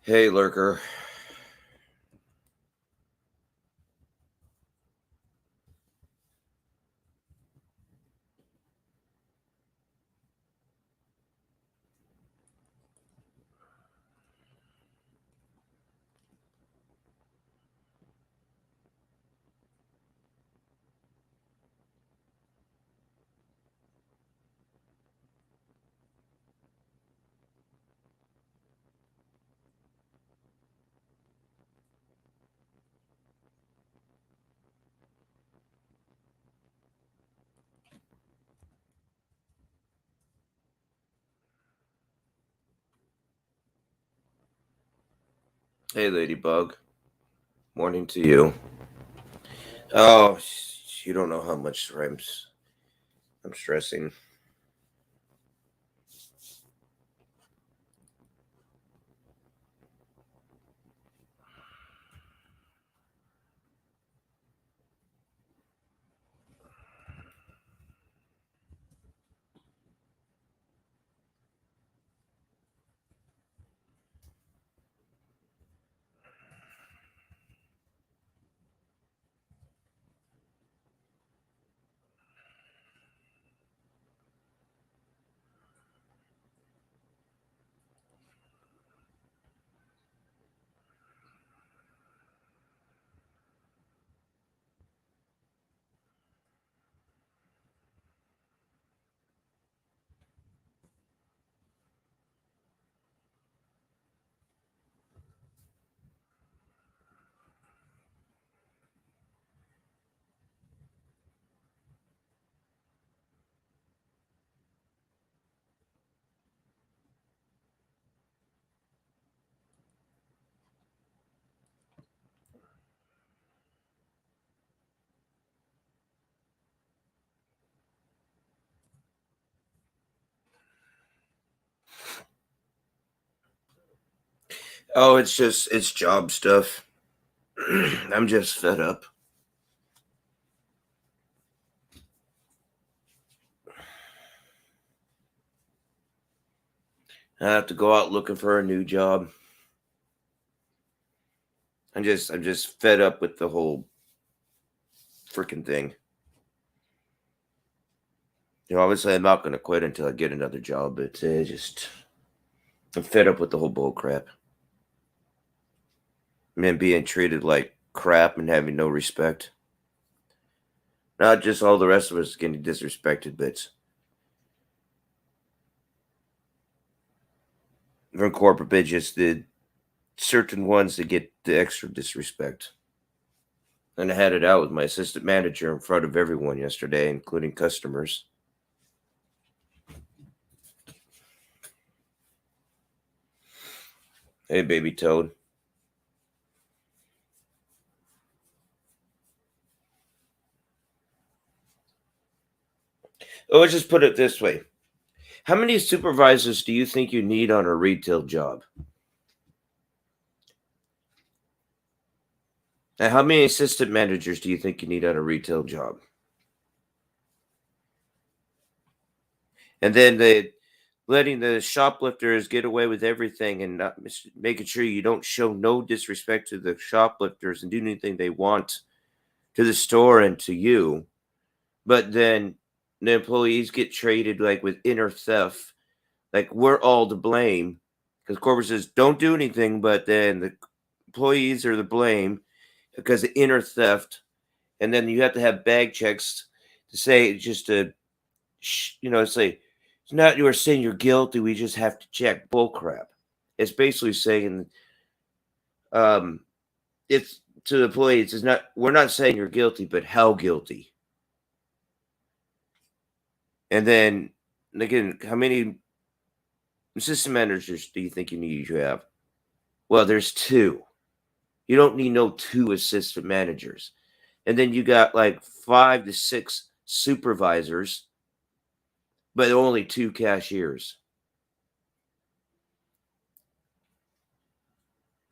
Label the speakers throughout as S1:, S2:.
S1: Hey, Lurker. Hey, Ladybug. Morning to you. Oh, you don't know how much I'm stressing. Oh, it's job stuff. I'm just fed up. I have to go out looking for a new job. I'm just fed up with the whole freaking thing. Obviously, I'm not going to quit until I get another job, but I'm fed up with the whole bull crap. Men being treated like crap and having no respect. Not just all the rest of us getting disrespected, but from corporate bitches, the certain ones that get the extra disrespect. And I had it out with my assistant manager in front of everyone yesterday, including customers. Hey, baby toad. Oh, let's just put it this way. How many supervisors do you think you need on a retail job? And how many assistant managers do you think you need on a retail job? And then letting the shoplifters get away with everything and not making sure you don't show no disrespect to the shoplifters and do anything they want to the store and to you. But then the employees get traded like with inner theft. Like we're all to blame because corporate says don't do anything, but then the employees are to blame because of inner theft. And then you have to have bag checks to say just to, say it's not you are saying you're guilty. We just have to check bull crap. It's basically saying, um, it's to the employees. It's not. We're not saying you're guilty, but how guilty. And then again, how many assistant managers do you think you need to have? Well, there's 2. You don't need no 2 assistant managers. And then you got like 5 to 6 supervisors, but only 2 cashiers.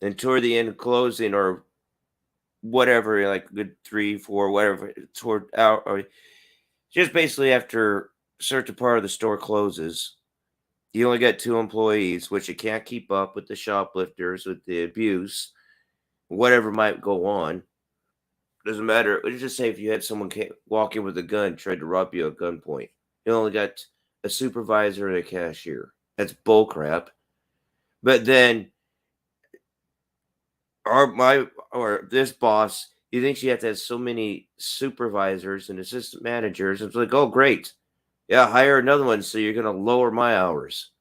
S1: And toward the end of closing or whatever, like good 3, 4, whatever, toward out, or just basically after a certain part of the store closes, you only got 2 employees, which you can't keep up with the shoplifters, with the abuse, whatever might go on. Doesn't matter. Let's just say if you had someone walk in with a gun, tried to rob you at gunpoint, you only got a supervisor and a cashier. That's bullcrap. But then, this boss, he thinks you have to have so many supervisors and assistant managers. It's like, oh, great. Yeah, hire another one so you're going to lower my hours.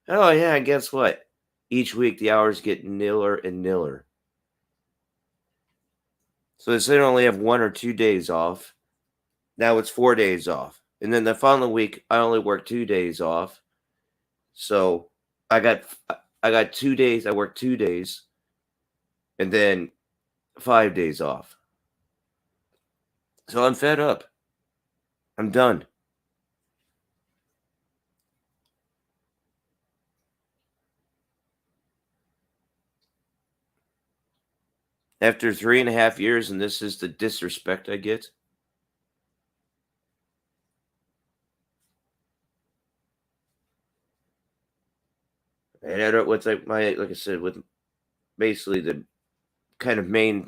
S1: Oh, yeah, and guess what? Each week the hours get niller and niller. So instead of only have 1 or 2 days off, now it's 4 days off. And then the following week, I only work 2 days off. So I got 2 days. I work 2 days. And then 5 days off. So I'm fed up. I'm done. After 3.5 years, and this is the disrespect I get. And I don't, what's like I said, with basically the kind of main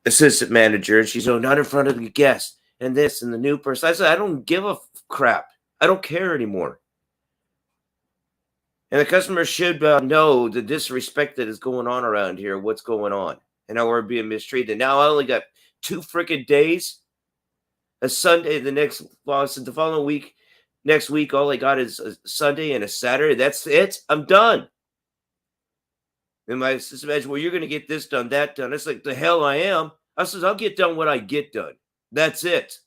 S1: assistant manager, and she's not in front of the guest and this and the new person. I said, I don't give a crap. I don't care anymore. And the customer should know the disrespect that is going on around here, what's going on, and how we're being mistreated. Now I only got 2 freaking days. A Sunday, the following week, next week, all I got is a Sunday and a Saturday. That's it. I'm done. And my assistant manager, well, you're going to get this done, that done. It's like, the hell I am. I says, I'll get done what I get done. That's it.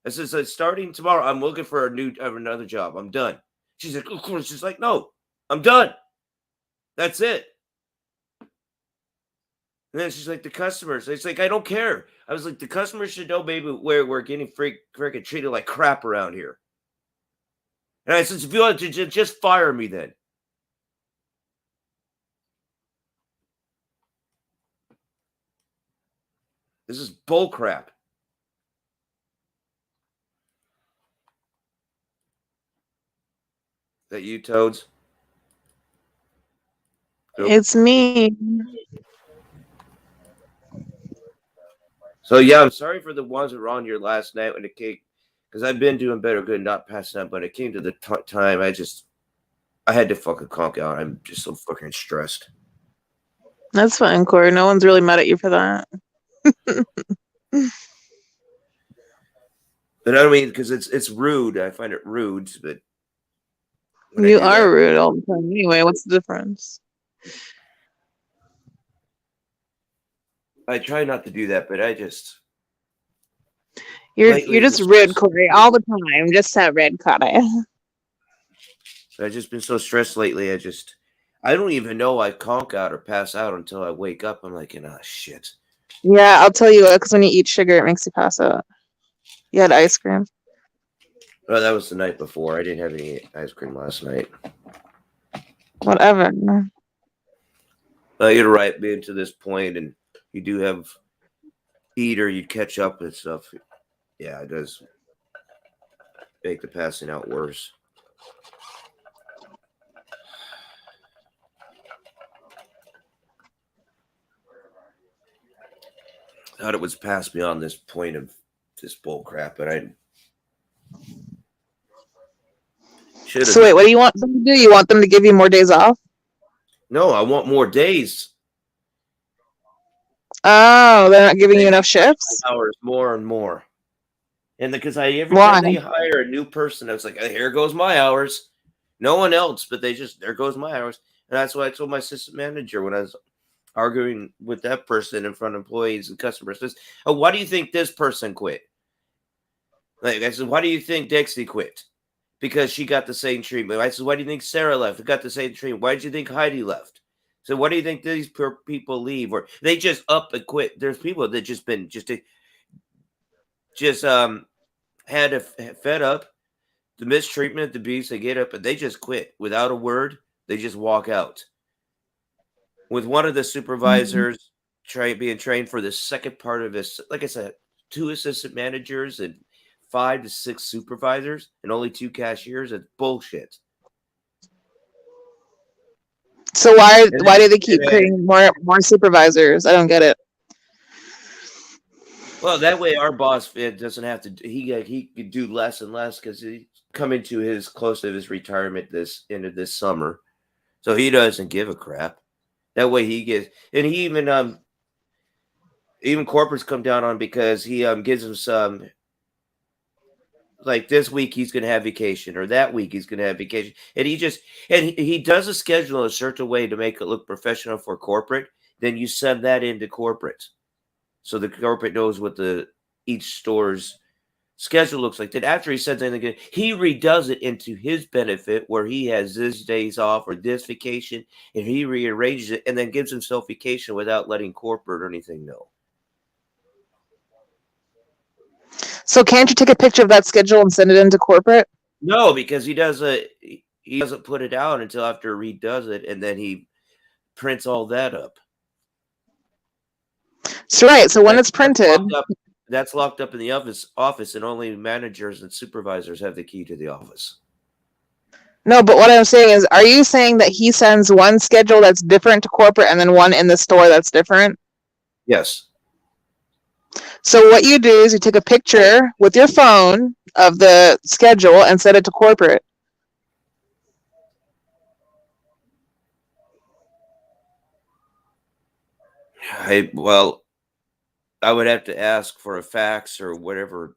S1: I says, starting tomorrow, I'm looking for another job. I'm done. She's like, of course. She's like, no, I'm done. That's it. And then she's like, the customers. It's like, I don't care. I was like, the customers should know maybe where we're getting freaking treated like crap around here. And I said, if you want to just fire me then. This is bull crap. Is that you, Toads?
S2: It's me.
S1: So yeah, I'm sorry for the ones that were on here last night when it came, because I've been doing better, good, not passing out. But it came to the time, I had to fucking conk out. I'm just so fucking stressed.
S2: That's fine, Corey. No one's really mad at you for that.
S1: But I don't mean, because it's rude. I find it rude, but
S2: You are rude all the time. Anyway, what's the difference?
S1: I try not to do that, but
S2: you're just rude, Corey, all the time. Just that red Corey.
S1: I've just been so stressed lately. I don't even know I conk out or pass out until I wake up. I'm like, shit.
S2: Yeah, I'll tell you what, because when you eat sugar, it makes you pass out. You had ice cream.
S1: Well, that was the night before. I didn't have any ice cream last night.
S2: Whatever.
S1: You're right, being to this point, and you do have eat or you catch up and stuff. Yeah, it does make the passing out worse. I thought it was past beyond this point of this bull crap, but I should have.
S2: So wait, what do you want them to do? You want them to give you more days off?
S1: No, I want more days.
S2: Oh, they're not giving you enough shifts?
S1: Hours, more and more. And because every time they hire a new person, I was like, here goes my hours. No one else, but there goes my hours. And that's why I told my assistant manager when I was arguing with that person in front of employees and customers, says, oh, why do you think this person quit? Like I said, why do you think Dixie quit? Because she got the same treatment. I said, why do you think Sarah left? Got the same treatment. Why did you think Heidi left? So what do you think these people leave, or they just up and quit? There's people that just been had a fed up the mistreatment, the abuse. They get up and they just quit without a word. They just walk out. With one of the supervisors being trained for the second part of this, like I said, 2 assistant managers and 5 to 6 supervisors and only 2 cashiers. It's bullshit.
S2: So why do they keep creating more supervisors? I don't get it.
S1: Well, that way our boss doesn't have to. He could do less and less because he's coming to his close to his retirement this end of this summer, so he doesn't give a crap. That way he gets, and he even corporates come down on because he gives them some. Like this week he's going to have vacation, or that week he's going to have vacation, and he does a schedule in a certain way to make it look professional for corporate. Then you send that into corporate, so the corporate knows what each store's schedule looks like. Then after he sends it again, he redoes it into his benefit, where he has this days off or this vacation, and he rearranges it and then gives himself vacation without letting corporate or anything know.
S2: So can't you take a picture of that schedule and send it into corporate?
S1: No, because he doesn't put it out until after he redoes it, and then he prints all that up.
S2: That's right. So when it's printed,
S1: that's locked up in the office, and only managers and supervisors have the key to the office.
S2: No, but what I'm saying is, are you saying that he sends one schedule that's different to corporate and then one in the store that's different?
S1: Yes.
S2: So what you do is you take a picture with your phone of the schedule and send it to corporate.
S1: I would have to ask for a fax or whatever.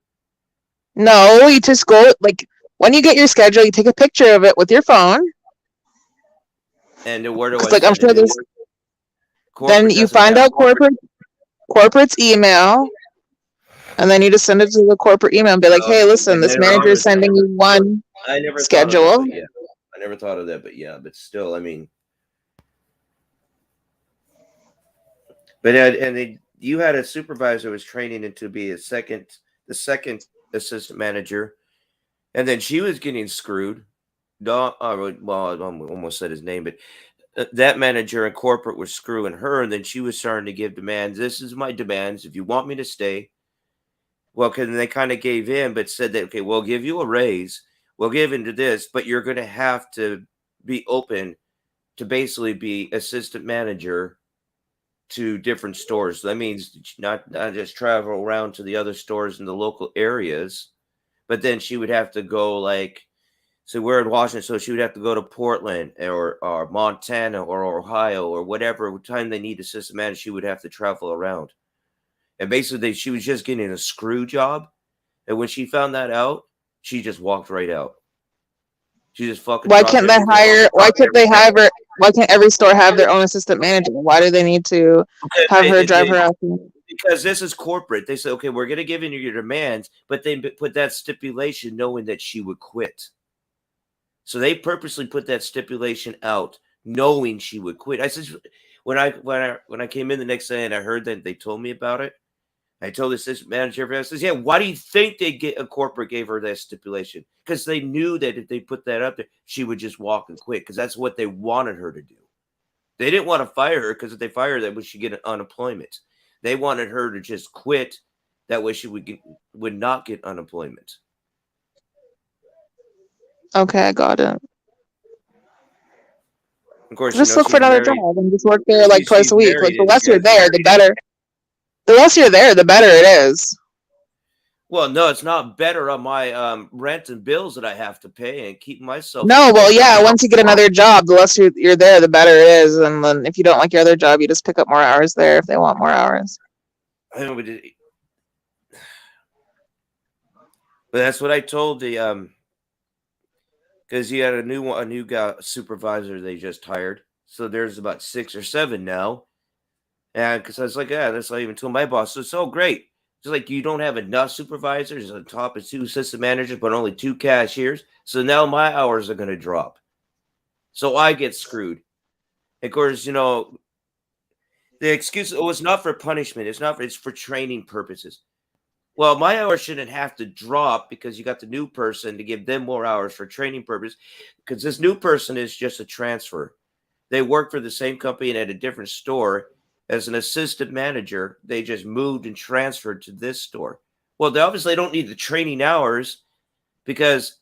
S2: No, you just go, like, when you get your schedule, you take a picture of it with your phone.
S1: And then where do I
S2: like, I'm sure there's, then you find out corporate's email, and then you just send it to the corporate email and be like, hey, listen, this manager is sending you one schedule.
S1: I never thought of that, but still, I mean. But you had a supervisor who was training him to be the second assistant manager, and then she was getting screwed. Well, I almost said his name, but that manager in corporate was screwing her, and then she was starting to give demands. This is my demands. If you want me to stay, well, because they kind of gave in, but said that, okay, we'll give you a raise. We'll give into this, but you're going to have to be open to basically be assistant manager to different stores. That means not just travel around to the other stores in the local areas, but then she would have to go, like, so we're in Washington, so she would have to go to Portland or Montana or Ohio or whatever time they need assistant manager. She would have to travel around, and basically she was just getting a screw job. And when she found that out, she just walked right out. She just fucking.
S2: Why can't they hire? Why can't they hire? Why can't every store have their own assistant manager? Why do they need to have her drive her out?
S1: Because this is corporate. They say, okay, we're going to give in your demands, but they put that stipulation knowing that she would quit. So they purposely put that stipulation out knowing she would quit. I said, when I came in the next day and I heard that they told me about it, I told the assistant manager, I says, yeah, why do you think a corporate gave her that stipulation? Because they knew that if they put that up there, she would just walk and quit, because that's what they wanted her to do. They didn't want to fire her, because if they fire her, that she get unemployment. They wanted her to just quit. That way she would not get unemployment.
S2: Okay, I got it.
S1: Of course,
S2: just look for another job and just work there like twice a week. Like, the less you're there, the better. The less you're there, the better it is.
S1: Well, no, it's not better on my rent and bills that I have to pay and keep myself.
S2: No, well, yeah, once you get another job, the less you're there, the better it is. And then if you don't like your other job, you just pick up more hours there if they want more hours.
S1: But that's what I told the because you had a new guy supervisor they just hired. So there's about 6 or 7 now. And because I was like, yeah, that's not even told my boss. So it's so great. Just like you don't have enough supervisors on top of 2 assistant managers, but only 2 cashiers. So now my hours are going to drop. So I get screwed. Of course, the excuse, oh, it's not for punishment. It's for training purposes. Well, my hours shouldn't have to drop because you got the new person to give them more hours for training purpose, because this new person is just a transfer. They work for the same company and at a different store as an assistant manager. They just moved and transferred to this store. Well, they obviously don't need the training hours because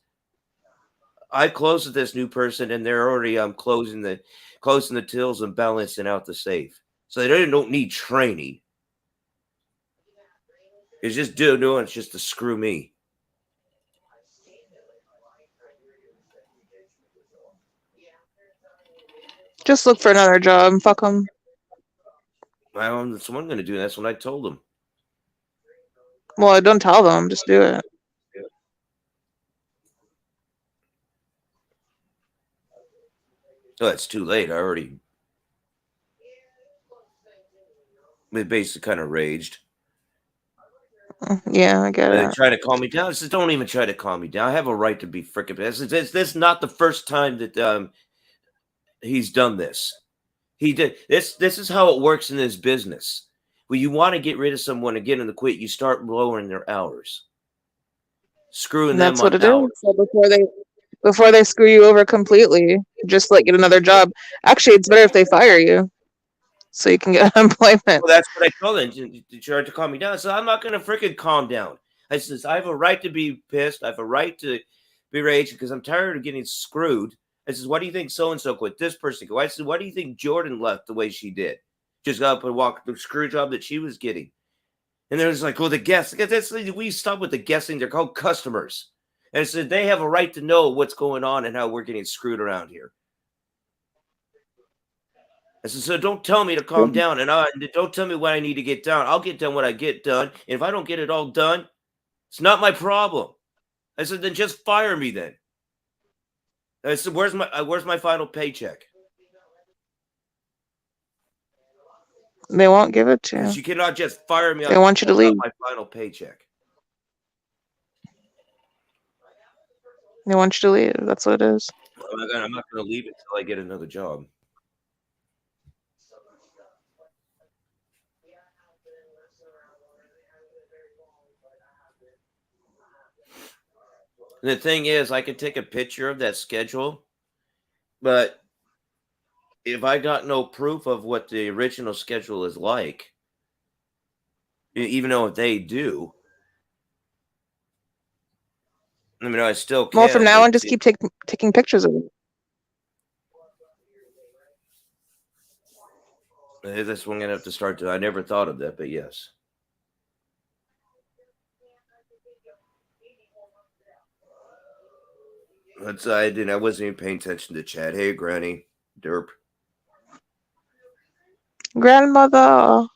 S1: I closed with this new person and they're already closing the tills and balancing out the safe. So they don't need training. It's just doing it's just to screw me.
S2: Just look for another job. Fuck them.
S1: That's what I'm going to do. That's what I told them.
S2: Well, don't tell them. Just do it.
S1: Oh, it's too late. I already basically kind of raged.
S2: Yeah, I get it.
S1: They try to calm me down. I said, don't even try to calm me down. I have a right to be freaking pissed. This is not the first time that he's done this. He did this. This is how it works in this business. When you want to get rid of someone and get them to quit, you start lowering their hours, screwing them.
S2: That's what it is. So before they screw you over completely, just like get another job. Actually, it's better if they fire you, so you can get unemployment.
S1: Well, that's what I told them. You tried to calm me down. So I'm not going to freaking calm down. I says I have a right to be pissed. I have a right to be raged because I'm tired of getting screwed. I says, what do you think so-and-so quit? This person quit. I said, what do you think Jordan left the way she did? Just got up and walked the screw job that she was getting. And they're just like, well, the guests. We stop with the guessing. They're called customers. And I said, they have a right to know what's going on and how we're getting screwed around here. I said, so don't tell me to calm down, and don't tell me what I need to get done. I'll get done what I get done. And if I don't get it all done, it's not my problem. I said, then just fire me then. I said, where's my final paycheck?
S2: They won't give it to you.
S1: You cannot just fire me.
S2: They want you to leave.
S1: My final paycheck.
S2: They want you to leave. That's what it is.
S1: I'm not going to leave it until I get another job. And the thing is, I could take a picture of that schedule, but if I got no proof of what the original schedule is like, even though they do, I mean, I still can't.
S2: Well, from now on, just keep taking pictures of it.
S1: That's what I'm going to have to start doing. I never thought of that, but yes. I wasn't even paying attention to chat. Hey, Granny. Derp.
S2: Grandmother.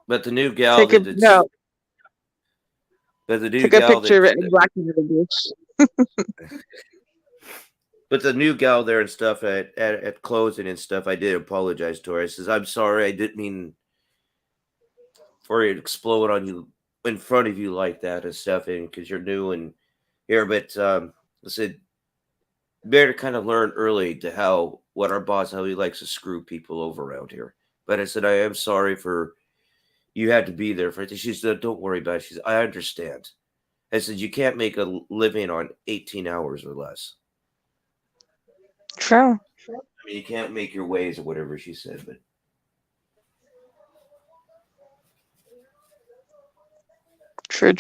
S1: But the new gal
S2: Take a picture of it and black it.
S1: But the new gal there and stuff at closing and stuff, I did apologize to her. I says, I'm sorry, I didn't mean for it to explode on you in front of you like that and stuff, and because you're new and here. But I said, better kind of learn early to what our boss, how he likes to screw people over around here. But I said, I am sorry for you had to be there for it. She said, don't worry about it. She said, I understand. I said, you can't make a living on 18 hours or less.
S2: True.
S1: I mean, you can't make your ways or whatever she said, but
S2: true.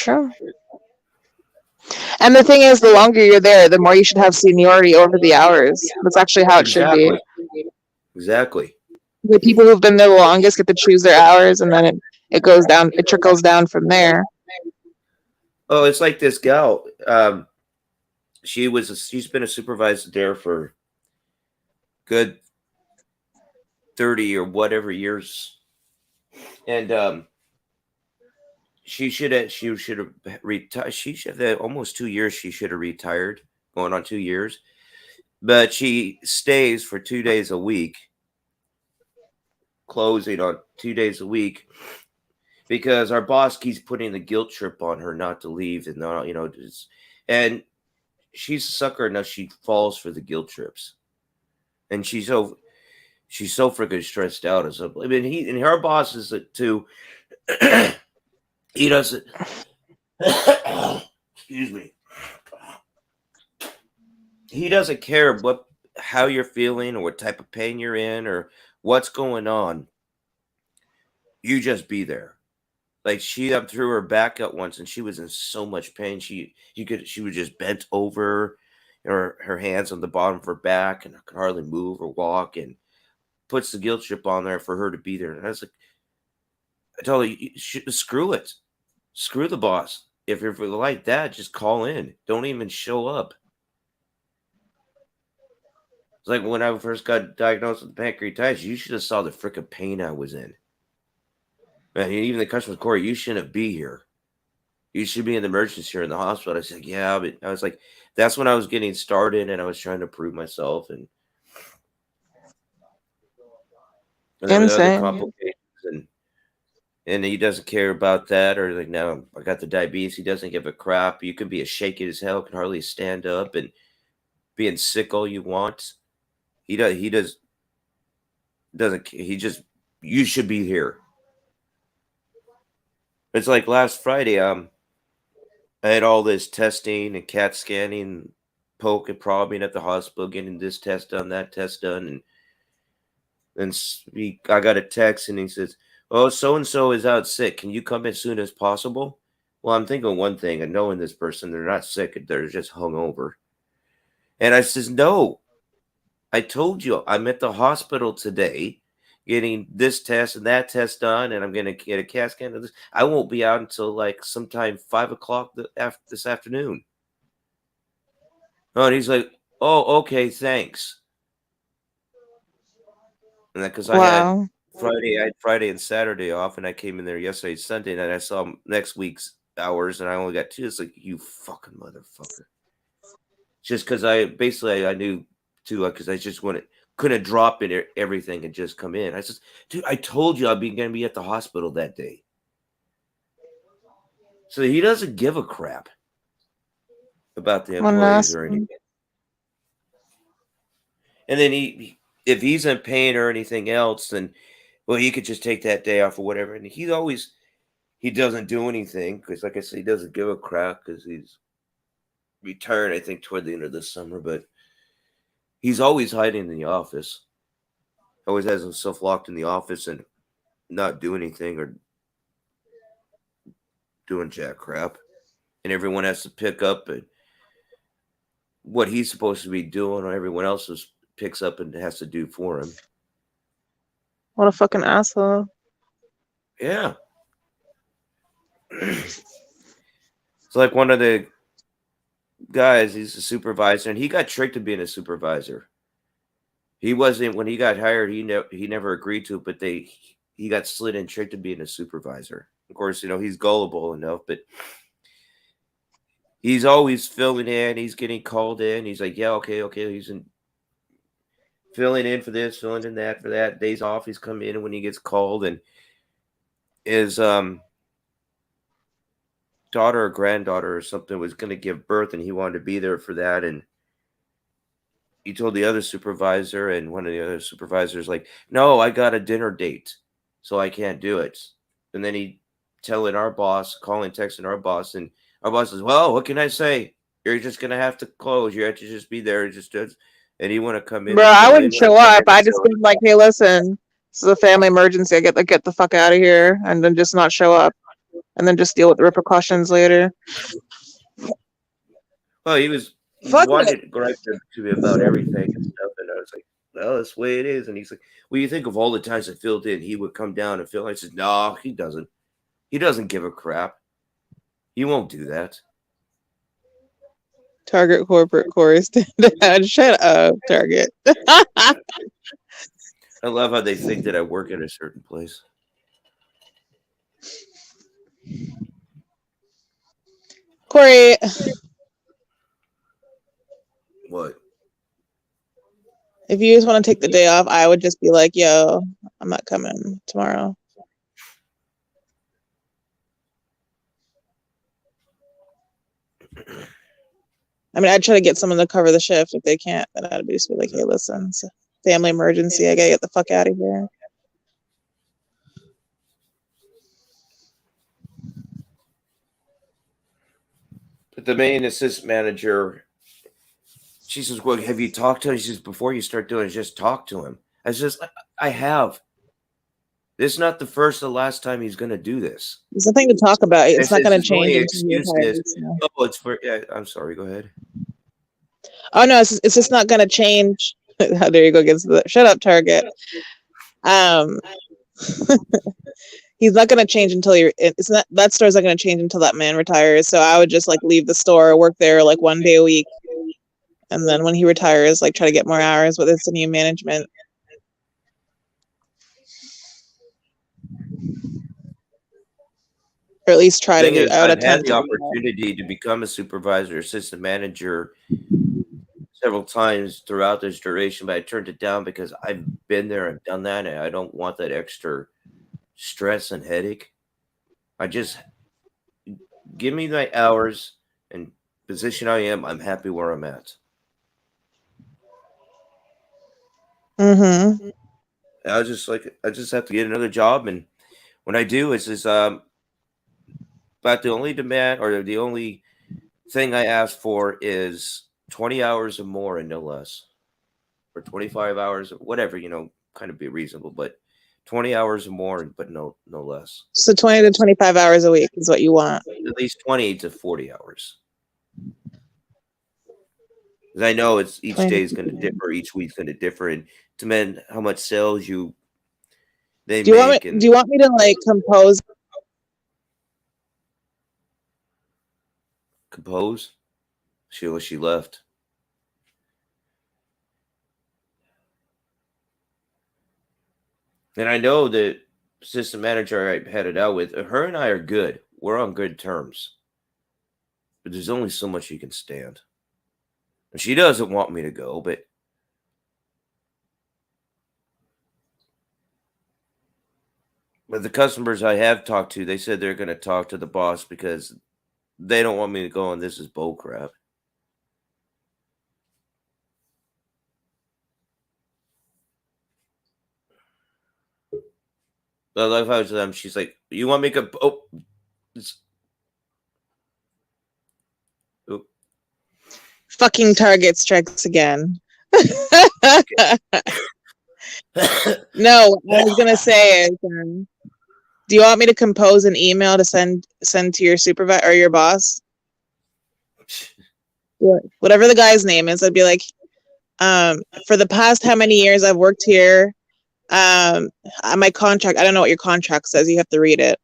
S2: And the thing is, the longer you're there, the more you should have seniority over the hours. That's actually how it should be.
S1: Exactly.
S2: The people who've been there the longest get to choose their hours, and then it goes down. It trickles down from there.
S1: Oh, it's like this gal. She's been a supervisor there for good 30 or whatever years, and she should have retired. She should have almost 2 years. She should have retired, going on 2 years. but she stays for 2 days a week, closing on 2 days a week, because our boss keeps putting the guilt trip on her not to leave, and not, and she's a sucker enough. She falls for the guilt trips, and she's so freaking stressed out. I mean, her boss is too. He doesn't. Excuse me. He doesn't care how you're feeling or what type of pain you're in or what's going on. You just be there. Like, she up threw her back out once, and she was in so much pain. She was just bent over, her hands on the bottom of her back, and I could hardly move or walk, and puts the guilt trip on there for her to be there. And I was like, I told her, screw it, screw the boss. If you're like that, just call in. Don't even show up. It's like when I first got diagnosed with pancreatitis, you should have saw the freaking pain I was in. Man, even the customer, Corey, you shouldn't be here. You should be in the emergency or in the hospital. I said, yeah, but I was like, that's when I was getting started, and I was trying to prove myself, and there were other complications, and he doesn't care about that, or like, now I got the diabetes. He doesn't give a crap. You can be as shaky as hell, can hardly stand up, and being sick all you want. He doesn't. He just, you should be here. It's like last Friday, I had all this testing and CAT scanning, poke and probing at the hospital, getting this test done, that test done, and I got a text, and he says, "Oh, so and so is out sick. Can you come as soon as possible?" Well, I'm thinking one thing, and knowing this person, they're not sick; they're just hungover. And I says, "No, I told you I'm at the hospital today, getting this test and that test done, and I'm going to get a CAT scan of this. I won't be out until like sometime 5 o'clock this afternoon." Oh, and he's like, "Oh, okay, thanks." And that because I had Friday and Saturday off, and I came in there yesterday, Sunday, and I saw next week's hours, and I only got 2. It's like, you fucking motherfucker. Just because I knew too, because I just couldn't drop in everything and just come in. I said, dude, I told you going to be at the hospital that day. So he doesn't give a crap about the employees or anything. And then if he's in pain or anything else, then, well, he could just take that day off or whatever. And he doesn't do anything because, like I said, he doesn't give a crap because he's retired, I think, toward the end of this summer. But he's always hiding in the office. Always has himself locked in the office and not do anything or doing jack crap. And everyone has to pick up what he's supposed to be doing, or everyone else picks up and has to do for him.
S2: What a fucking asshole.
S1: Yeah. It's like one of the guys, he's a supervisor, and he got tricked to being a supervisor. He wasn't, when he got hired, he never agreed to it, but he got slid and tricked to being a supervisor. Of course, he's gullible enough, but he's always filling in. He's getting called in. He's like, yeah, okay. He's filling in for this, filling in that for that. Days off, he's come in when he gets called, and his daughter or granddaughter or something was going to give birth, and he wanted to be there for that. And he told the other supervisor, and one of the other supervisors, like, no, I got a dinner date, so I can't do it. And then he telling our boss, texting our boss, and our boss says, well, what can I say? You're just going to have to close. You have to just be there. And he want to come in.
S2: Bro, I wouldn't show up. I just been like, hey, listen, this is a family emergency. I get the fuck out of here, and then just not show up, and then just deal with the repercussions later.
S1: Well, he wanted to gripe to me about everything and stuff, and I was like, well, that's the way it is. And he's like, well, you think of all the times I filled in, he would come down and fill. I said, no, he doesn't. He doesn't give a crap. He won't do that.
S2: Target corporate Corey, stand down. Shut up, Target.
S1: I love how they think that I work at a certain place.
S2: Corey.
S1: What?
S2: If you just want to take the day off, I would just be like, yo, I'm not coming tomorrow. I mean, I'd try to get someone to cover the shift. If they can't, then I'd just be like, hey, listen, it's a family emergency. I gotta get the fuck out of here.
S1: But the main assistant manager, she says, well, have you talked to him? She says, before you start doing it, just talk to him. I says, I have. This is not the first or last time he's going to do this.
S2: There's nothing to talk about. It's not going to change.
S1: Oh, it's for, yeah, I'm sorry. Go ahead.
S2: Oh, no, it's just not going to change. There you go. Shut up, Target. He's not going to change until that store's not going to change until that man retires. So I would just like leave the store, work there like 1 day a week. And then when he retires, like try to get more hours with his new management. Or at least try to.
S1: I've had the opportunity to become a supervisor, assistant manager several times throughout this duration, but I turned it down because I've been there and done that, and I don't want that extra stress and headache. I just give me my hours and position I am. I'm happy where I'm at.
S2: Mm-hmm.
S1: I just have to get another job, and when I do, it's just but the only demand or the only thing I ask for is 20 hours or more and no less, or 25 hours, whatever, kind of be reasonable, but 20 hours or more, but no less.
S2: So 20 to 25 hours a week is what you want.
S1: At least 20 to 40 hours. Because I know it's each day is going to differ, each week's going to differ, and to men how much sales do you
S2: want me to like compose?
S1: She left. And I know that assistant manager I had it out with, her and I are good. We're on good terms. But there's only so much you can stand. And she doesn't want me to go, but the customers I have talked to, they said they're going to talk to the boss because they don't want me to go, and this is bull crap. I love how she's like, you want me to go? Oh.
S2: Fucking Target strikes again. No, what I was going to say is, do you want me to compose an email to send to your supervisor or your boss? Whatever the guy's name is, I'd be like, for the past how many years I've worked here, my contract, I don't know what your contract says. You have to read it.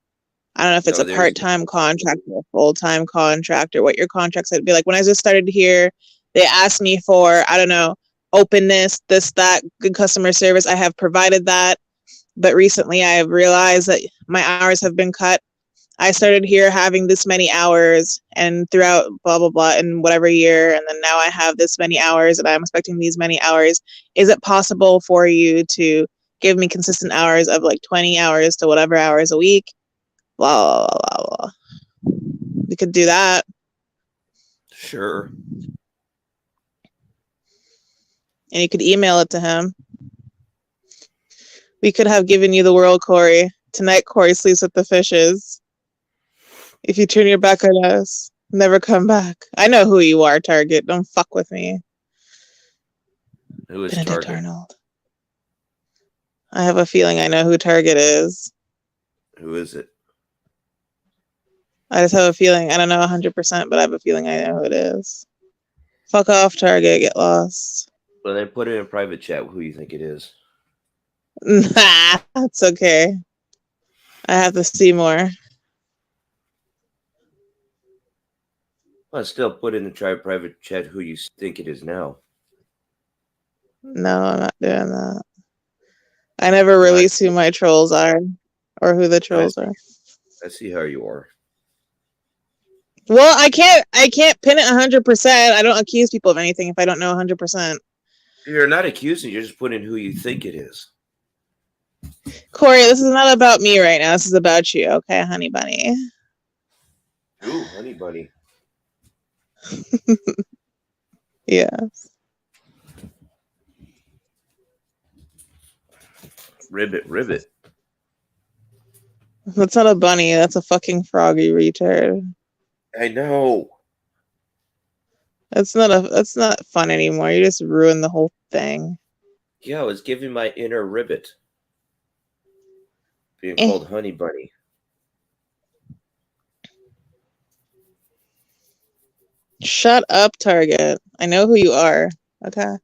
S2: I don't know if it's a part-time contract or a full-time contract or what your contract said. It'd be like, when I just started here, they asked me for, I don't know, openness, this, that, good customer service. I have provided that. But recently I have realized that my hours have been cut. I started here having this many hours and throughout blah, blah, blah in whatever year. And then now I have this many hours and I'm expecting these many hours. Is it possible for you to give me consistent hours of like 20 hours to whatever hours a week? Blah, blah, blah, blah. We could do that.
S1: Sure.
S2: And you could email it to him. We could have given you the world, Corey. Tonight, Corey sleeps with the fishes. If you turn your back on us, never come back. I know who you are, Target. Don't fuck with me.
S1: Who is Target?
S2: Arnold. I have a feeling I know who Target is.
S1: Who is it?
S2: I just have a feeling. I don't know 100%, but I have a feeling I know who it is. Fuck off, Target. Get lost.
S1: Well, then put it in private chat who you think it is.
S2: Nah, that's okay. I have to see more.
S1: Well, still put in the private chat who you think it is now.
S2: No, I'm not doing that. I never release who my trolls are or who the trolls are.
S1: I see how you are.
S2: Well, I can't pin it 100%. I don't accuse people of anything if I don't know 100%.
S1: You're not accusing. You're just putting who you think it is.
S2: Corey, this is not about me right now. This is about you, okay, honey bunny?
S1: Ooh, honey bunny.
S2: Yes.
S1: Ribbit.
S2: That's not a bunny. That's a fucking frog, you retard.
S1: I know.
S2: That's not fun anymore. You just ruined the whole thing.
S1: Yeah, I was giving my inner ribbit. Being called honey bunny.
S2: Shut up, Target. I know who you are. Okay.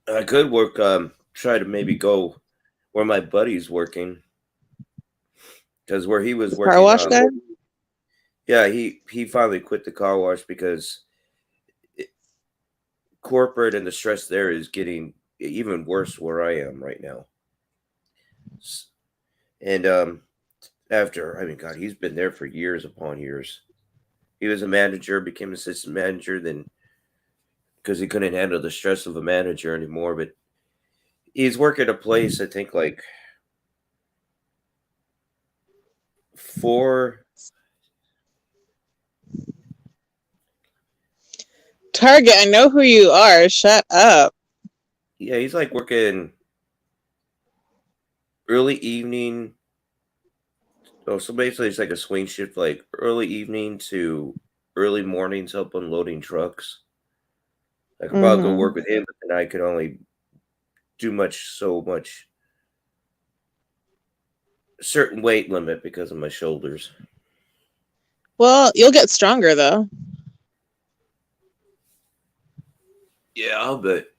S1: I could work. Try to maybe go where my buddy's working, because where he was
S2: The
S1: working.
S2: Car wash guy.
S1: Yeah, he finally quit the car wash because corporate and the stress there is getting even worse where I am right now. And after, I mean, God, he's been there for years upon years. He was a manager, became assistant manager, then because he couldn't handle the stress of a manager anymore. But he's working a place, I think, like 4.
S2: Target, I know who you are. Shut up.
S1: Yeah, he's like working early evening. Oh, so basically it's like a swing shift, like early evening to early mornings, help unloading trucks. I could probably go work with him, but then I could only do so much certain weight limit because of my shoulders.
S2: Well, you'll get stronger though.
S1: Yeah, but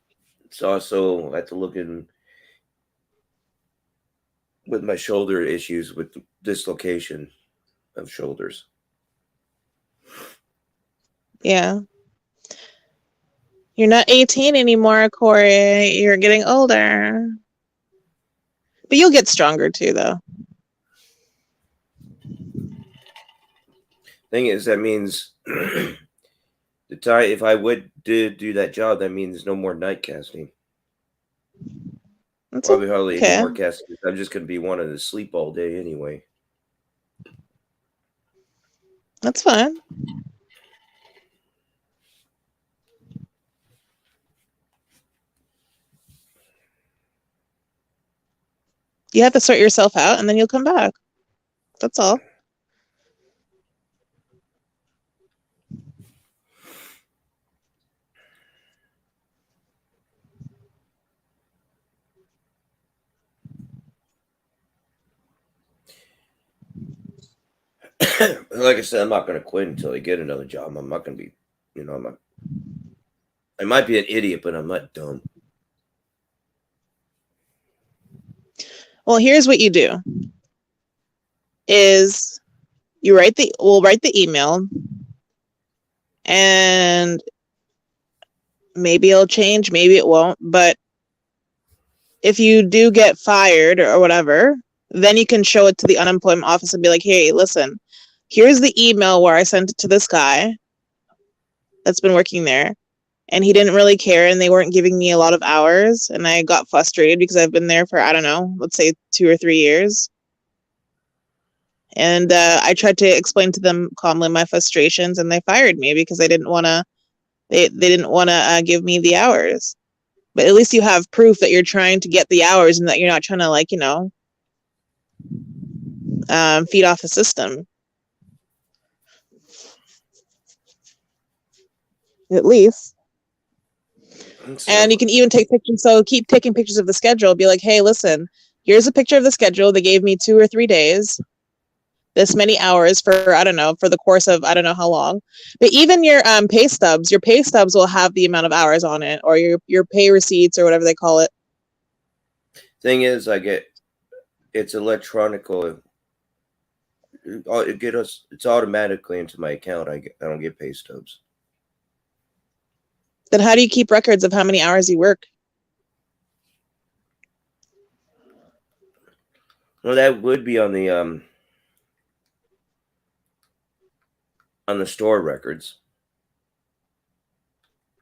S1: it's also I have to look in with my shoulder issues with dislocation of shoulders.
S2: Yeah. You're not 18 anymore, Corey. You're getting older. But you'll get stronger too, though.
S1: Thing is, that means the time if I would do that job, that means no more night casting.
S2: That's
S1: Probably hardly any
S2: okay.
S1: more casting. I'm just going to be wanting to sleep all day anyway.
S2: That's fine. You have to sort yourself out and then you'll come back. That's all.
S1: Like I said, I'm not going to quit until I get another job. I'm not going to be, I might be an idiot, but I'm not dumb.
S2: Well, here's what you do. Is we'll write the email and maybe it'll change, maybe it won't, but if you do get fired or whatever, then you can show it to the unemployment office and be like, hey, listen, here's the email where I sent it to this guy that's been working there, and he didn't really care, and they weren't giving me a lot of hours, and I got frustrated because I've been there for, I don't know, let's say 2 or 3 years. And I tried to explain to them calmly my frustrations, and they fired me because they didn't want to give me the hours. But at least you have proof that you're trying to get the hours and that you're not trying to, like, feed off the system. At least. And you can even take pictures. So keep taking pictures of the schedule. Be like, hey, listen, here's a picture of the schedule. They gave me 2 or 3 days, this many hours for, I don't know, for the course of I don't know how long. But even your pay stubs will have the amount of hours on it, or your pay receipts or whatever they call it.
S1: Thing is, it's electronical. It's automatically into my account. I don't get pay stubs.
S2: Then how do you keep records of how many hours you work?
S1: Well, that would be on the store records.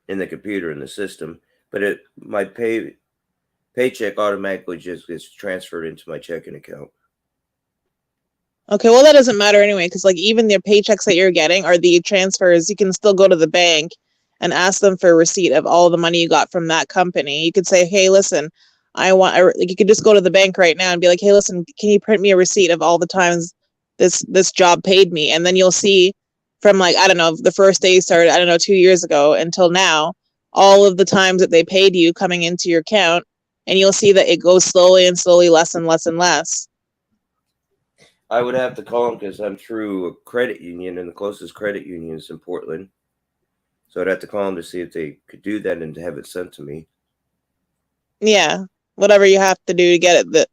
S1: in the computer in the system, but my paycheck automatically just gets transferred into my checking account.
S2: Okay, well, that doesn't matter anyway, because like even the paychecks that you're getting are the transfers. You can still go to the bank and ask them for a receipt of all the money you got from that company. You could say, hey, listen, like you could just go to the bank right now and be like, hey, listen, can you print me a receipt of all the times this job paid me? And then you'll see from like, I don't know, the first day you started, I don't know, 2 years ago until now, all of the times that they paid you coming into your account, and you'll see that it goes slowly and slowly, less and less and less.
S1: I would have to call them because I'm through a credit union, and the closest credit union is in Portland. So I'd have to call them to see if they could do that and have it sent to me.
S2: Yeah, whatever you have to do to get it.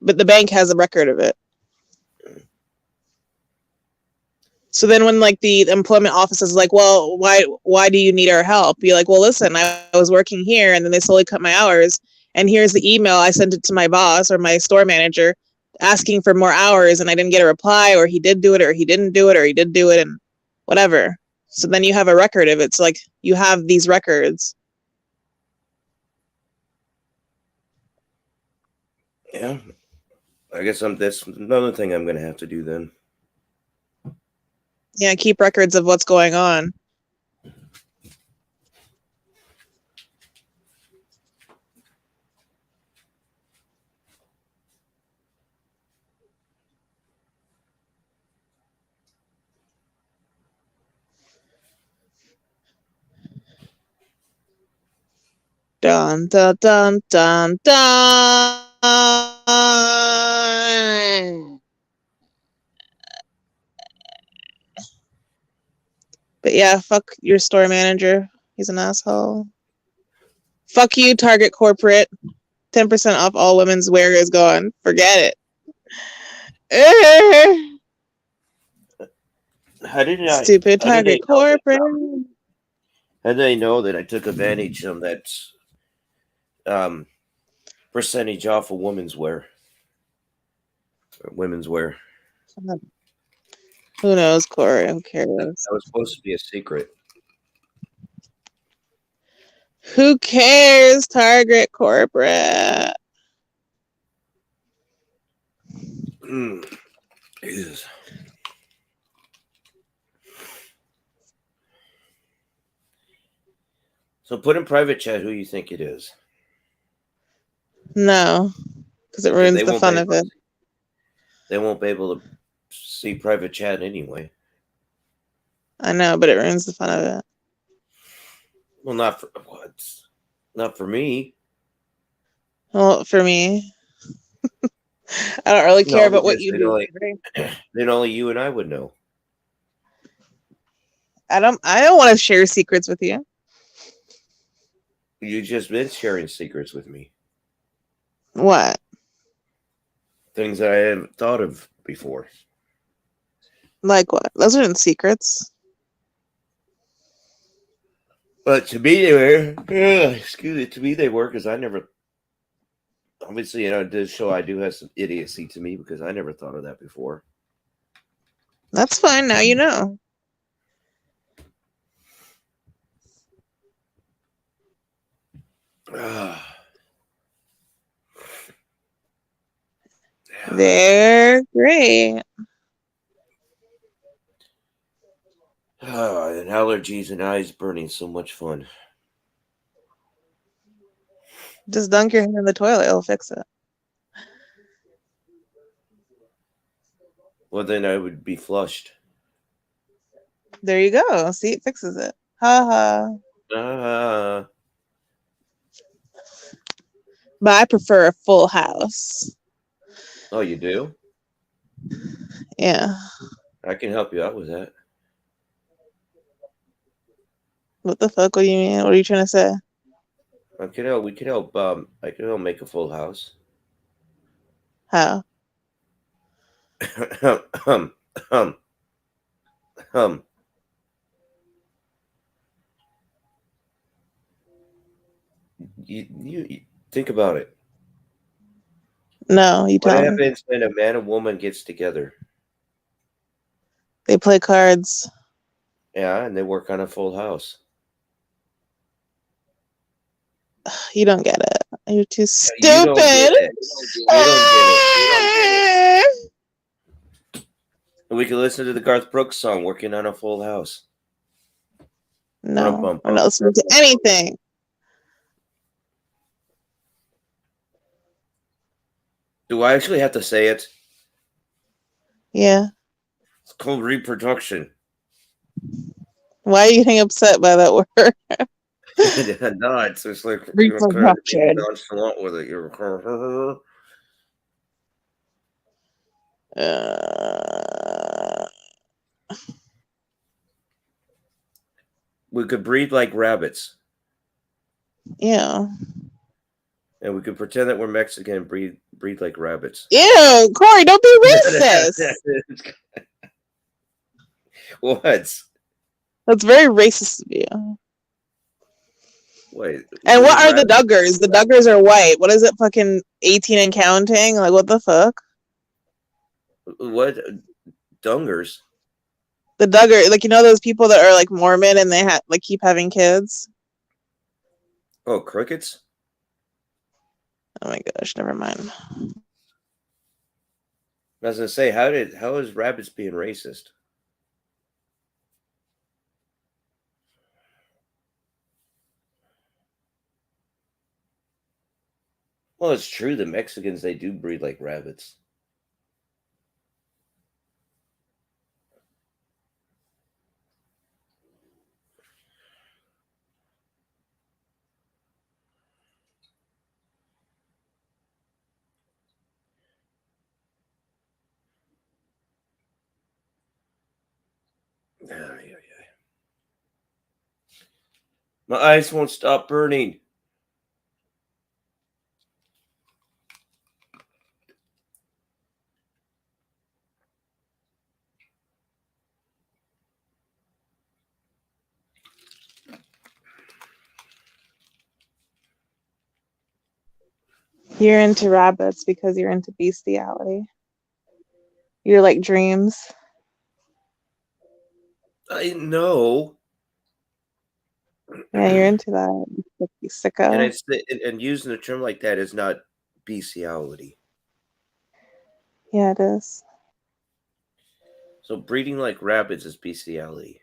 S2: But the bank has a record of it. So then when like the employment office is like, well, why do you need our help? You're like, well, listen, I was working here and then they slowly cut my hours. And here's the email. I sent it to my boss or my store manager asking for more hours, and I didn't get a reply, or he did do it, or he didn't do it, or he did do it, and whatever. So then you have a record of it. It's like you have these records.
S1: Yeah. I guess that's another thing I'm going to have to do then.
S2: Yeah, keep records of what's going on. Dun dun dun dun dun. But yeah, fuck your store manager. He's an asshole. Fuck you, Target Corporate. 10% off all women's wear is gone. Forget it.
S1: How did I?
S2: Stupid Target Corporate.
S1: How did they know that I took advantage of that percentage off of women's wear? Women's wear.
S2: Who knows, Corey? Who cares?
S1: That was supposed to be a secret.
S2: Who cares, Target Corporate?
S1: Jesus. So put in private chat who you think it is.
S2: No, because it ruins the fun of it.
S1: They won't be able to see private chat anyway.
S2: I know, but it ruins the fun of it.
S1: Well, not for what? Not for me.
S2: Well, for me. I don't really care about what you do.
S1: Then only you and I would know.
S2: I don't want to share secrets with you.
S1: You just been sharing secrets with me.
S2: What?
S1: Things that I haven't thought of before.
S2: Like what? Those aren't secrets.
S1: But to me, they were. To me, they were because I never. Obviously, this show I do have some idiocy to me because I never thought of that before.
S2: That's fine. Now you know. They're great.
S1: And allergies and eyes burning, so much fun.
S2: Just dunk your hand in the toilet, it'll fix it.
S1: Well, then I would be flushed.
S2: There you go. See, it fixes it. Ha ha. But I prefer a full house.
S1: Oh, you do?
S2: Yeah.
S1: I can help you out with that.
S2: What the fuck? What do you mean? What are you trying to say?
S1: We can help. I can help make a full house.
S2: How?
S1: You think about it.
S2: No, you tell me.
S1: What happens when a man and woman gets together?
S2: They play cards.
S1: Yeah, and they work on a full house.
S2: You don't get it. You're too stupid.
S1: You don't get it. You don't get it. We can listen to the Garth Brooks song, "Working on a Full House."
S2: No, I'm not listening to anything.
S1: Do I actually have to say it?
S2: Yeah.
S1: It's called reproduction.
S2: Why are you getting upset by that word?
S1: No, it's just like
S2: reproduction.
S1: Nonchalant with it. We could breed like rabbits.
S2: Yeah.
S1: And we could pretend that we're Mexican and breed like rabbits.
S2: Ew, Corey, don't be racist.
S1: What?
S2: That's very racist of you.
S1: Wait.
S2: And what are the Duggars? The Duggars are white. What is it? Fucking 18 and counting? Like, what the fuck?
S1: What? Dungers?
S2: The Duggar, like, you know those people that are like Mormon and they keep having kids?
S1: Oh, crickets?
S2: Oh my gosh, never mind.
S1: I was gonna say, how is rabbits being racist? Well, it's true. The Mexicans, they do breed like rabbits. My eyes won't stop burning.
S2: You're into rabbits because you're into bestiality. You're like dreams.
S1: I know.
S2: Yeah, you're into that. You sicko.
S1: And using a term like that is not bestiality.
S2: Yeah, it is.
S1: So breeding like rabbits is bestiality.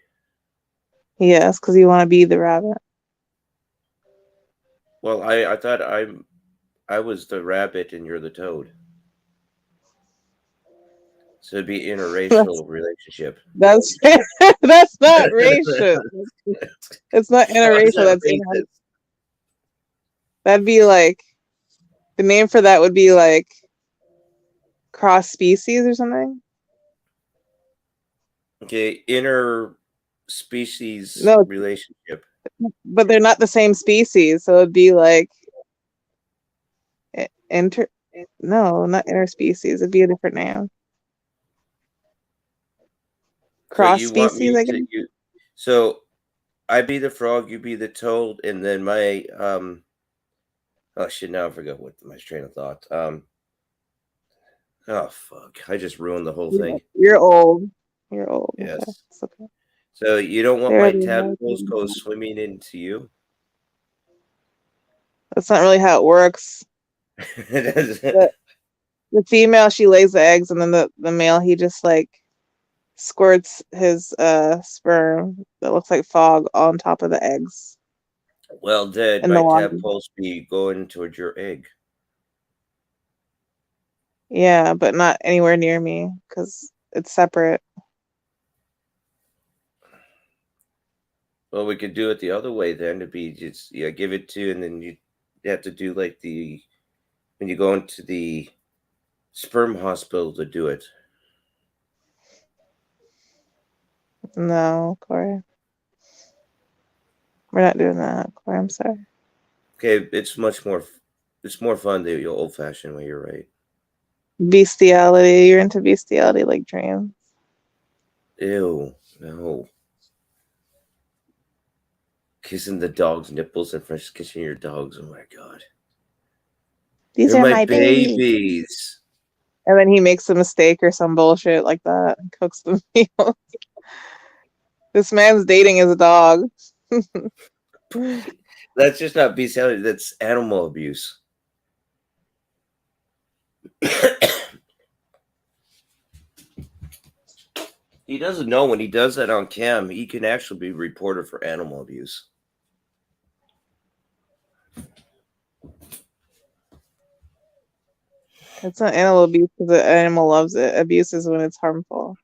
S2: Yes, because you want to be the rabbit.
S1: Well, I thought I was the rabbit and you're the toad. So it'd be interracial relationship.
S2: That's not racial. It's not interracial. That's that'd be like the name for that would be like cross species or something.
S1: Okay, interspecies relationship.
S2: But they're not the same species, so it'd be like no, not interspecies. It'd be a different name. Cross species, I guess.
S1: So I be the frog, you be the toad, and then my oh shit, now I forgot what my train of thought. Oh fuck. I just ruined the whole thing.
S2: You're old. You're old.
S1: Yes.
S2: Okay. It's okay.
S1: So you don't want my tadpoles go swimming into you?
S2: That's not really how it works. The female, she lays the eggs, and then the male, he just like squirts his sperm that looks like fog on top of the eggs.
S1: Well, dead. My tadpoles be going towards your egg.
S2: Yeah, but not anywhere near me because it's separate.
S1: Well, we could do it the other way then. To be just give it to, and then you have to do like when you go into the sperm hospital to do it.
S2: No, Corey. We're not doing that, Corey. I'm sorry.
S1: Okay, it's more fun the old-fashioned way. You're right.
S2: Bestiality. You're into bestiality like dreams.
S1: Ew, no. Kissing the dog's nipples and French kissing your dogs. Oh my god.
S2: These are my babies. And then he makes a mistake or some bullshit like that and cooks the meal. This man's dating his dog.
S1: That's just not bestiality. That's animal abuse. He doesn't know when he does that on cam, he can actually be reported for animal abuse.
S2: It's not animal abuse because the animal loves it. Abuse is when it's harmful.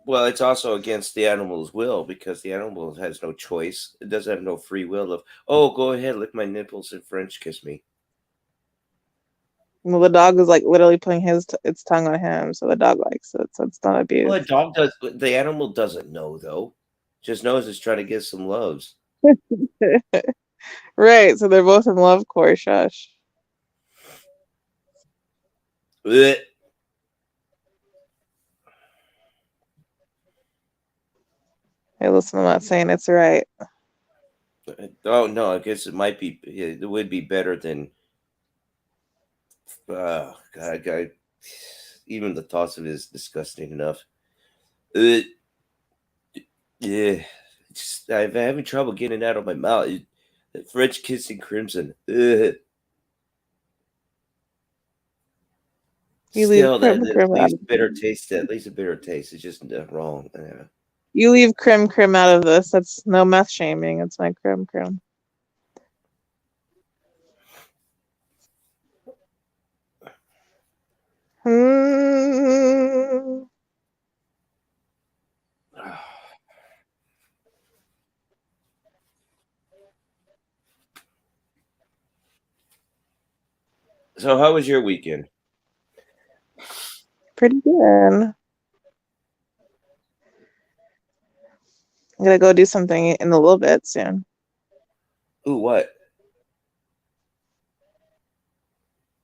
S1: Well, it's also against the animal's will because the animal has no choice. It doesn't have no free will of, oh, go ahead, lick my nipples and French kiss me.
S2: Well, the dog is like literally putting its tongue on him, so the dog likes it. So it's not abuse.
S1: Well, the animal doesn't know though. Just knows it's trying to get some loves.
S2: Right, so they're both in love, Corey. Shush.
S1: Blech.
S2: Hey, listen, I'm not saying it's right.
S1: Oh no, I guess it might be. It would be better than. God, even the thoughts of it is disgusting enough. Yeah, I'm having trouble getting it out of my mouth. French kissing crimson.
S2: You
S1: Still,
S2: leave
S1: that leaves a bitter taste. That leaves a bitter taste. It's just wrong.
S2: You leave crim out of this. That's no meth shaming. It's my crim.
S1: So, how was your weekend?
S2: Pretty good. I'm gonna go do something in a little bit soon.
S1: Ooh, what?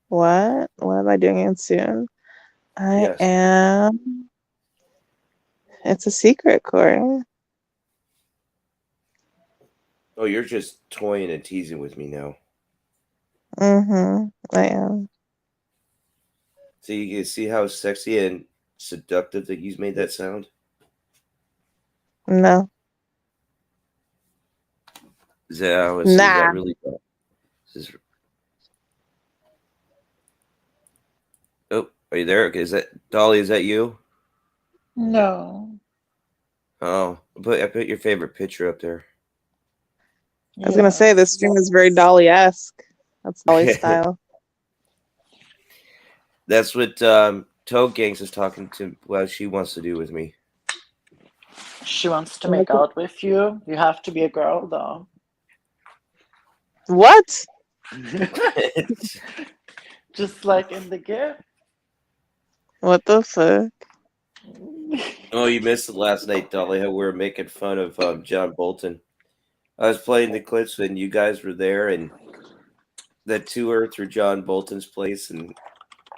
S2: What? What am I doing soon? I am. It's a secret, Corey.
S1: Oh, you're just toying and teasing with me now.
S2: I am.
S1: So you can see how sexy and seductive that you made that sound?
S2: No.
S1: Is that really bad? Oh, are you there? Is that Dolly? Is that you?
S3: No.
S1: Oh, I put your favorite picture up there.
S2: I was gonna say this stream is very Dolly-esque. That's Dolly style.
S1: That's what Toad Gangs is talking to. Well, she wants to do with me.
S3: She wants to make out with you. You have to be a girl, though.
S2: What?
S3: Just like in the gift.
S2: What the fuck?
S1: Oh, you missed it last night, Dolly. How we were making fun of John Bolton. I was playing the clips when you guys were there, and the tour through John Bolton's place, and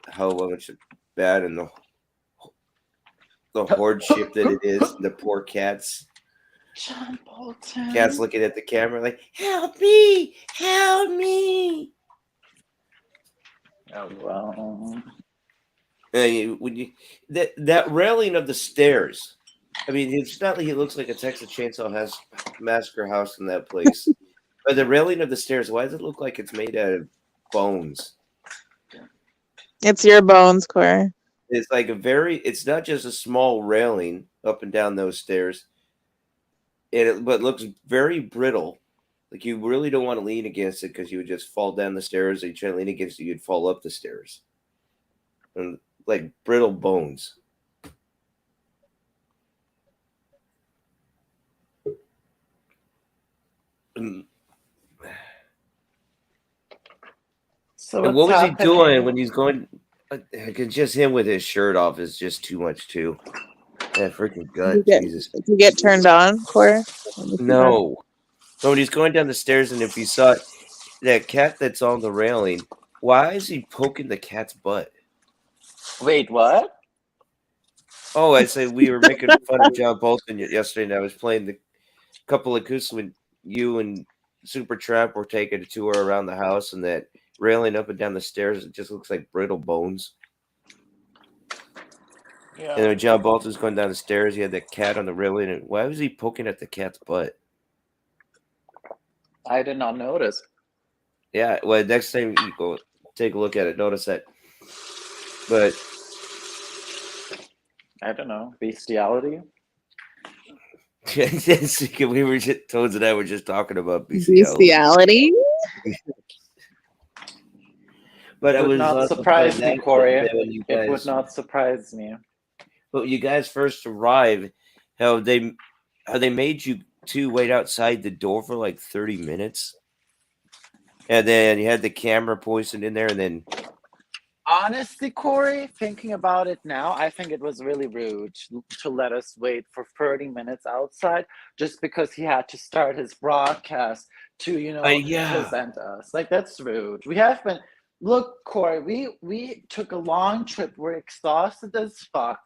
S1: how much bad and the hardship that it is, and the poor cats.
S3: John Bolton.
S1: Cats looking at the camera like, "Help me! Help me!"
S3: Oh well.
S1: That railing of the stairs. I mean, it's not like he looks like a Texas Chainsaw Massacre house in that place. But the railing of the stairs, why does it look like it's made out of bones?
S2: It's your bones, Corey.
S1: It's like it's not just a small railing up and down those stairs. But it looks very brittle. Like you really don't want to lean against it because you would just fall down the stairs. You try to lean against it, you'd fall up the stairs. And like brittle bones.
S3: So
S1: and what was he doing when he's going? Just him with his shirt off is just too much too. That freaking gut, Jesus!
S2: Did you get turned on, Corey?
S1: No. When he's going down the stairs, and if you saw that cat that's on the railing, why is he poking the cat's butt?
S3: Wait, what?
S1: Oh, I said we were making fun of John Bolton yesterday, and I was playing the couple of acoustics when you and Super Trap were taking a tour around the house, and that railing up and down the stairs, it just looks like brittle bones.
S3: Yeah.
S1: And when John Bolton's going down the stairs, he had that cat on the railing, and why was he poking at the cat's butt?
S3: I did not notice.
S1: Yeah, well, next time you go take a look at it, notice that. But
S3: I don't know. Bestiality?
S1: we were just Toads and I were just talking about
S2: Bestiality.
S1: But
S3: It
S1: I
S3: would
S1: was
S3: not
S1: also
S3: surprise
S1: pointing
S3: me,
S1: out
S3: Corey.
S1: that when you
S3: It would
S1: guys,
S3: not surprise me.
S1: but you guys first arrived, how they made you two wait outside the door for like 30 minutes, and then you had the camera poisoned in there, and then
S3: Honestly, Corey, thinking about it now, I think it was really rude to let us wait for 30 minutes outside just because he had to start his broadcast to,
S1: yeah,
S3: present us. Like, that's rude. We have been, look, Corey, we took a long trip. We're exhausted as fuck.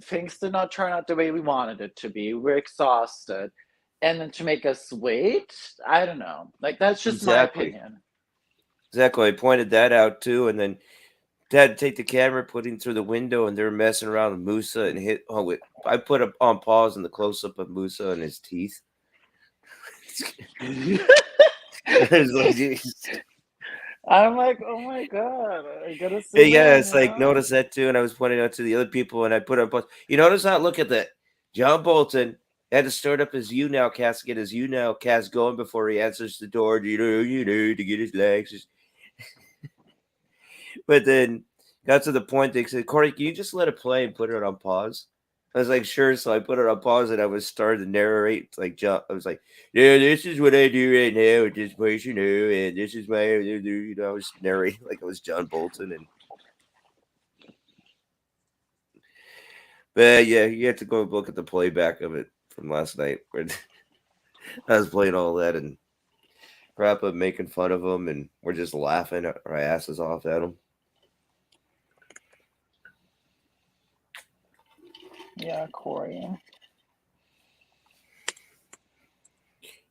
S3: Things did not turn out the way we wanted it to be. We're exhausted. And then to make us wait, I don't know. Like, that's just my opinion.
S1: Exactly. I pointed that out too, and then Dad take the camera, put him through the window, and they're messing around with Musa and hit. Oh, wait, I put up on pause in the close up of Musa and his teeth.
S3: I'm like, oh my god, I gotta see.
S1: Yeah, it's like notice that too, and I was pointing out to the other people, and I put up pause. You notice that? Look at that. John Bolton had to start up his YouNow cast, get his YouNow cast going before he answers the door. To get his legs. But then got to the point they said, Corey, can you just let it play and put it on pause? I was like, sure. So I put it on pause and I was starting to narrate. Like, I was like, yeah, this is what I do right now at this place, and this is my, I was narrating like I was John Bolton. And but yeah, you have to go look at the playback of it from last night where I was playing all that and crap up making fun of them, and we're just laughing our asses off at them.
S3: Yeah, Corey.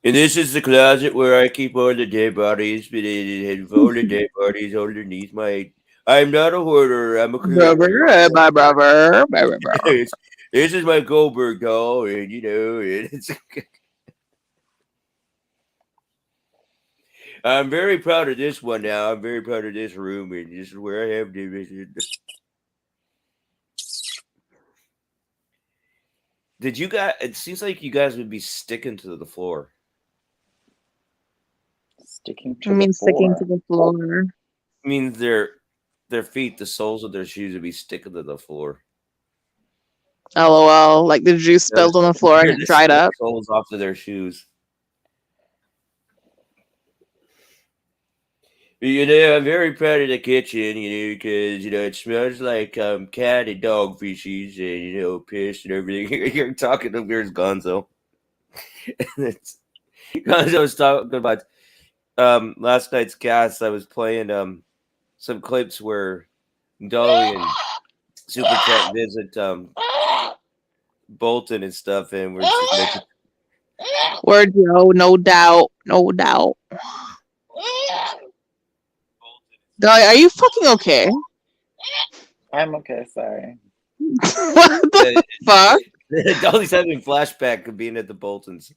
S1: And this is the closet where I keep all the dead bodies, but it has all the dead bodies underneath my. I'm not a hoarder. I'm a
S2: Brother, my brother.
S1: This is my Goldberg doll, and it's. I'm very proud of this one now. I'm very proud of this room, and this is where I have division. Did you guys? It seems like you guys would be sticking to the floor.
S3: Sticking to the
S2: floor.
S1: I mean, their feet, the soles of their shoes would be sticking to the floor.
S2: LOL. Like the juice spilled on the floor and it dried up.
S1: Soles off of their shoes. I'm very proud of the kitchen, because, it smells like cat and dog feces and, piss and everything. You're talking to Where's Gonzo? Gonzo was talking about last night's cast. I was playing some clips where Dolly and Super Chat visit Bolton and stuff, and we're just making.
S2: Word, yo, no doubt. Dolly, are you fucking okay?
S3: I'm okay, sorry.
S2: What the fuck?
S1: Dolly's having flashback of being at the Boltons.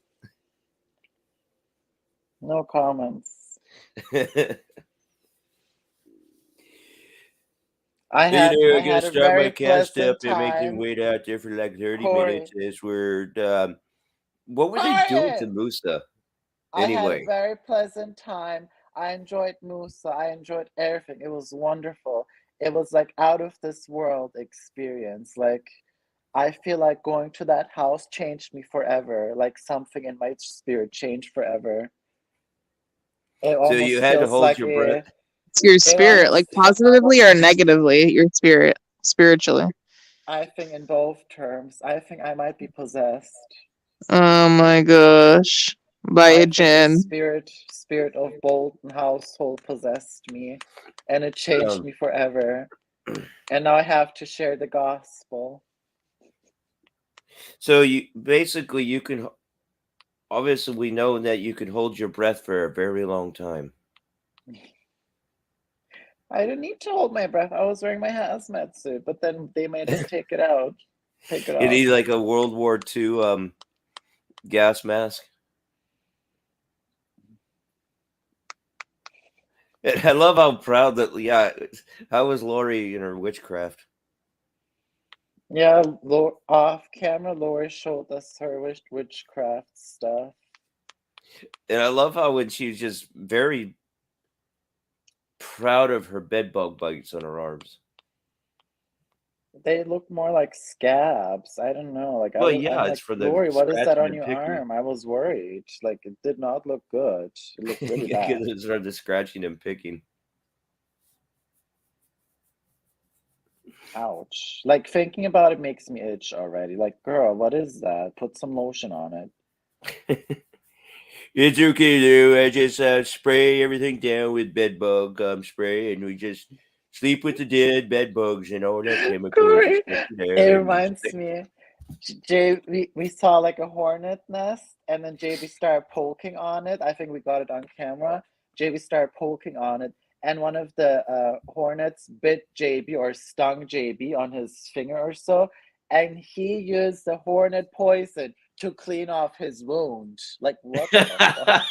S3: No comments. I had
S1: gonna
S3: a
S1: start
S3: very
S1: my cast up
S3: pleasant
S1: and make them
S3: time.
S1: wait out there for like 30
S3: Corey.
S1: minutes. This word. What were they doing to Musa? Anyway.
S3: I had a very pleasant time. I enjoyed Musa. I enjoyed everything. It was wonderful. It was like out of this world experience. Like, I feel like going to that house changed me forever. Like something in my spirit changed forever.
S1: So you had to hold your breath.
S2: It's your spirit, like positively or negatively, your spirit, spiritually.
S3: I think in both terms. I think I might be possessed.
S2: Oh my gosh. By a djinn.
S3: Spirit of Bolton household possessed me, and it changed me forever. And now I have to share the gospel.
S1: So you can, obviously we know that you can hold your breath for a very long time.
S3: I didn't need to hold my breath. I was wearing my hazmat suit, but then they made us take it out. Take it off.
S1: You need like a World War II gas mask. And I love how proud that how was Lori in her witchcraft?
S3: Yeah, off camera, Lori showed us her witchcraft stuff.
S1: And I love how when she's just very proud of her bed bug bites on her arms.
S3: They look more like scabs. I don't know. Like
S1: Well,
S3: I'm
S1: yeah,
S3: like,
S1: it's for the
S3: Lori, what is that
S1: scratching
S3: on
S1: and
S3: your
S1: picking.
S3: arm? I was worried. Like it did not look good. It looked really bad.
S1: It's for the scratching and picking.
S3: Ouch. Like thinking about it makes me itch already. Like, girl, what is that? Put some lotion on it.
S1: It's okay, though. I just spray everything down with bed bug spray, and we just sleep with the dead bed bugs and all that chemicals.
S3: Corey, it reminds me. Jay, we saw like a hornet nest, and then JB started poking on it. I think we got it on camera. JB started poking on it, and one of the hornets bit JB or stung JB on his finger or so, and he used the hornet poison to clean off his wound. Like what the fuck?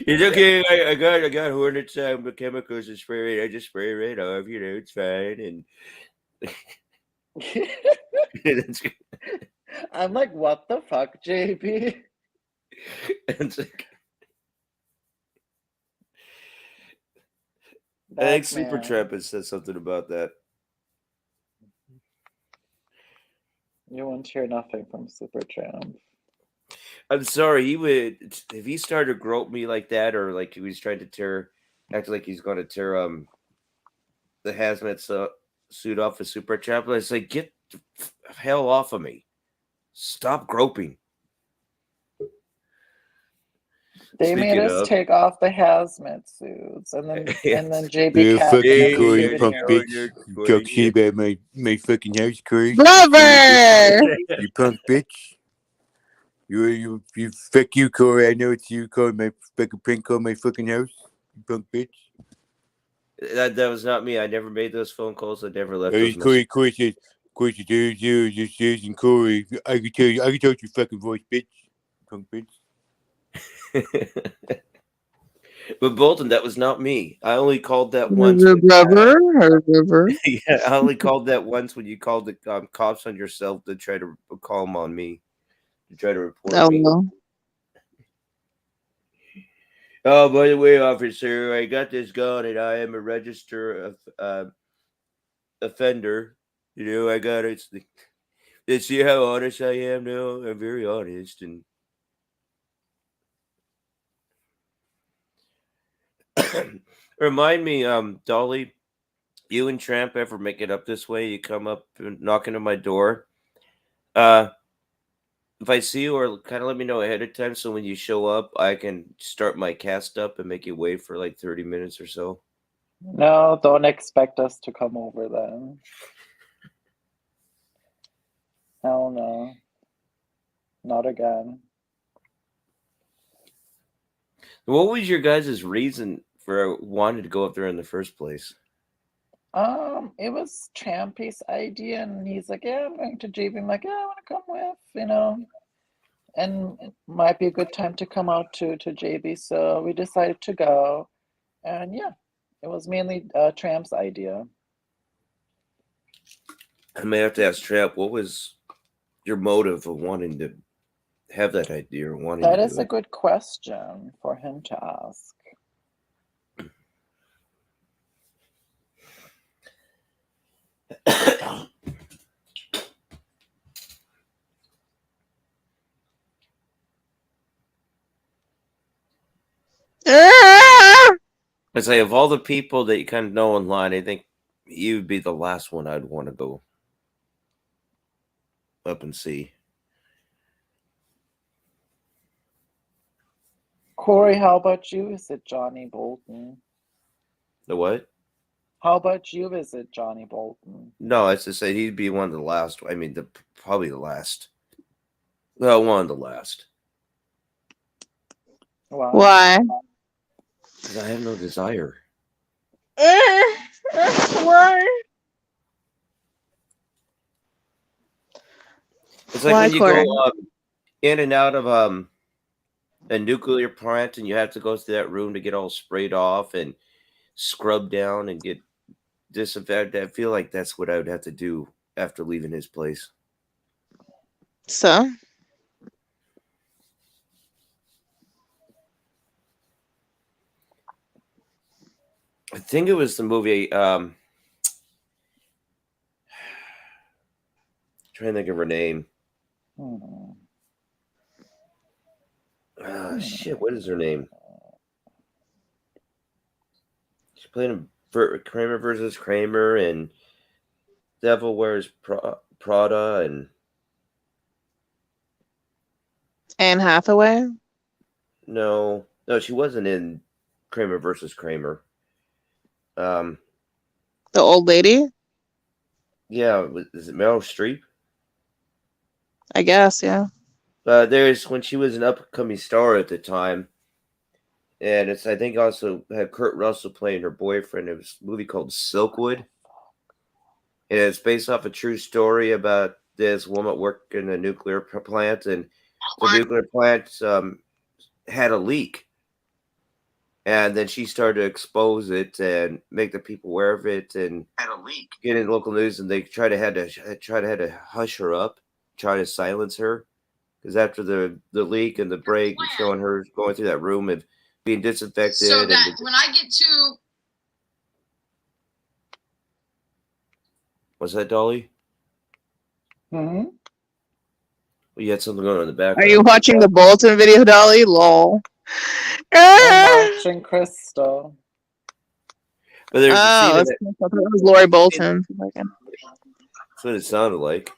S1: It's okay. I got hornet chemicals to spray. I just spray right off. It's fine. And
S3: I'm like, what the fuck, JB?
S1: it's like, I think Supertramp has said something about that.
S3: You won't hear nothing from Supertramp.
S1: I'm sorry. If he started to grope me like that, or like he was trying to act like he's going to tear the hazmat suit off of Supertramp. It's like, get the hell off of me! Stop groping.
S3: They made us take off the hazmat suits, and then JB
S4: fucking Corey, you punk bitch. You talk shit about my fucking house, Corey.
S2: Lover!
S4: You punk bitch. You fuck you, Corey. I know it's you, Corey. My fucking prank on my fucking house. You punk bitch.
S1: That was not me. I never made those phone calls. I never left.
S4: Corey says, and Corey. I can tell your fucking voice, bitch. Punk bitch.
S1: But Bolton, that was not me. I only called that once. Yeah, I only called that once when you called the cops on yourself to try to call them on me, to try to report me.
S2: No.
S1: Oh, by the way, officer, I got this gun and I am a registered offender. I got it. Let's see how honest I am now. I'm very honest. And remind me, Dolly, you and Tramp ever make it up this way? You come up and knock into my door. If I see you, or kind of let me know ahead of time, so when you show up, I can start my cast up and make you wait for like 30 minutes or so.
S3: No, don't expect us to come over then. Hell no. Not again.
S1: What was your guys' reason for wanting to go up there in the first place?
S3: It was Trampy's idea, and he's like, yeah, I'm going to JB. I'm like, yeah, I want to come with, and it might be a good time to come out to JB. So we decided to go, and yeah, it was mainly Tramp's idea.
S1: I may have to ask Tramp, what was your motive of wanting to have that idea?
S3: That is a good question for him to ask.
S1: I say, of all the people that you kind of know online, I think you would be the last one I'd want to go up and see.
S3: Corey, how about you? Is it Johnny Bolton?
S1: The what?
S3: How about you? Is it Johnny Bolton?
S1: No, I just say he'd be one of the last. I mean, probably the last. Well, one of the last.
S2: Why?
S1: Because I have no desire.
S2: Why?
S1: It's like when you go in and out of a nuclear plant and you have to go through that room to get all sprayed off and scrubbed down and get disinfected. I feel like that's what I would have to do after leaving his place.
S2: So
S1: I think it was the movie. Trying to think of her name. Shit, what is her name? She played in Kramer versus Kramer and Devil Wears Prada and
S2: Anne Hathaway.
S1: no, she wasn't in Kramer versus Kramer.
S2: The old lady.
S1: Yeah, is it Meryl Streep?
S2: I guess, yeah.
S1: There's when she was an upcoming star at the time, and it's I think also had Kurt Russell playing her boyfriend. It was a movie called Silkwood, and it's based off a true story about this woman working in a nuclear plant, and the nuclear plant had a leak, and then she started to expose it and make the people aware of it, and
S5: Had a leak.
S1: get in local news, and they had to hush her up, try to silence her. Because after the leak and the break, and showing her going through that room and being disinfected.
S5: So that when I get to
S1: What's that, Dolly?
S3: Hmm?
S1: Well, you had something going on in the background.
S2: Are you watching the Bolton video, Dolly? Lol.
S3: I'm watching Crystal.
S1: But there's a scene in
S2: it was Lori Bolton.
S1: That's what it sounded like.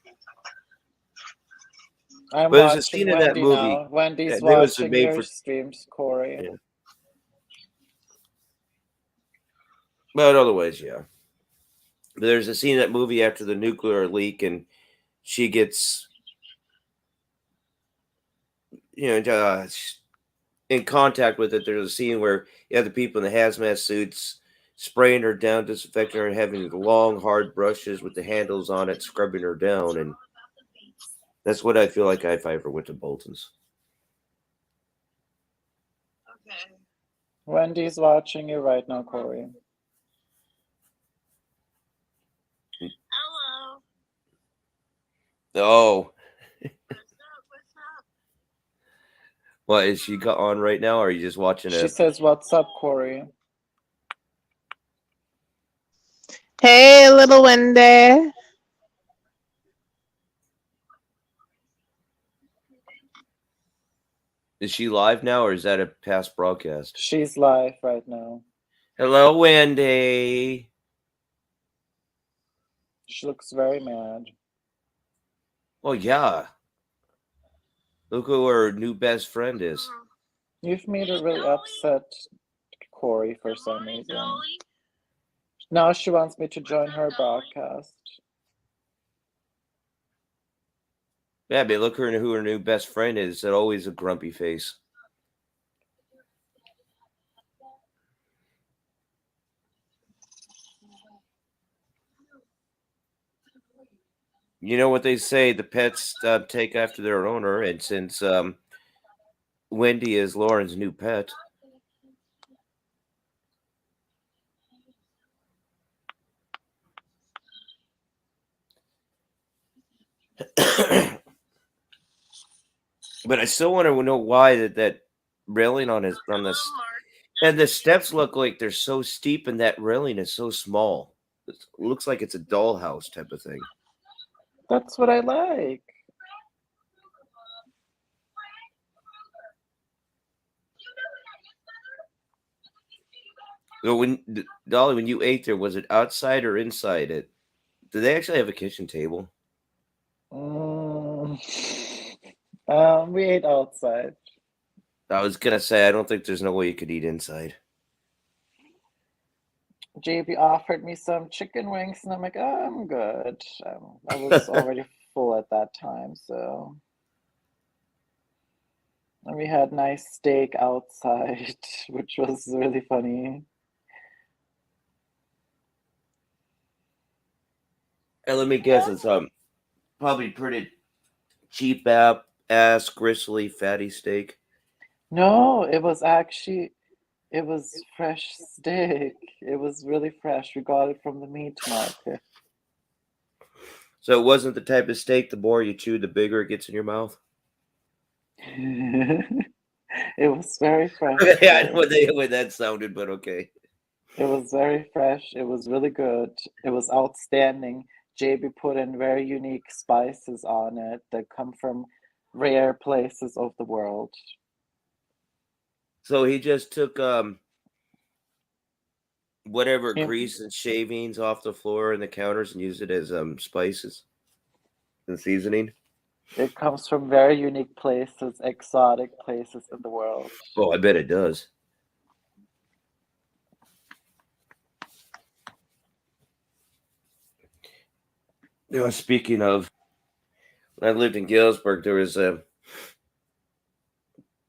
S3: I'm
S1: But there's a
S3: watching
S1: scene in
S3: Wendy
S1: that movie.
S3: now. Wendy's
S1: that was
S3: watching
S1: made
S3: your
S1: for-
S3: streams, Corey.
S1: Yeah. But otherwise, yeah. But there's a scene in that movie after the nuclear leak, and she gets, in contact with it. There's a scene where you have the people in the hazmat suits spraying her down, disinfecting her, and having long, hard brushes with the handles on it, scrubbing her down. And that's what I feel like if I ever went to Bolton's.
S5: okay.
S3: Wendy's watching you right now, Corey.
S5: Hello.
S1: Oh,
S5: What's up?
S1: what is she on right now? Or are you just watching
S3: She
S1: it?
S3: says, "What's up, Corey?"
S2: Hey, little Wendy.
S1: Is she live now, or is that a past broadcast?
S3: She's live right now.
S1: Hello, Wendy.
S3: She looks very mad.
S1: Oh yeah. Look who her new best friend is.
S3: You've made her really upset, Corey, for some reason.
S5: Dolly?
S3: Now she wants me to join her broadcast.
S1: Yeah, but look who her new best friend is. That always a grumpy face. You know what they say? The pets take after their owner, and since Wendy is Lauren's new pet. But I still want to know why that railing on this, and the steps look like they're so steep, and that railing is so small. It looks like it's a dollhouse type of thing.
S3: That's what I like.
S1: So Dolly, when you ate there, was it outside or inside it? Do they actually have a kitchen table?
S3: We ate outside.
S1: I was gonna say I don't think there's no way you could eat inside.
S3: JB offered me some chicken wings, and I'm like, oh, I'm good. I was already full at that time, so. And we had nice steak outside, which was really funny.
S1: And let me guess, it's probably pretty cheap ass gristly fatty steak.
S3: No, it was fresh steak. It was really fresh. We got it from the meat market.
S1: So it wasn't the type of steak, the more you chew, the bigger it gets in your mouth?
S3: It was very fresh.
S1: Yeah, I know
S3: Corey.
S1: the way that sounded, but okay.
S3: It was very fresh. It was really good. It was outstanding. JB put in very unique spices on it that come from rare places of the world.
S1: So he just took whatever
S3: Yeah.
S1: grease and shavings off the floor and the counters and used it as spices and seasoning.
S3: It comes from very unique places, exotic places in the world.
S1: Oh, I bet it does. You know, speaking of, when I lived in Galesburg, there was a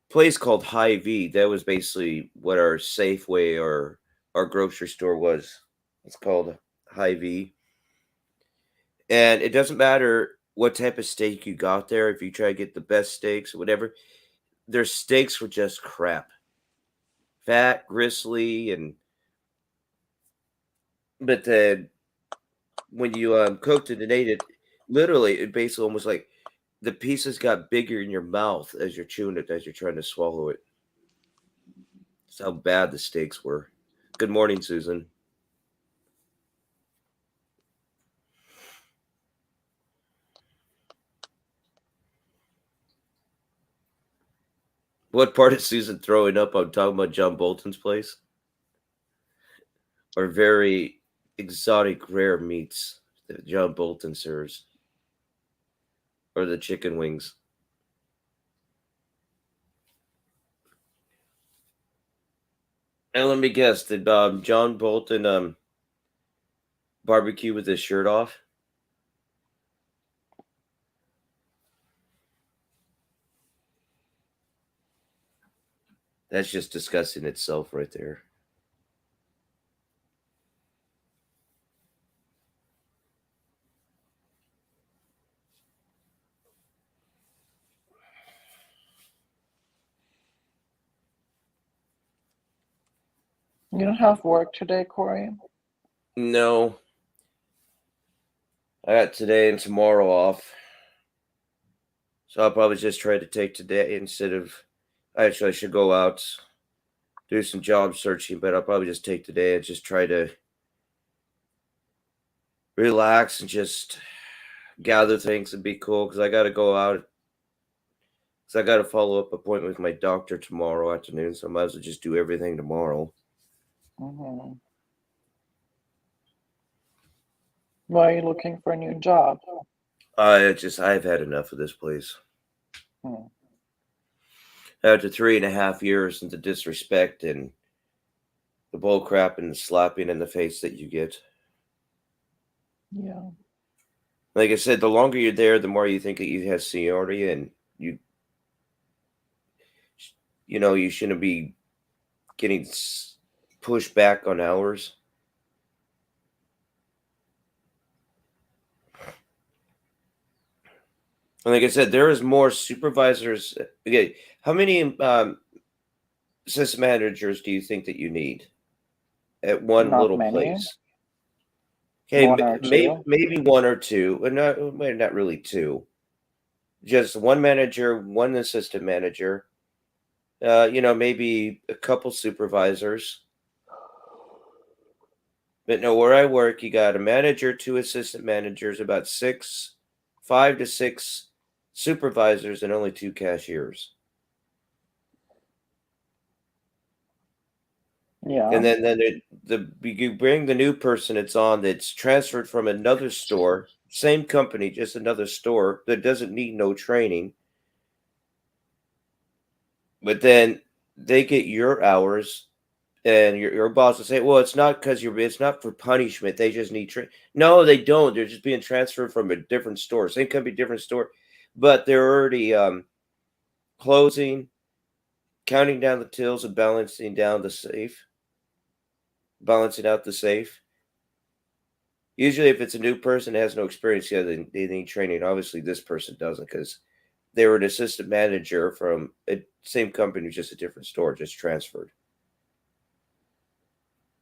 S1: place called Hy-Vee. That was basically what our Safeway or our grocery store was. It's called Hy-Vee. And it doesn't matter what type of steak you got there. If you try to get the best steaks or whatever, their steaks were just crap. Fat, gristly, but when you cooked it and ate it, literally, it basically almost like the pieces got bigger in your mouth as you're chewing it, as you're trying to swallow it. That's how bad the steaks were. Good morning, Susan. What part is Susan throwing up? I'm talking about John Bolton's place. Or very exotic, rare meats that John Bolton serves. Or the chicken wings. And let me guess, did John Bolton barbecue with his shirt off? That's just disgusting itself right there.
S3: You don't have work today, Corey?
S1: No. I got today and tomorrow off. So I'll probably just try to take today instead of. Actually, I should go out, do some job searching, but I'll probably just take today and just try to relax and just gather things and be cool because I got to go out. Because I got a follow up appointment with my doctor tomorrow afternoon, so I might as well just do everything tomorrow.
S3: Mm-hmm. Why are you looking for a new job?
S1: I've had enough of this place. After 3.5 years and the disrespect and the bull crap and the slapping in the face that you get.
S3: Yeah.
S1: Like I said, the longer you're there, the more you think that you have seniority and you shouldn't be getting pushed back on hours. And like I said, there is more supervisors. Okay, how many assistant managers do you think that you need at one
S3: Not
S1: little
S3: many.
S1: place? Okay,
S3: One or two.
S1: maybe one or two, but not really two. Just one manager, one assistant manager. Maybe a couple supervisors. But no, where I work, you got a manager, 2 assistant managers, about 5 to 6 supervisors, and only 2 cashiers.
S3: Yeah.
S1: And then you bring the new person that's transferred from another store, same company, just another store that doesn't need no training. But then they get your hours, and your boss will say, "Well, it's not because it's not for punishment. They just need training." No, they don't. They're just being transferred from a different store, same company, different store, but they're already closing, counting down the tills, and balancing out the safe. Usually, if it's a new person that has no experience, yeah, they need training. Obviously, this person doesn't because they were an assistant manager from a same company, just a different store, just transferred.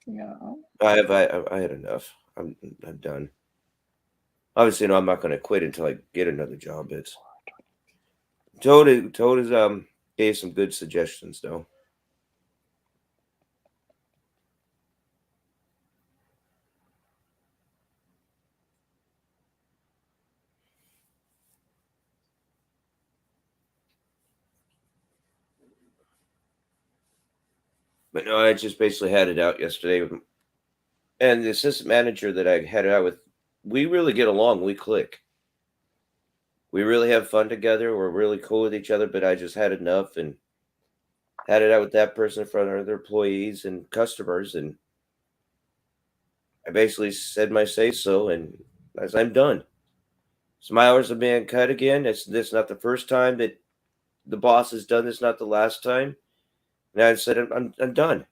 S3: Yeah.
S1: I had enough. I'm done. Obviously, no, I'm not going to quit until I get another job. It's Toad is gave some good suggestions though. But no, I just basically had it out yesterday. And the assistant manager that I had it out with, we really get along. We click. We really have fun together. We're really cool with each other, but I just had enough and had it out with that person in front of other employees and customers. And I basically said my say so, and as I'm done. So my hours are being cut again. This not the first time that the boss has done this, not the last time. And I said, I'm done.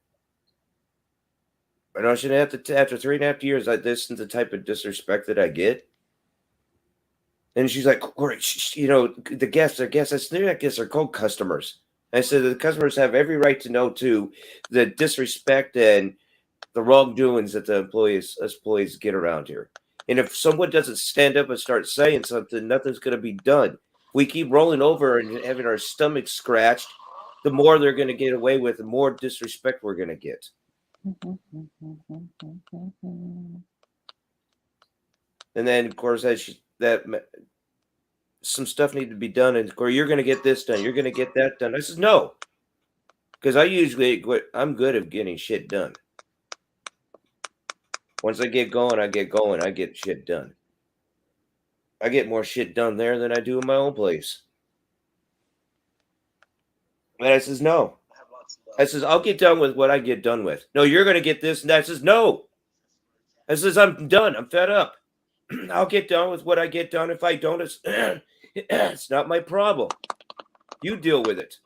S1: I know I shouldn't have to, after 3.5 years, this is the type of disrespect that I get. And she's like, Corey, the guests, I said, they're not guests, they're called customers. I said, the customers have every right to know, too, the disrespect and the wrongdoings that the employees get around here. And if someone doesn't stand up and start saying something, nothing's going to be done. We keep rolling over and having our stomachs scratched, the more they're going to get away with, the more disrespect we're going to get. And then, of course, some stuff needed to be done, and of course, you're going to get this done. You're going to get that done. I said, no, because I'm good at getting shit done. Once I get going, I get shit done. I get more shit done there than I do in my own place. And I says, no. I says, I'll get done with what I get done with. No, you're going to get this and that. I says, no. I says, I'm done. I'm fed up. I'll get done with what I get done. If I don't, it's not my problem. You deal with it.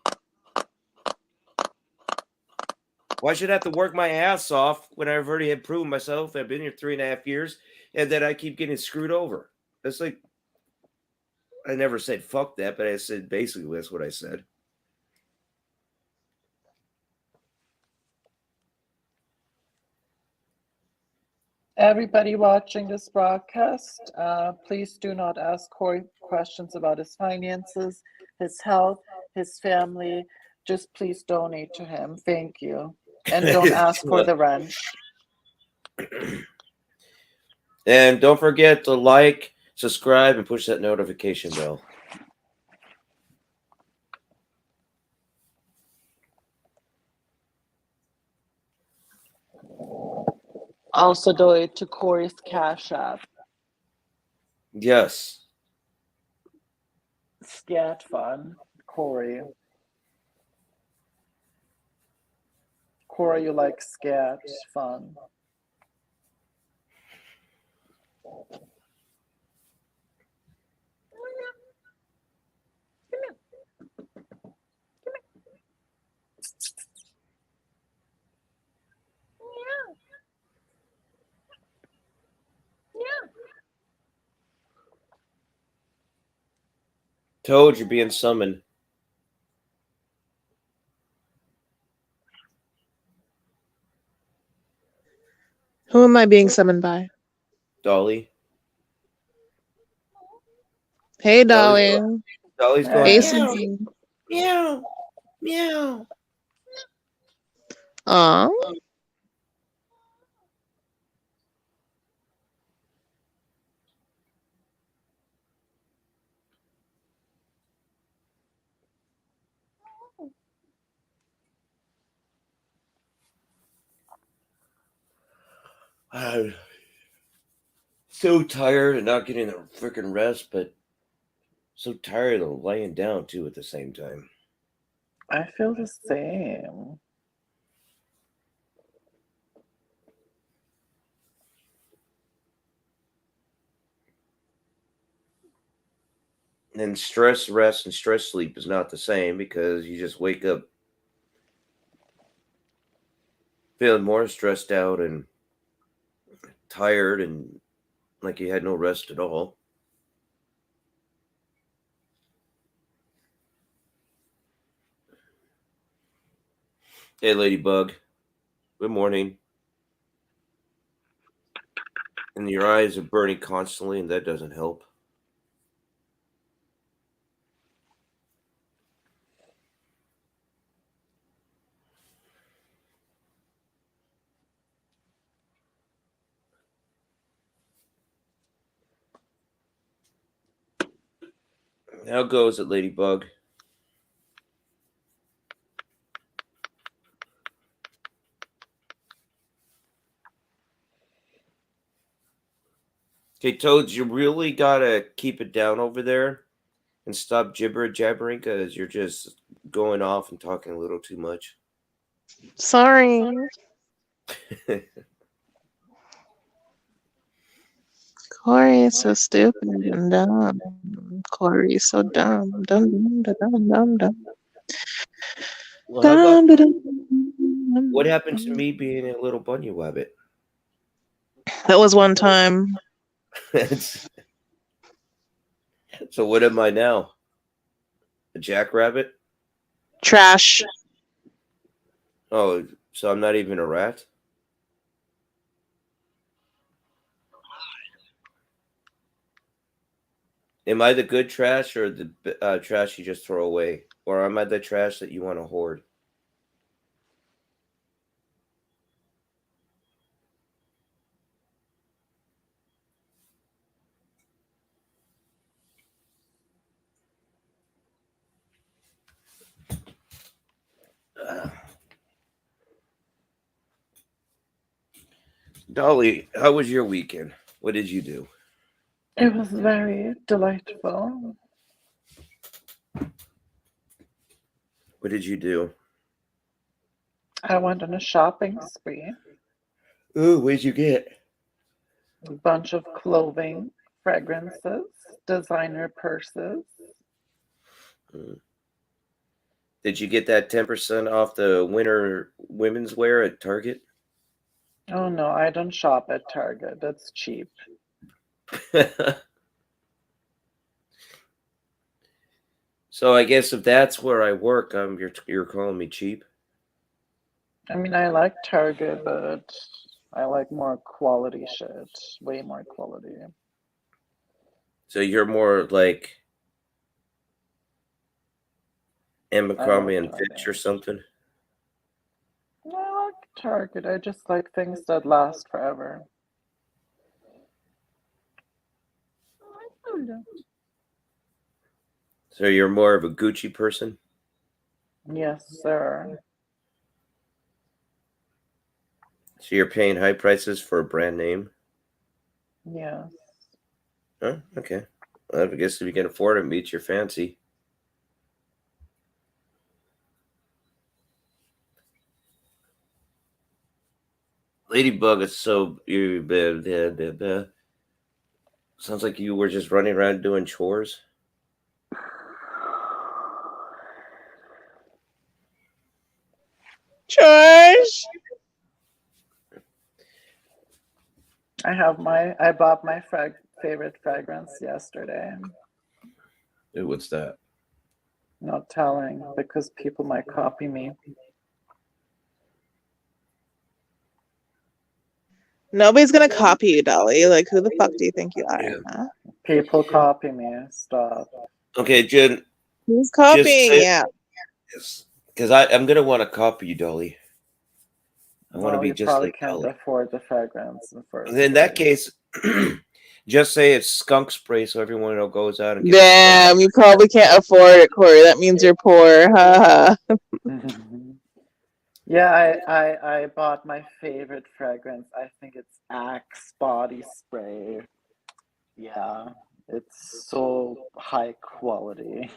S1: Why should I have to work my ass off when I've already had proven myself? I've been here 3.5 years, and then I keep getting screwed over. That's like, I never said fuck that, but I said basically that's what I said.
S3: Everybody watching this broadcast, please do not ask Corey questions about his finances, his health, his family. Just please donate to him. Thank you. And don't ask for the rent.
S1: And don't forget to like, subscribe, and push that notification bell.
S3: Also donate to Corey's Cash App.
S1: Yes.
S3: Scat Fun, Corey. Corey, you like scat fun.
S1: Toad, you're being summoned.
S2: Who am I being summoned by?
S1: Dolly.
S2: Hey, darling.
S1: Dolly's going.
S2: Hey,
S3: Meow.
S2: Susie.
S1: Meow. Meow.
S2: Aw.
S1: I'm so tired of not getting the freaking rest, but so tired of laying down too at the same time.
S3: I feel the same.
S1: And stress rest and stress sleep is not the same because you just wake up feeling more stressed out and tired and like you had no rest at all. Hey, Ladybug. Good morning. And your eyes are burning constantly, and that doesn't help. How goes it, Ladybug? Okay, Toads, you really gotta keep it down over there and stop jabbering because you're just going off and talking a little too much.
S2: Sorry. Corey is so stupid and dumb. Corey is so dumb. Dumb, dumb, dumb, dumb, dumb.
S1: Well, how about
S2: Dumb, dumb,
S1: what happened to me being a little bunny rabbit?
S2: That was one time.
S1: So what am I now? A jackrabbit?
S2: Trash.
S1: Oh, so I'm not even a rat? Am I the good trash or the trash you just throw away? Or am I the trash that you want to hoard? Dolly, how was your weekend? What did you do?
S3: It was very delightful.
S1: What did you do?
S3: I went on a shopping spree.
S1: Ooh, what'd you get?
S3: A bunch of clothing, fragrances, designer purses.
S1: Did you get that 10% off the winter women's wear at Target?
S3: Oh no, I don't shop at Target. That's cheap.
S1: So I guess if that's where I work, you're calling me cheap.
S3: I mean, I like Target, but I like more quality shit. Way more quality.
S1: So you're more like Abercrombie and Fitch or something.
S3: I like Target. I just like things that last forever.
S1: So you're more of a Gucci person?
S3: Yes, sir.
S1: So you're paying high prices for a brand name?
S3: Yes.
S1: Huh? Okay. Well, I guess if you can afford it, meets your fancy. Ladybug is so sounds like you were just running around doing chores.
S2: George.
S3: I bought my favorite fragrance yesterday.
S1: Ooh, what's that?
S3: Not telling because people might copy me.
S2: Nobody's gonna copy you, Dolly. Like, who the fuck do you think you are?
S1: Yeah.
S2: Huh?
S3: People copy me. Stop.
S1: Okay, Jen.
S2: Who's copying? Yeah.
S1: Because I'm gonna want to copy you, Dolly. I want to be
S3: You
S1: just
S3: probably
S1: like
S3: can't
S1: Dolly.
S3: afford the fragrance in the first
S1: In that
S3: place.
S1: case, just say it's skunk spray, so everyone goes out and gets
S2: Damn, you probably can't afford it, Corey. That means you're poor. Ha ha.
S3: Yeah, I bought my favorite fragrance. I think it's Axe body spray. Yeah, it's so high quality.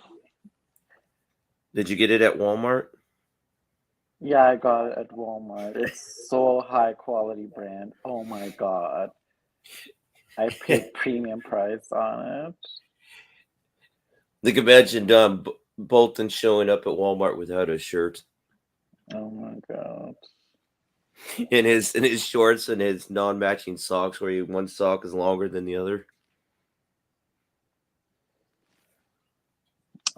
S1: Did you get it at Walmart?
S3: Yeah, I got it at Walmart. It's so high quality brand. Oh my god. I paid premium price on it.
S1: Like imagine Bolton showing up at Walmart without a shirt,
S3: Oh my god.
S1: in his shorts and his non-matching socks, where one sock is longer than the other.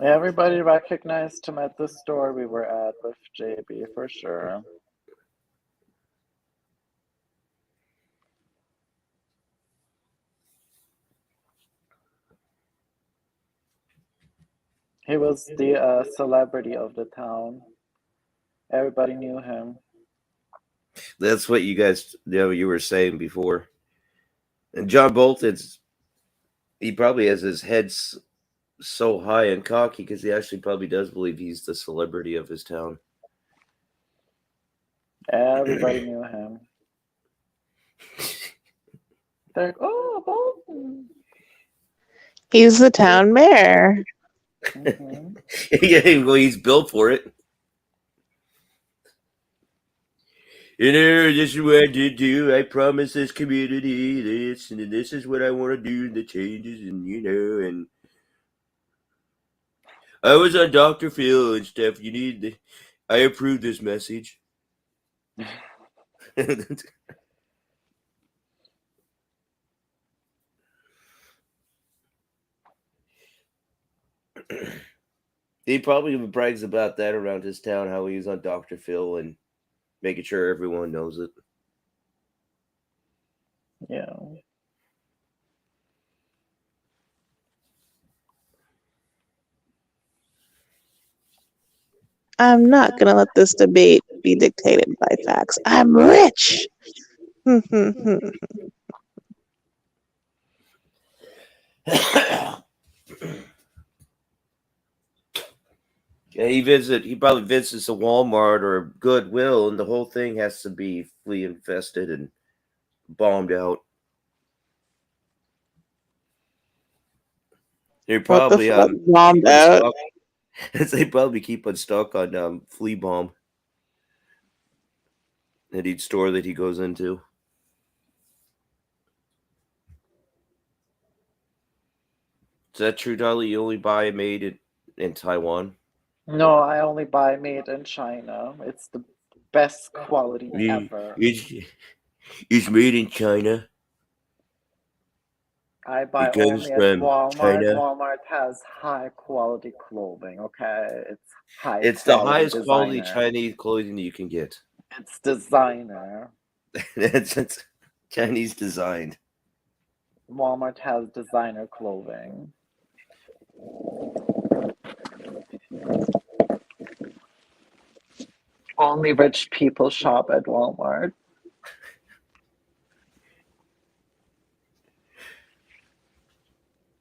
S3: Everybody recognized him at the store we were at with JB for sure. He was the celebrity of the town. Everybody knew him.
S1: That's what you guys you were saying before. And John Bolton's he probably has his head so high and cocky because he actually probably does believe he's the celebrity of his town.
S3: Everybody knew him. They're like, oh, Bolton.
S2: He's the town mayor.
S3: Mhm.
S1: Yeah, well, he's built for it. You know, this is what I did do. I promised this community this, and this is what I want to do, the changes, and and I was on Dr. Phil and stuff. I approve this message. He probably brags about that around his town, how he's on Dr. Phil and making sure everyone knows it.
S3: Yeah.
S2: I'm not gonna let this debate be dictated by facts. I'm rich.
S1: Yeah, he probably visits a Walmart or a Goodwill, and the whole thing has to be flea infested and bombed out. They
S2: What the
S1: probably
S2: fuck?
S1: keep
S2: Bombed
S1: on
S2: out.
S1: stock. They probably keep on stock on flea bomb at each store that he goes into. Is that true, Dolly? You only buy made in Taiwan?
S3: No, I only buy made in China. It's the best quality ever.
S1: It's made in China.
S3: I buy
S1: It comes
S3: only at
S1: from
S3: Walmart.
S1: China.
S3: Walmart has high quality clothing, okay? It's high
S1: It's the
S3: quality
S1: highest quality
S3: designer.
S1: Chinese clothing you can get.
S3: It's designer.
S1: It's Chinese designed.
S3: Walmart has designer clothing. Only rich people shop at Walmart.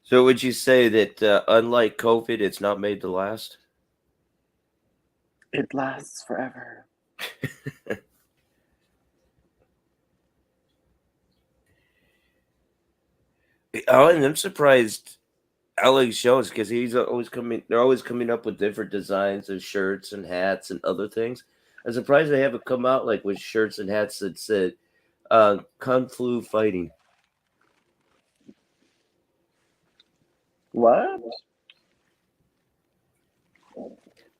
S1: So would you say that unlike COVID, it's not made to last?
S3: It lasts forever.
S1: I'm surprised Alex Jones because he's always coming. They're always coming up with different designs of shirts and hats and other things. I'm surprised they haven't come out like with shirts and hats that said "Kung Flu Fighting."
S3: What?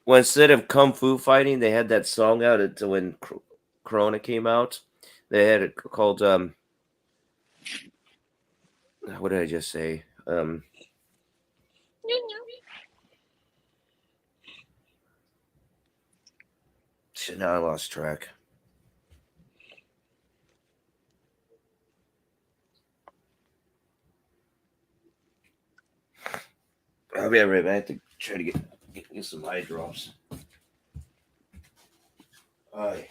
S1: Well, instead of Kung Fu Fighting, they had that song out until when Corona came out. They had it called what did I just say? Shit, now I lost track. I'll be right back. I have to try to get some eye drops. Aye.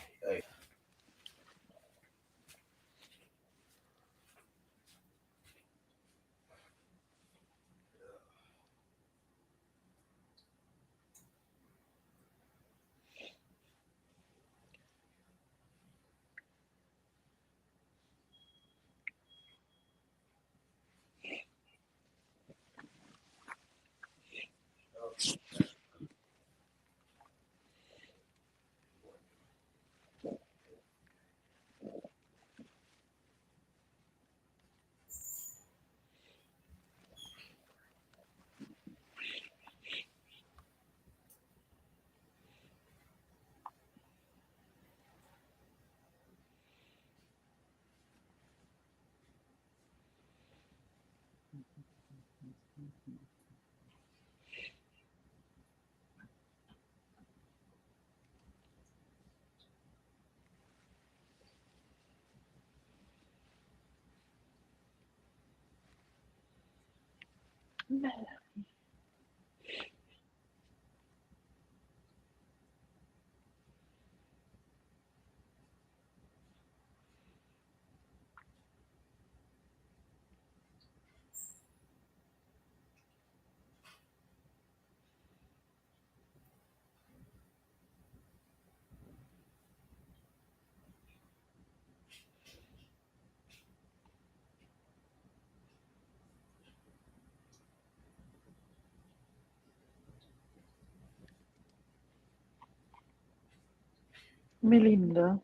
S3: Melinda.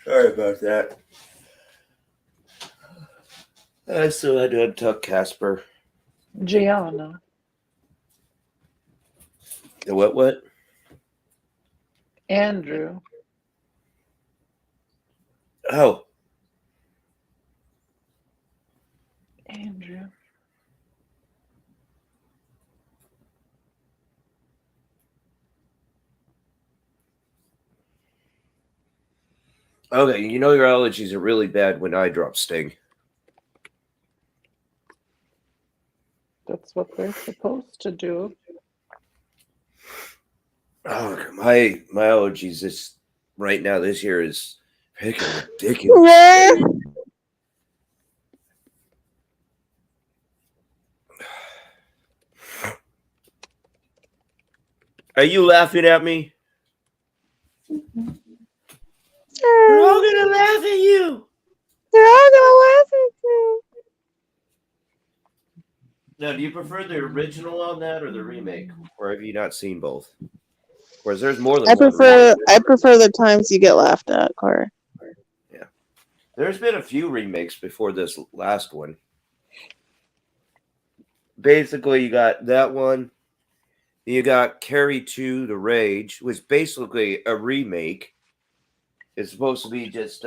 S1: Sorry about that. I still had to untuck Casper.
S3: Gianna.
S1: The what?
S3: Andrew.
S1: Oh,
S3: Andrew.
S1: okay. You know your allergies are really bad when eye drops sting.
S3: That's what they're supposed to do.
S1: Oh, my allergies right now this year is freaking ridiculous.
S2: Yeah.
S1: Are you laughing at me?
S2: They're
S1: all gonna laugh at you.
S2: all gonna laugh at you.
S1: Now, do you prefer the original on that or the remake, or have you not seen both? Whereas there's more than
S2: I
S1: one
S2: prefer
S1: remake.
S2: the times you get laughed at, Corey.
S1: There's been a few remakes before this last one. Basically, you got that one. You got Carrie 2, The Rage, which is basically a remake. It's supposed to be just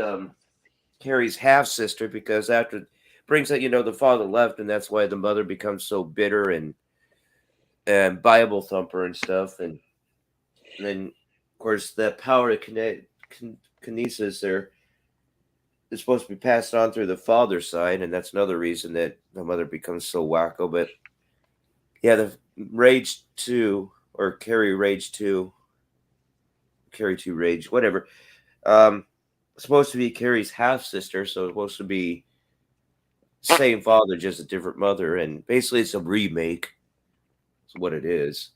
S1: Carrie's half sister because after brings that the father left, and that's why the mother becomes so bitter and Bible thumper and stuff, and then of course that power of kinesis there is supposed to be passed on through the father's side, and that's another reason that the mother becomes so wacko. But yeah, the Rage 2 or Carrie Rage 2, Carrie 2 Rage, whatever. Supposed to be Carrie's half sister, so it's supposed to be same father, just a different mother, and basically it's a remake. That's what it is.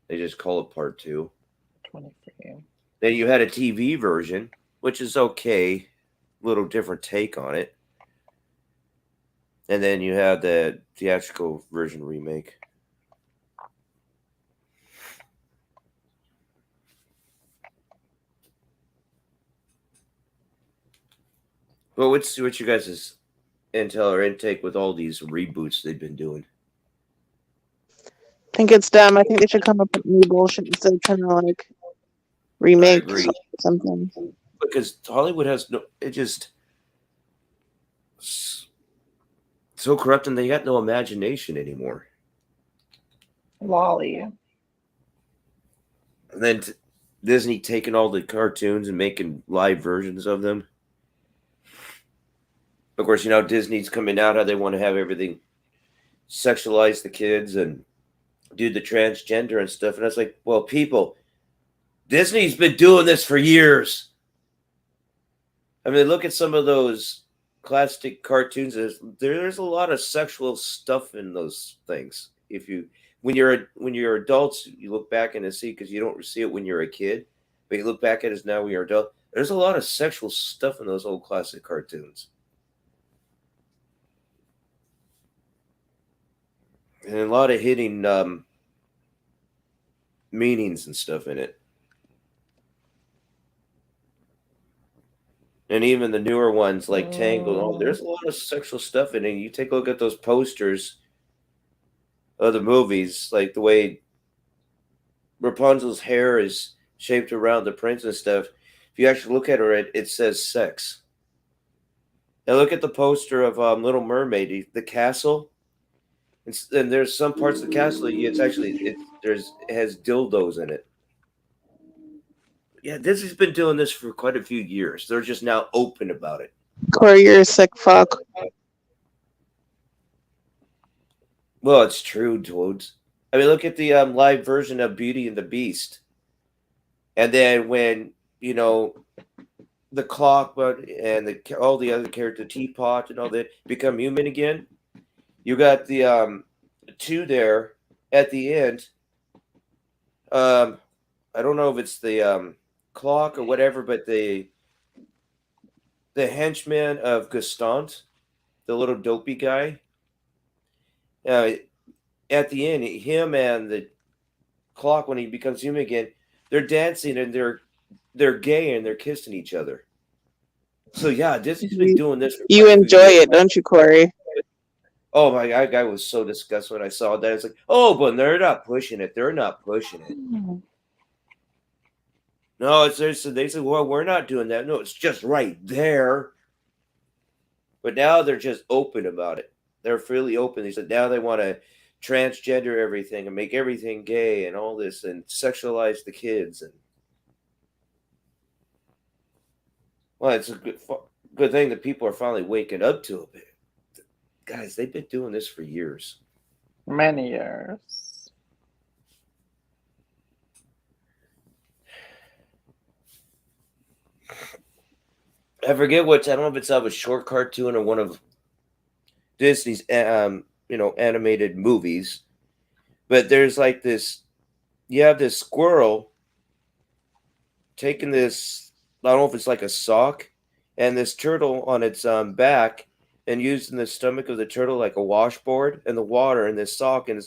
S1: They just call it part 2.
S3: 23.
S1: Then you had a TV version, which is okay, little different take on it. And then you had the theatrical version remake. But what's you guys' intel or intake with all these reboots they've been doing?
S2: I think it's dumb. I think they should come up with new bullshit instead of trying to like remake something.
S1: Because Hollywood has so corrupt, and they got no imagination anymore.
S3: Lolly.
S1: And then Disney taking all the cartoons and making live versions of them. Of course, Disney's coming out how they want to have everything sexualize the kids and do the transgender and stuff. And I was like, well, people, Disney's been doing this for years. I mean, look at some of those classic cartoons. There's a lot of sexual stuff in those things. When you're adults, you look back and see, because you don't see it when you're a kid, but you look back at it now when you're adult. There's a lot of sexual stuff in those old classic cartoons. And a lot of hidden meanings and stuff in it. And even the newer ones like Tangled, there's a lot of sexual stuff in it. You take a look at those posters of the movies, like the way Rapunzel's hair is shaped around the prince and stuff. If you actually look at her, it says sex. Now look at the poster of Little Mermaid, the castle. And there's some parts of the castle it has dildos in it. Yeah, Disney's been doing this for quite a few years. They're just now open about it.
S2: Corey, you're a sick fuck.
S1: Well, it's true, dude. I mean, look at the live version of Beauty and the Beast, and then when you know the clock, but and all the other characters, Teapot and all that, become human again. You got the two there at the end. Um, I don't know if it's the clock or whatever, but the henchman of Gaston, the little dopey guy. Uh, at the end, him and the clock when he becomes human again, they're dancing and they're gay and they're kissing each other. So yeah, Disney's been doing this for
S2: You
S1: quite a few
S2: enjoy
S1: years.
S2: it, don't you, Corey?
S1: Oh my god, that guy was so disgusted when I saw that. It's like, oh, but they're not pushing it. They're not pushing it. No, they said, well, we're not doing that. No, it's just right there. But now they're just open about it. They're freely open. They said now they want to transgender everything and make everything gay and all this and sexualize the kids. And well, it's a good thing that people are finally waking up to it. Guys, they've been doing this for years.
S3: Many years.
S1: I forget which. I don't know if it's of a short cartoon or one of Disney's, animated movies. But there's like this. You have this squirrel taking this. I don't know if it's like a sock, and this turtle on its back, and using the stomach of the turtle like a washboard, and the water in this sock, and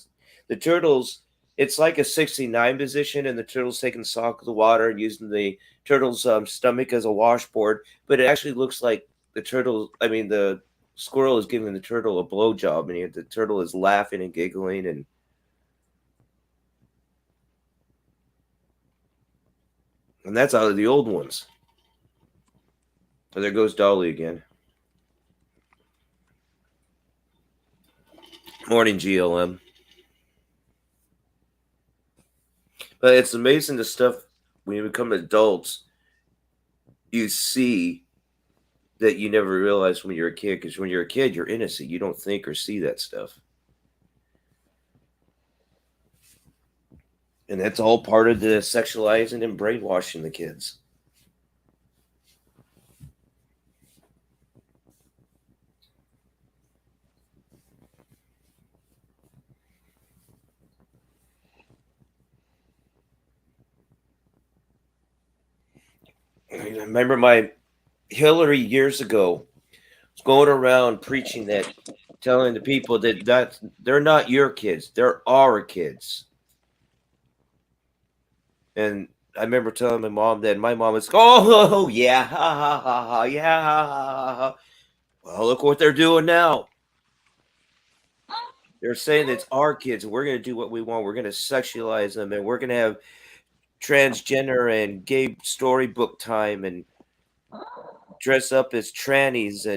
S1: the turtle's. It's like a 69 position, and the turtle's taking the sock of the water and using the turtle's stomach as a washboard, but it actually looks like the squirrel is giving the turtle a blowjob, and the turtle is laughing and giggling, and that's out of the old ones. And there goes Dolly again. Morning, GLM. But it's amazing the stuff when you become adults you see that you never realized when you're a kid. Because when you're a kid, you're innocent. You don't think or see that stuff. And that's all part of the sexualizing and brainwashing the kids. I remember my Hillary years ago was going around preaching that, telling the people that they're not your kids, they're our kids. And I remember telling my mom that, my mom was, oh yeah, ha ha ha ha, yeah, ha ha ha. Well, look what they're doing now. They're saying it's our kids, and we're going to do what we want. We're going to sexualize them, and we're going to have transgender and gay storybook time, and dress up as trannies,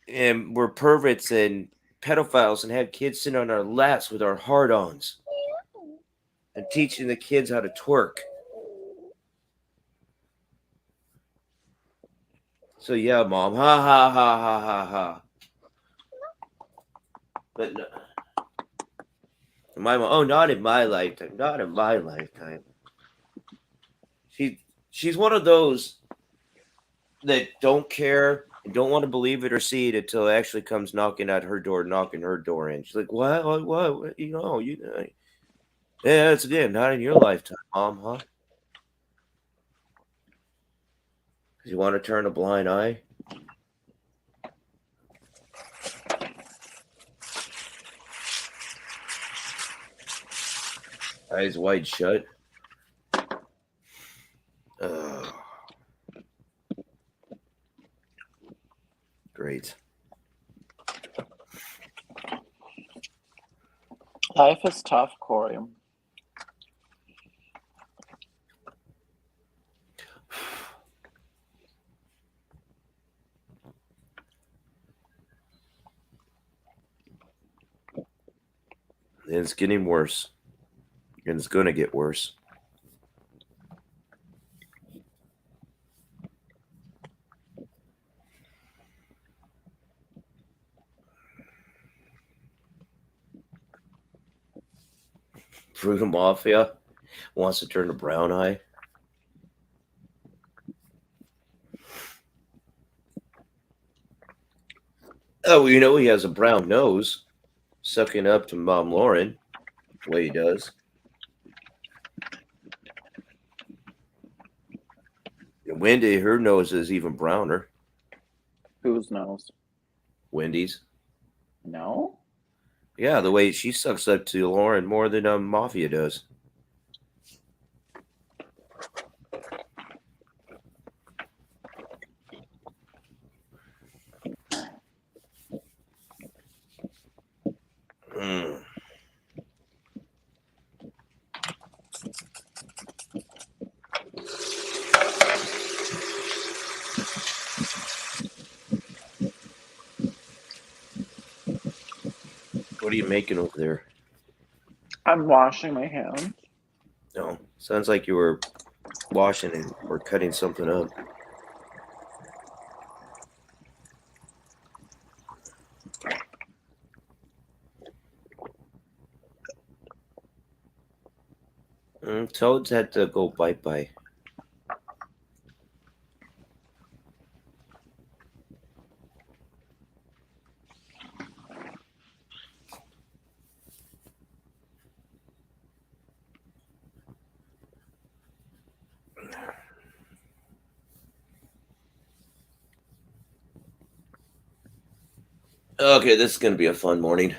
S1: and we're perverts and pedophiles, and have kids sitting on our laps with our hard-ons, and teaching the kids how to twerk. So yeah, mom, ha ha ha ha ha ha. But no, my mom, oh, not in my lifetime, not in my lifetime. She's one of those that don't care and don't want to believe it or see it until it actually comes knocking her door in. She's like, what? Yeah, that's again not in your lifetime, mom, huh? Because you want to turn a blind eye. Eyes wide shut. Great.
S3: Life is tough, Corey.
S1: And it's getting worse. And it's going to get worse. Fruta Mafia wants to turn to Brown Eye. Oh, well, you know he has a brown nose, sucking up to Mom Lauren, the way he does. And Wendy, her nose is even browner.
S3: Whose nose?
S1: Wendy's.
S3: No.
S1: Yeah, the way she sucks up to Lauren more than Mafia does. Mm. What are you making over there?
S3: I'm washing my hands.
S1: No, sounds like you were washing and or cutting something up. Toads had to go bye-bye. Okay, this is going to be a fun morning.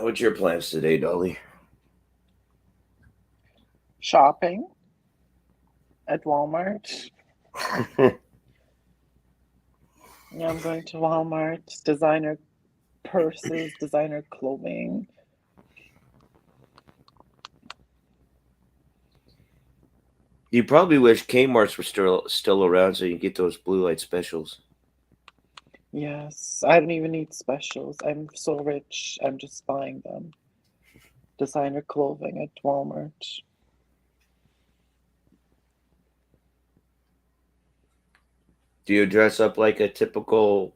S1: What's your plans today, Dolly?
S3: Shopping at Walmart. Yeah, I'm going to Walmart. Designer purses, designer clothing.
S1: You probably wish Kmart's were still around so you can get those blue light specials.
S3: Yes, I don't even need specials. I'm so rich. I'm just buying them. Designer clothing at Walmart.
S1: Do you dress up like a typical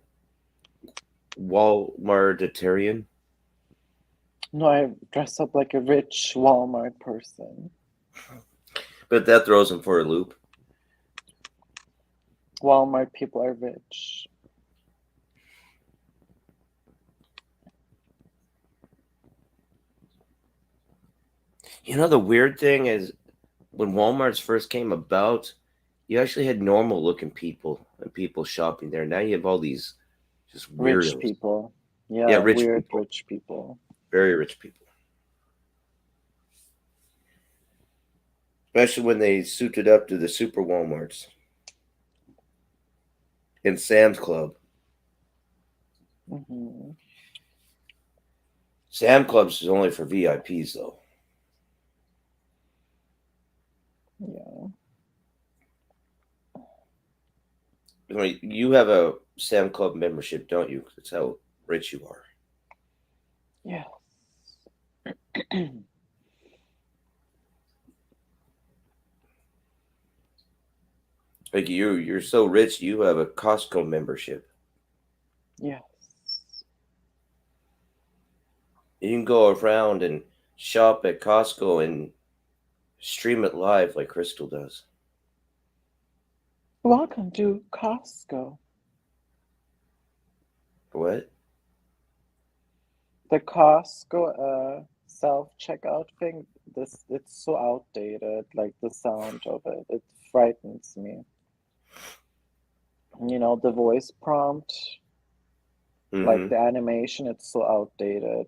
S1: Walmartarian?
S3: No, I dress up like a rich Walmart person.
S1: But that throws them for a loop.
S3: Walmart people are rich.
S1: You know, the weird thing is when Walmart's first came about, you actually had normal looking people and people shopping there. Now you have all these just weirdos.
S3: Rich people.
S1: Yeah,
S3: Yeah,
S1: rich
S3: weird
S1: people.
S3: rich people.
S1: Very rich people. Especially when they suited up to the super Walmarts. And Sam's Club.
S3: Hmm.
S1: Sam Clubs is only for VIPs, though.
S3: Yeah.
S1: I mean, you have a Sam Club membership, don't you? That's how rich you are.
S3: Yes.
S1: Like you're so rich, you have a Costco membership.
S3: Yes.
S1: You can go around and shop at Costco and stream it live like Crystal does.
S3: Welcome to Costco.
S1: What?
S3: The Costco self-checkout thing, it's so outdated, like the sound of it. It frightens me. You know, the voice prompt, like the animation, it's so outdated.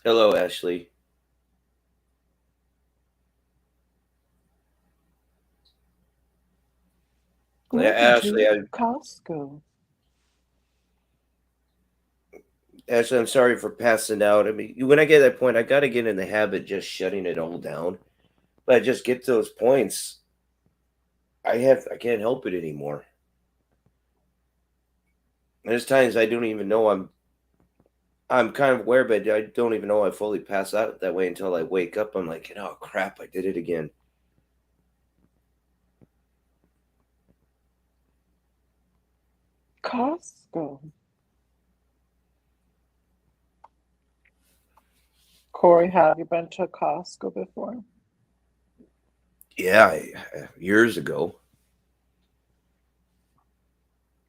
S1: Hello, Ashley. Yeah,
S3: Welcome
S1: Ashley,
S3: to Costco.
S1: Ashley, I'm sorry for passing out. I mean, when I get to that point, I got to get in the habit of just shutting it all down. But I just get to those points, I can't help it anymore. There's times I don't even know I'm I'm kind of aware, but I don't even know I fully pass out that way until I wake up. I'm like, oh crap, I did it again.
S3: Costco. Corey, have you been to Costco before?
S1: Yeah, years ago.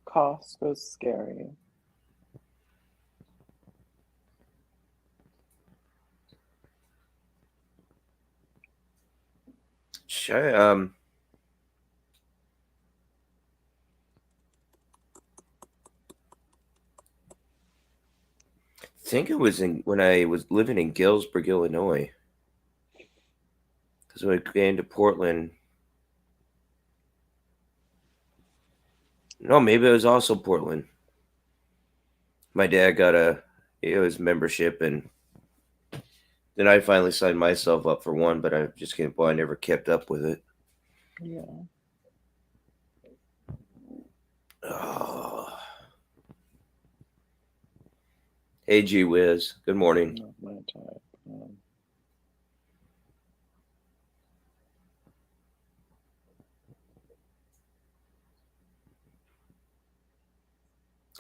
S3: Costco's scary.
S1: Sure, I think it was when I was living in Galesburg, Illinois. Because when I came to Portland, no, maybe it was also Portland. My dad got his membership, and then I finally signed myself up for one. But I just can't. Well, I never kept up with it.
S3: Yeah.
S1: Oh. Hey, G Wiz. Good morning.
S3: Not my type.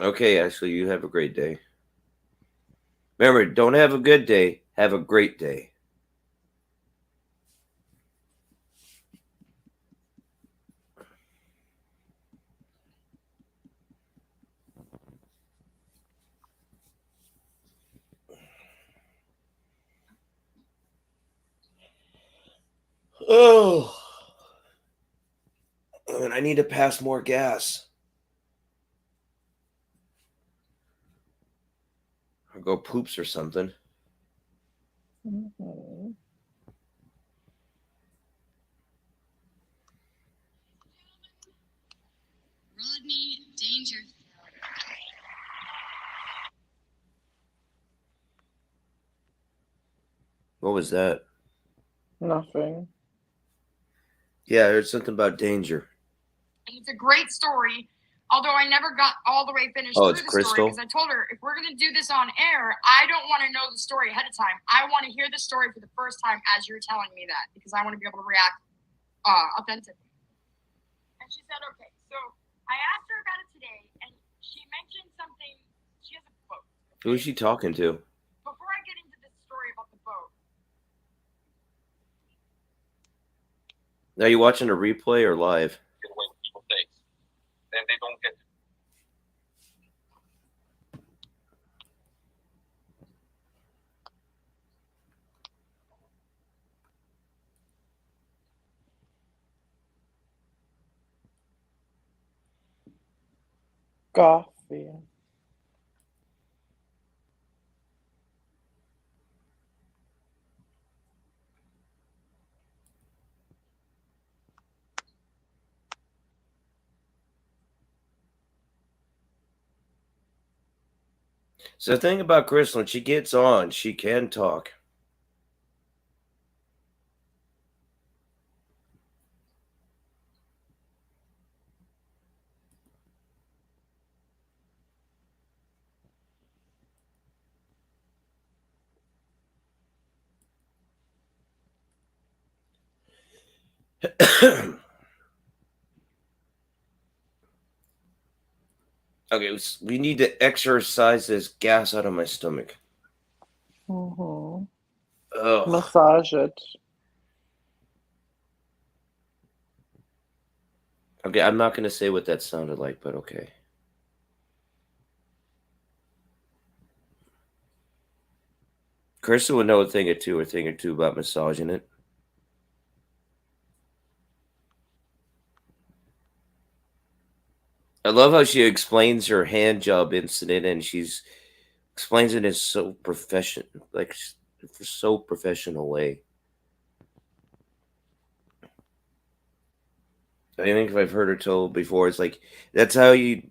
S1: Okay, Ashley, you have a great day. Remember, don't have a good day. Have a great day. Oh, and I need to pass more gas. Or go poops or something.
S3: Mm-hmm.
S5: Rodney Danger.
S1: What was that?
S3: Nothing.
S1: Yeah, I heard something about danger.
S5: And it's a great story, although I never got all the way finished
S1: Oh,
S5: through
S1: it's
S5: the story
S1: Crystal?
S5: because I told her if we're going to do this on air, I don't want to know the story ahead of time. I want to hear the story for the first time as you're telling me that because I want to be able to react authentically. And she said, okay. So I asked her about it today, and she mentioned something. She has a boat.
S1: Who is she talking to?
S5: Before I get into this story about the boat,
S1: Are you watching a replay or live?
S6: When people say, then they don't get
S3: Coffee.
S1: So the thing about Crystal, when she gets on, she can talk. Okay, we need to exercise this gas out of my stomach.
S3: Mm-hmm.
S1: Ugh.
S3: Massage it.
S1: Okay, I'm not going to say what that sounded like, but okay. Krista would know a thing or two about massaging it. I love how she explains her hand job incident, and she's explains it in so so professional way. I think if I've heard her told before, it's like that's how you.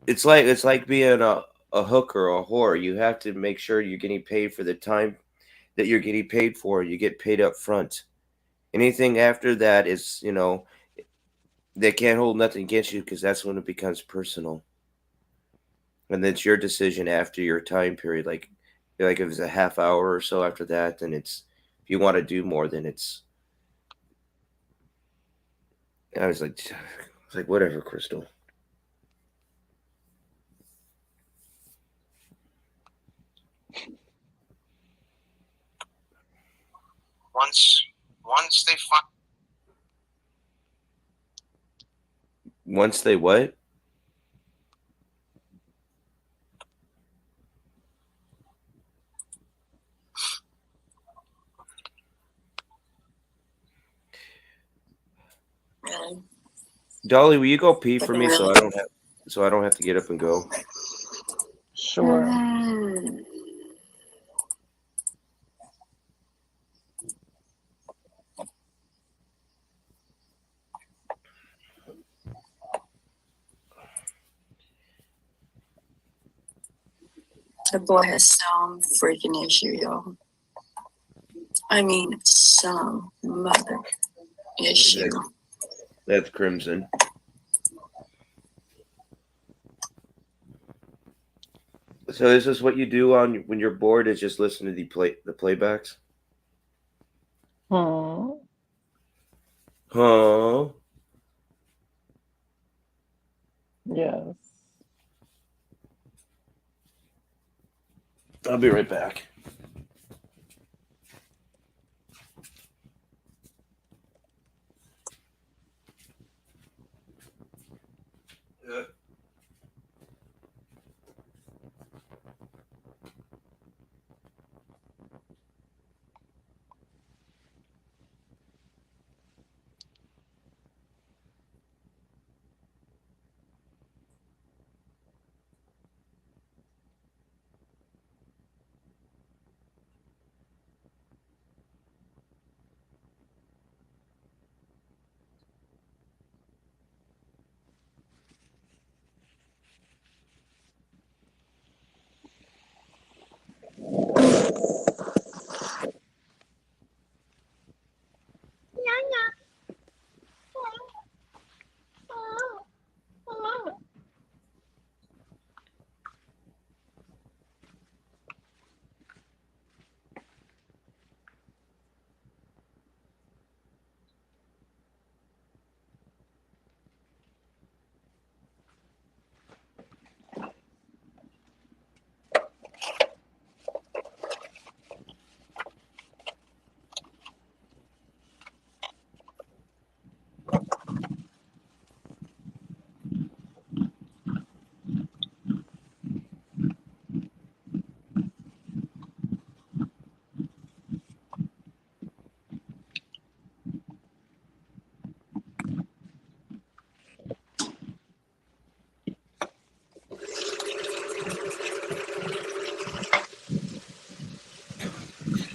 S1: It's like being a hooker or a whore. You have to make sure you're getting paid for the time that you're getting paid for. You get paid up front. Anything after that is, they can't hold nothing against you because that's when it becomes personal. And then it's your decision after your time period. Like if it's a half hour or so after that, then it's if you want to do more, then it's. I was like, whatever, Crystal.
S6: Once they find
S1: Once they what?
S7: Really?
S1: Dolly, will you go pee for me so I don't have to get up and go?
S3: Sure.
S7: The boy has some freaking issue, y'all. I mean, some mother issue.
S1: That's Crimson. So is this what you do on when you're bored? Is just listen to the playbacks?
S3: Hmm.
S1: Huh?
S3: Yes.
S1: I'll be right back.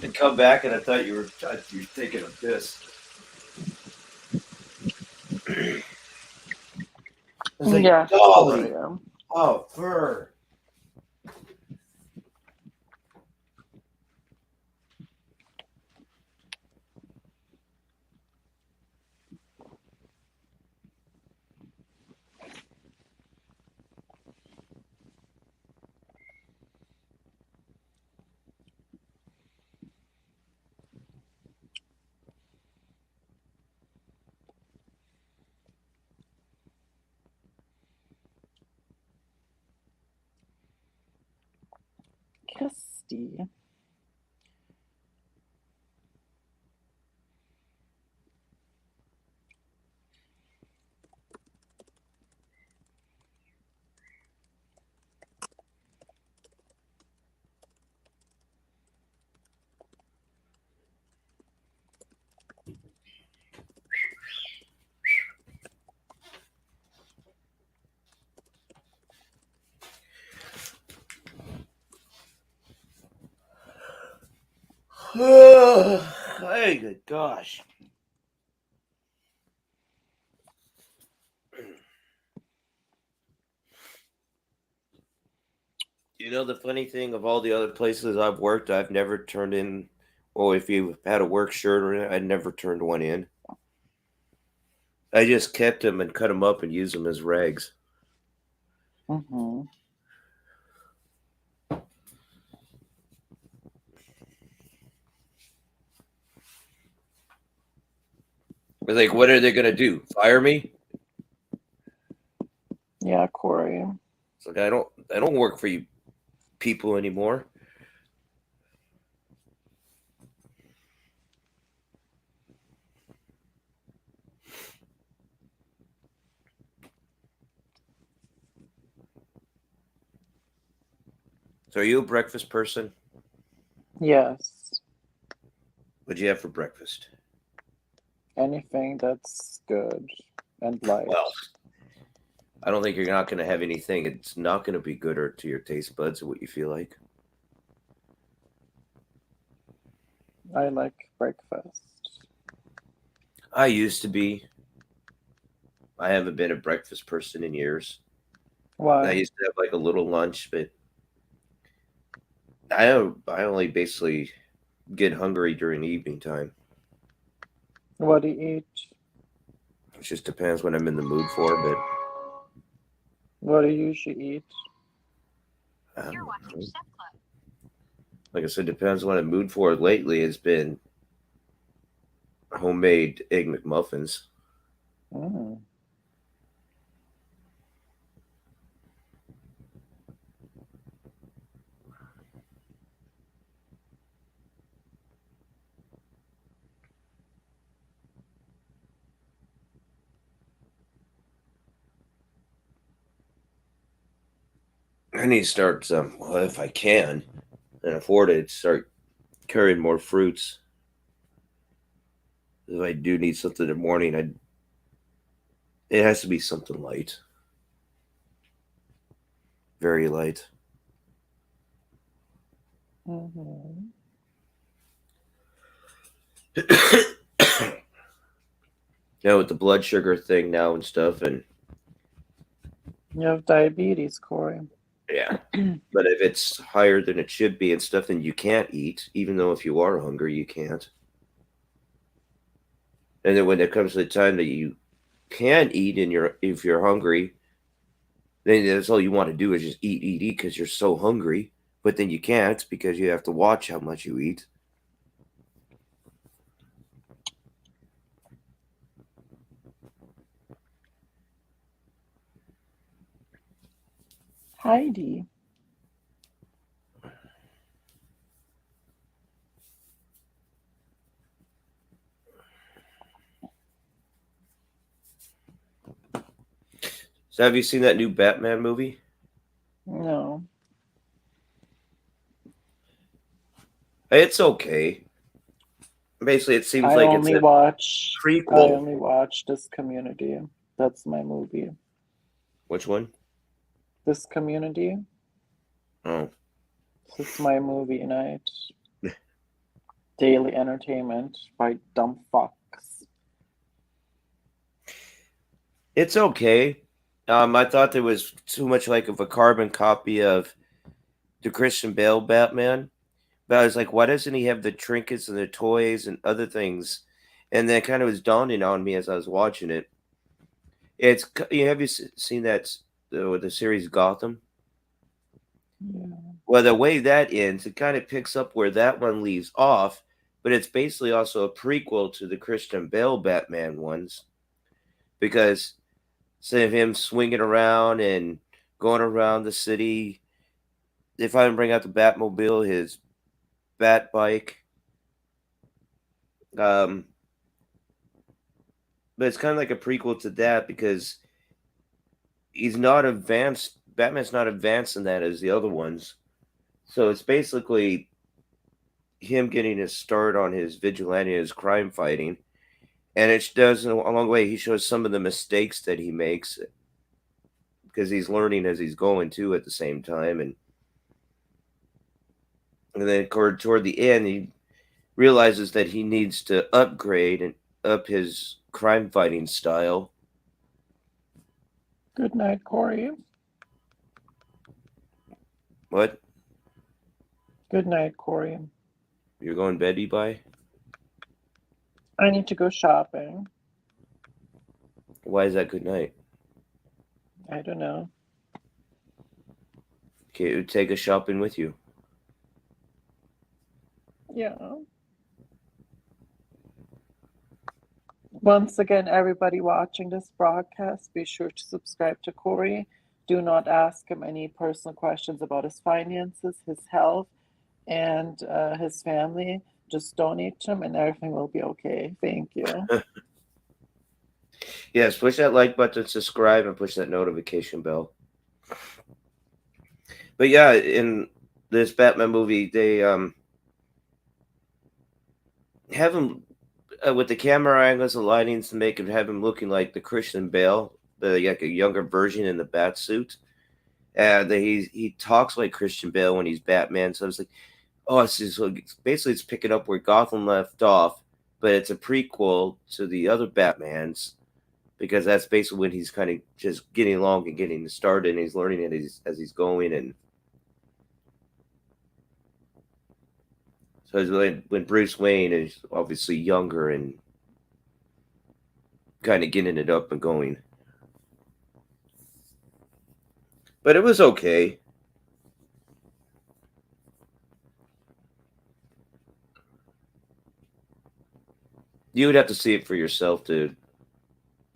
S1: And come back, and I thought you were taking a piss. I was like,
S3: Yeah.
S1: Dolly. Oh, fur.
S3: Kirsty.
S1: Hey, good gosh. You know, the funny thing of all the other places I've worked, I've never turned in. Well, if you had a work shirt or I'd never turned one in. I just kept them and cut them up and used them as rags.
S3: Mm-hmm.
S1: But like, what are they gonna do? Fire me?
S3: Yeah, Corey.
S1: It's like I don't work for you people anymore. So are you a breakfast person?
S3: Yes.
S1: What'd you have for breakfast?
S3: Anything that's good and light.
S1: Well, I don't think you're not going to have anything. It's not going to be good or to your taste buds or what you feel like.
S3: I like breakfast.
S1: I used to be. I haven't been a breakfast person in years. I
S3: Why?
S1: used to have like a little lunch, but I only basically get hungry during the evening time.
S3: What do you eat?
S1: It just depends what I'm in the mood for, but
S3: What do you usually eat?
S1: I don't
S5: You're
S1: know.
S5: watching Chef Club.
S1: Like I said, depends what I'm in the mood for. Lately, it's been homemade egg McMuffins.
S3: Mm.
S1: I need to start well, if I can and afford it, start carrying more fruits. If I do need something in the morning, it has to be something light, very light.
S3: Mm-hmm.
S1: With the blood sugar thing now and stuff, and
S3: You have diabetes, Corey.
S1: yeah. But if it's higher than it should be and stuff, then you can't eat, even though if you are hungry, you can't. And then when it comes to the time that you can eat and if you're hungry, then that's all you want to do is just eat because you're so hungry. But then you can't because you have to watch how much you eat.
S3: Heidi.
S1: So have you seen that new Batman movie?
S3: No.
S1: It's okay. Basically, it seems
S3: I
S1: like it's
S3: only
S1: a
S3: watch
S1: prequel.
S3: This Community. That's my movie.
S1: Which one?
S3: This Community.
S1: Oh,
S3: This is my movie night. Daily entertainment by dumb fucks.
S1: it's okay. I thought there was too much like of a carbon copy of the Christian Bale Batman. But I was like, why doesn't he have the trinkets and the toys and other things? And then it kind of was dawning on me as I was watching it. Have you seen that the series Gotham?
S3: Yeah.
S1: Well, the way that ends, it kind of picks up where that one leaves off, but it's basically also a prequel to the Christian Bale Batman ones because instead of him swinging around and going around the city, they finally bring out the Batmobile, his Bat bike. But it's kind of like a prequel to that because he's not advanced. Batman's not advanced in that as the other ones. So it's basically him getting his start on his vigilante, his crime fighting. And it does along the way, he shows some of the mistakes that he makes because he's learning as he's going too at the same time. And then toward the end, he realizes that he needs to upgrade and up his crime fighting style.
S3: Good night, Corey.
S1: What?
S3: Good night, Corey.
S1: You're going Betty by?
S3: I need to go shopping.
S1: Why is that good night?
S3: I don't know.
S1: Okay, take us shopping with you.
S3: Yeah. Once again, everybody watching this broadcast, be sure to subscribe to Corey. Do not ask him any personal questions about his finances, his health, and his family. Just donate to him and everything will be okay. Thank you.
S1: Yes, push that like button, subscribe, and push that notification bell. But yeah, in this Batman movie, they have him with the camera angles and lightings to make him have him looking like the Christian Bale, like a younger version in the bat suit. And he talks like Christian Bale when he's Batman. So I was like, oh, it's just like, basically it's picking up where Gotham left off, but it's a prequel to the other Batmans, because that's basically when he's kind of just getting along and getting started, and he's learning it as he's going. And so it's when Bruce Wayne is obviously younger and kind of getting it up and going. But it was okay. You would have to see it for yourself to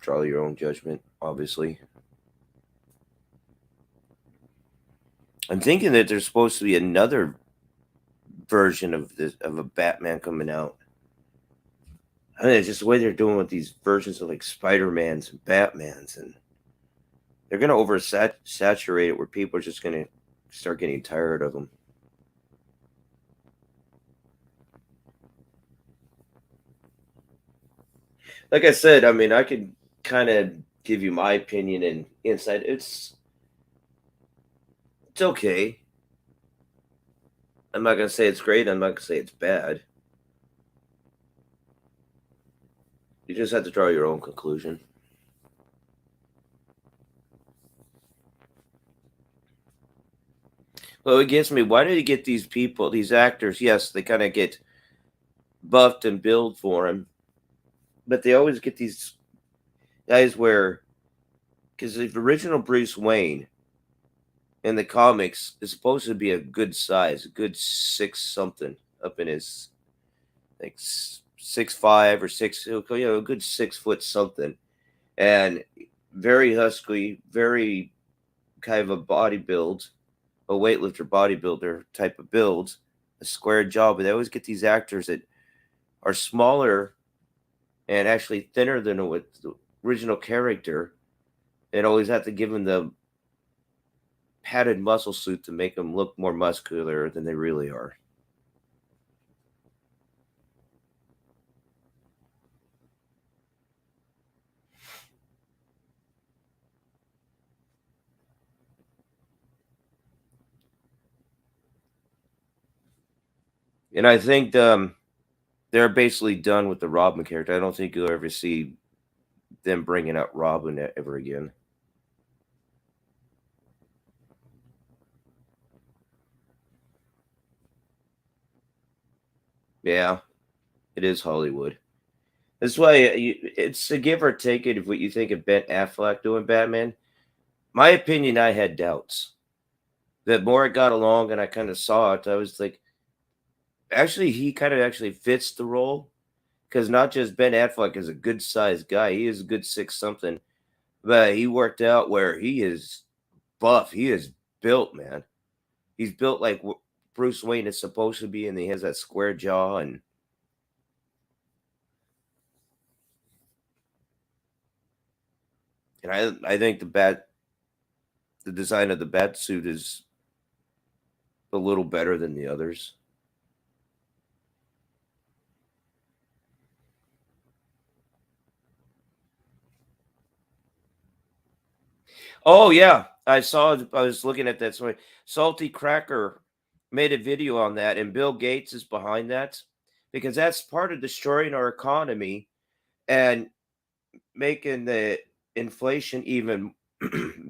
S1: draw your own judgment, obviously. I'm thinking that there's supposed to be another version of a Batman coming out. I mean, it's just the way they're doing with these versions of like Spider-Mans and Batmans, and they're going to oversaturate it where people are just going to start getting tired of them. Like I said, I mean, I could kind of give you my opinion and insight. It's okay. I'm not going to say it's great. I'm not going to say it's bad. You just have to draw your own conclusion. Well, it gets me. Why do you get these people, these actors? Yes, they kind of get buffed and billed for them, but they always get these guys where, because the original Bruce Wayne in the comics is supposed to be a good size, a good 6 something, up in his like 6'5" or 6, a good 6 foot something, and very husky, very kind of a body build, a weightlifter bodybuilder type of build, a square jaw. But they always get these actors that are smaller and actually thinner than the original character, and always have to give them the padded muscle suit to make them look more muscular than they really are. And I think they're basically done with the Robin character. I don't think you'll ever see them bringing out Robin ever again. Yeah, it is Hollywood. That's why it's a give or take it of what you think of Ben Affleck doing Batman. My opinion, I had doubts. The more it got along and I kind of saw it, I was like, actually, he kind of actually fits the role. Because not just Ben Affleck is a good sized guy, he is a good 6 something, but he worked out where he is buff. He is built, man. He's built like Bruce Wayne is supposed to be, and he has that square jaw. And I think the design of the bat suit is a little better than the others. Oh yeah, I was looking at that. Sorry, Salty Cracker made a video on that, and Bill Gates is behind that, because that's part of destroying our economy and making the inflation even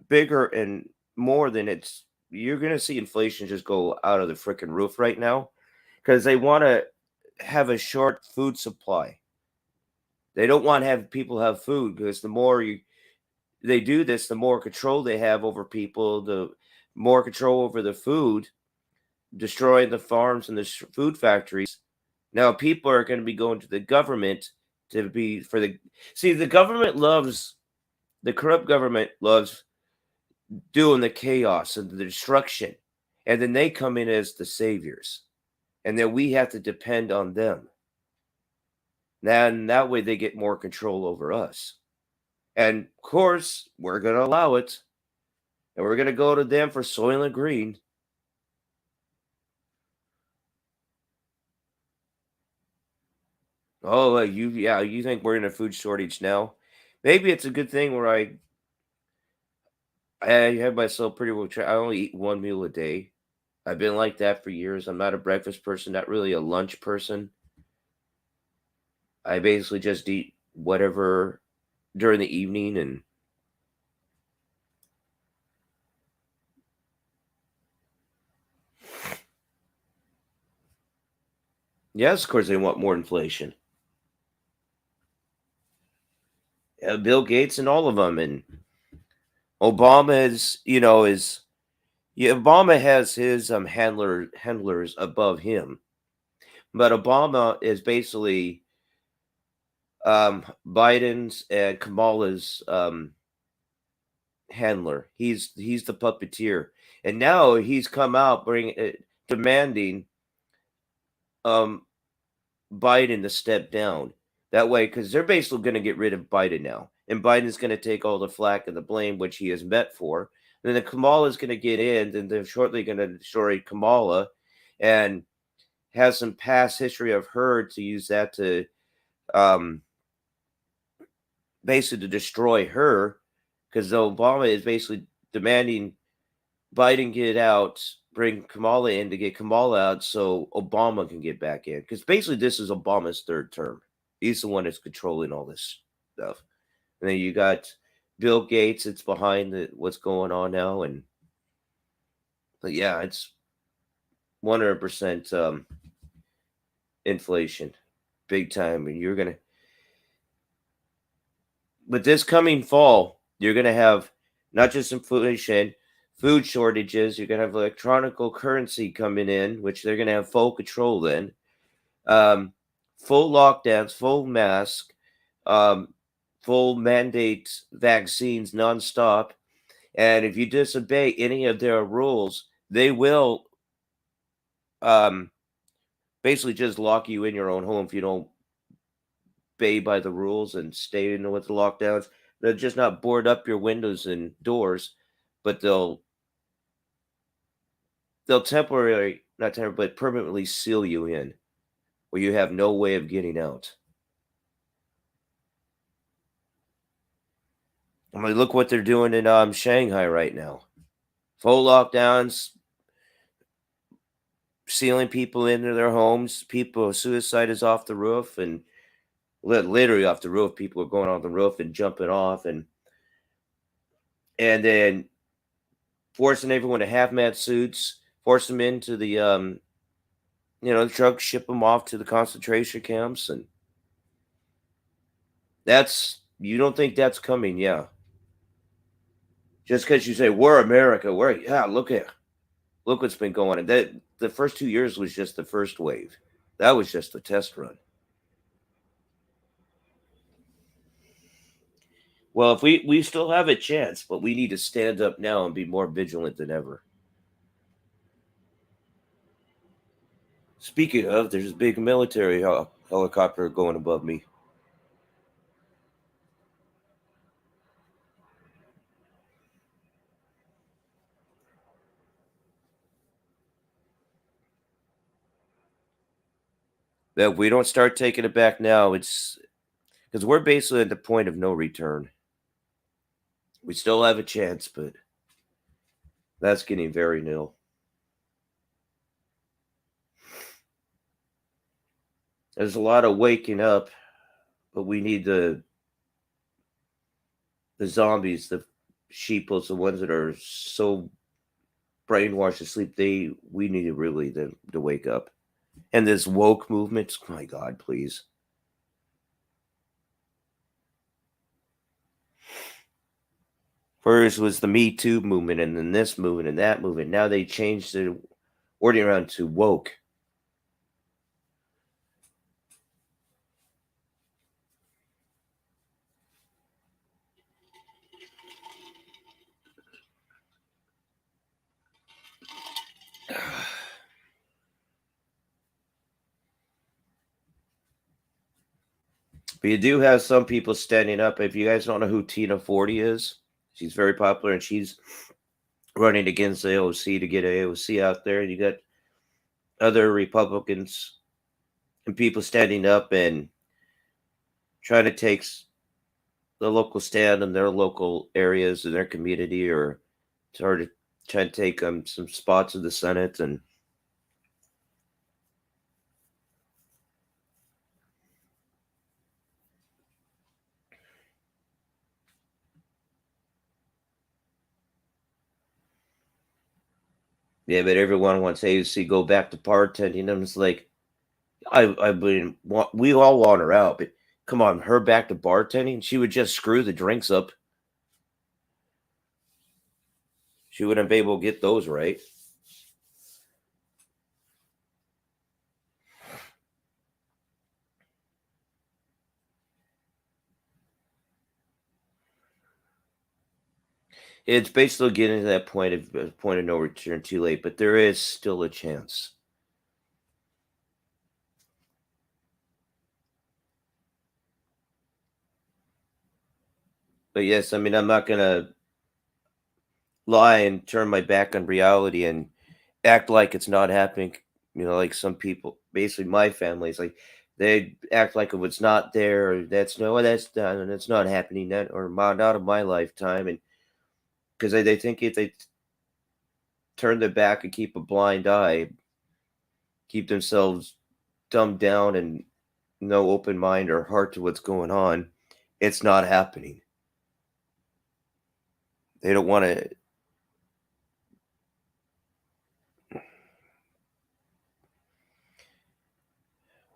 S1: bigger and more than it's. You're gonna see inflation just go out of the freaking roof right now, because they want to have a short food supply. They don't want to have people have food, because the more they do this, the more control they have over people, the more control over the food, destroying the farms and the food factories. Now people are going to be going to the government to be for the see the government loves the corrupt government loves doing the chaos and the destruction, and then they come in as the saviors, and then we have to depend on them. Then that way they get more control over us, and of course we're going to allow it, and we're going to go to them for Soylent Green. Oh, you think we're in a food shortage now? Maybe it's a good thing where I have myself pretty well. I only eat one meal a day. I've been like that for years. I'm not a breakfast person, not really a lunch person. I basically just eat whatever during the evening, and yes, of course they want more inflation. Bill Gates and all of them, and Obama Obama has his handlers above him, but Obama is basically Biden's and Kamala's handler. He's the puppeteer, and now he's come out demanding Biden to step down. That way, because they're basically going to get rid of Biden now, and Biden's going to take all the flack and the blame, which he is met for. And then Kamala's going to get in, and they're shortly going to destroy Kamala, and has some past history of her to use that to basically to destroy her, because Obama is basically demanding Biden get out, bring Kamala in to get Kamala out so Obama can get back in. Because basically this is Obama's third term. He's the one that's controlling all this stuff. And then you got Bill Gates that's behind what's going on now. But yeah, it's 100% inflation. Big time. And you're going to... But this coming fall, you're going to have not just inflation, food shortages. You're going to have electronic currency coming in, which they're going to have full control then. Full lockdowns, full mask, full mandate vaccines nonstop. And if you disobey any of their rules, they will basically just lock you in your own home if you don't obey by the rules and stay in with the lockdowns. They'll just not board up your windows and doors, but they'll permanently seal you in, where you have no way of getting out. I mean, look what they're doing in Shanghai right now. Full lockdowns, sealing people into their homes. Suicide is off the roof, and literally off the roof. People are going on the roof and jumping off, and then forcing everyone to hazmat suits, force them into the the truck, ship them off to the concentration camps, and you don't think that's coming, yeah? Just because you say we're America, look what's been going on. That the first 2 years was just the first wave. That was just the test run. Well, if we still have a chance, but we need to stand up now and be more vigilant than ever. Speaking of, there's a big military helicopter going above me. That if we don't start taking it back now, it's because we're basically at the point of no return. We still have a chance, but that's getting very nil. There's a lot of waking up, but we need the zombies, the sheeples, the ones that are so brainwashed to sleep. We need really to wake up. And this woke movement, my God, please. First was the Me Too movement, and then this movement and that movement. Now they changed the wording around to woke. But you do have some people standing up. If you guys don't know who Tina Forty is, she's very popular and she's running against AOC to get AOC out there. And you got other Republicans and people standing up and trying to take the local stand in their local areas in their community, or try to take some spots in the Senate. And yeah, but everyone wants AOC go back to bartending. And it's like, I mean, we all want her out, but come on, her back to bartending, she would just screw the drinks up. She wouldn't be able to get those right. It's basically getting to that point of no return too late, but there is still a chance. But yes, I mean, I'm not going to lie and turn my back on reality and act like it's not happening. You know, like some people, basically my family, is like, they act like it was not there. Or that's done, and it's not happening, that or not in my lifetime. And because they think if they turn their back and keep a blind eye, keep themselves dumbed down and no open mind or heart to what's going on, it's not happening. They don't want to.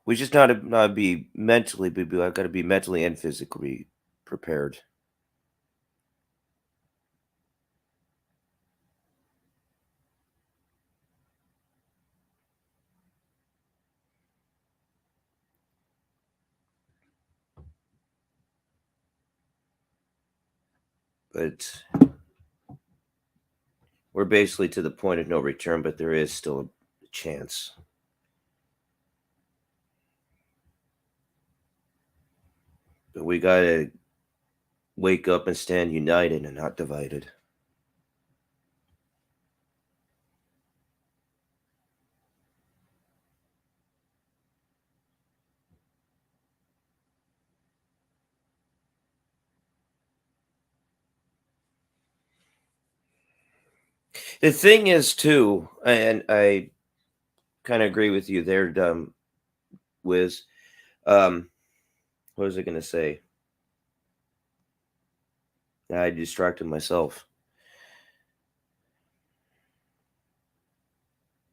S1: We just not be mentally, but I've got to be mentally and physically prepared. But we're basically to the point of no return, but there is still a chance. But we got to wake up and stand united and not divided. The thing is, too, and I kind of agree with you there, Wiz. What was I going to say? I distracted myself.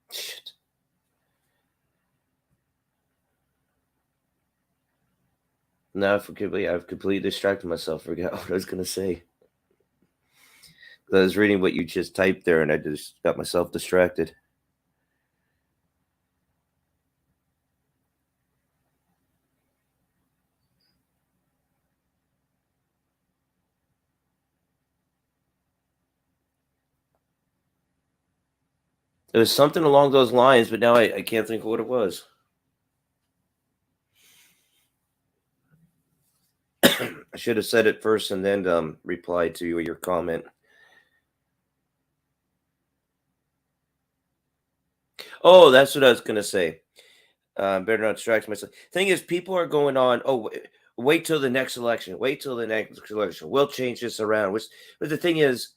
S1: Shit. No, I've completely distracted myself. Forgot what I was going to say. I was reading what you just typed there, and I just got myself distracted. It was something along those lines, but now I can't think of what it was. I should have said it first and then replied to your comment. Oh, that's what I was going to say. Better not distract myself. Thing is, people are going on, oh, wait till the next election. Wait till the next election. We'll change this around. But the thing is,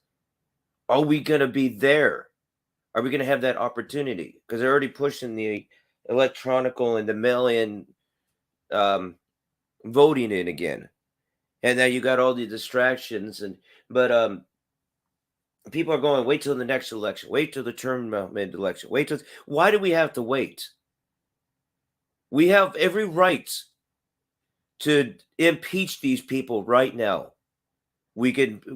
S1: are we going to be there? Are we going to have that opportunity? Because they're already pushing the electronical and the mail-in voting in again. And now you got all the distractions. But people are going, wait till the next election. Wait till the term election. Why do we have to wait? We have every right to impeach these people right now. We got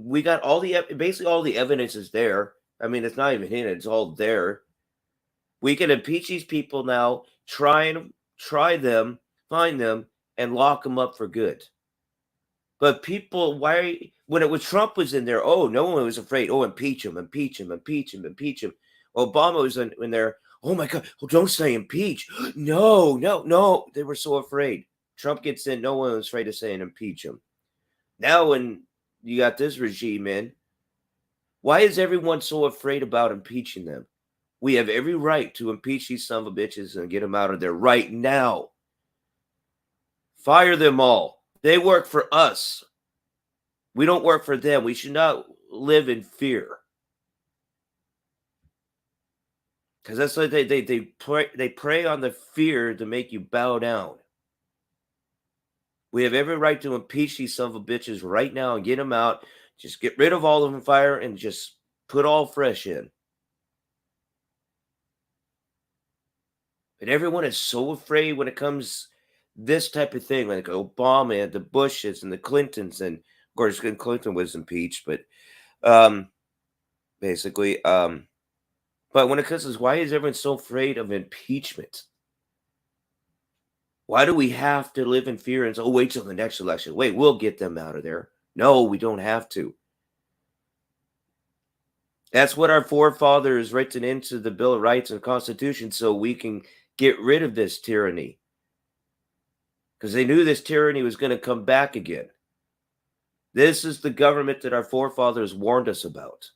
S1: basically all the evidence is there. I mean, it's not even hidden, it's all there. We can impeach these people now, try them, find them, and lock them up for good. But people, when Trump was in there, oh, no one was afraid. Oh, impeach him. Obama was in there. Oh my God! Oh, don't say impeach. No. They were so afraid. Trump gets in. No one was afraid of saying impeach him. Now, when you got this regime in, why is everyone so afraid about impeaching them? We have every right to impeach these son of a bitches and get them out of there right now. Fire them all. They work for us. We don't work for them. We should not live in fear. Because that's what they prey on the fear to make you bow down. We have every right to impeach these son of a bitches right now and get them out. Just get rid of all of them, fire, and just put all fresh in. But everyone is so afraid when it comes this type of thing, like Obama and the Bushes and the Clintons, and of course Clinton was impeached, but basically, but when it comes to why is everyone so afraid of impeachment? Why do we have to live in fear and say, oh, wait till the next election? Wait, we'll get them out of there. No, we don't have to. That's what our forefathers written into the Bill of Rights and Constitution, so we can get rid of this tyranny. Because they knew this tyranny was going to come back again. This is the government that our forefathers warned us about.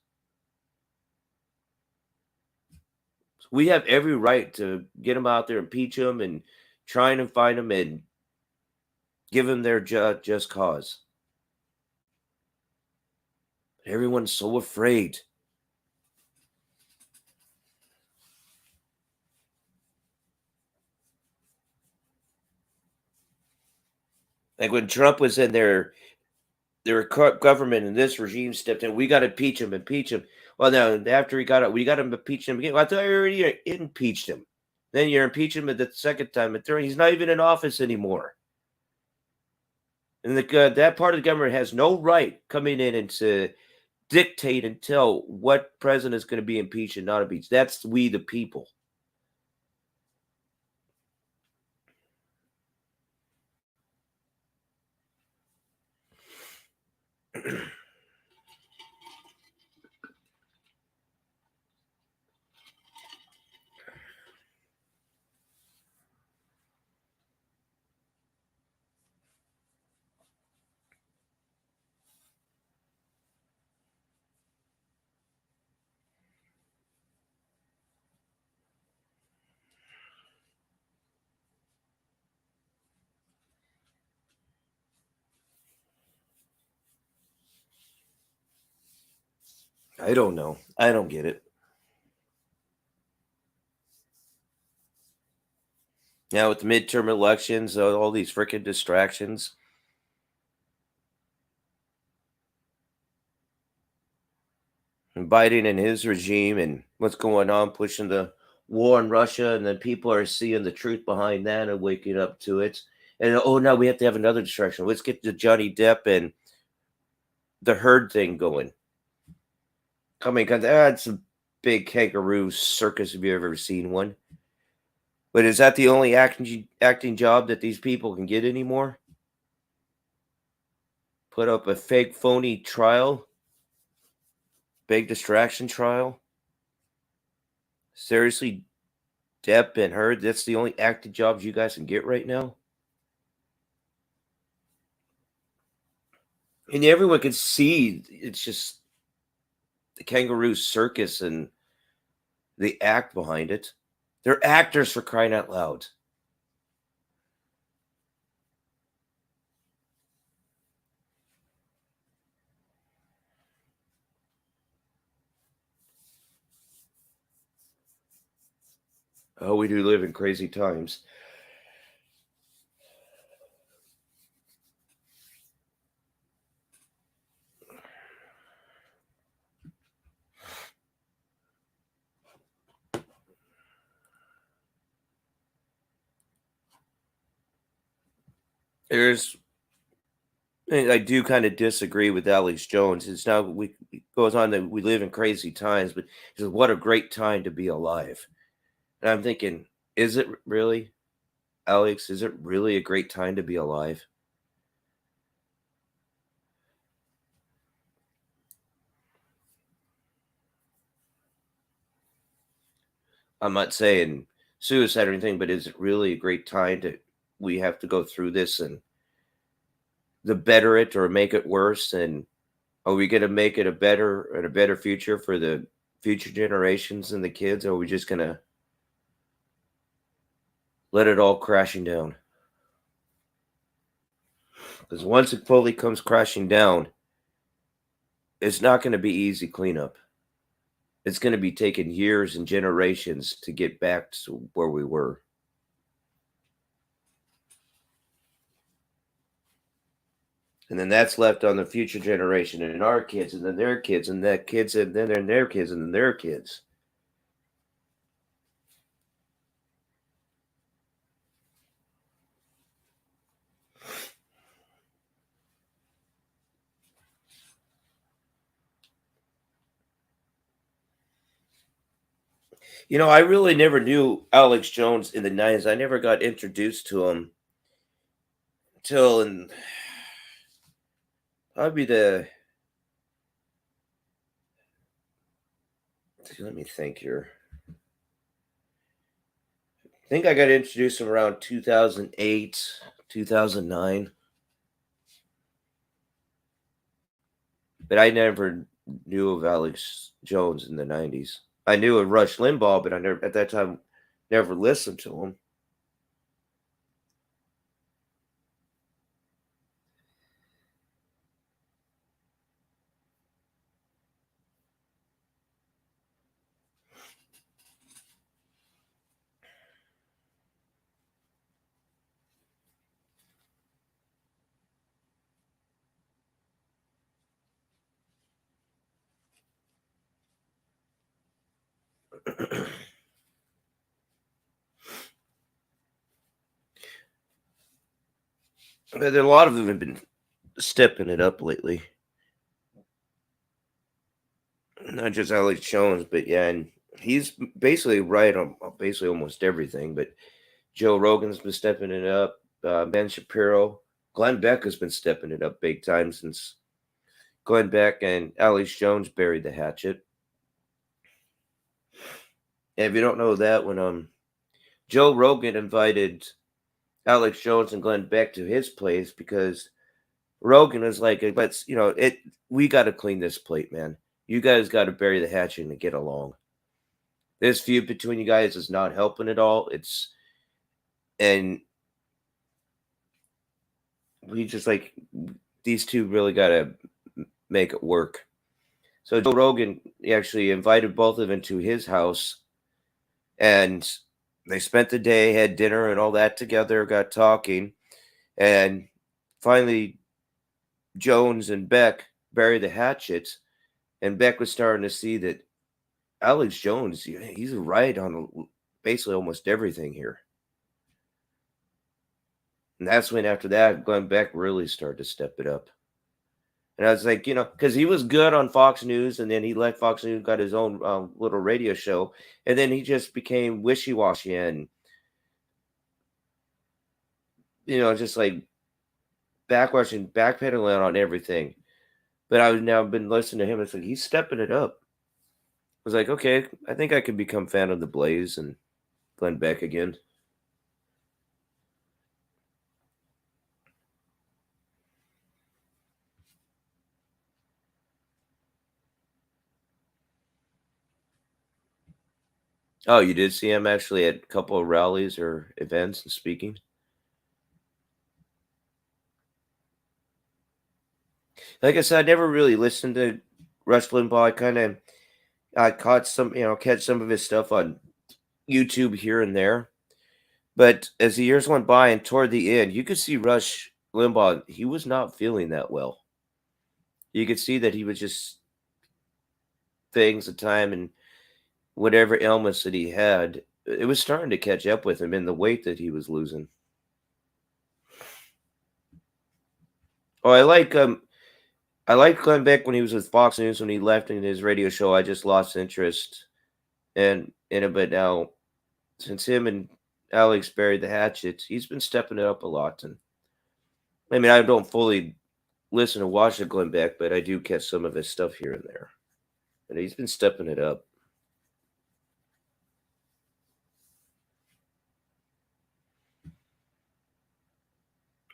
S1: So we have every right to get them out there, impeach them, and try and find them and give them their just cause. Everyone's so afraid. Like when Trump was in there, their government and this regime stepped in. We got to impeach him. Well, now after he got it, we got to impeach him again. Well, I thought you already impeached him. Then you're impeaching him the second time. And third, he's not even in office anymore. And that part of the government has no right coming in and to dictate and tell what president is going to be impeached and not impeached. That's we the people. I don't know. I don't get it. Now with the midterm elections, all these freaking distractions. And Biden and his regime and what's going on, pushing the war in Russia, and then people are seeing the truth behind that and waking up to it. And now we have to have another distraction. Let's get the Johnny Depp and the Heard thing going. It's a big kangaroo circus if you've ever seen one. But is that the only acting job that these people can get anymore? Put up a fake, phony trial? Big distraction trial? Seriously, Depp and Heard, that's the only acting jobs you guys can get right now? And everyone can see it's just the kangaroo circus and the act behind it. They're actors, for crying out loud. Oh, we do live in crazy times. I do kind of disagree with Alex Jones. It goes on that we live in crazy times, but he says, what a great time to be alive. And I'm thinking, is it really, Alex? Is it really a great time to be alive? I'm not saying suicide or anything, but is it really a great time that we have to go through this and the better it or make it worse? And are we going to make it a better future for the future generations and the kids? Or are we just going to let it all crashing down? Because once it fully comes crashing down, it's not going to be easy cleanup. It's going to be taking years and generations to get back to where we were. And then that's left on the future generation and our kids and then their kids and their kids and then their kids and then their kids. I really never knew Alex Jones in the 90s. I never got introduced to him until in probably let me think here. I think I got introduced to him around 2008, 2009. But I never knew of Alex Jones in the 90s. I knew of Rush Limbaugh, but I never, at that time, never listened to him. But a lot of them have been stepping it up lately. Not just Alex Jones, but yeah, and he's basically right on basically almost everything. But Joe Rogan's been stepping it up. Ben Shapiro, Glenn Beck has been stepping it up big time since Glenn Beck and Alex Jones buried the hatchet. And if you don't know that, when Joe Rogan invited Alex Jones and Glenn Beck to his place because Rogan is like, we got to clean this plate, man. You guys got to bury the hatchet and get along. This feud between you guys is not helping at all. And we just like, these two really got to make it work. So Joe Rogan actually invited both of them to his house, and they spent the day, had dinner and all that together, got talking, and finally Jones and Beck buried the hatchets, and Beck was starting to see that Alex Jones, he's right on basically almost everything here. And that's when, after that, Glenn Beck really started to step it up. And I was like, because he was good on Fox News, and then he left Fox News, got his own little radio show, and then he just became wishy-washy and, just like backpedaling on everything. But I've now been listening to him. It's like he's stepping it up. I was like, okay, I think I could become fan of The Blaze and Glenn Beck again. Oh, you did see him actually at a couple of rallies or events and speaking? Like I said, I never really listened to Rush Limbaugh. I caught some, catch some of his stuff on YouTube here and there. But as the years went by and toward the end, you could see Rush Limbaugh, he was not feeling that well. You could see that he was just things at time, and whatever illness that he had, it was starting to catch up with him in the weight that he was losing. Oh, I like Glenn Beck when he was with Fox News. When he left in his radio show, I just lost interest in it. But now, since him and Alex buried the hatchet, he's been stepping it up a lot. And I mean, I don't fully listen or watch Glenn Beck, but I do catch some of his stuff here and there. And he's been stepping it up.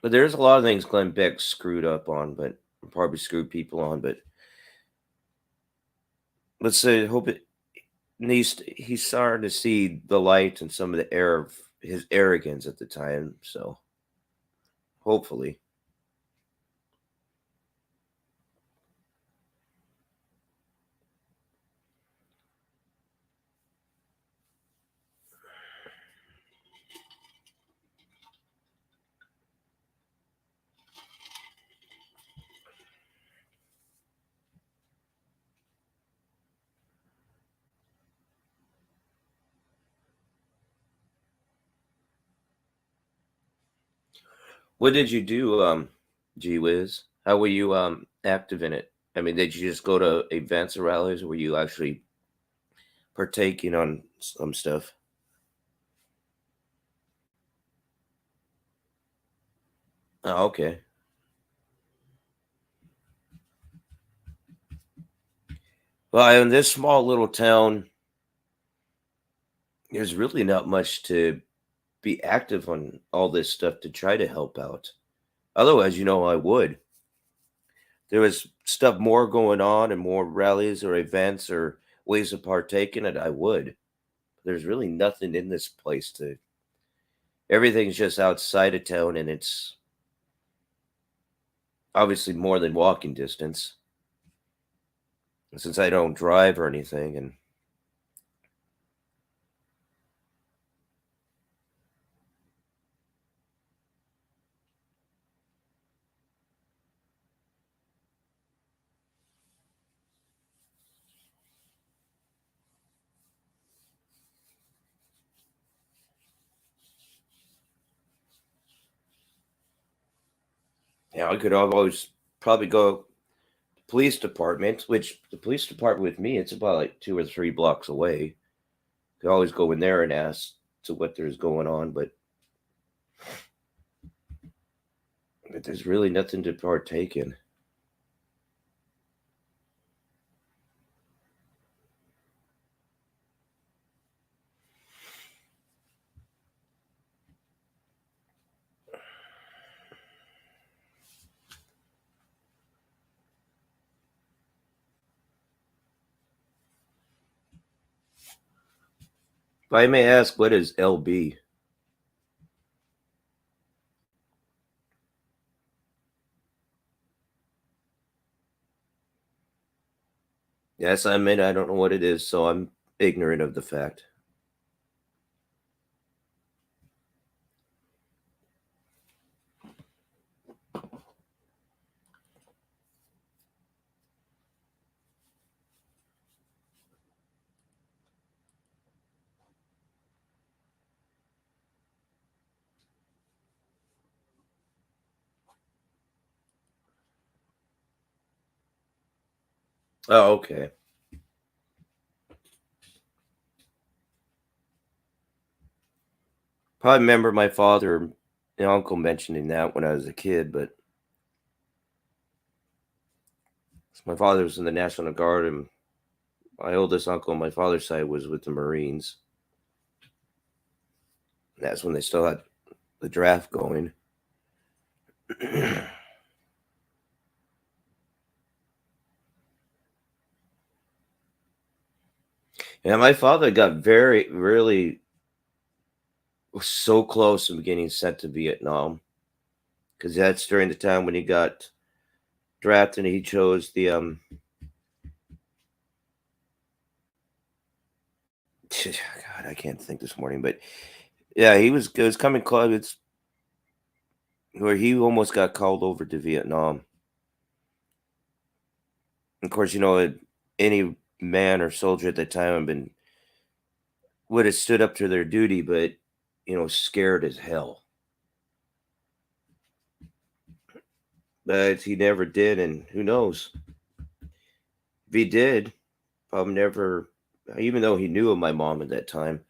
S1: But there's a lot of things Glenn Beck screwed up on, but probably screwed people on. But let's say, hope it. He's starting to see the light and some of the air of his arrogance at the time. So hopefully. What did you do, Gee Whiz? How were you active in it? I mean, did you just go to events or rallies, or were you actually partaking on some stuff? Oh, okay. Well, in this small little town, there's really not much to be active on all this stuff to try to help out. Otherwise, I would. There was stuff more going on and more rallies or events or ways to partake in it, I would. There's really nothing in this place to. Everything's just outside of town, and it's obviously more than walking distance. Since I don't drive or anything, and I could always probably go police department, which the police department with me, it's about like 2 or 3 blocks away. Could always go in there and ask to what there's going on, but there's really nothing to partake in. If I may ask, what is LB? Yes, I mean, I don't know what it is, so I'm ignorant of the fact. Oh, okay. Probably remember my father and uncle mentioning that when I was a kid, but my father was in the National Guard, and my oldest uncle on my father's side was with the Marines. That's when they still had the draft going. And my father got really so close to getting sent to Vietnam, because that's during the time when he got drafted and he chose the God, I can't think this morning, but yeah, it was coming close. It's where he almost got called over to Vietnam. Of course, any man or soldier at the time would have stood up to their duty, but scared as hell. But he never did, and who knows? If he did, probably never, even though he knew of my mom at that time,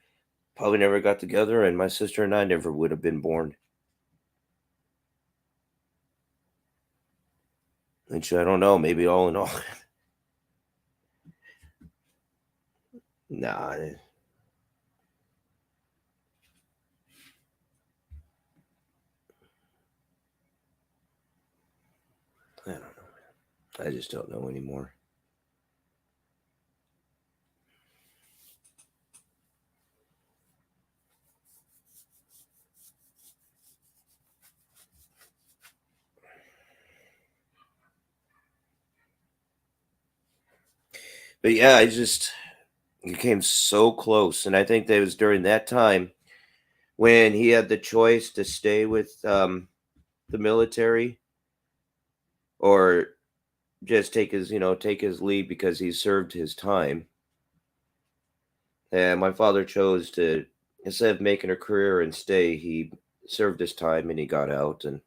S1: probably never got together, and my sister and I never would have been born. Which I don't know, maybe all in all. Nah. I just don't know anymore. But yeah, he came so close. And I think that it was during that time when he had the choice to stay with the military or just take his leave because he served his time. And my father chose to, instead of making a career and stay, he served his time and he got out. And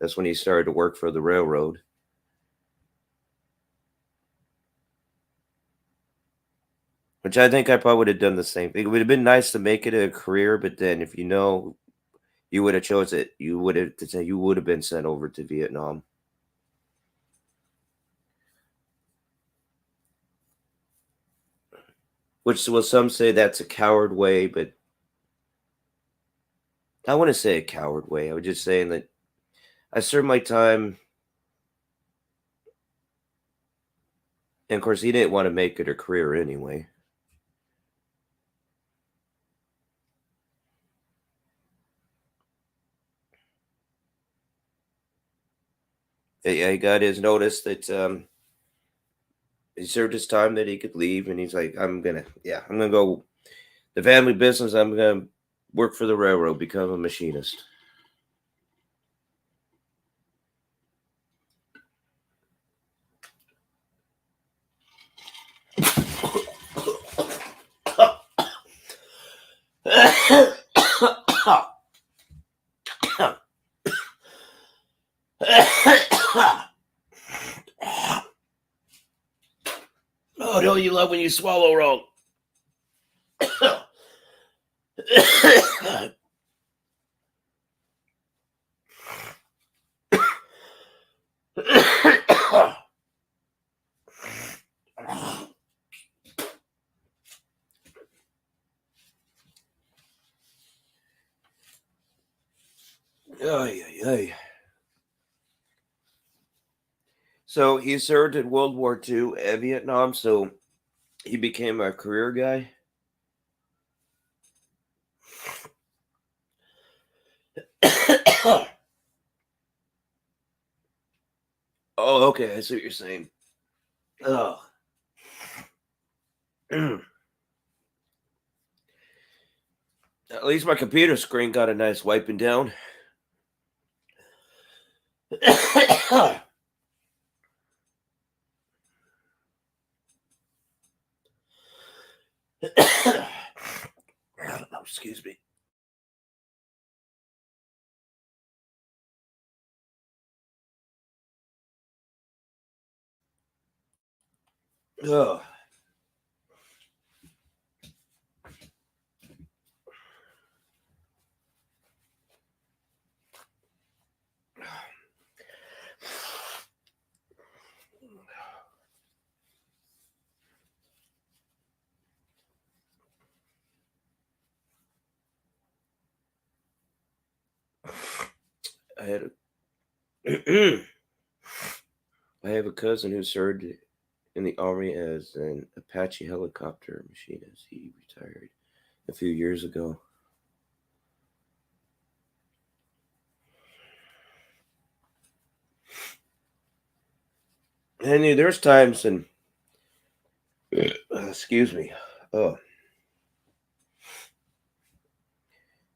S1: that's when he started to work for the railroad. Which I think I probably would have done the same thing. It would have been nice to make it a career, but then if you would have chose it, you would have been sent over to Vietnam. Which some say that's a coward way, but I wouldn't say a coward way. I was just saying that I served my time. And of course, he didn't want to make it a career anyway. He got his notice that he served his time, that he could leave, and he's like, I'm gonna go the family business. I'm gonna work for the railroad, become a machinist. Oh, don't you love when you swallow wrong? So he served in World War II at Vietnam, so he became a career guy. Oh, okay, I see what you're saying. Oh. At least my computer screen got a nice wiping down. Excuse me. Oh. I have a cousin who served in the Army as an Apache helicopter machinist. He retired a few years ago. And there's times and excuse me. Oh.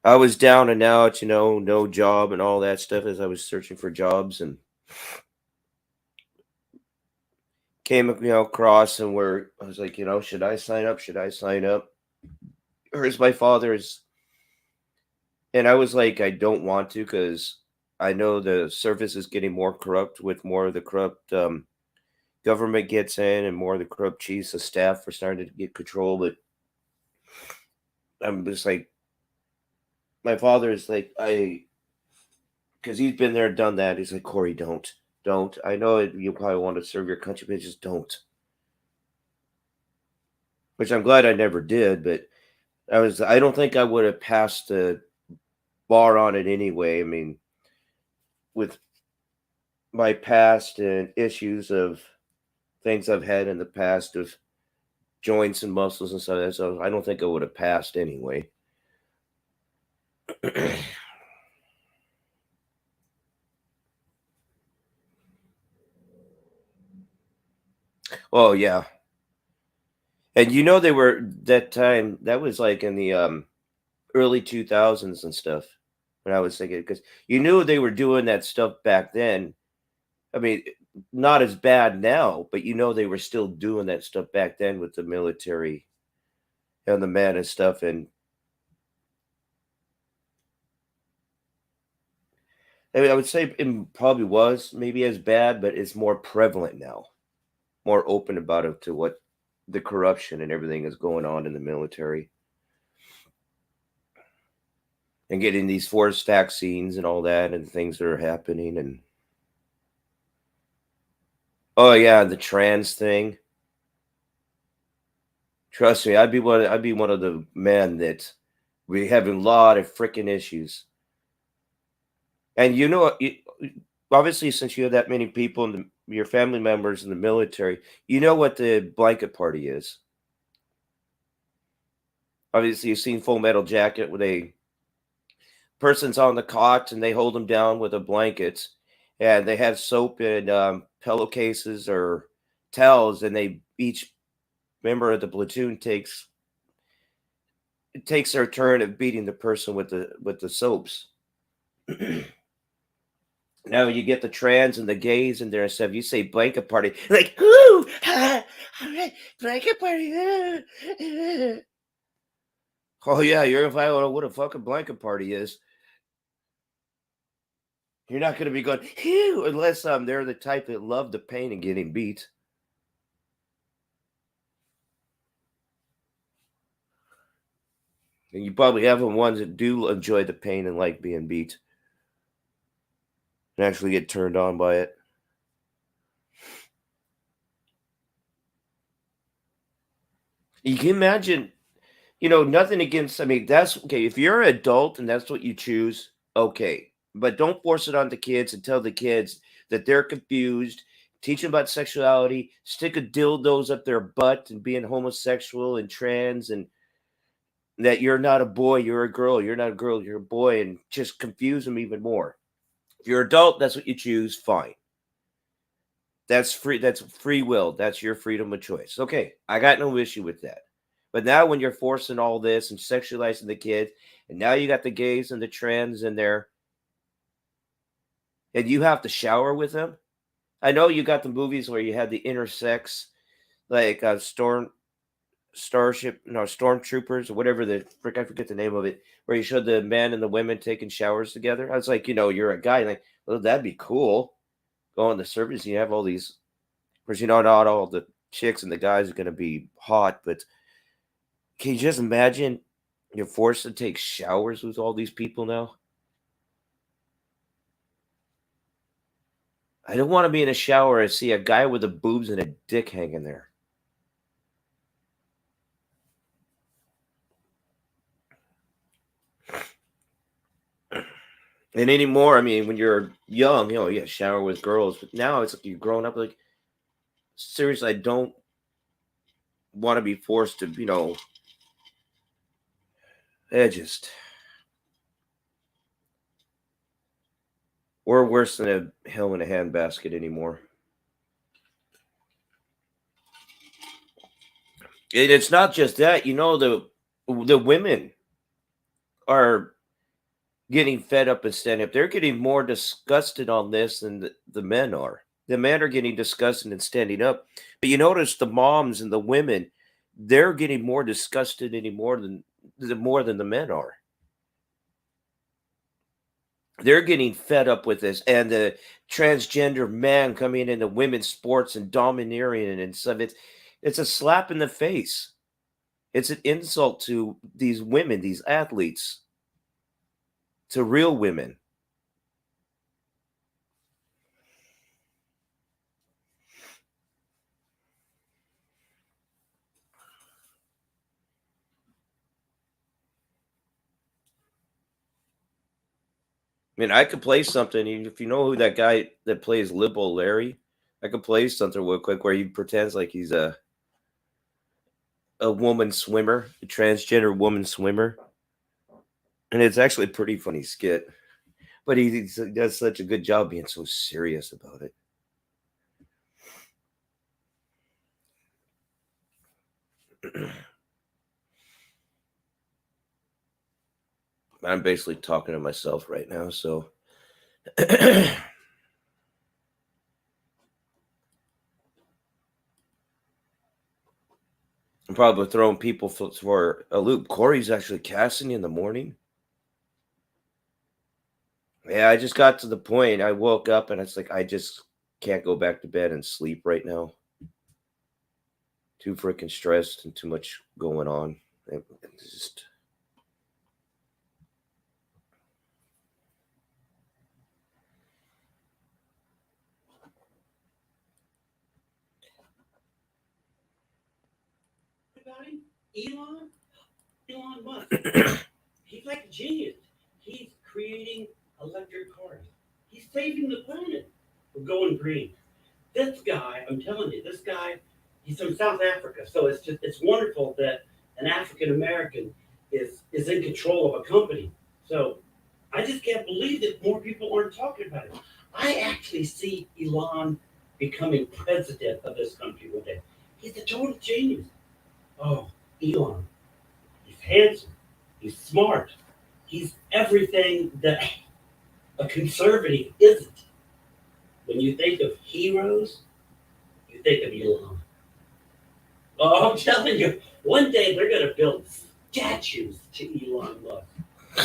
S1: I was down and out, no job and all that stuff as I was searching for jobs, and came across and where I was like, should I sign up? Should I sign up? Or is my father's? And I was like, I don't want to, because I know the service is getting more corrupt with more of the corrupt government gets in and more of the corrupt chiefs of staff are starting to get control. But I'm just like, my father is like, because he's been there, done that. He's like, Corey, don't. I know you probably want to serve your country, but just don't. Which I'm glad I never did, but I don't think I would have passed the bar on it anyway. I mean, with my past and issues of things I've had in the past of joints and muscles and stuff. So I don't think I would have passed anyway. Oh yeah. And they were that time, that was like in the early 2000s and stuff, when I was thinking, because you knew they were doing that stuff back then. I mean, not as bad now, but they were still doing that stuff back then with the military and the men and stuff. And I mean, I would say it probably was maybe as bad, but it's more prevalent now, more open about it to what the corruption and everything is going on in the military. And getting these forced vaccines and all that and things that are happening. And oh yeah, the trans thing. Trust me, I'd be one of the men that we having a lot of freaking issues. And obviously, since you have that many people in your family members in the military, you know what the blanket party is. Obviously, you've seen Full Metal Jacket, where a person's on the cot and they hold them down with a blanket, and they have soap and pillowcases or towels, and each member of the platoon takes their turn of beating the person with the soaps. Now you get the trans and the gays in there and stuff. You say blanket party, like, ooh, blanket party. Oh yeah, you're invited to what a fucking blanket party is. You're not going to be going, ew, unless they're the type that love the pain and getting beat. And you probably have the ones that do enjoy the pain and like being beat and actually get turned on by it. You can imagine, nothing against, I mean, that's okay. If you're an adult and that's what you choose, okay. But don't force it on the kids and tell the kids that they're confused. Teach them about sexuality. Stick a dildos up their butt and being homosexual and trans, and that you're not a boy, you're a girl. You're not a girl, you're a boy, and just confuse them even more. If you're an adult, that's what you choose, fine. That's free. That's free will. That's your freedom of choice. Okay, I got no issue with that. But now when you're forcing all this and sexualizing the kids, and now you got the gays and the trans in there, and you have to shower with them. I know you got the movies where you had the intersex, like stormtroopers or whatever I forget the name of it, where you showed the men and the women taking showers together. I was like, you're a guy, like, well, that'd be cool. Go on the surface, you have all these, of course, not all the chicks and the guys are going to be hot, but can you just imagine you're forced to take showers with all these people now? I don't want to be in a shower and see a guy with a boobs and a dick hanging there. And anymore, I mean, when you're young, you shower with girls. But now it's like you're growing up. Like, seriously, I don't want to be forced to, we're worse than a hell in a handbasket anymore. And it's not just that, the women are getting fed up and standing up. They're getting more disgusted on this than the men are. The men are getting disgusted and standing up. But you notice the moms and the women, they're getting more disgusted anymore than the men are. They're getting fed up with this, and the transgender man coming into women's sports and domineering and stuff. It's a slap in the face. It's an insult to these women, these athletes, to real women. mean, I could play something. If you know who that guy that plays Liberal Larry, I could play something real quick where he pretends like he's a woman swimmer, a transgender woman swimmer. And it's actually a pretty funny skit. But he does such a good job being so serious about it. I'm basically talking to myself right now, so I'm probably throwing people for a loop. Corey's actually casting in the morning. Yeah, I just got to the point. I woke up and it's like I just can't go back to bed and sleep right now. Too freaking stressed and too much going on. It's just.
S8: Elon Musk. He's like a genius. He's creating electric cars. He's saving the planet. We're going green. This guy, I'm telling you, this guy, he's from South Africa. So it's wonderful that an African American is in control of a company. So I just can't believe that more people aren't talking about it. I actually see Elon becoming president of this country one day. He's a total genius. Oh, Elon. He's handsome. He's smart. He's everything that a conservative isn't. When you think of heroes, you think of Elon. Oh, I'm telling you, one day they're going to build statues to Elon Musk.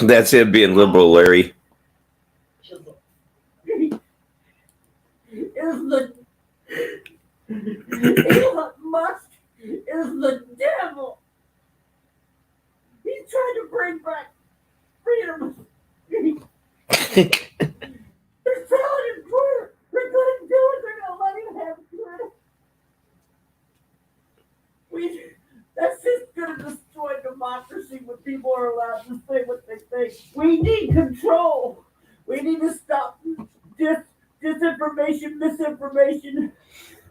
S1: That's him being Liberal Larry.
S8: Elon Musk is the devil. He's trying to bring back freedom. They're telling him Twitter. They're going to do it. They're going to let him have Twitter. That's just going to destroy democracy when people are allowed to say what they think. We need control. We need to stop disinformation, misinformation,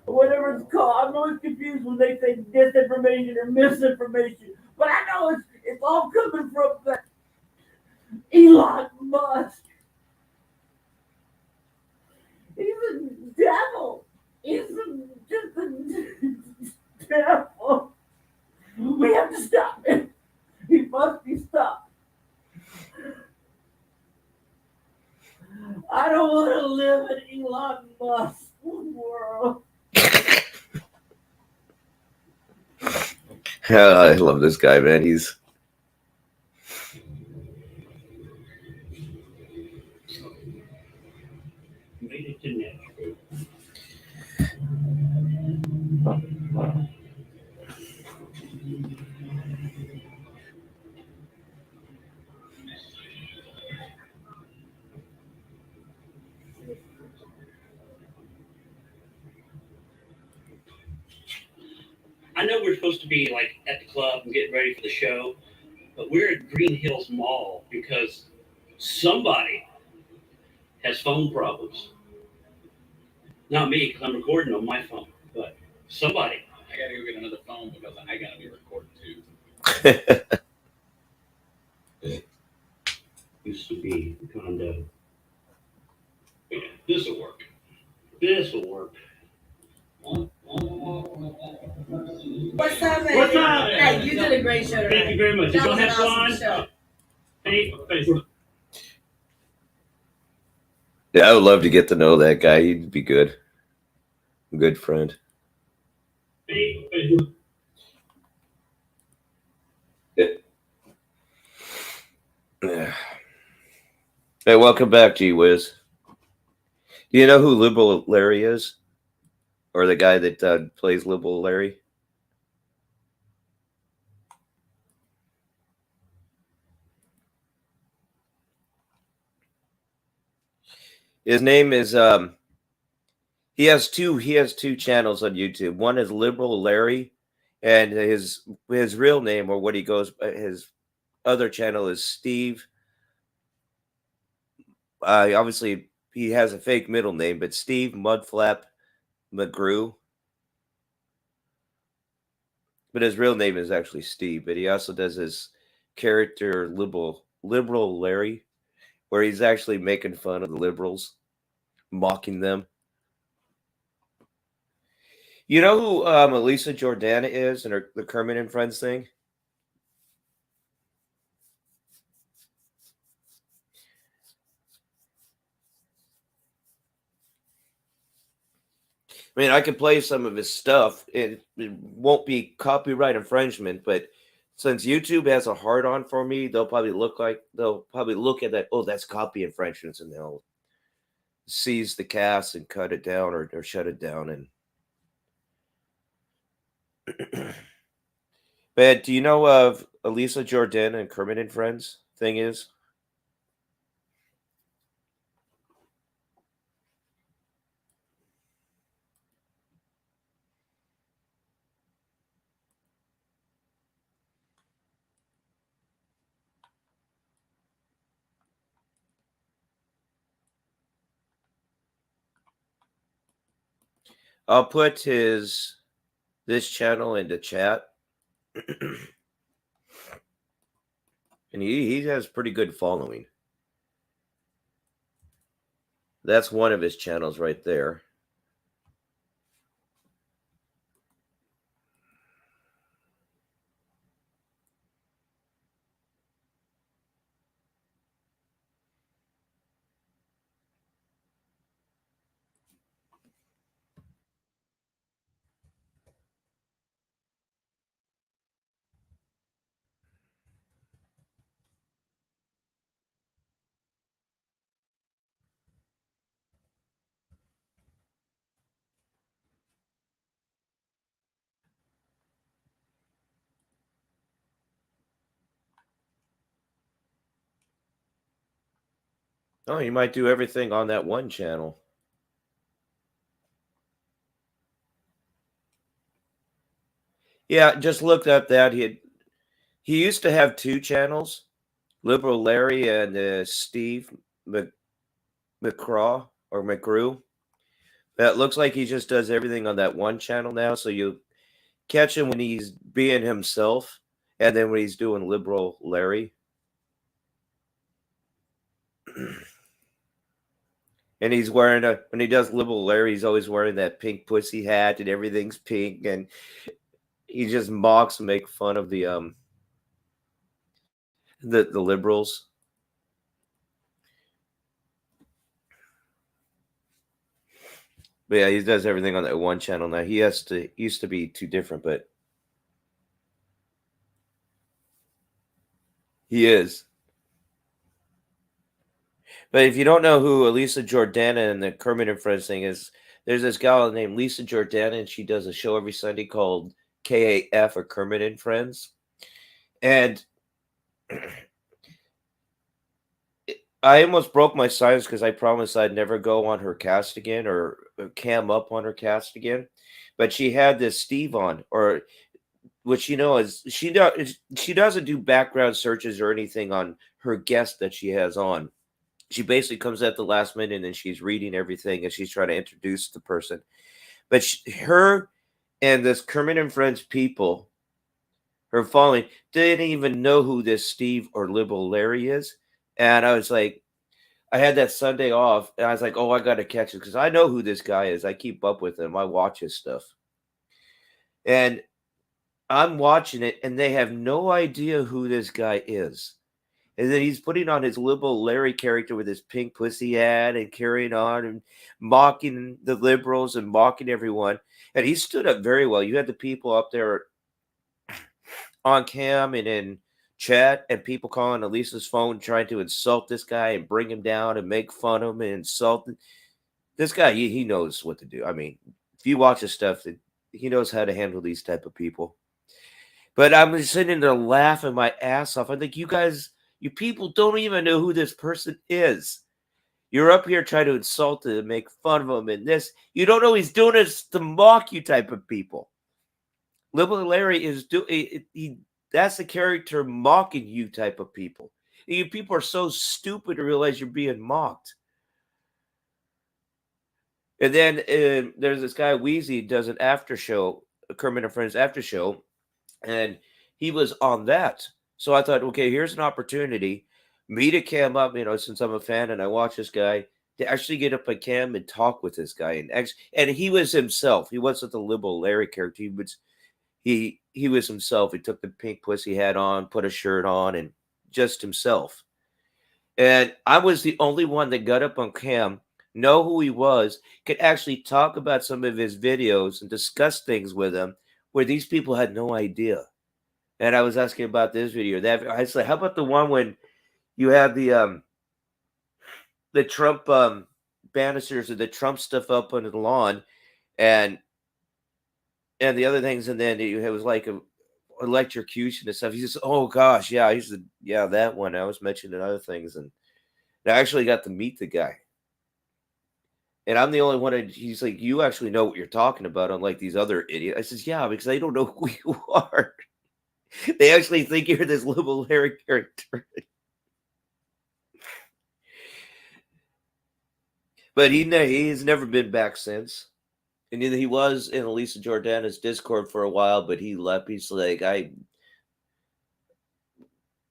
S8: whatever it's called. I'm always confused when they say disinformation or misinformation. But I know it's all coming from that Elon Musk. He's a devil. He's just a devil. We have to stop him. He must be stopped. I don't want to live in Elon Musk's world.
S1: I love this guy, man. He's.
S8: Made it to Nashville. I know we're supposed to be like at the club and getting ready for the show, but we're at Green Hills Mall because somebody has phone problems. Not me, because I'm recording on my phone, but somebody.
S9: I gotta go get another phone because I gotta be recording too.
S8: Used to be a condo. Yeah, this will work. This will work.
S10: What's up, man?
S8: What's up?
S10: Hey, you did a great show tonight.
S8: Thank you very much.
S10: That
S8: You
S10: was
S8: gonna
S10: an
S8: have
S10: awesome
S8: fun?
S10: show.
S8: Hey.
S1: Yeah, I would love to get to know that guy. He'd be good. Good friend. Yeah. Hey, welcome back, G Wiz. Do you know who Liberal Larry is? Or the guy that plays Liberal Larry? His name is he has two channels on YouTube. One is Liberal Larry, and his real name, or what he goes, his other channel is Steve Obviously, he has a fake middle name, but Steve Mudflap McGrew. But his real name is actually Steve. But he also does his character liberal Larry, where he's actually making fun of the liberals, mocking them. You know who Elisa Jordana is and the Kermit and Friends thing? I mean, I could play some of his stuff. It won't be copyright infringement, but since YouTube has a hard on for me, they'll probably look at that. Oh, that's copy infringements, and they'll seize the cast and cut it down or shut it down. And but do you know of Elisa Jordana and Kermit and Friends? Thing is. I'll put this channel into chat. And he has pretty good following. That's one of his channels right there. Oh, you might do everything on that one channel. Yeah, just looked up that he used to have two channels, Liberal Larry and Steve McCraw or McGrew. That looks like he just does everything on that one channel now. So you catch him when he's being himself, and then when he's doing Liberal Larry. And he's wearing when he does Liberal Larry, he's always wearing that pink pussy hat and everything's pink, and he just mocks and make fun of the liberals. But yeah, he does everything on that one channel now. He used to be two different, but he is. But if you don't know who Elisa Jordana and the Kermit and Friends thing is, there's this gal named Lisa Jordana, and she does a show every Sunday called KAF or Kermit and Friends. And I almost broke my silence because I promised I'd never go on her cast again or cam up on her cast again. But she had this Steve on, or which is she doesn't do background searches or anything on her guest that she has on. She basically comes at the last minute and she's reading everything and she's trying to introduce the person. But her and this Kermit and Friends people, her following, didn't even know who this Steve or Liberal Larry is. And I was like, I had that Sunday off and I was like, oh, I got to catch it because I know who this guy is. I keep up with him. I watch his stuff. And I'm watching it and they have no idea who this guy is. And then he's putting on his Liberal Larry character with his pink pussy hat and carrying on and mocking the liberals and mocking everyone. And he stood up very well. You had the people up there on cam and in chat and people calling Elisa's phone trying to insult this guy and bring him down and make fun of him and insult him. This guy, he knows what to do. I mean, if you watch his stuff, he knows how to handle these type of people. But I'm just sitting there laughing my ass off. I think you people don't even know who this person is. You're up here trying to insult him and make fun of him and this. You don't know he's doing this to mock you type of people. Liberal Larry is that's the character mocking you type of people. You people are so stupid to realize you're being mocked. And then there's this guy Wheezy does an after show, Kermit and Friends after show, and he was on that. So I thought, okay, here's an opportunity. Me to cam up, since I'm a fan and I watch this guy, to actually get up on cam and talk with this guy. And he was himself. He wasn't the liberal Larry character. He was himself. He took the pink pussy hat on, put a shirt on, and just himself. And I was the only one that got up on cam, know who he was, could actually talk about some of his videos and discuss things with him where these people had no idea. And I was asking about this video. I said, how about the one when you have the Trump banisters or the Trump stuff up on the lawn and the other things, and then it was like a electrocution and stuff. He says, oh gosh, yeah, that one. I was mentioning other things, and I actually got to meet the guy. And I'm the only one. He's like, you actually know what you're talking about, unlike these other idiots. I says, yeah, because I don't know who you are. They actually think you're this liberal Larry character. But he's never been back since. And he was in Elisa Jordana's Discord for a while, but he left. He's like, I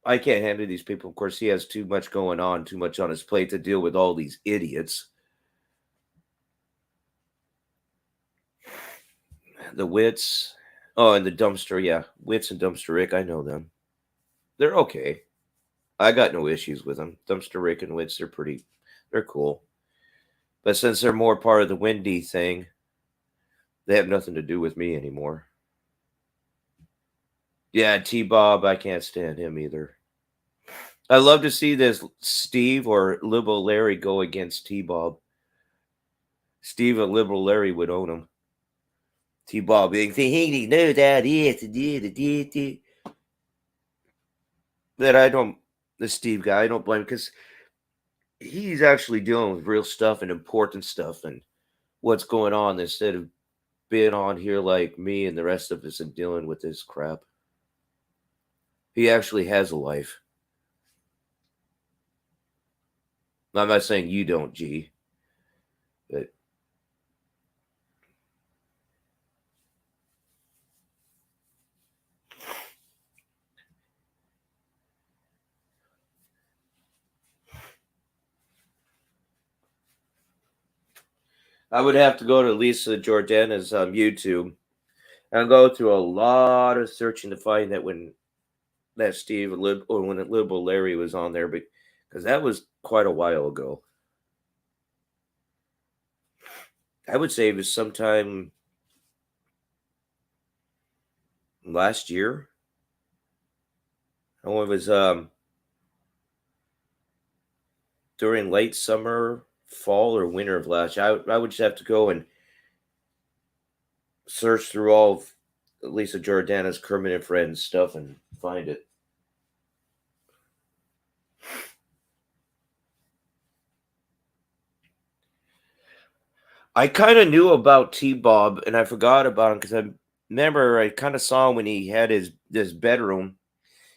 S1: can't handle these people. Of course, he has too much going on, too much on his plate to deal with all these idiots. The Wits. Oh, and the Dumpster, yeah. Wits and Dumpster Rick, I know them. They're okay. I got no issues with them. Dumpster Rick and Wits, they're cool. But since they're more part of the Wendy thing, they have nothing to do with me anymore. Yeah, T-Bob, I can't stand him either. I love to see this Steve or Liberal Larry go against T-Bob. Steve and Liberal Larry would own him. T-Bob being he knows that is that the Steve guy, I don't blame him because he's actually dealing with real stuff and important stuff and what's going on instead of being on here like me and the rest of us and dealing with this crap. He actually has a life. I'm not saying you don't, G, but I would have to go to Lisa Jordana's YouTube and go through a lot of searching to find that when Liberal Larry was on there, because that was quite a while ago. I would say it was sometime last year. Oh, it was during late summer, fall, or winter of last year. I would just have to go and search through all of Lisa Jordana's Kermit and Friends stuff and find it. I kind of knew about T-Bob, and I forgot about him because I remember I kind of saw him when he had this bedroom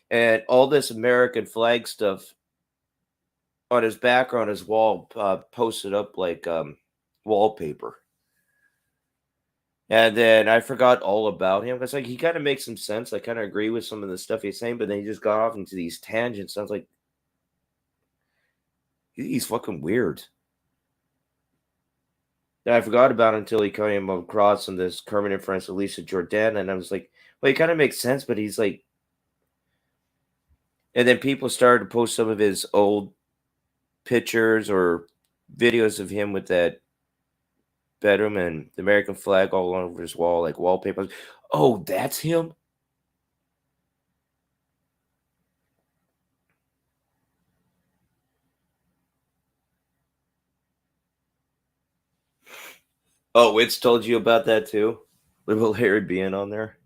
S1: and all this American flag stuff on his background, his wall, posted up like wallpaper. And then I forgot all about him because he kind of makes some sense. I kind of agree with some of the stuff he's saying, but then he just got off into these tangents. I was like, he's fucking weird. And I forgot about it until he came across in this Kermit and Friends with Lisa Jordana, and I was like, well, he kind of makes sense, but he's like, and then people started to post some of his old pictures or videos of him with that bedroom and the American flag all over his wall, like wallpaper. Oh, that's him? Oh, Wits told you about that too? Little Harry being on there?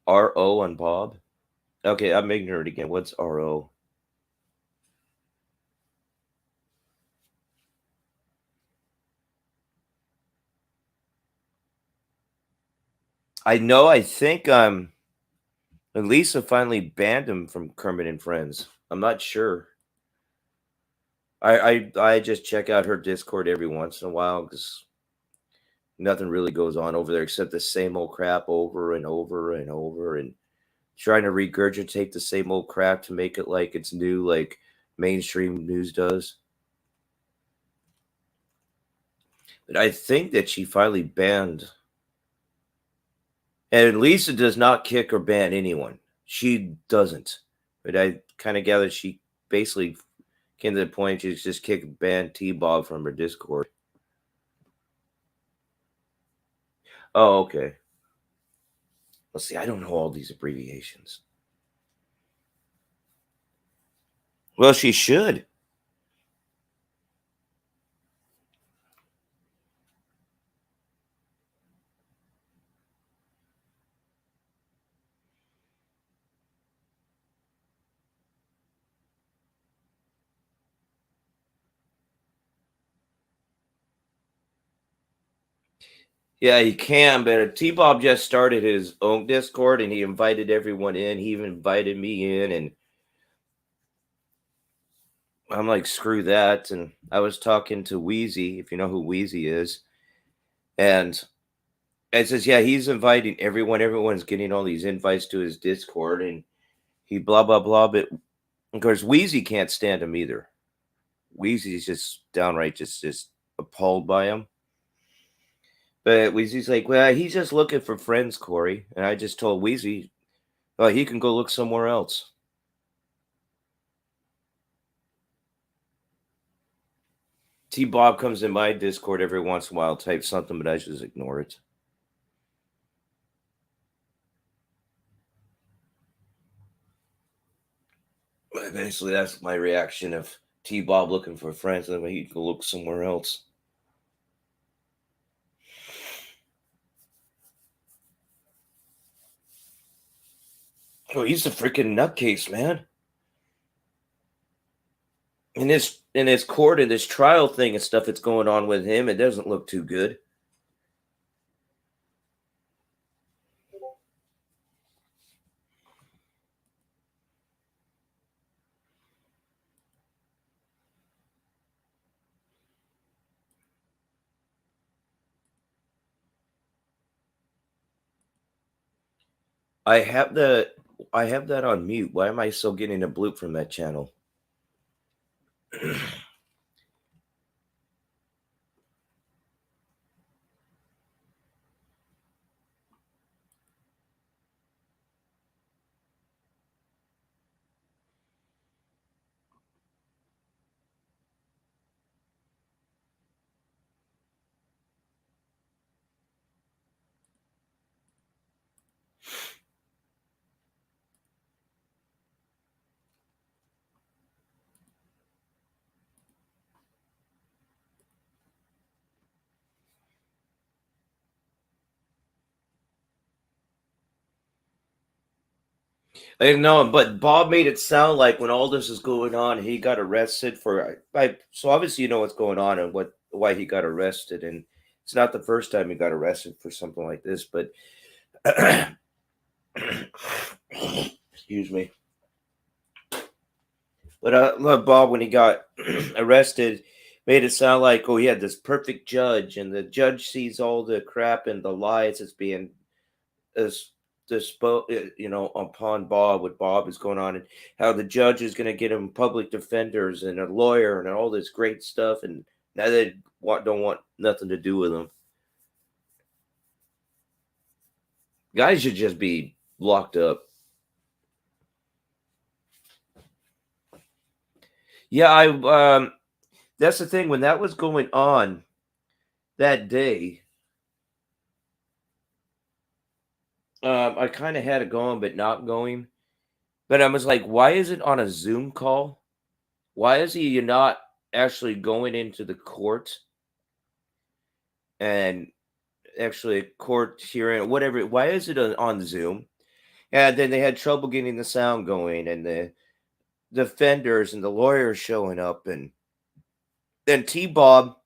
S1: R.O. on Bob? Okay, I'm ignorant again. What's R.O.? I know, I think And Lisa finally banned him from Kermit and Friends. I'm not sure. I just check out her Discord every once in a while because nothing really goes on over there except the same old crap over and over and over, and trying to regurgitate the same old crap to make it like it's new, like mainstream news does. But I think that she finally banned. And Lisa does not kick or ban anyone. She doesn't. But I kind of gather she basically came to the point she just kicked and banned T-Bob from her Discord. Oh, okay. Let's see. I don't know all these abbreviations. Well, she should. Yeah, he can, but T-Bob just started his own Discord and he invited everyone in. He even invited me in, and I'm like, screw that. And I was talking to Wheezy, if you know who Wheezy is, and it says, yeah, he's inviting everyone. Everyone's getting all these invites to his Discord, and he blah, blah, blah. But of course, Wheezy can't stand him either. Wheezy's just downright just appalled by him. But Wheezy's like, well, he's just looking for friends, Corey. And I just told Wheezy, oh, he can go look somewhere else. T-Bob comes in my Discord every once in a while, types something, but I just ignore it. But basically, that's my reaction of T-Bob looking for friends, and then he can go look somewhere else. Oh, he's a freaking nutcase, man. In his court and this trial thing and stuff that's going on with him, it doesn't look too good. I have that on mute. Why am I still getting a bloop from that channel? I know, but Bob made it sound like when all this is going on, he got arrested for. So obviously, you know what's going on and why he got arrested, and it's not the first time he got arrested for something like this. But excuse me. But Bob, when he got arrested, made it sound like, oh, he had this perfect judge, and the judge sees all the crap and the lies that's being upon Bob, what Bob is going on, and how the judge is going to get him public defenders and a lawyer and all this great stuff, and now they don't want nothing to do with him. Guys should just be locked up. Yeah, that's the thing. When that was going on that day, I kind of had it going, but not going. But I was like, why is it on a Zoom call? Why is he not actually going into the court and actually a court hearing, whatever? Why is it on Zoom? And then they had trouble getting the sound going, and the defenders and the lawyers showing up, and then T-Bob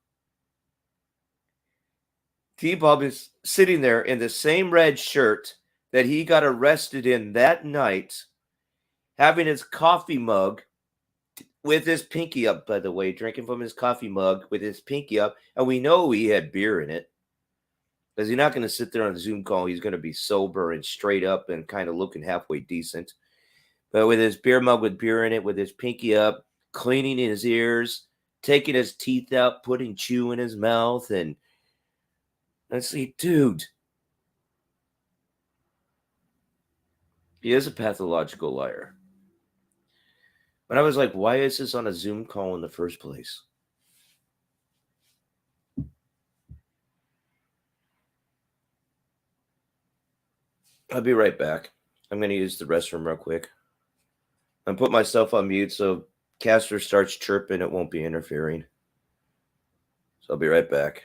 S1: is sitting there in the same red shirt that he got arrested in that night, having his coffee mug with his pinky up, by the way, drinking from his coffee mug with his pinky up. And we know he had beer in it because he's not going to sit there on a Zoom call. He's going to be sober and straight up and kind of looking halfway decent. But with his beer mug with beer in it, with his pinky up, cleaning his ears, taking his teeth out, putting chew in his mouth. And let's see, dude. He is a pathological liar. But I was like, why is this on a Zoom call in the first place? I'll be right back. I'm going to use the restroom real quick. And put myself on mute so Castor starts chirping. It won't be interfering. So I'll be right back.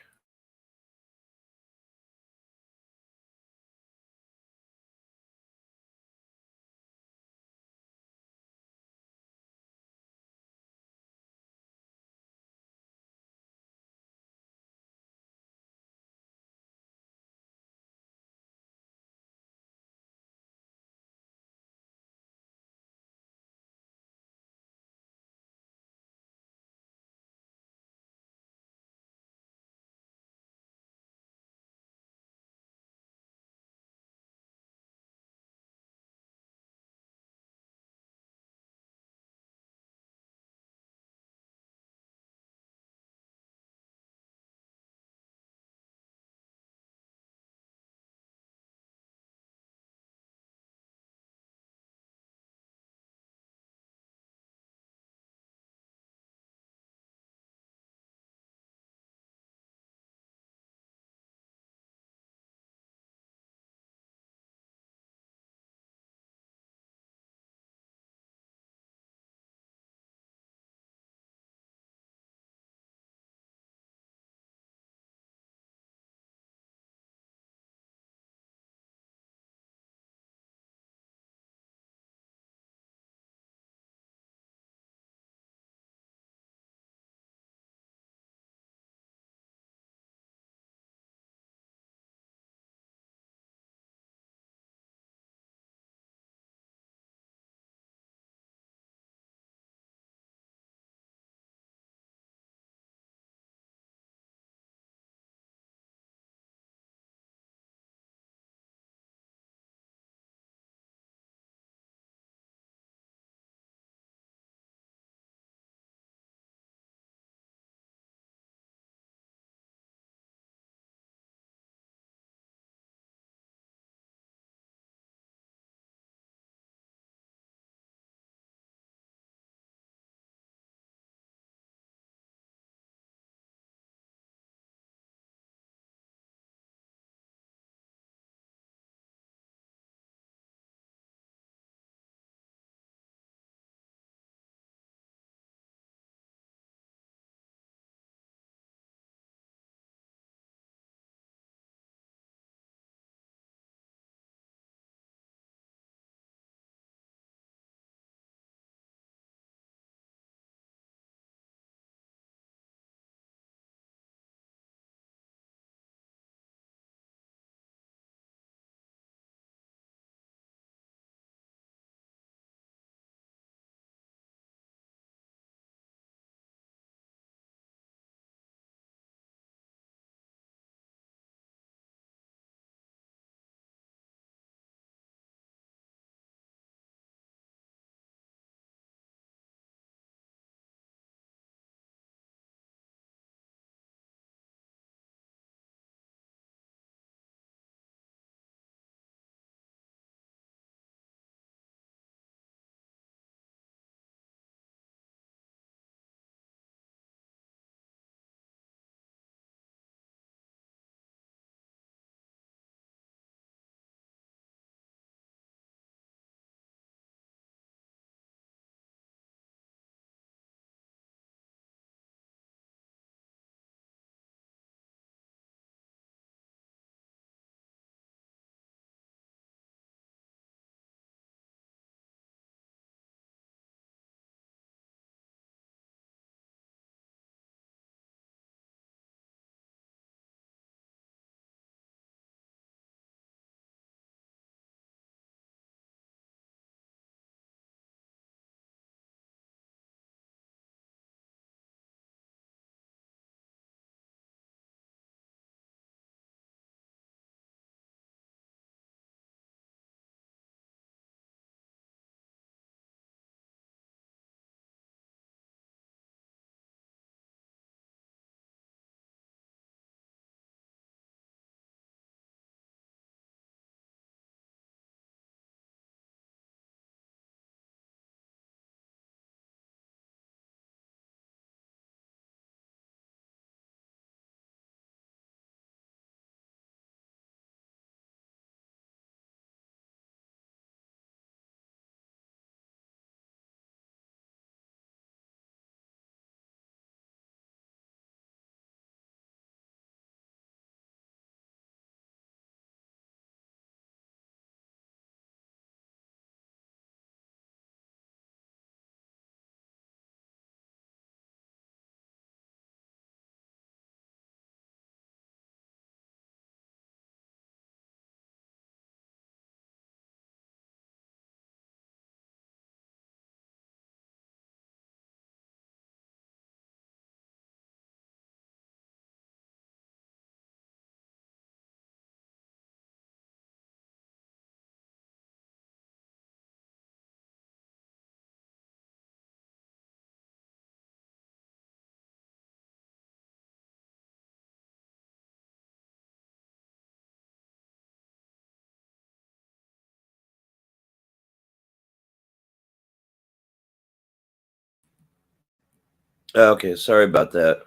S1: Okay, sorry about that.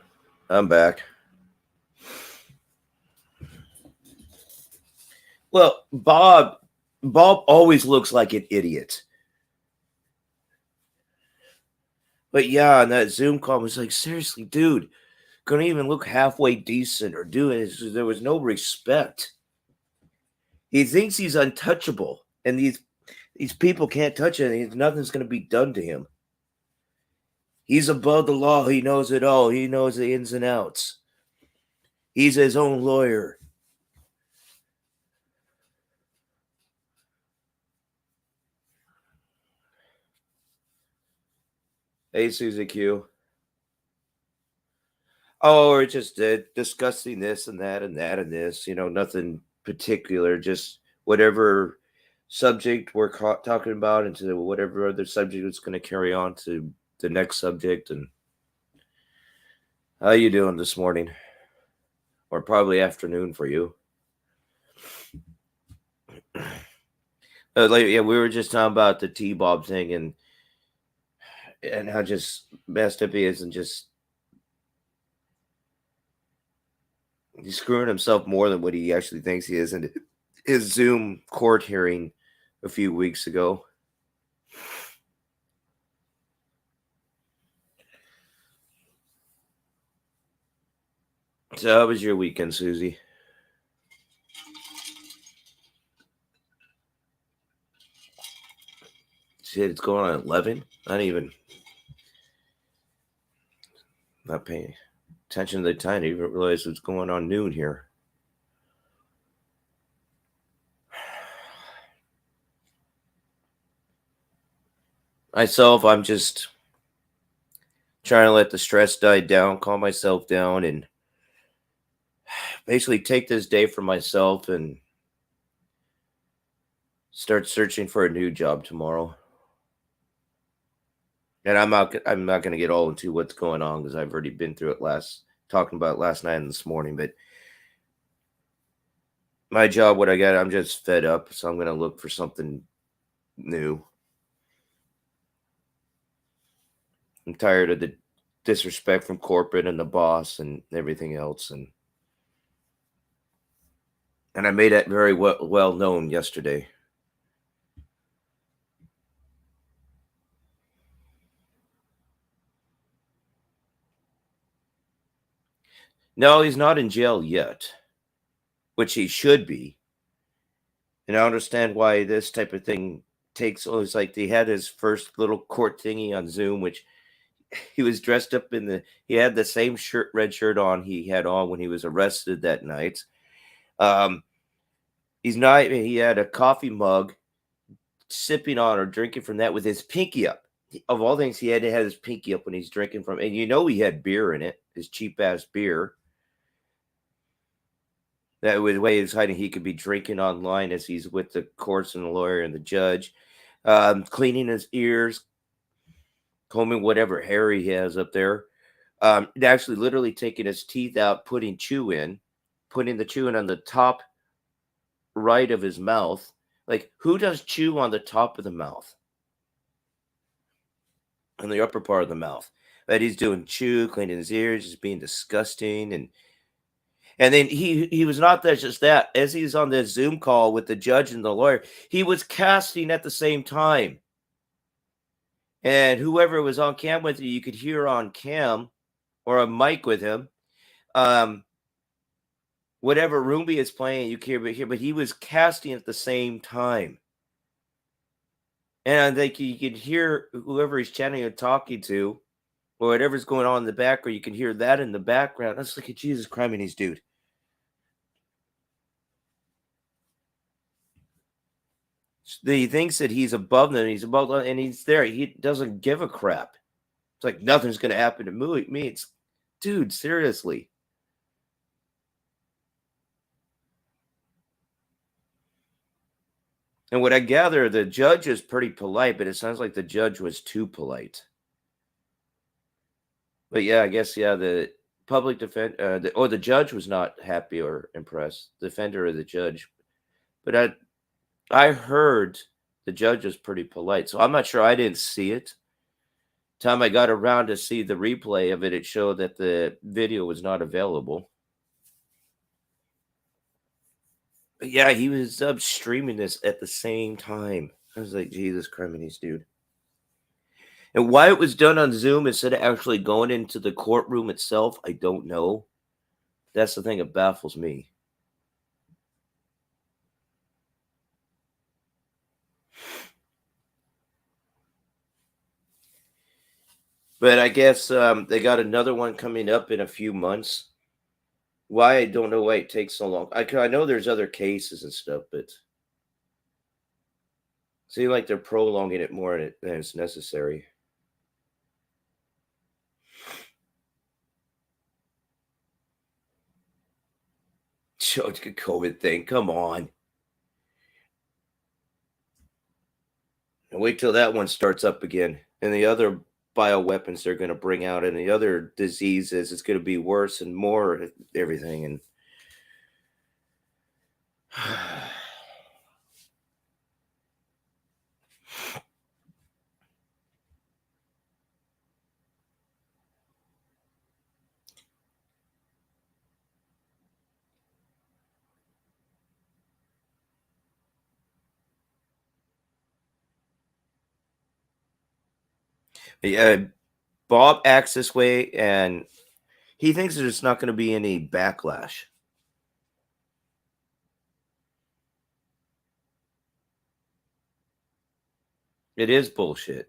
S1: I'm back. Well, Bob always looks like an idiot. But yeah, on that Zoom call, I was like, seriously, dude, couldn't even look halfway decent or do it. There was no respect. He thinks he's untouchable, and these people can't touch it. Nothing's going to be done to him. He's above the law. He knows it all. He knows the ins and outs. He's his own lawyer. Hey, Susie Q. Oh, we're just discussing this and that and that and this. Nothing particular. Just whatever subject we're talking about into whatever other subject it's going to carry on to the next subject. And how you doing this morning? Or probably afternoon for you. We were just talking about the T-Bob thing and how just messed up he is, and just he's screwing himself more than what he actually thinks he is in his Zoom court hearing a few weeks ago. So how was your weekend, Susie? Shit, it's going on at 11? Not paying attention to the time. I didn't even realize what's going on noon here. Myself, I'm just trying to let the stress die down, calm myself down, and basically take this day for myself and start searching for a new job tomorrow. And I'm not going to get all into what's going on because I've already been through it talking about it last night and this morning. But my job, what I got, I'm just fed up. So I'm going to look for something new. I'm tired of the disrespect from corporate and the boss and everything else. And I made that very well known yesterday. No, he's not in jail yet, which he should be. And I understand why this type of thing takes. Oh, it's like he had his first little court thingy on Zoom, which he was dressed up he had the same red shirt on he had on when he was arrested that night. He had a coffee mug, sipping on or drinking from that with his pinky up. Of all things, he had to have his pinky up when he's drinking from, and he had beer in it, his cheap ass beer. That was the way he was hiding. He could be drinking online as he's with the courts and the lawyer and the judge, cleaning his ears, combing whatever hair he has up there. Actually, literally taking his teeth out, putting the chew in on the top right of his mouth. Like, who does chew on the top of the mouth? On the upper part of the mouth. But he's doing chew, cleaning his ears, just being disgusting. And then he was not just that. As he's on this Zoom call with the judge and the lawyer, he was casting at the same time. And whoever was on cam with you could hear on cam or a mic with him. Whatever Roomba is playing, you can hear, but he was casting at the same time. And I think you can hear whoever he's chatting or talking to, or whatever's going on in the background. You can hear that in the background. Let's look at Jesus Christ, dude. He thinks that he's above them. He's above them, and he's there. He doesn't give a crap. It's like nothing's going to happen to me. It's, dude, seriously. And what I gather, the judge is pretty polite, but it sounds like the judge was too polite. But yeah, I guess, the public defender, the judge was not happy or impressed, the defender or the judge. But I heard the judge was pretty polite, so I'm not sure. I didn't see it Time I got around to see the replay of it, it showed that the video was not available. But yeah, he was up streaming this at the same time. I was like, Jesus Christ, dude. And why it was done on Zoom instead of actually going into the courtroom itself, I don't know. That's the thing that baffles me. But I guess they got another one coming up in a few months. Why, I don't know why it takes so long. I know there's other cases and stuff, but it seems like they're prolonging it more than it's necessary. Show the COVID thing. Come on. And wait till that one starts up again. And the other bioweapons they're going to bring out and the other diseases, it's going to be worse and more everything. And yeah, Bob acts this way and he thinks there's not going to be any backlash. It is bullshit.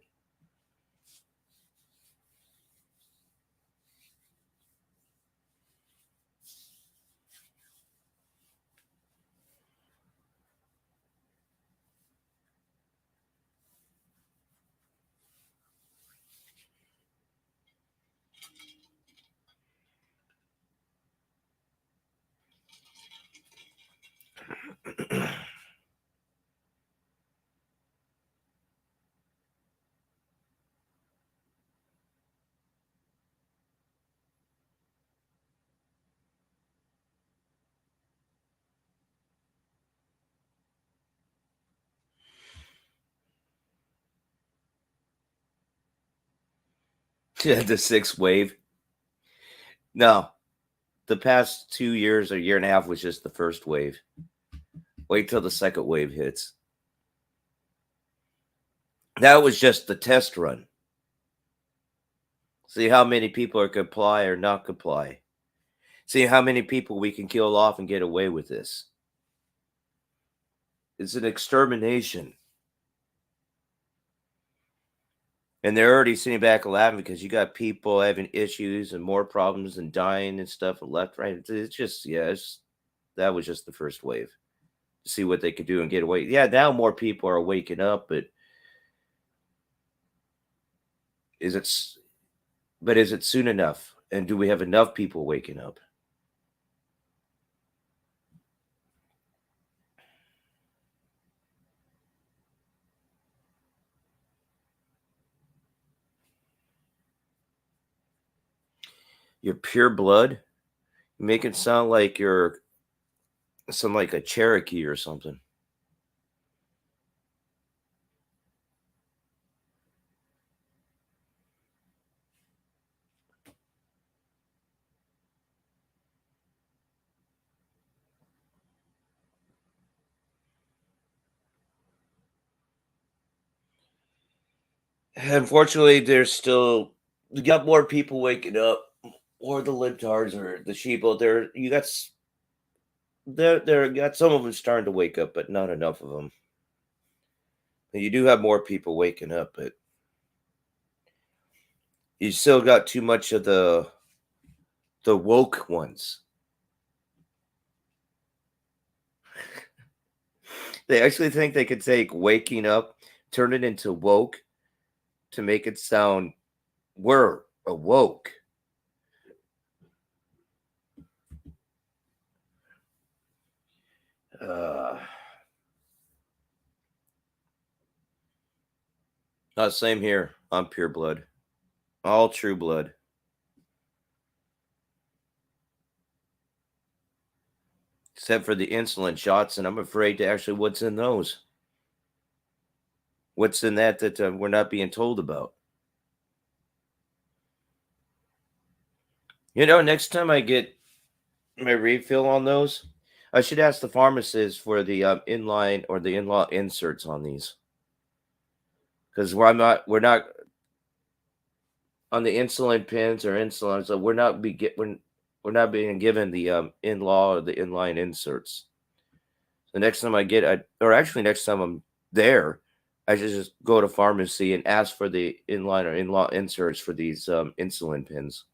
S1: The sixth wave. No, the past 2 years or year and a half was just the first wave. Wait till the second wave hits. That was just the test run. See how many people are comply or not comply. See how many people we can kill off and get away with this. It's an extermination. And they're already sitting back laughing because you got people having issues and more problems and dying and stuff left, right. It's just, that was just the first wave. See what they could do and get away. Yeah, now more people are waking up, but is it soon enough? And do we have enough people waking up? You're pure blood? You make it sound like you're like a Cherokee or something. Unfortunately, you got more people waking up, or the libtards or the sheeple. You got some of them starting to wake up, but not enough of them. You do have more people waking up, but you still got too much of the woke ones. They actually think they could take waking up, turn it into woke, to make it sound we're awoke. Same here. I'm pure blood. All true blood. Except for the insulin shots, and I'm afraid to actually what's in those. What's in that we're not being told about? Next time I get my refill on those, I should ask the pharmacist for the inline or the in-law inserts on these, because we're not on the insulin pins or insulin, so we're not being given the in-law or the inline inserts. The next time next time I'm there, I should just go to pharmacy and ask for the inline or in-law inserts for these insulin pins.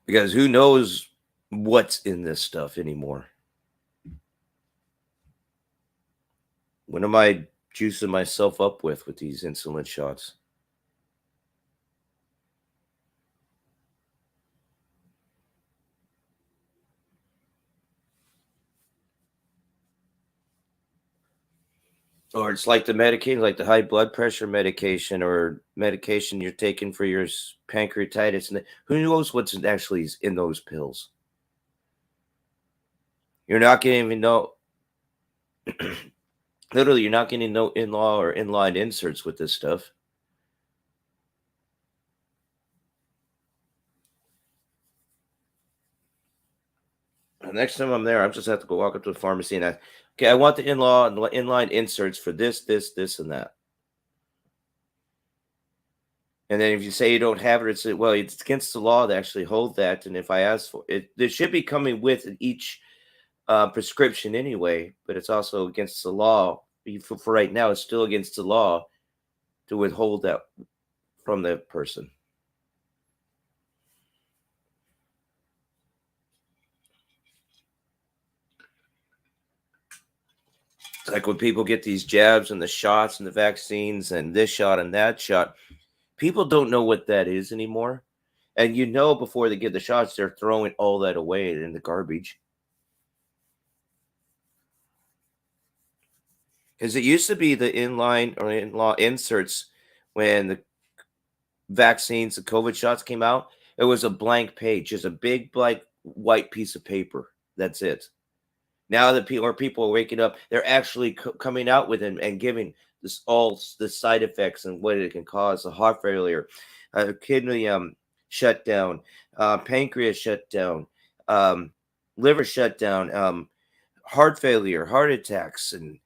S1: Because who knows what's in this stuff anymore? What am I juicing myself up with these insulin shots? Or it's like the medication, like the high blood pressure medication or medication you're taking for your pancreatitis. And who knows what's actually in those pills? You're not going to even know. Literally, you're not getting no in-law or inline inserts with this stuff. The next time I'm there, I just have to go walk up to the pharmacy and ask, okay, I want the in-law and inline inserts for this, and that. And then if you say you don't have it, it's against the law to actually hold that. And if I ask for it, there should be coming with each prescription anyway, but it's also against the law. For right now, it's still against the law to withhold that from the person. It's like when people get these jabs and the shots and the vaccines and this shot and that shot, people don't know what that is anymore. And before they get the shots, they're throwing all that away in the garbage. Because it used to be the inline or in-law inserts when the vaccines, the COVID shots came out. It was a blank page, just a big blank white piece of paper. That's it. Now that people are waking up, they're actually coming out with it and giving all the side effects and what it can cause: the heart failure, kidney shutdown, pancreas shutdown, liver shutdown, heart failure, heart attacks, and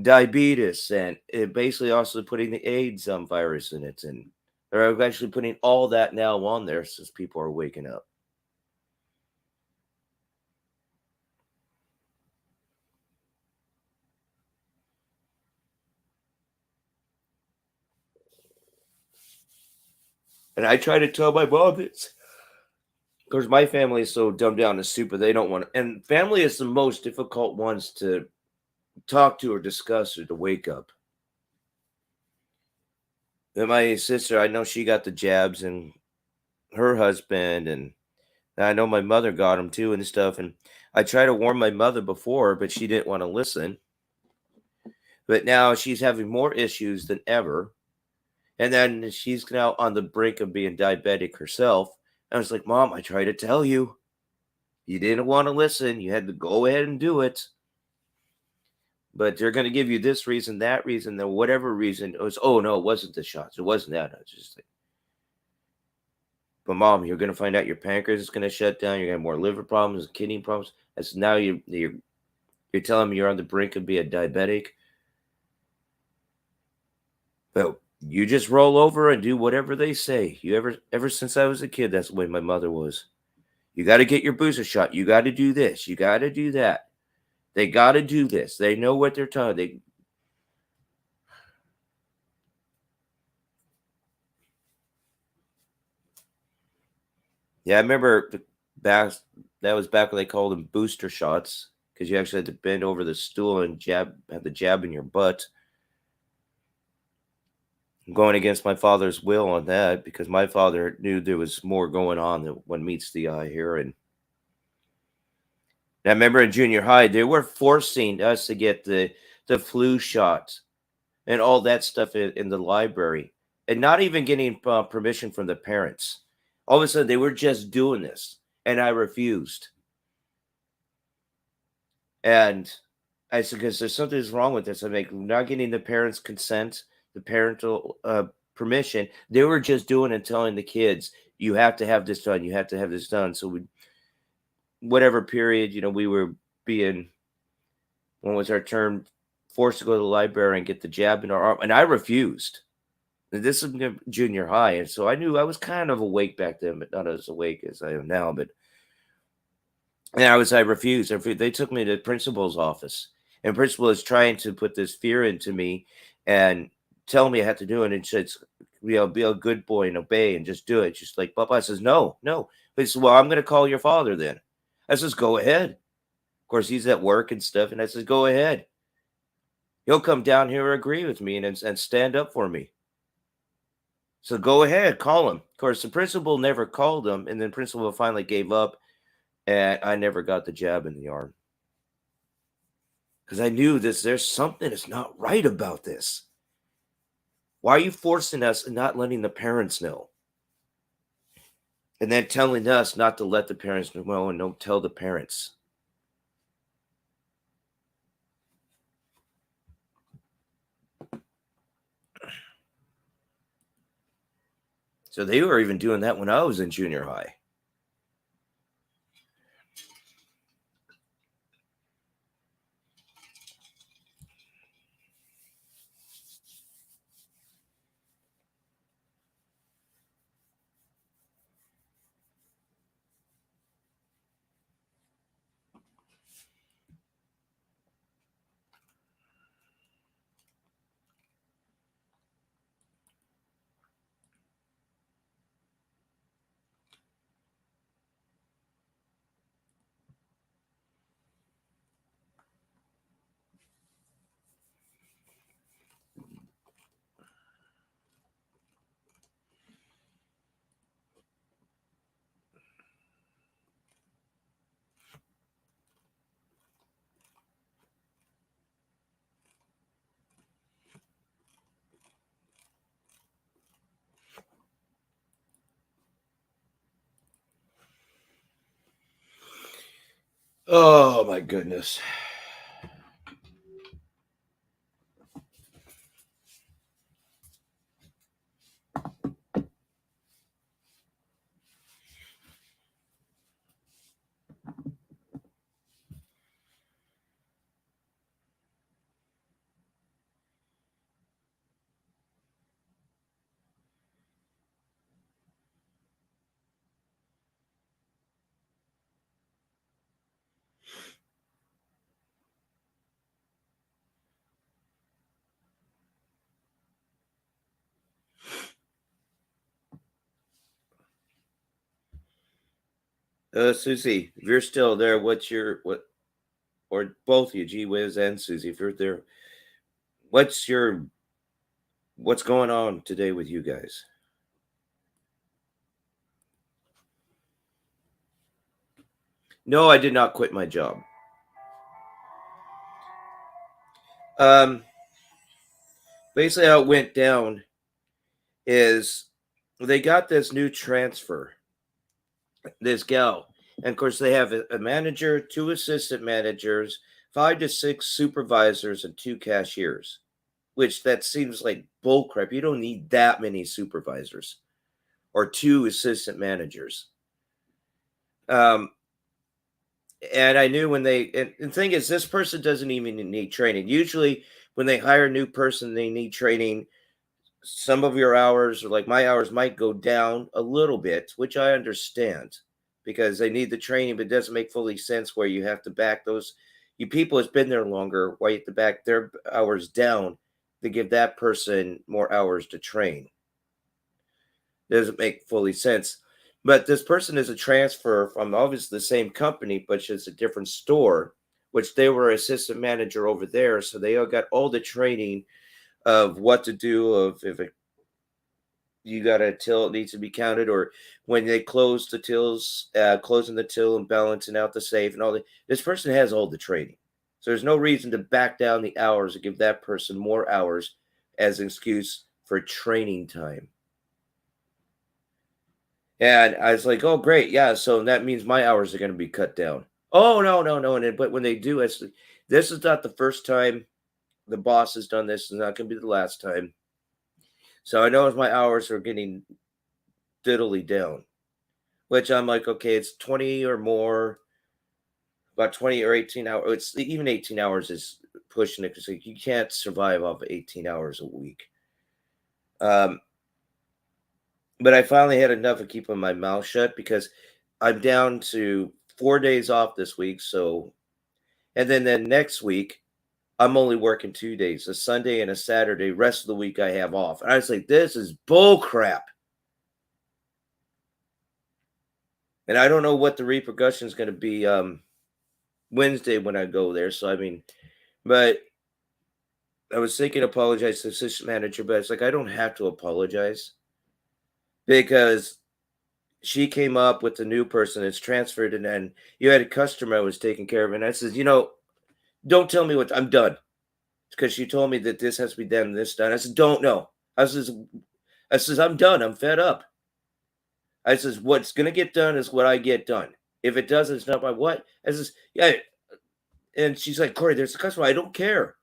S1: diabetes, and it basically also putting the AIDS virus in it. And they're actually putting all that now on there since people are waking up. And I try to tell my mom this, because my family is so dumbed down to soup, they don't want to. And family is the most difficult ones to talk to or discuss or to wake up. And my sister, I know she got the jabs, and her husband, and I know my mother got them too and stuff. And I tried to warn my mother before, but she didn't want to listen. But now she's having more issues than ever. And then she's now on the brink of being diabetic herself. I was like, Mom, I tried to tell you. You didn't want to listen. You had to go ahead and do it. But they're going to give you this reason, that reason, then whatever reason. It was, oh, no, it wasn't the shots. It wasn't that. I was just like, but Mom, you're going to find out your pancreas is going to shut down. You're going to have more liver problems, kidney problems. As now you're telling me you're on the brink of being diabetic. But you just roll over and do whatever they say. Ever since I was a kid, that's the way my mother was. You got to get your booster shot. You got to do this. You got to do that. They got to do this. They know what they're telling. Yeah, I remember that was back when they called them booster shots, because you actually had to bend over the stool and have the jab in your butt. I'm going against my father's will on that, because my father knew there was more going on than what meets the eye here. And I remember in junior high, they were forcing us to get the flu shot and all that stuff in the library, and not even getting permission from the parents. All of a sudden, they were just doing this, and I refused. And I said, because there's something wrong with this. I'm like, not getting the parents' consent, the parental permission. They were just doing and telling the kids, you have to have this done. You have to have this done. So whatever period, we were being, when was our term, forced to go to the library and get the jab in our arm. And I refused. This is junior high. And so I knew I was kind of awake back then, but not as awake as I am now. But I refused. They took me to the principal's office. And principal is trying to put this fear into me and tell me I have to do it. And she says, be a good boy and obey and just do it. She's like, Papa says, no. He says, well, I'm going to call your father then. I says, go ahead. Of course, he's at work and stuff. And I says, go ahead. He'll come down here and agree with me and stand up for me. So go ahead, call him. Of course, the principal never called him. And then principal finally gave up. And I never got the jab in the arm. Because I knew there's something that's not right about this. Why are you forcing us and not letting the parents know? And then telling us not to let the parents know and don't tell the parents. So they were even doing that when I was in junior high. Oh, my goodness. Susie, if you're still there, or both of you, G Wiz and Susie, if you're there, what's going on today with you guys? No, I did not quit my job. Basically how it went down is they got this new transfer, this gal. And of course, they have a manager, 2 assistant managers, 5 to 6 supervisors, and 2 cashiers, which that seems like bullcrap. You don't need that many supervisors or 2 assistant managers. And I knew when and the thing is, this person doesn't even need training. Usually when they hire a new person, they need training. Some of your hours, or like my hours, might go down a little bit, which I understand because they need the training, but it doesn't make fully sense where you have to back those people that's been there longer, why you have to back their hours down to give that person more hours to train. Doesn't make fully sense. But this person is a transfer from obviously the same company, but just a different store, which they were assistant manager over there. So they all got all the training of what to do, of if you got a till, it needs to be counted, or when they close the tills, closing the till and balancing out the safe and all that. This person has all the training. So there's no reason to back down the hours and give that person more hours as an excuse for training time. And I was like, oh, great. Yeah. So that means my hours are going to be cut down. Oh, no. But when they do, this is not the first time the boss has done this. It's not going to be the last time. So I know my hours are getting diddly down, which I'm like, okay, it's 20 or more, about 20 or 18 hours. It's even 18 hours is pushing it because like, you can't survive off of 18 hours a week. But I finally had enough of keeping my mouth shut because I'm down to 4 days off this week. So, and then next week, I'm only working 2 days, a Sunday and a Saturday. Rest of the week I have off. And I was like, this is bull crap. And I don't know what the repercussion is going to be Wednesday when I go there. So, I mean, but I was thinking apologize to the assistant manager, but it's like, I don't have to apologize because she came up with the new person that's transferred. And then you had a customer I was taking care of. And I said, don't tell me what I'm done. Because she told me that this has to be done, this done. I said, don't know. I says, I'm done. I'm fed up. I says, what's going to get done is what I get done. If it doesn't, it's not my what. I says, yeah. And she's like, Corey, there's a customer. I don't care.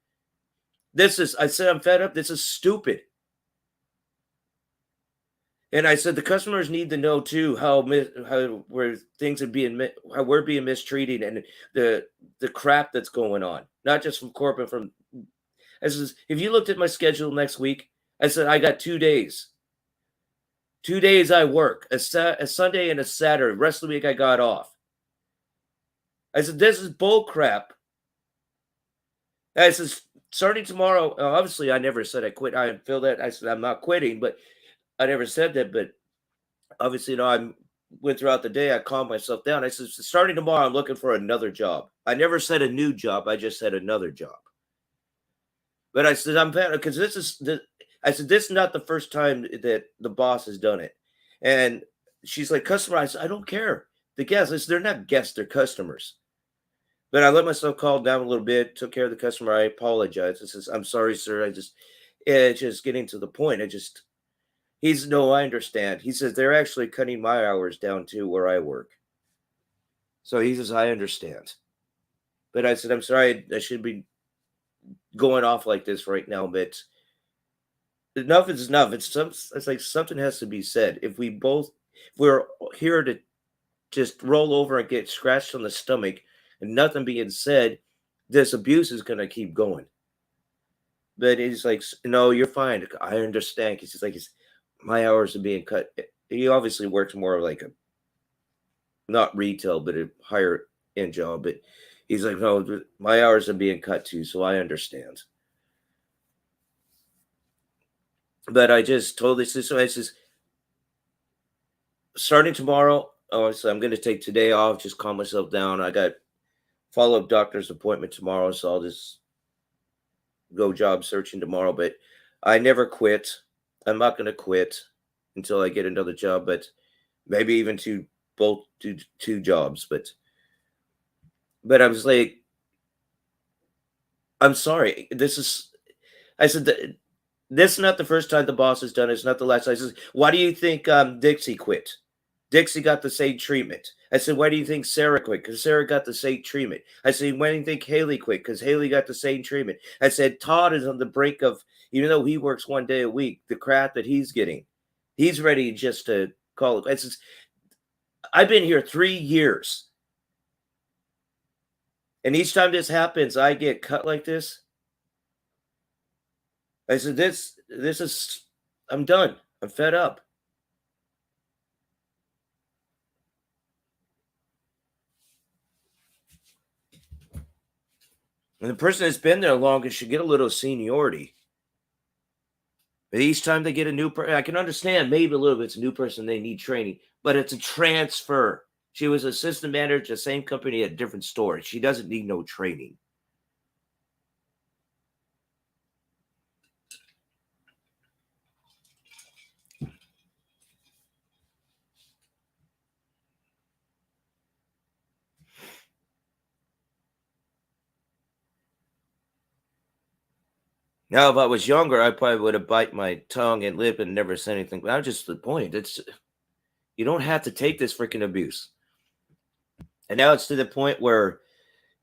S1: I said, I'm fed up. This is stupid. And I said, the customers need to know too how where things are how we're being mistreated and the crap that's going on, not just from corporate. I says, if you looked at my schedule next week, I said I got 2 days. 2 days I work, a Sunday and a Saturday. The rest of the week I got off. I said, this is bull crap. I said, starting tomorrow, obviously I never said I quit. I feel that I said I'm not quitting, but I never said that. But obviously, I went throughout the day. I calmed myself down. I said, starting tomorrow, I'm looking for another job. I never said a new job. I just said another job. But I said, I'm bad because this is not the first time that the boss has done it. And she's like, customer, I said, I don't care. The guests, they're not guests, they're customers. But I let myself calm down a little bit, took care of the customer. I apologize. I says, I'm sorry, sir. It's just getting to the point. I understand. He says, they're actually cutting my hours down too where I work. So he says, I understand. But I said, I'm sorry. I should be going off like this right now, but enough is enough. It's like something has to be said. If we're here to just roll over and get scratched on the stomach and nothing being said, this abuse is going to keep going. But he's like, no, you're fine. I understand. Because he's like, my hours are being cut. He obviously works more like not retail, but a higher end job. But he's like, no, my hours are being cut too, so I understand. But I just told this system, I says, starting tomorrow, so I'm going to take today off, just calm myself down. I got follow-up doctor's appointment tomorrow, so I'll just go job searching tomorrow. But I never quit. I'm not going to quit until I get another job, but maybe even two jobs. But I was like, I'm sorry. I said, this is not the first time the boss has done it. It's not the last time. I said, why do you think Dixie quit? Dixie got the same treatment. I said, why do you think Sarah quit? Because Sarah got the same treatment. I said, why do you think Haley quit? Because Haley got the same treatment. I said, Todd is on the brink of, even though he works 1 day a week, the crap that he's getting, he's ready just to call it. I said, I've been here 3 years. And each time this happens, I get cut like this. I said, this is, I'm done. I'm fed up. And the person that's been there longest should get a little seniority. But each time they get a new person, I can understand maybe a little bit it's a new person, they need training, but it's a transfer. She was assistant manager at the same company at a different store. She doesn't need no training. Now, if I was younger, I probably would have bite my tongue and lip and never said anything. But that's just the point. You don't have to take this freaking abuse. And now it's to the point where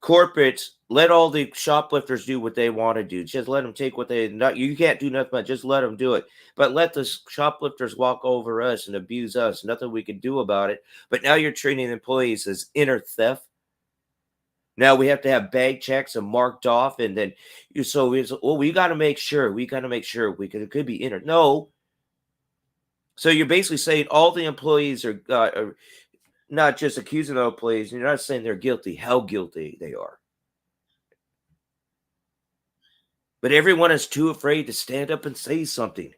S1: corporate, let all the shoplifters do what they want to do. Just let them take what they not. You can't do nothing but just let them do it. But let the shoplifters walk over us and abuse us. Nothing we can do about it. But now you're treating employees as inner theft. Now we have to have bag checks and marked off, and then we got to make sure. We got to make sure it could be inner. No. So you're basically saying all the employees are not just accusing the employees. You're not saying they're guilty. How guilty they are. But everyone is too afraid to stand up and say something.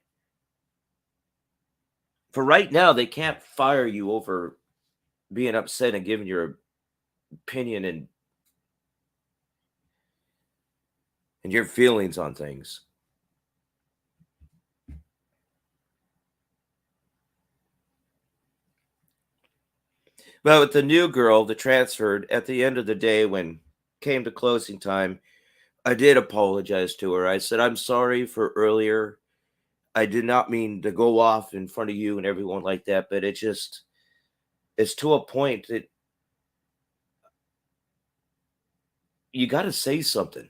S1: For right now, they can't fire you over being upset and giving your opinion and your feelings on things. But with the new girl that transferred, at the end of the day, when came to closing time, I did apologize to her. I said, I'm sorry for earlier. I did not mean to go off in front of you and everyone like that, but it's to a point that you got to say something.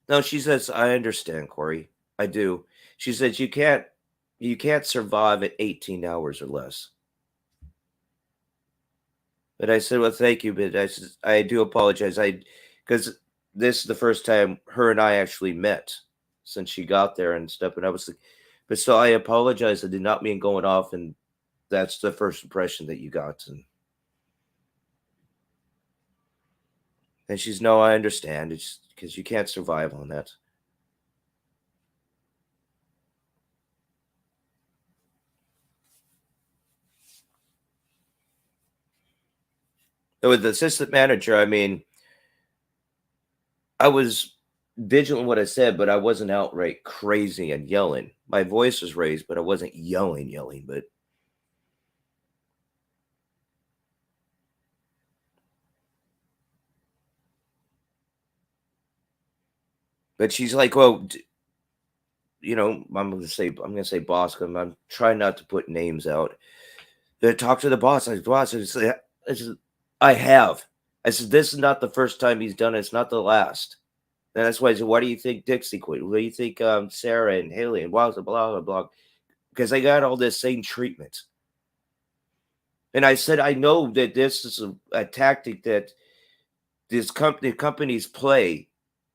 S1: No, she says, I understand, Corey. I do. She says, you can't survive at 18 hours or less. But I said, well, thank you, but I do apologize. Because this is the first time her and I actually met since she got there and stuff. And I was like, but still, I apologize. I did not mean going off, and that's the first impression that you got. And she's, no, I understand. It's because you can't survive on that. With the assistant manager, I mean, I was vigilant in what I said, but I wasn't outright crazy and yelling. My voice was raised, but I wasn't yelling, but she's like, well, I'm going to say boss, because I'm trying not to put names out. They talk to the boss. I said, I have. I said, this is not the first time he's done it. It's not the last. And that's why I said, why do you think Dixie quit? What do you think Sarah and Haley and blah, blah, blah, blah? Because they got all this same treatment. And I said, I know that this is a tactic that companies play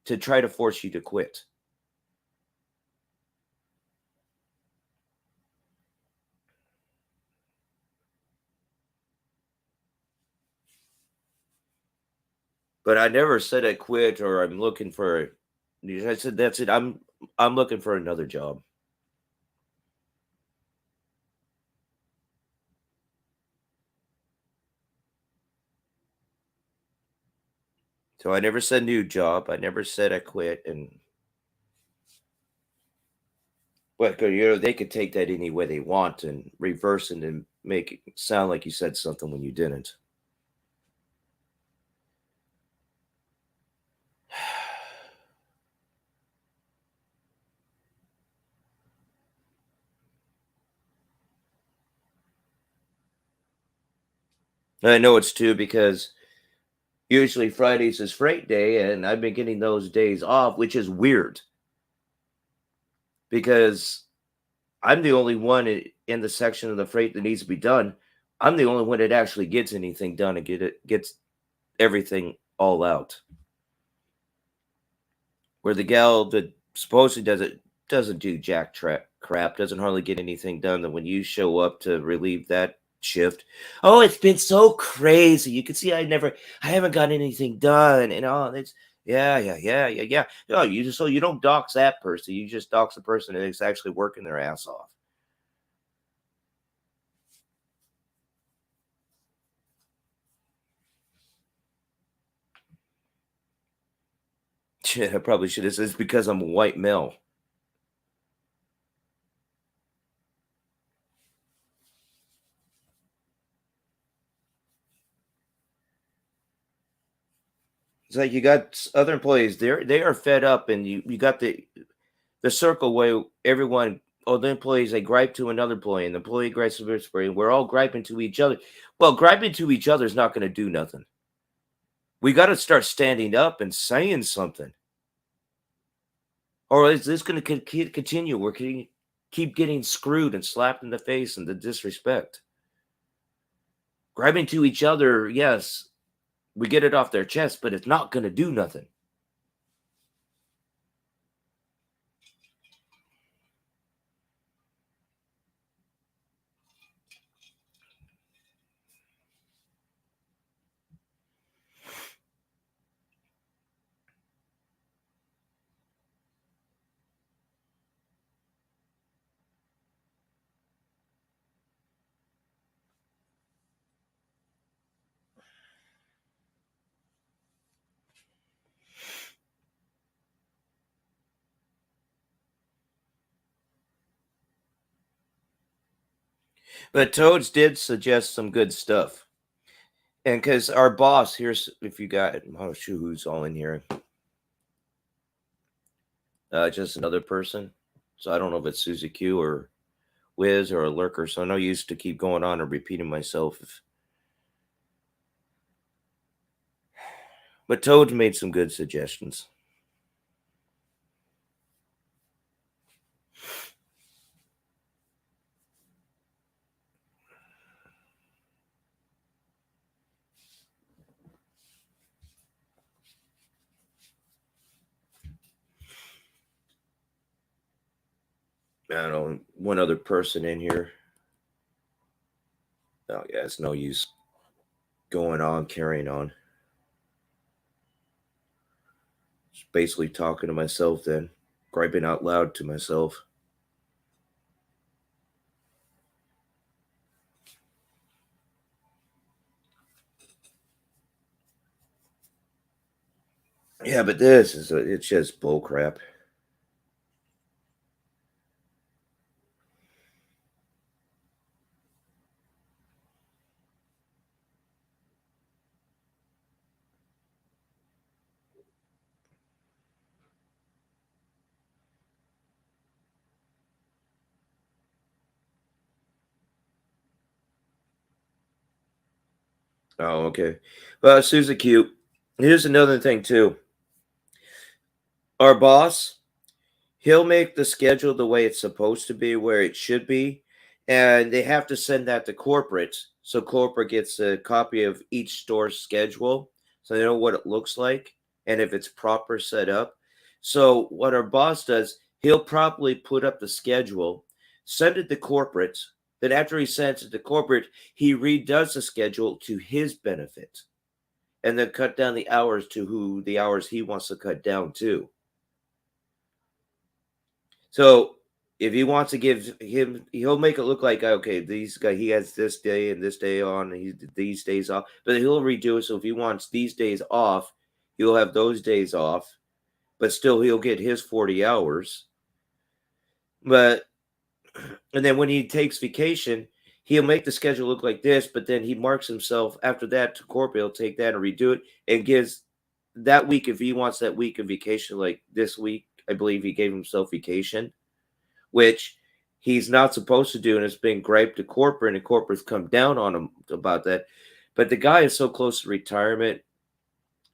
S1: to try to force you to quit. But I never said I quit or I'm looking for. I said, that's it. I'm looking for another job. So I never said new job. I never said I quit. But they could take that any way they want and reverse it and make it sound like you said something when you didn't. And I know it's too, because usually Fridays is freight day, and I've been getting those days off, which is weird. Because I'm the only one in the section of the freight that needs to be done. I'm the only one that actually gets anything done and gets everything all out. Where the gal that supposedly doesn't do jack crap, doesn't hardly get anything done. Then when you show up to relieve that shift, oh, it's been so crazy. You can see I haven't got anything done, and it's yeah. No, you don't dox that person. You just dox the person that's actually working their ass off. Shit, I probably should have said it's because I'm a white male. It's like you got other employees. They are fed up, and you got the circle where everyone, the employees, they gripe to another employee, and the employee gripes to this employee, and we're all griping to each other. Well, griping to each other is not going to do nothing. We got to start standing up and saying something. Or is this going to continue? We're going to keep getting screwed and slapped in the face and the disrespect. Grabbing to each other, yes, we get it off their chest, but it's not going to do nothing. But Toads did suggest some good stuff. And because our boss, here's, if you got, oh shoot, who's all in here? Just another person. So I don't know if it's Susie Q or Wiz or a lurker. So no use to keep going on and repeating myself. But Toads made some good suggestions. I don't know, one other person in here. Oh, yeah, it's no use going on, carrying on. Just basically talking to myself then, griping out loud to myself. Yeah, but this is, it's just bull crap. Oh, okay. Well, Susie Q, here's another thing too. Our boss, he'll make the schedule the way it's supposed to be, where it should be, and they have to send that to corporate, so corporate gets a copy of each store's schedule, so they know what it looks like and if it's proper set up. So what our boss does, he'll properly put up the schedule, send it to corporate. Then after he sends it to corporate, he redoes the schedule to his benefit, and then cut down the hours to the hours he wants to cut down to. So if he wants to give him, he'll make it look like, okay, these guy, he has this day and this day on, and these days off, but he'll redo it. So if he wants these days off, he'll have those days off, but still he'll get his 40 hours. But, and then when he takes vacation, he'll make the schedule look like this, but then he marks himself after that to corporate. He'll take that and redo it and gives that week, if he wants that week of vacation, like this week, I believe he gave himself vacation, which he's not supposed to do, and it's been griped to corporate, and corporate's come down on him about that. But the guy is so close to retirement.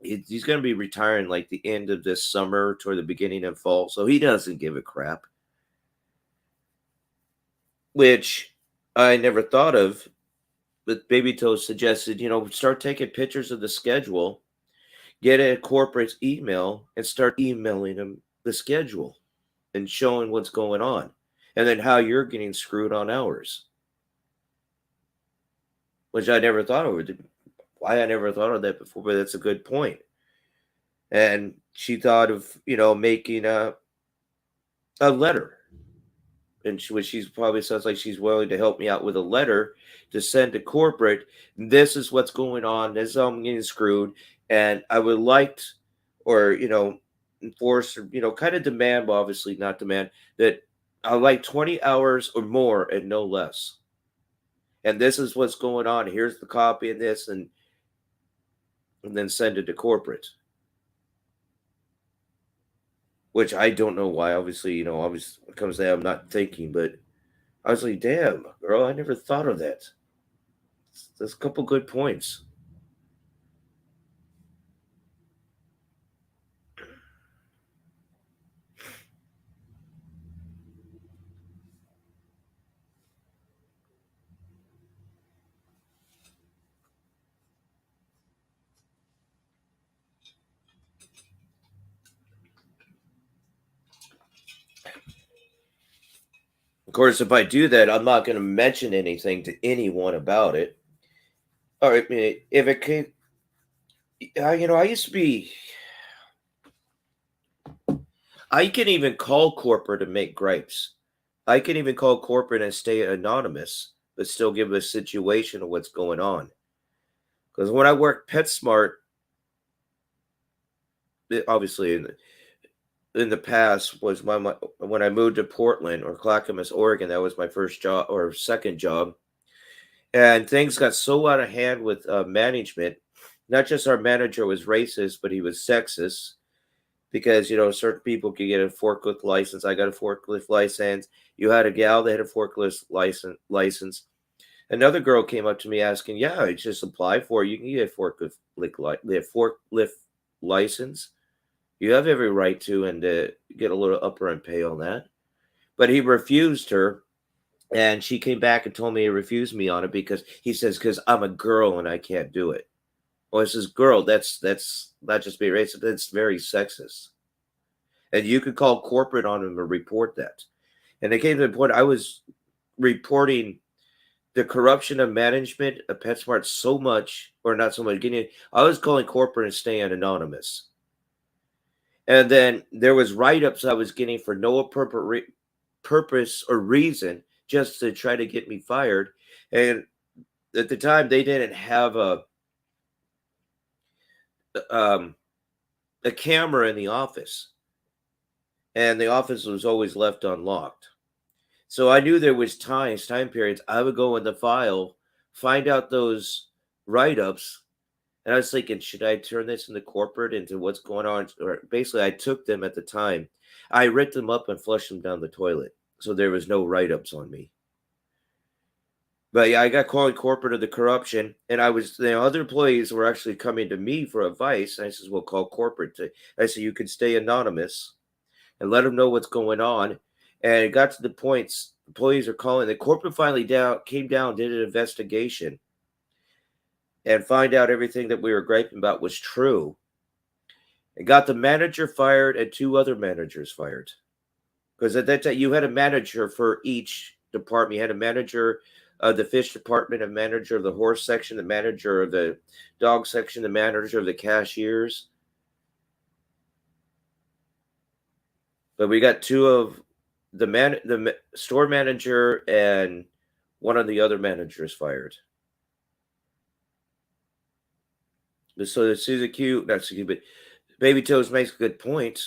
S1: He's going to be retiring like the end of this summer toward the beginning of fall, so he doesn't give a crap. Which I never thought of, but Baby Toast suggested, start taking pictures of the schedule, get a corporate's email, and start emailing them the schedule and showing what's going on, and then how you're getting screwed on hours. Which I never thought of. Why I never thought of that before, but that's a good point. And she thought of, making a letter. And she's probably sounds like she's willing to help me out with a letter to send to corporate. This is what's going on. This is how I'm getting screwed. And I would like, enforce, kind of demand, but obviously not demand, that I like 20 hours or more and no less. And this is what's going on. Here's the copy of this, and then send it to corporate. Which I don't know why. Obviously, obviously it comes down, I'm not thinking, but I was like, damn, girl, I never thought of that. There's a couple good points. course, if I do that, I'm not going to mention anything to anyone about it. All right, if it came, I used to be. I can even call corporate and make gripes. I can even call corporate and stay anonymous, but still give a situation of what's going on. Because when I worked PetSmart, obviously in the past was when I moved to Portland or Clackamas, Oregon, that was my first job or second job. And things got so out of hand with management. Not just our manager was racist, but he was sexist because, certain people could get a forklift license. I got a forklift license. You had a gal that had a forklift license. Another girl came up to me asking, yeah, I just apply for it. You can get a forklift license. You have every right to, and get a little upper end pay on that. But he refused her, and she came back and told me he refused me on it because he says, because I'm a girl and I can't do it. Well, it says, girl, that's not just being racist, that's very sexist. And you could call corporate on him and report that. And it came to the point I was reporting the corruption of management of PetSmart so much, or not so much, I was calling corporate and staying anonymous. And then there was write-ups I was getting for no appropriate purpose or reason just to try to get me fired. And at the time, they didn't have a camera in the office. And the office was always left unlocked. So I knew there was time periods. I would go in the file, find out those write-ups, and I was thinking, should I turn this into corporate, into what's going on? Or basically, I took them at the time. I ripped them up and flushed them down the toilet. So there was no write-ups on me. But yeah, I got called corporate of the corruption. And other employees were actually coming to me for advice. And I said, well, call corporate. I said, you can stay anonymous and let them know what's going on. And it got to the point, employees are calling. The corporate finally came down, did an investigation, and find out everything that we were griping about was true. It got the manager fired and 2 other managers fired. Because at that time, you had a manager for each department. You had a manager of the fish department, a manager of the horse section, the manager of the dog section, the manager of the cashiers. But we got 2 of the store manager and one of the other managers fired. So but Baby Toes makes a good point.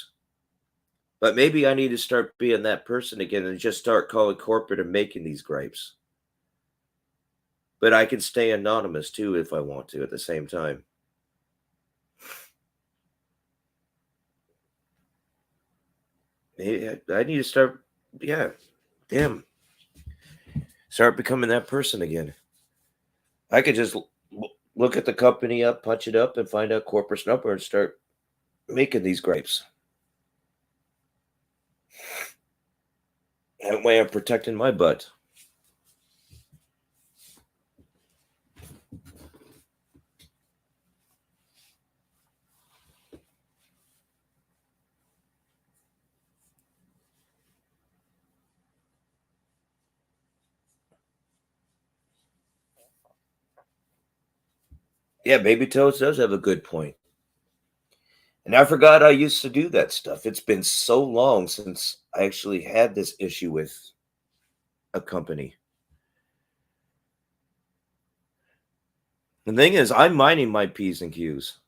S1: But maybe I need to start being that person again and just start calling corporate and making these gripes. But I can stay anonymous too if I want to at the same time. Maybe I need to start, start becoming that person again. I could just look at the company up, punch it up, and find out corporate number and start making these gripes. That way I'm protecting my butt. Yeah, Baby Toes does have a good point. And I forgot I used to do that stuff. It's been so long since I actually had this issue with a company. The thing is, I'm minding my P's and Q's.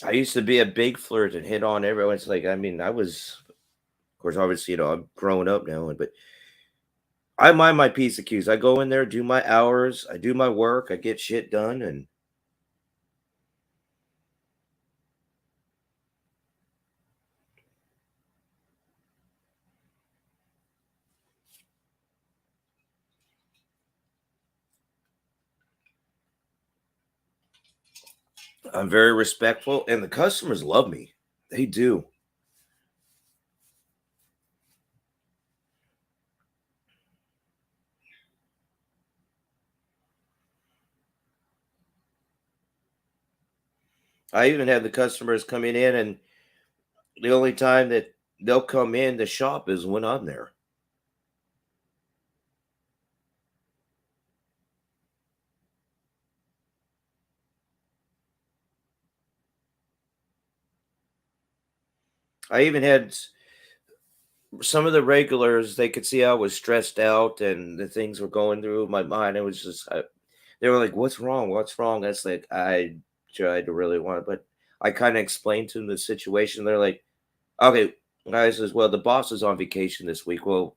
S1: I used to be a big flirt and hit on everyone. It's like, I was, of course, obviously, I'm grown up now, but I mind my P's and Q's. I go in there, do my hours, I do my work, I get shit done, and I'm very respectful, and the customers love me. They do. I even had the customers coming in and The only time that they'll come in the shop is when I'm there. I even had some of the regulars, they could see I was stressed out and the things were going through my mind. It was just, they were like, "What's wrong? What's wrong?" That's like, I tried to really want it, but I kind of explained to them the situation. They're like, "Okay, guys, as well, the boss is on vacation this week." Well,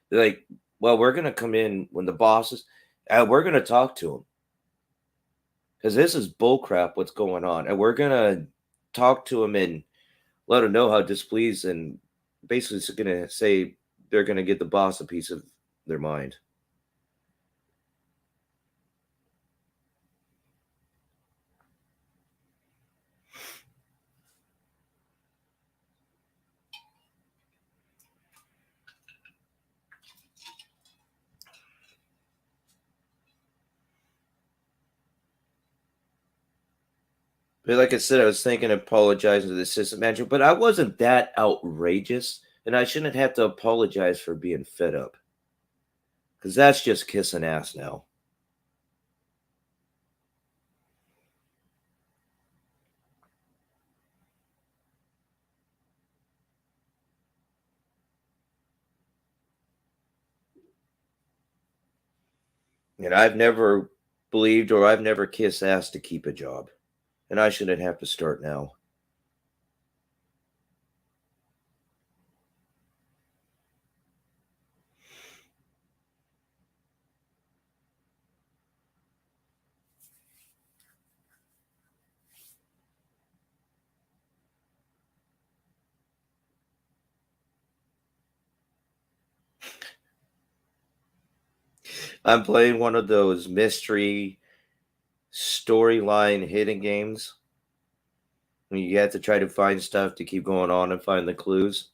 S1: they're like, "Well, we're going to come in when the boss is, we're going to talk to him because this is bullcrap what's going on. And we're going to talk to him and let him know how displeased, and basically it's going to say they're going to get the boss a piece of their mind." But like I said, I was thinking of apologizing to the assistant manager, but I wasn't that outrageous, and I shouldn't have to apologize for being fed up. Because that's just kissing ass now. And I've never believed or I've never kissed ass to keep a job. And I shouldn't have to start now. I'm playing one of those mystery storyline hidden games. You have to try to find stuff to keep going on and find the clues.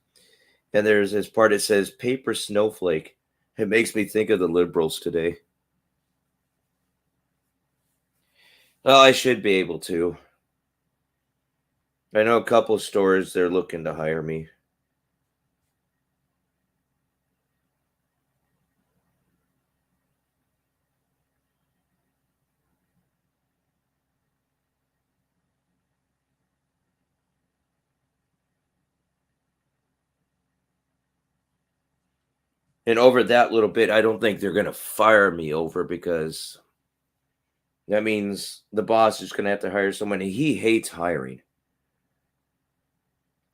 S1: And there's this part that says paper snowflake. It makes me think of the liberals today. Well, I should be able to. I know a couple of stores, they're looking to hire me. And over that little bit, I don't think they're going to fire me over, because that means the boss is going to have to hire someone. He hates hiring.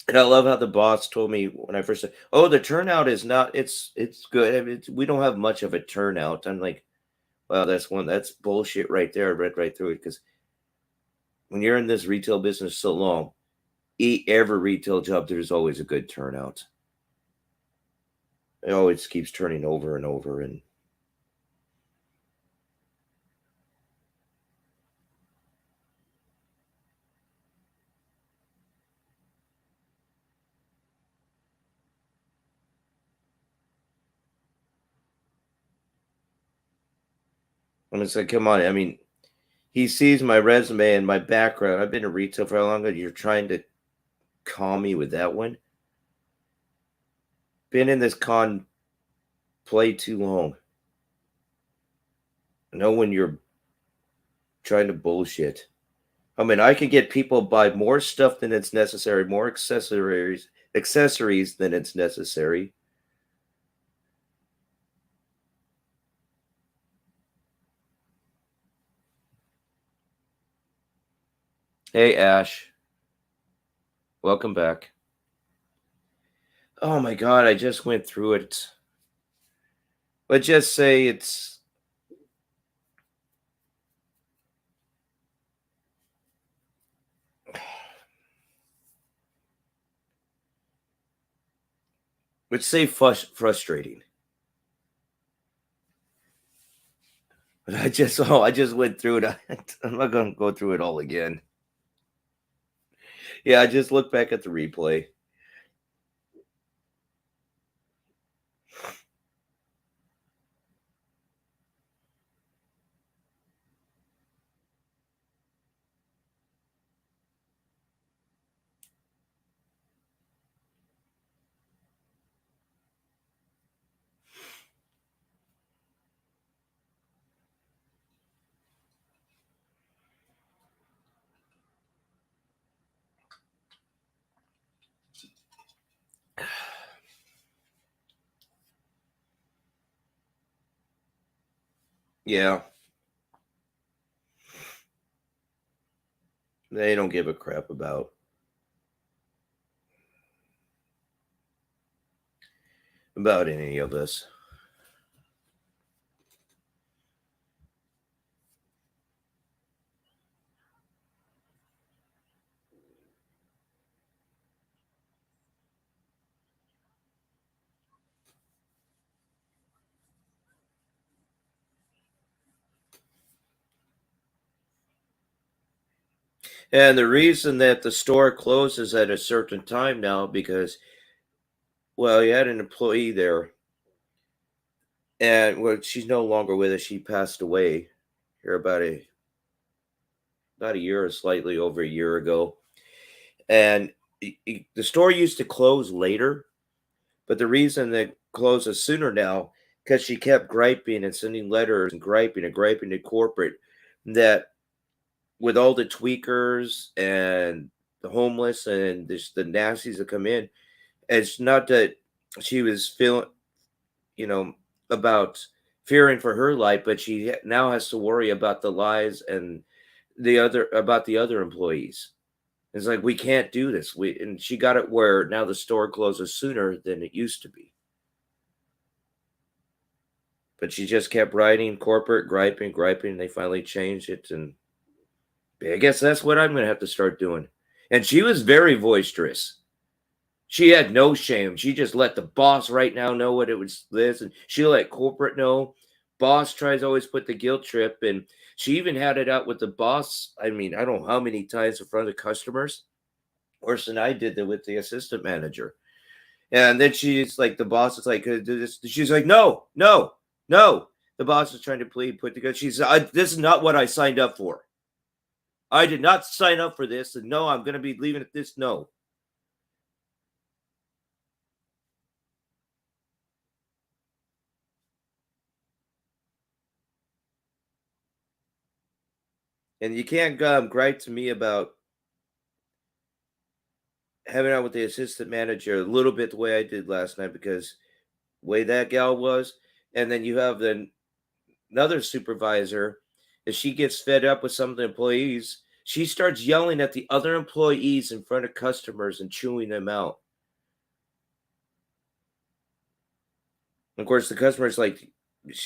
S1: And I love how the boss told me when I first said, "Oh, the turnout is not, it's good. I mean, we don't have much of a turnout." I'm like, "Well, that's bullshit right there." I read right through it, because when you're in this retail business so long, every retail job, there's always a good turnout. It always keeps turning over and over. And it's like, come on. I mean, he sees my resume and my background. I've been in retail for how long? And you're trying to call me with that one? Been in this play too long. I know when you're trying to bullshit. I mean, I can get people buy more stuff than it's necessary, more accessories than it's necessary. Hey, Ash. Welcome back. Oh my God, I just went through it. But just say it's... Let's say frustrating. But I just went through it. I'm not going to go through it all again. Yeah, I just look back at the replay. Yeah. They don't give a crap about any of us. And the reason that the store closes at a certain time now, because, well, you had an employee there, and well, she's no longer with us. She passed away here about a year or slightly over a year ago. And the store used to close later, but the reason that closes sooner now, because she kept griping and sending letters and griping to corporate that with all the tweakers and the homeless and the nasties that come in, it's not that she was feeling, about fearing for her life, but she now has to worry about the lies and the other employees. It's like, we can't do this. And she got it where now the store closes sooner than it used to be. But she just kept writing corporate, griping. And they finally changed it. And I guess that's what I'm going to have to start doing. And she was very boisterous. She had no shame. She just let the boss right now know what it was this. And she let corporate know. Boss tries to always put the guilt trip. And she even had it out with the boss. I mean, I don't know how many times in front of customers. Worse than I did that with the assistant manager. And then she's like, the boss is like, she's like, no. The boss is trying to put together. She's, this is not what I signed up for. I did not sign up for this. And no, I'm going to be leaving at this. No. And you can't gripe to me about having out with the assistant manager a little bit the way I did last night, because the way that gal was. And then you have another supervisor, if she gets fed up with some of the employees, she starts yelling at the other employees in front of customers and chewing them out. Of course, the customer's like,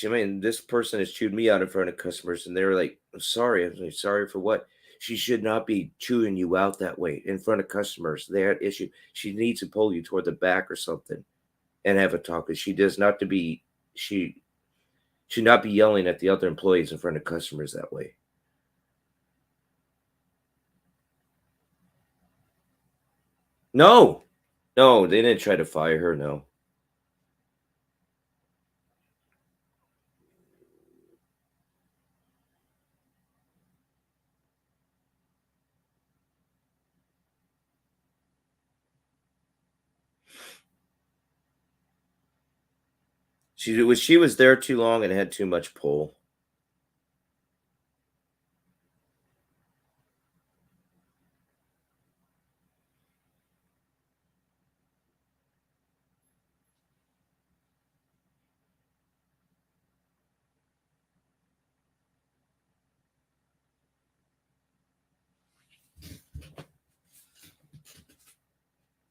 S1: I mean, this person has chewed me out in front of customers. And they're like, I'm sorry. I'm like, sorry for what? She should not be chewing you out that way in front of customers. They're at issue. She needs to pull you toward the back or something and have a talk. She does not to be, she should not be yelling at the other employees in front of customers that way. No, they didn't try to fire her. No. She was there too long and had too much pull.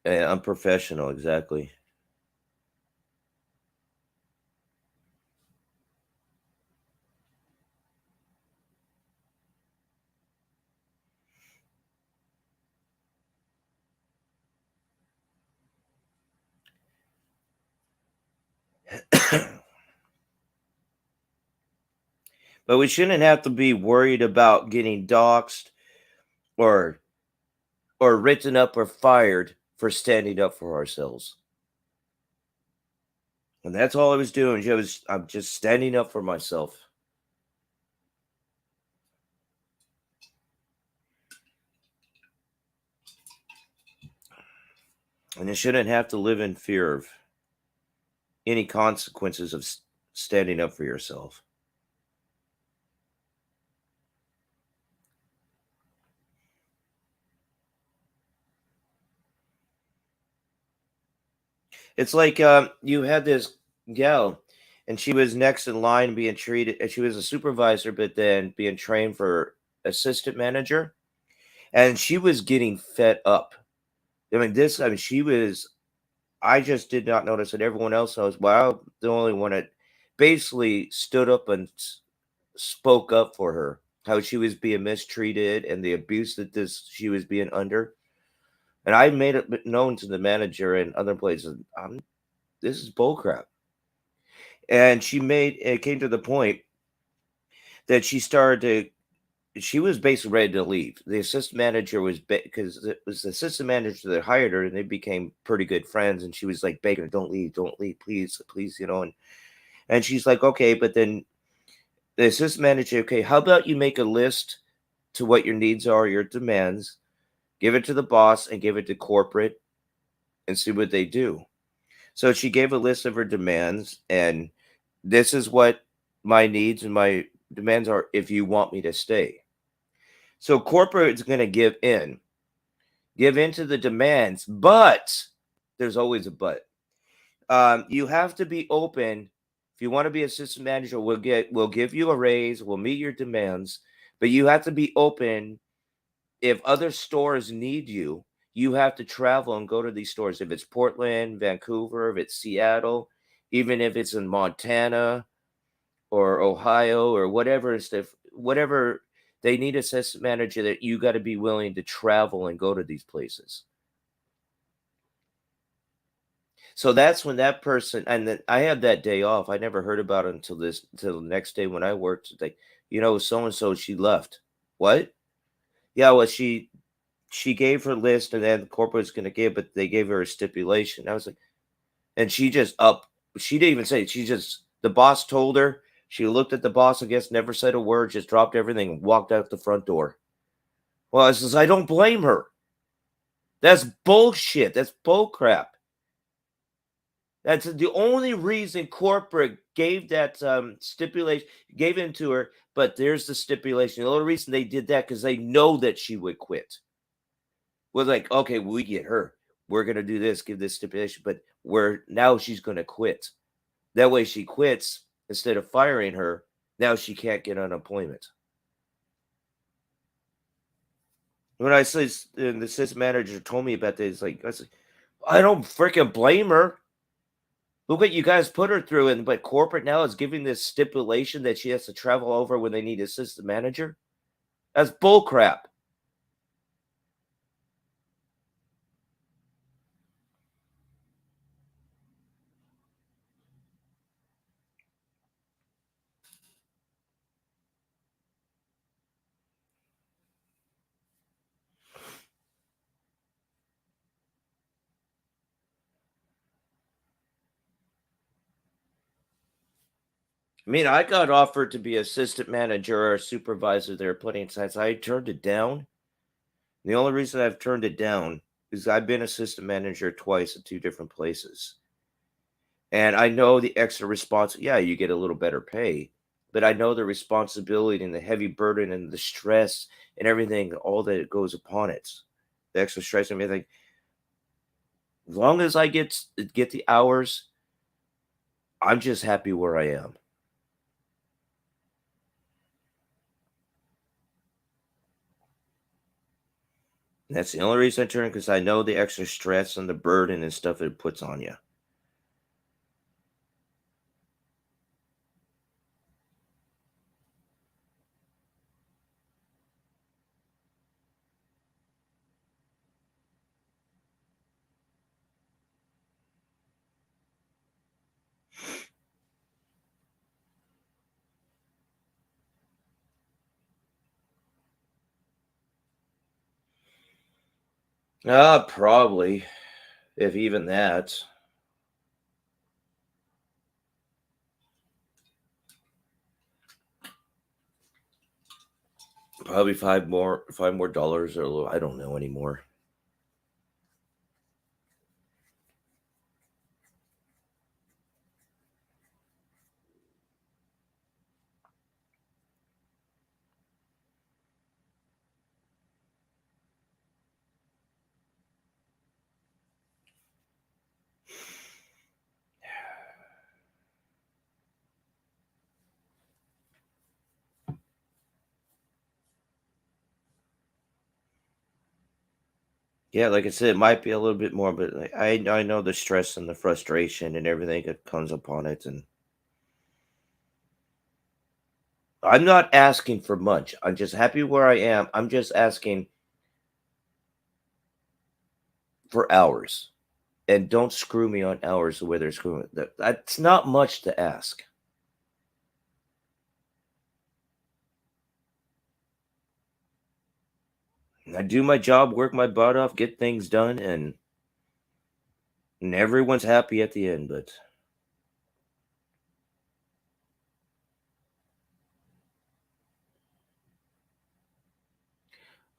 S1: Unprofessional, exactly. But we shouldn't have to be worried about getting doxxed or written up or fired for standing up for ourselves. And that's all I was doing. I'm just standing up for myself. And you shouldn't have to live in fear of any consequences of standing up for yourself. It's like you had this gal, and she was next in line being treated. And she was a supervisor, but then being trained for assistant manager, and she was getting fed up. I mean, she was. I just did not notice it. Everyone else knows. Well, the only one that basically stood up and spoke up for her, how she was being mistreated and the abuse that she was being under. And I made it known to the manager and other places, this is bullcrap. And it came to the point that she was basically ready to leave. The assistant manager was, because it was the assistant manager that hired her, and they became pretty good friends. And she was like begging her, don't leave, please, please, and she's like, okay. But then the assistant manager, okay, how about you make a list to what your needs are, your demands, give it to the boss and give it to corporate and see what they do. So she gave a list of her demands, and this is what my needs and my demands are if you want me to stay. So corporate is going to give in to the demands, but there's always a but. You have to be open. If you want to be assistant manager, we'll give you a raise, we'll meet your demands, but you have to be open. If other stores need you, you have to travel and go to these stores. If it's Portland, Vancouver, if it's Seattle, even if it's in Montana or Ohio or whatever they need assistant manager, that you got to be willing to travel and go to these places. So that's when that person, and then I had that day off. I never heard about it until the next day when I worked. Like, so-and-so, she left. What? Yeah, well, she gave her list, and then the corporate's going to give, but they gave her a stipulation. I was like, and she didn't even say it. The boss told her. She looked at the boss, I guess, never said a word, just dropped everything and walked out the front door. Well, I don't blame her. That's bullshit. That's bullcrap. That's the only reason corporate gave that stipulation, gave in to her. But there's the stipulation. The only reason they did that because they know that she would quit. Was like, okay, we get her. We're gonna do this, give this stipulation, but now she's gonna quit. That way, she quits instead of firing her. Now she can't get unemployment. When I say, and the assistant manager told me about this, I don't freaking blame her. Look what you guys put her through, but corporate now is giving this stipulation that she has to travel over when they need assistant manager. That's bullcrap. I mean, I got offered to be assistant manager or supervisor there plenty of times. I turned it down. The only reason I've turned it down is I've been assistant manager twice at 2 different places. And I know the extra yeah, you get a little better pay, but I know the responsibility and the heavy burden and the stress and everything, all that goes upon it. The extra stress and everything. As long as I get the hours, I'm just happy where I am. That's the only reason I turn, because I know the extra stress and the burden and stuff it puts on you. Probably, if even that. Probably $5 more, or a little, I don't know anymore. Yeah, like I said, it might be a little bit more, but like, I know the stress and the frustration and everything that comes upon it, and I'm not asking for much. I'm just happy where I am. I'm just asking for hours, and don't screw me on hours the way they're screwing. That's not much to ask. I do my job, work my butt off, get things done, and everyone's happy at the end. But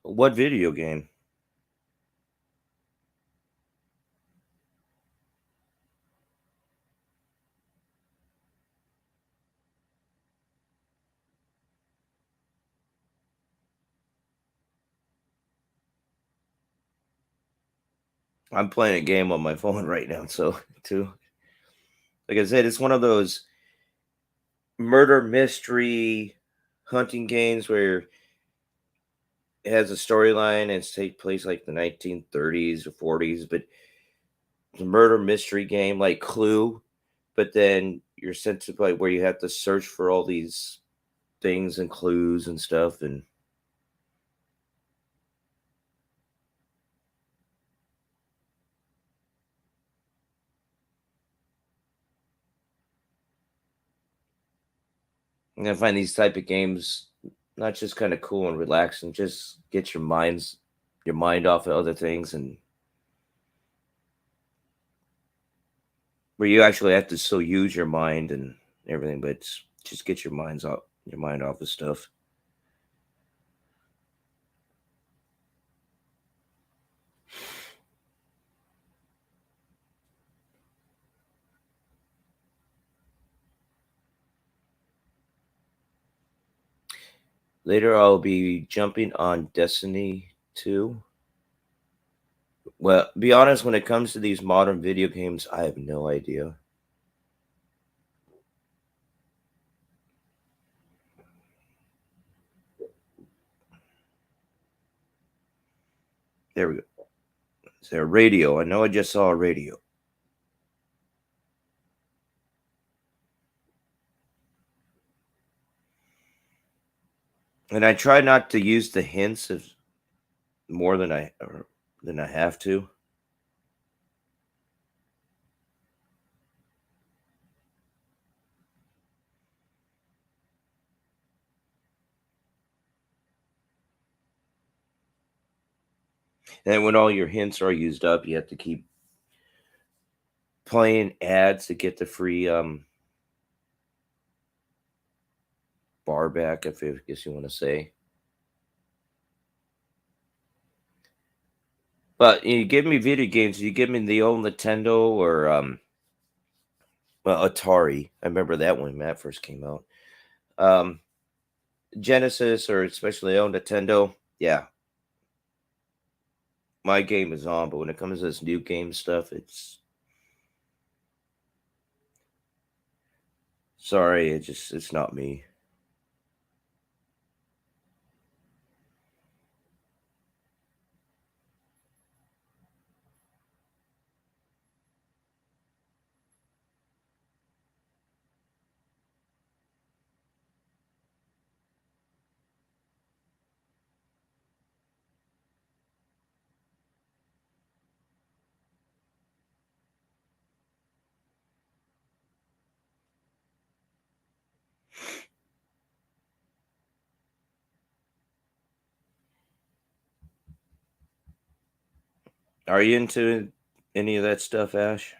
S1: what video game? I'm playing a game on my phone right now, so too. Like I said, it's one of those murder mystery hunting games where it has a storyline and it's take place like the 1930s or 40s, but it's a murder mystery game like Clue, but then you're sent to like where you have to search for all these things and clues and stuff, and I find these type of games not just kind of cool and relaxing, just get your mind off of other things, and where you actually have to still use your mind and everything, but just get your mind off of stuff. Later, I'll be jumping on Destiny 2. Well, be honest, when it comes to these modern video games, I have no idea. There we go. Is there a radio? I know I just saw a radio. And I try not to use the hints of more than I have to. And when all your hints are used up, you have to keep playing ads to get the free bar back, if I guess you want to say. But you give me video games, you give me the old Nintendo or well, Atari. I remember that when that first came out. Genesis or especially old Nintendo, yeah. My game is on, but when it comes to this new game stuff, it's sorry, it's not me. Are you into any of that stuff, Ash?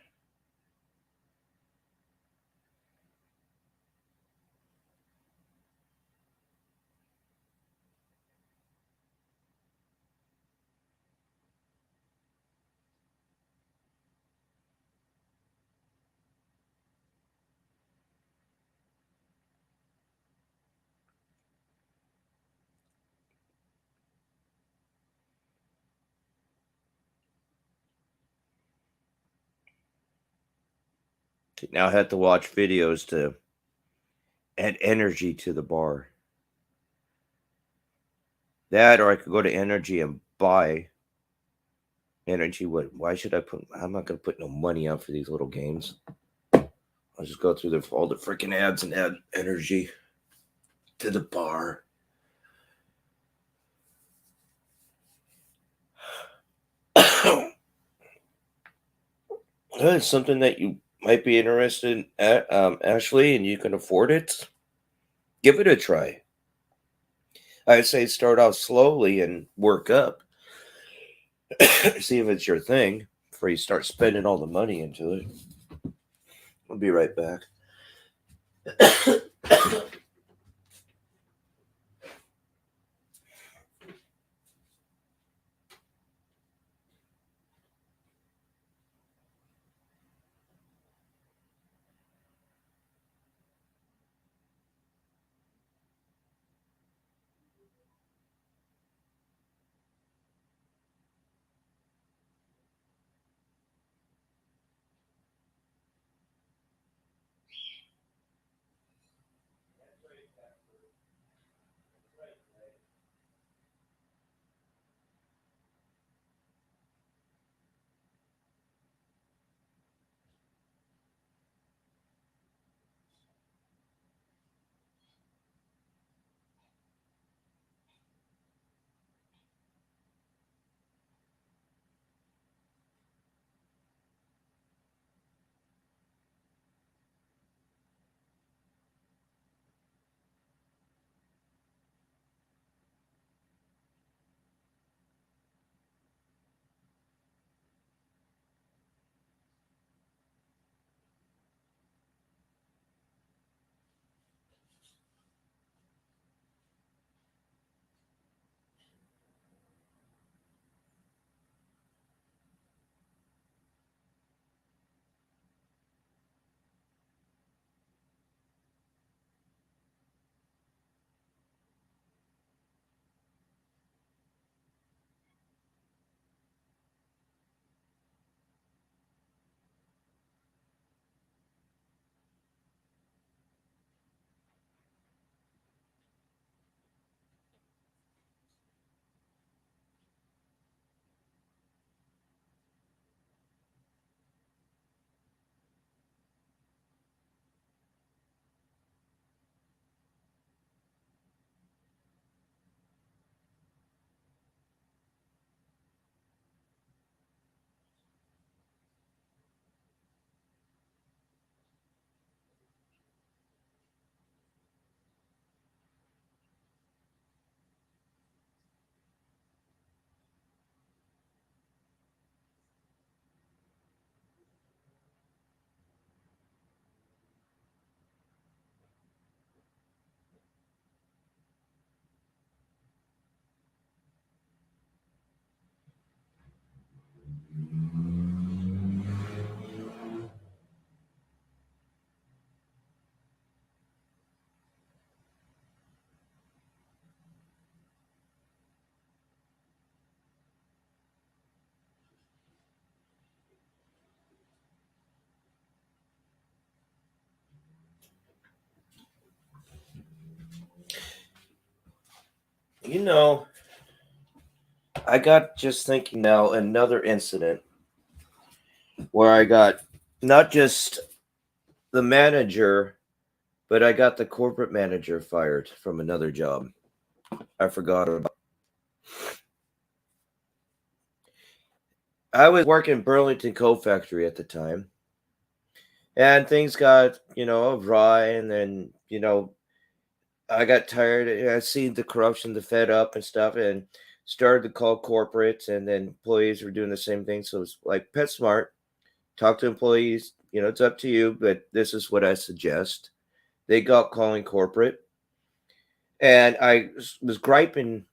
S1: Now I have to watch videos to add energy to the bar. That, or I could go to Energy and buy energy. Why should I put? I'm not gonna put no money out for these little games. I'll just go through all the freaking ads and add energy to the bar. It's something that you might be interested in, Ashley, and you can afford it. Give it a try. I'd say start off slowly and work up. See if it's your thing before you start spending all the money into it. I'll be right back. You know, I got just thinking now another incident where I got not just the manager, but I got the corporate manager fired from another job. I forgot about. I was working Burlington Coat Factory at the time, and things got awry, and then I got tired. I seen the corruption, the fed up and stuff, and started to call corporates, and then employees were doing the same thing. So it's like PetSmart, talk to employees. It's up to you, but this is what I suggest. They got calling corporate, and I was griping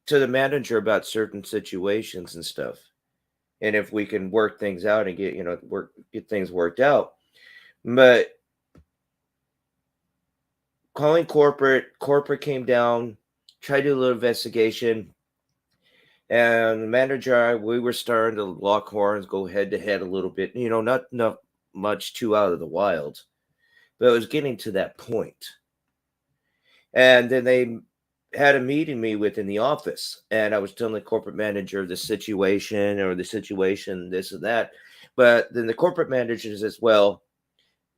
S1: to the manager about certain situations and stuff, and if we can work things out and get things worked out. But calling corporate came down, tried to do a little investigation, and the manager, we were starting to lock horns, go head to head a little bit. Not much too out of the wild, but it was getting to that point. And then they had a meeting me with in the office, and I was telling the corporate manager the situation, this and that. But then the corporate manager says, well,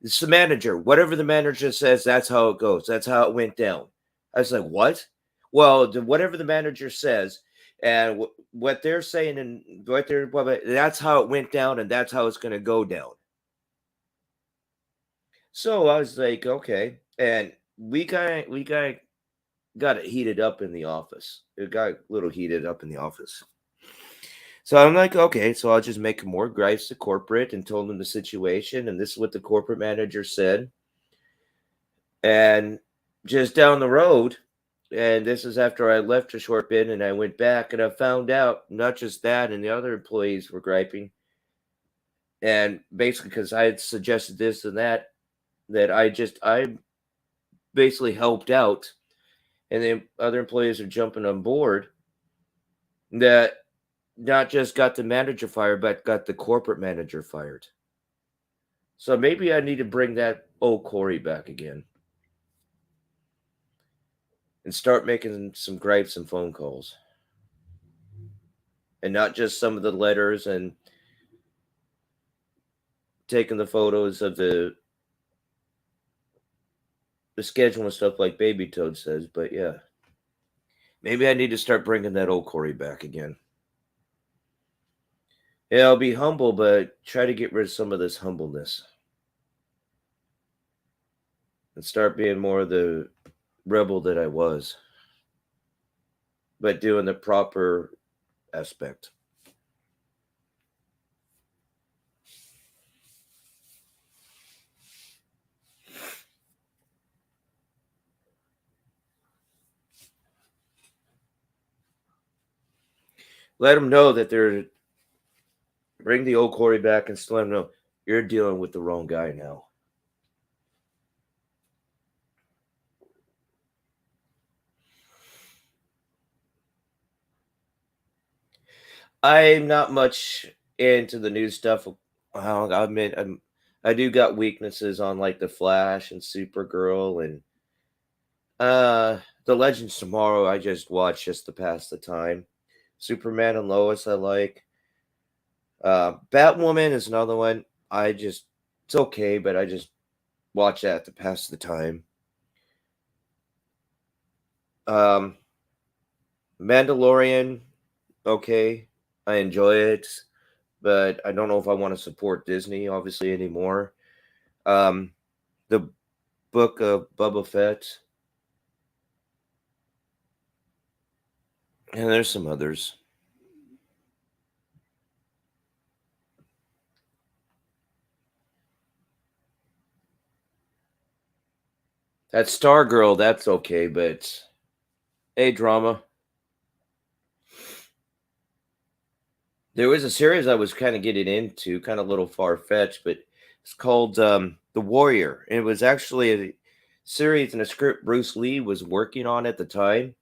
S1: it's the manager. Whatever the manager says, that's how it goes. That's how it went down. I was like, what? Well, whatever the manager says, and what they're saying, and that's how it went down, and that's how it's going to go down. So I was like, okay, and we got it heated up in the office. It got a little heated up in the office. So I'm like, okay, so I'll just make more gripes to corporate and told them the situation, and this is what the corporate manager said. And just down the road, and this is after I left a short bit, and I went back, and I found out not just that, and the other employees were griping, and basically because I had suggested this and that I basically helped out, and the other employees are jumping on board, that not just got the manager fired, but got the corporate manager fired. So maybe I need to bring that old Corey back again and start making some gripes and phone calls, and not just some of the letters and taking the photos of the schedule and stuff like Baby Toad says. But yeah, maybe I need to start bringing that old Corey back again. Yeah, I'll be humble, but try to get rid of some of this humbleness and start being more the rebel that I was, but doing the proper aspect. Let them know that they're bring the old Corey back and let them know you're dealing with the wrong guy now. I'm not much into the new stuff. I admit I do got weaknesses on like the Flash and Supergirl and the Legends Tomorrow. I just watch just to pass the time. Superman and Lois I like. Batwoman is another one. It's okay, but I just watch that to pass the time. Mandalorian, okay, I enjoy it, but I don't know if I want to support Disney obviously anymore. The Book of Boba Fett, and there's some others. That Stargirl, that's okay, but hey, drama. There was a series I was kind of getting into, kind of a little far-fetched, but it's called The Warrior. And it was actually a series and a script Bruce Lee was working on at the time,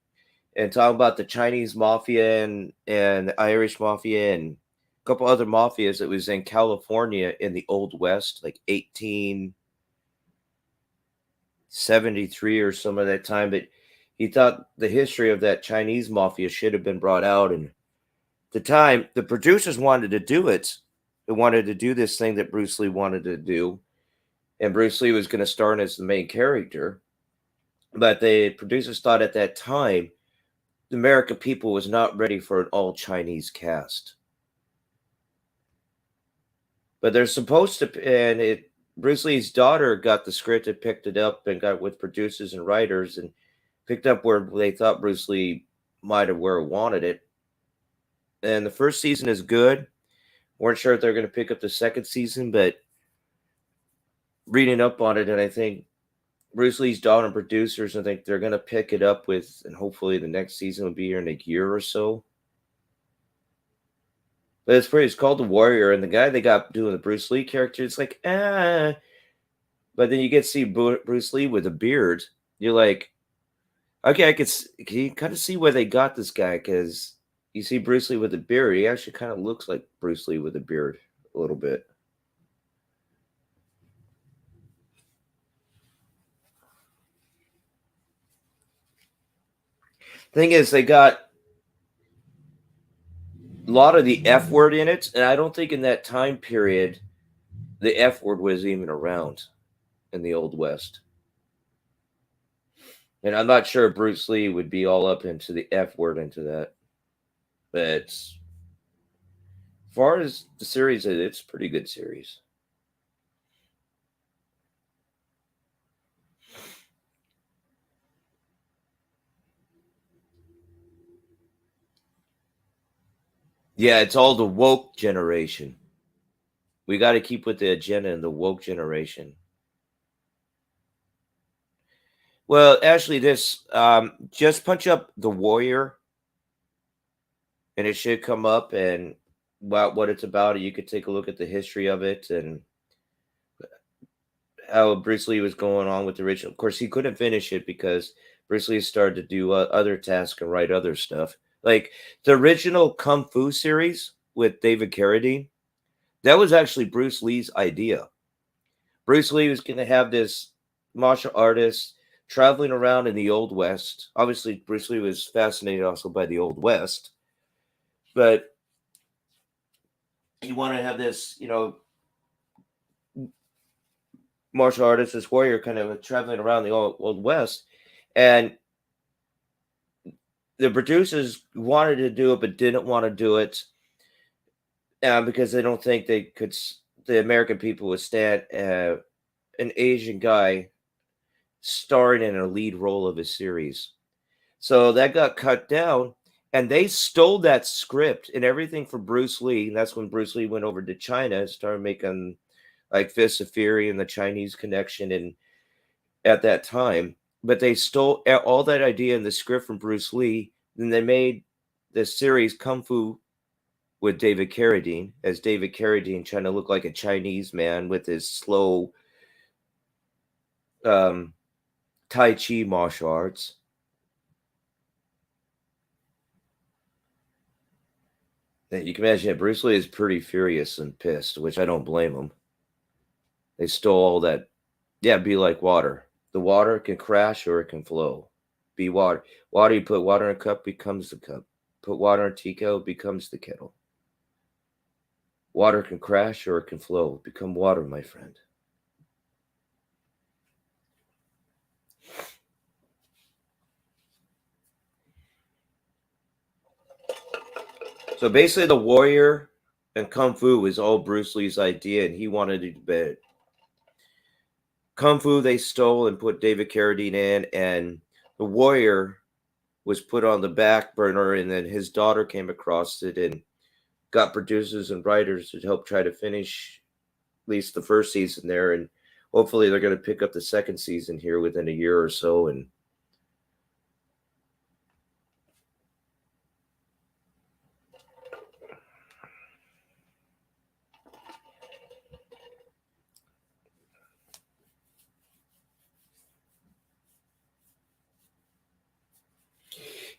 S1: and talking about the Chinese mafia and the Irish mafia and a couple other mafias that was in California in the Old West, like 1873 or some of that time. But he thought the history of that Chinese mafia should have been brought out. And at the time, the producers wanted to do it. They wanted to do this thing that Bruce Lee wanted to do. And Bruce Lee was going to star in as the main character. But the producers thought at that time, the American people was not ready for an all Chinese cast. But they're supposed to, and Bruce Lee's daughter got the script and picked it up and got with producers and writers and picked up where they thought Bruce Lee might have where he wanted it. And the first season is good. Weren't sure if they're going to pick up the second season, but reading up on it, and I think Bruce Lee's daughter and producers, I think they're going to pick it up with, and hopefully the next season will be here in a year or so. But it's called The Warrior, and the guy they got doing the Bruce Lee character, it's like, But then you get to see Bruce Lee with a beard. You're like, okay, can you kind of see where they got this guy? Because you see Bruce Lee with a beard, he actually kind of looks like Bruce Lee with a beard a little bit. Thing is, they got a lot of the F word in it, and I don't think in that time period the F word was even around in the Old West. And I'm not sure Bruce Lee would be all up into the F word into that. But as far as the series, it's a pretty good series. Yeah, it's all the woke generation. We got to keep with the agenda and the woke generation. Well, actually, this just punch up The Warrior, and it should come up and what it's about. You could take a look at the history of it and how Bruce Lee was going on with the original. Of course, he couldn't finish it because Bruce Lee started to do other tasks and write other stuff. Like the original Kung Fu series with David Carradine, that was actually Bruce Lee's idea. Bruce Lee was going to have this martial artist traveling around in the Old West. Obviously, Bruce Lee was fascinated also by the Old West, but he wanted to have this, martial artist, this warrior, kind of traveling around the Old West, and the producers wanted to do it but didn't want to do it because they don't think they could. The American people would stand an Asian guy starring in a lead role of a series. So that got cut down, and they stole that script and everything from Bruce Lee. And that's when Bruce Lee went over to China and started making like Fist of Fury and the Chinese Connection and at that time. But they stole all that idea and the script from Bruce Lee. Then they made the series Kung Fu with David Carradine, as David Carradine trying to look like a Chinese man with his slow Tai Chi martial arts. You can imagine that Bruce Lee is pretty furious and pissed, which I don't blame him. They stole all that. Yeah, be like water. The water can crash or it can flow. Be water. Water, you put water in a cup, becomes the cup. Put water in a tea kettle, becomes the kettle. Water can crash or it can flow. Become water, my friend. So basically, The Warrior and Kung Fu was all Bruce Lee's idea, and he wanted to do it. Kung Fu they stole and put David Carradine in, and The Warrior was put on the back burner, and then his daughter came across it and got producers and writers to help try to finish at least the first season there, and hopefully they're going to pick up the second season here within a year or so. And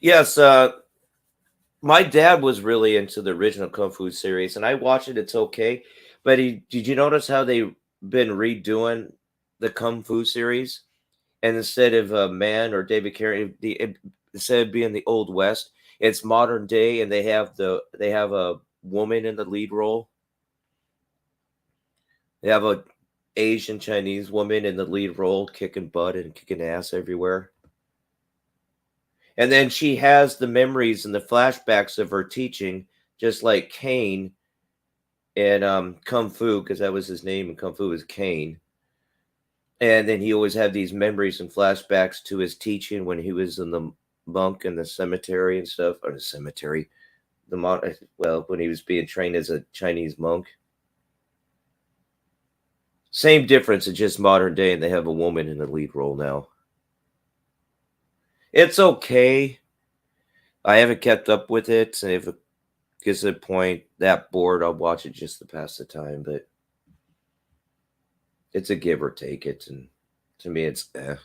S1: yes, my dad was really into the original Kung Fu series, and I watched it. It's okay, but did you notice how they've been redoing the Kung Fu series? And instead of a man or David Carradine, instead of being the Old West, it's modern day, and they have a woman in the lead role. They have a Asian Chinese woman in the lead role, kicking butt and kicking ass everywhere. And then she has the memories and the flashbacks of her teaching, just like Kane in Kung Fu, because that was his name in Kung Fu, was Kane. And then he always had these memories and flashbacks to his teaching when he was in the monk in the cemetery and stuff, or the cemetery, when he was being trained as a Chinese monk. Same difference, it's just modern day, and they have a woman in the lead role now. It's okay. I haven't kept up with it, and if it gets to the point that bored, I'll watch it just to pass the time, but it's a give or take it, and to me, it's eh.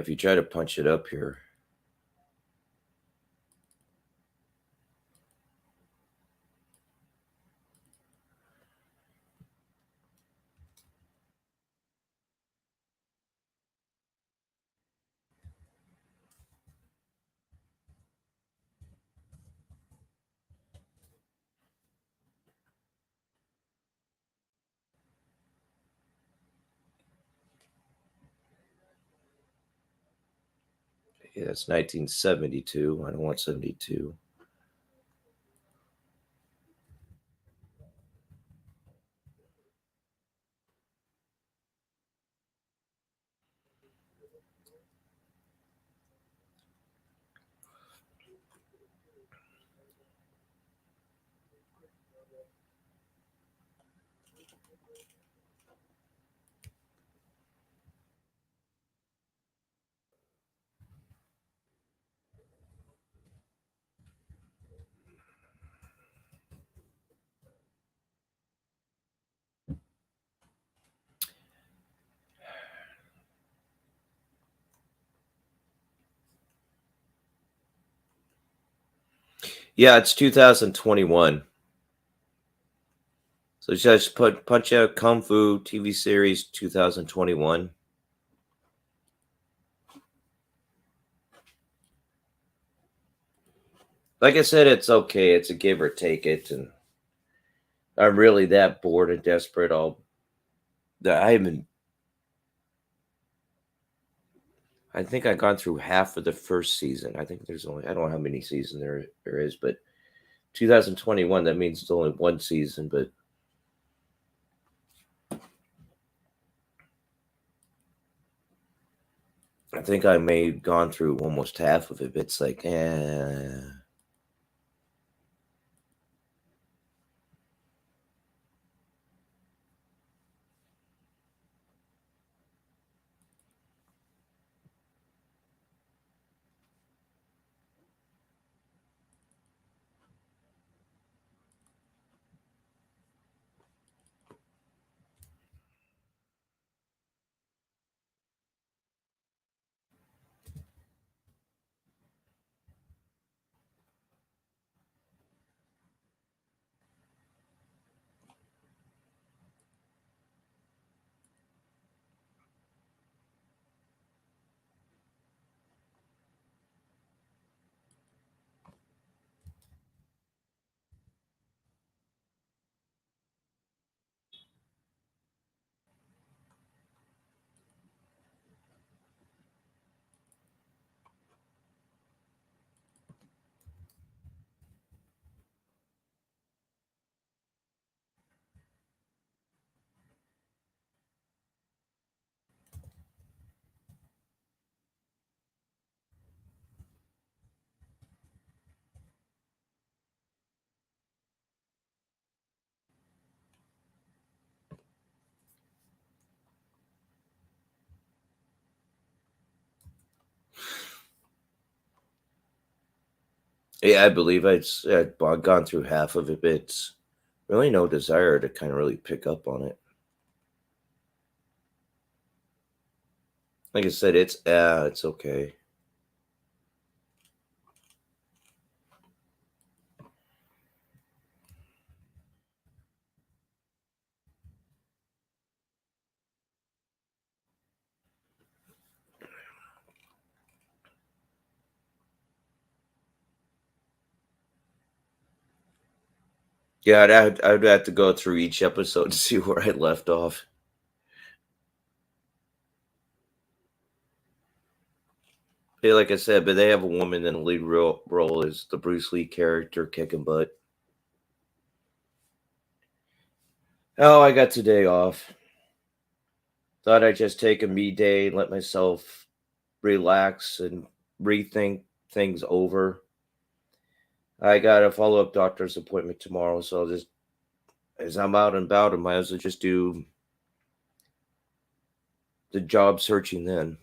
S1: if you try to punch it up here. Yeah, it's 1972. I don't want 72. Yeah, it's 2021. So just put punch out Kung Fu TV series 2021. Like I said, it's okay. It's a give or take it, and I'm really that bored and desperate. I think I've gone through half of the first season. I think there's only, I don't know how many seasons there is, but 2021, that means it's only one season, but I think I may have gone through almost half of it. It's like, yeah, I believe I'd gone through half of it, but it's really no desire to kind of really pick up on it. Like I said, it's okay. Yeah, I'd have to go through each episode to see where I left off. Yeah, like I said, but they have a woman in the lead role as the Bruce Lee character kicking butt. Oh, I got today off. Thought I'd just take a me day and let myself relax and rethink things over. I got a follow-up doctor's appointment tomorrow, so I'll just, as I'm out and about, I might as well just do the job searching then.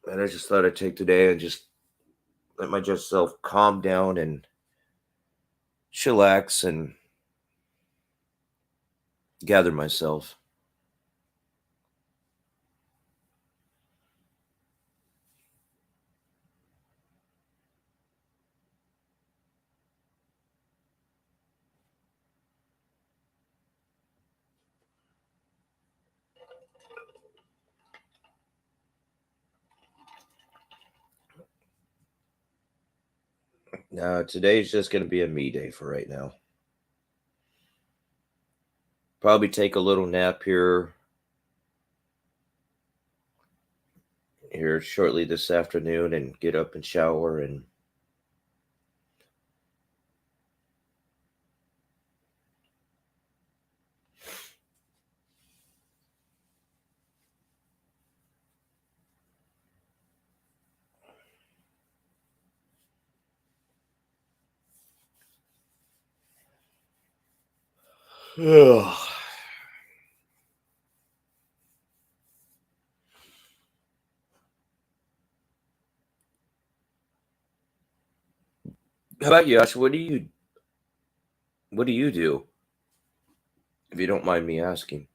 S1: And I just thought I'd take today and just let myself calm down and chillax and gather myself. No, today's just going to be a me day for right now. Probably take a little nap here shortly this afternoon and get up and shower and How about you, Ash? What do you do? If you don't mind me asking.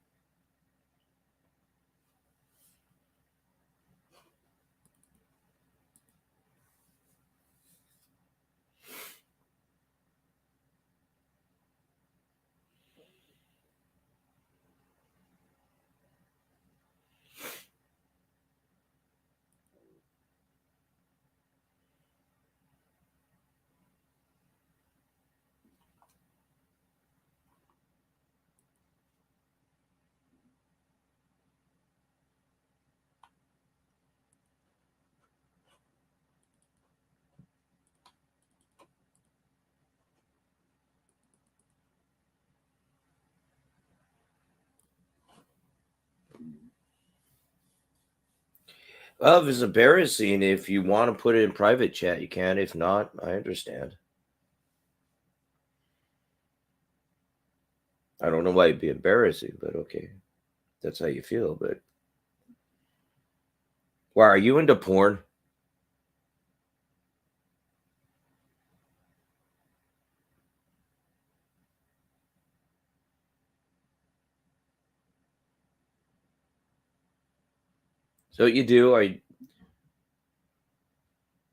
S1: Well, if it's embarrassing, if you want to put it in private chat, you can. If not, I understand. I don't know why it'd be embarrassing, but okay. That's how you feel, but why are you into porn? So what you do? Are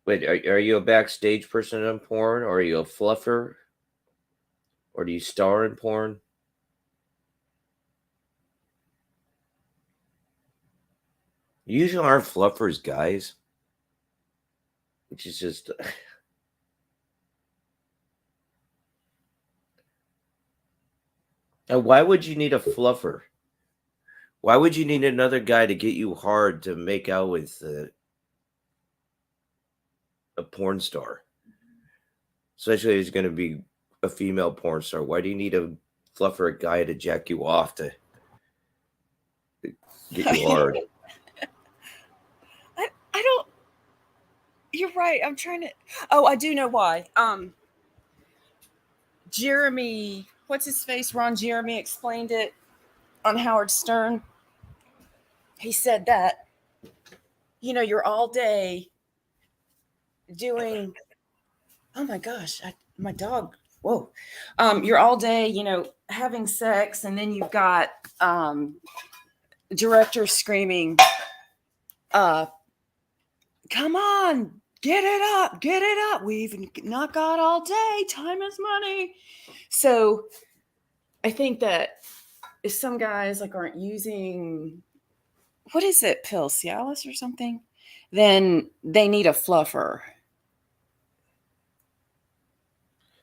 S1: you a backstage person in porn, or are you a fluffer, or do you star in porn? You usually aren't fluffers, guys. Which is just. And why would you need a fluffer? Why would you need another guy to get you hard to make out with a porn star? Especially if it's going to be a female porn star. Why do you need a fluffer guy to jack you off to get you hard?
S11: I don't. You're right. I'm trying to. Oh, I do know why. Jeremy, what's his face? Ron Jeremy explained it on Howard Stern. He said that, you're all day doing. Oh my gosh, my dog. Whoa. You're all day, having sex, and then you've got directors screaming, come on, get it up. We've not got all day. Time is money. So I think that if some guys aren't using, what is it, pill, Cialis or something, then they need a fluffer.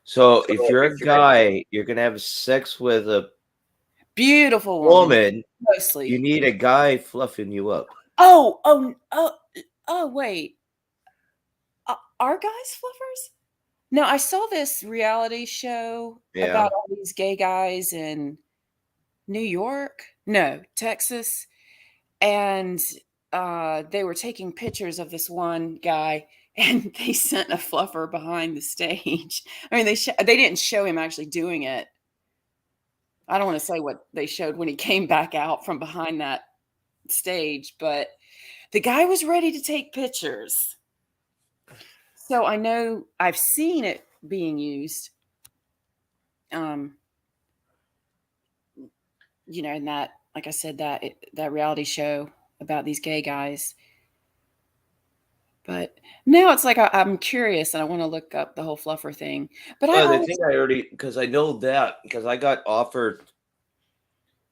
S1: So if you're a guy, you're going to have sex with a
S11: beautiful
S1: woman,
S11: mostly.
S1: You need a guy fluffing you up.
S11: Oh, wait. Are guys fluffers? No, I saw this reality show about all these gay guys in New York. No, Texas. And they were taking pictures of this one guy, and they sent a fluffer behind the stage. I mean, they didn't show him actually doing it. I don't want to say what they showed when he came back out from behind that stage, but the guy was ready to take pictures. So I know I've seen it being used, in that, like I said, that reality show about these gay guys. But now it's I'm curious and I want to look up the whole fluffer thing. But
S1: because I know that because I got offered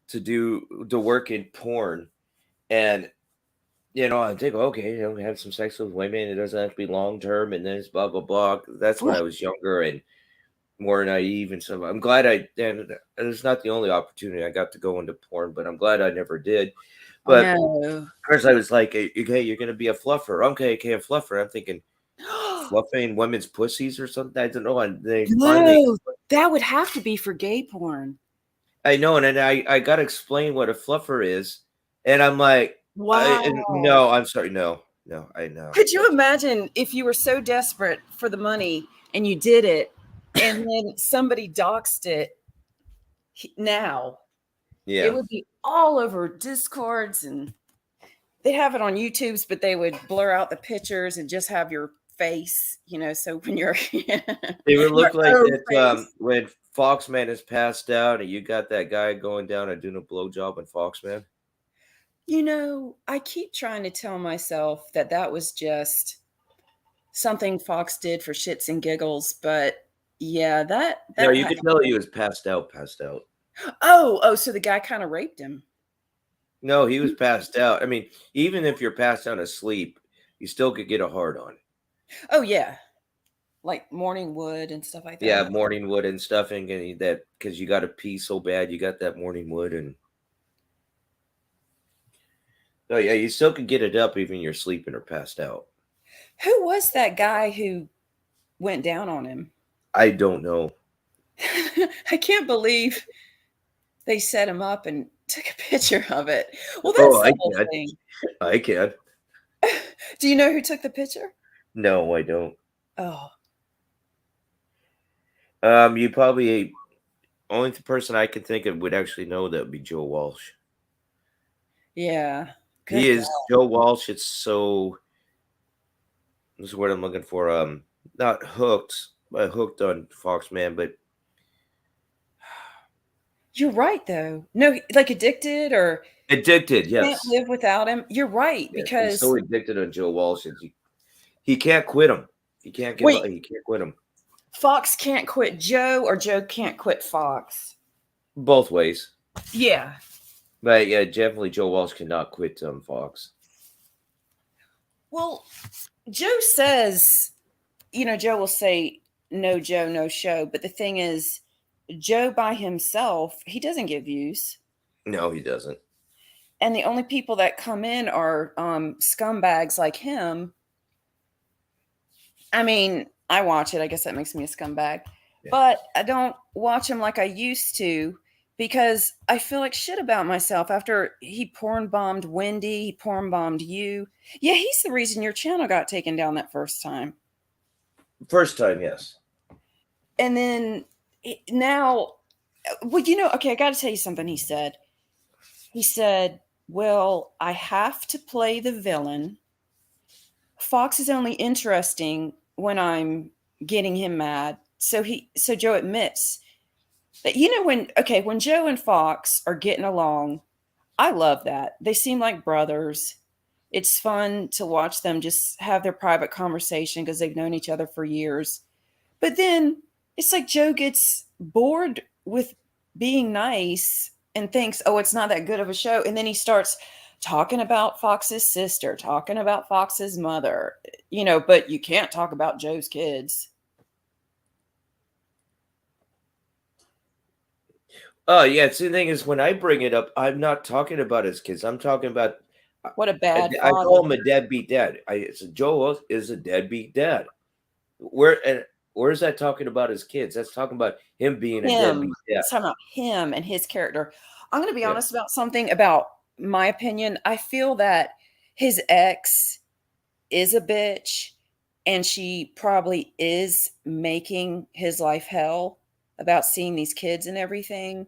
S1: to work in porn, and I think, okay, have some sex with women. It doesn't have to be long term, and then it's blah blah blah. That's when I was younger and more naive and stuff. I'm glad and it's not the only opportunity I got to go into porn, but I'm glad I never did. But
S11: No.
S1: first, I was like, okay, you're gonna be a fluffer. Okay, a fluffer. I'm thinking fluffing women's pussies or something. I don't know. And they finally,
S11: No, that would have to be for gay porn.
S1: I know, and then I got to explain what a fluffer is, and I'm like,
S11: Wow.
S1: no, I'm sorry, no, I know.
S11: Could you imagine if you were so desperate for the money and you did it, and then somebody doxed it now?
S1: Yeah.
S11: It would be all over Discords, and they'd have it on YouTube's, but they would blur out the pictures and just have your face, so when you're
S1: it would look like that when Foxman is passed out and you got that guy going down and doing a blowjob on Foxman.
S11: I keep trying to tell myself that was just something Fox did for shits and giggles, but yeah, that
S1: no, you could tell he was passed out.
S11: Oh, so the guy kind of raped him.
S1: No, he was passed out. I mean, even if you're passed out asleep, you still could get a hard on.
S11: Oh yeah, like morning wood and stuff like that.
S1: Yeah, morning wood and stuff, and that because you got to pee so bad, you got that morning wood, and oh yeah, you still could get it up even you're sleeping or passed out.
S11: Who was that guy who went down on him?
S1: I don't know.
S11: I can't believe they set him up and took a picture of it. Well, that's the whole thing.
S1: I can.
S11: Do you know who took the picture?
S1: No, I don't.
S11: Oh.
S1: You probably only the person I can think of would actually know that would be Joe Walsh.
S11: Yeah.
S1: He is Joe Walsh. It's so. This is what I'm looking for. Not hooked, but hooked on Foxman, but.
S11: You're right, though. No, like addicted or
S1: addicted. Yes.
S11: Can't live without him. You're right, because
S1: he's so addicted on Joe Walsh. He can't quit him. He can't get. He can't quit him.
S11: Fox can't quit Joe, or Joe can't quit Fox.
S1: Both ways.
S11: Yeah.
S1: But yeah, definitely Joe Walsh cannot quit Fox.
S11: Well, Joe says, Joe will say, no Joe, no show. But the thing is, Joe by himself, he doesn't get views.
S1: No, he doesn't.
S11: And the only people that come in are scumbags like him. I mean, I watch it. I guess that makes me a scumbag. Yeah. But I don't watch him like I used to, because I feel like shit about myself after he porn bombed Wendy, he porn bombed you. Yeah, he's the reason your channel got taken down that first time.
S1: First time, yes.
S11: And then now, well, okay, I got to tell you something he said. He said, well, I have to play the villain. Fox is only interesting when I'm getting him mad. So Joe admits that, when Joe and Fox are getting along, I love that. They seem like brothers. It's fun to watch them just have their private conversation because they've known each other for years. But then it's like Joe gets bored with being nice and thinks, oh, it's not that good of a show. And then he starts talking about Fox's sister, talking about Fox's mother, but you can't talk about Joe's kids.
S1: Oh, yeah. See, the thing is, when I bring it up, I'm not talking about his kids. I'm talking about
S11: what a bad
S1: I call him a deadbeat dad. Joe is a deadbeat dad. Where is that talking about his kids? That's talking about him being a deadbeat dad.
S11: It's talking about him and his character. I'm going to be honest about something about my opinion. I feel that his ex is a bitch, and she probably is making his life hell about seeing these kids and everything.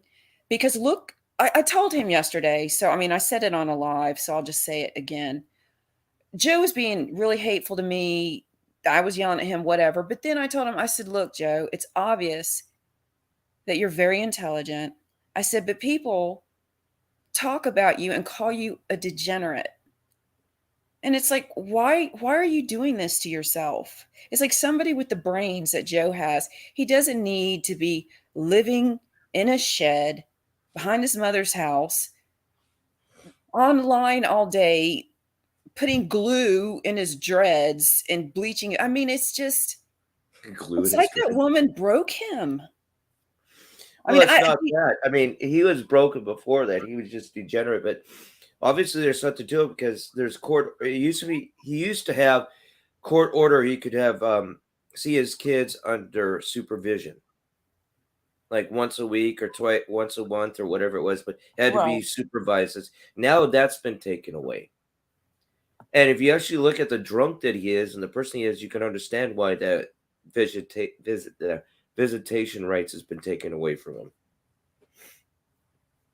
S11: Because look, I told him yesterday, so I said it on a live, so I'll just say it again. Joe was being really hateful to me. I was yelling at him, whatever. But then I told him, I said, look, Joe, it's obvious that you're very intelligent. I said, but people talk about you and call you a degenerate. And it's like, why are you doing this to yourself? It's like somebody with the brains that Joe has. He doesn't need to be living in a shed behind his mother's house, online all day, putting glue in his dreads and bleaching it. I mean, it's just,
S1: Glue
S11: it's
S1: in
S11: like
S1: his
S11: that
S1: dreads.
S11: woman broke him. I
S1: Well,
S11: mean,
S1: it's not that. I mean, he was broken before that. He was just degenerate, but obviously there's something to it because there's court. It used to be he used to have court order. He could have see his kids under supervision, like once a week or twice, once a month or whatever it was, but it had to be
S11: right.
S1: supervised. Now that's been taken away. And if you actually look at the drunk that he is and the person he is, you can understand why that visitation rights has been taken away from him.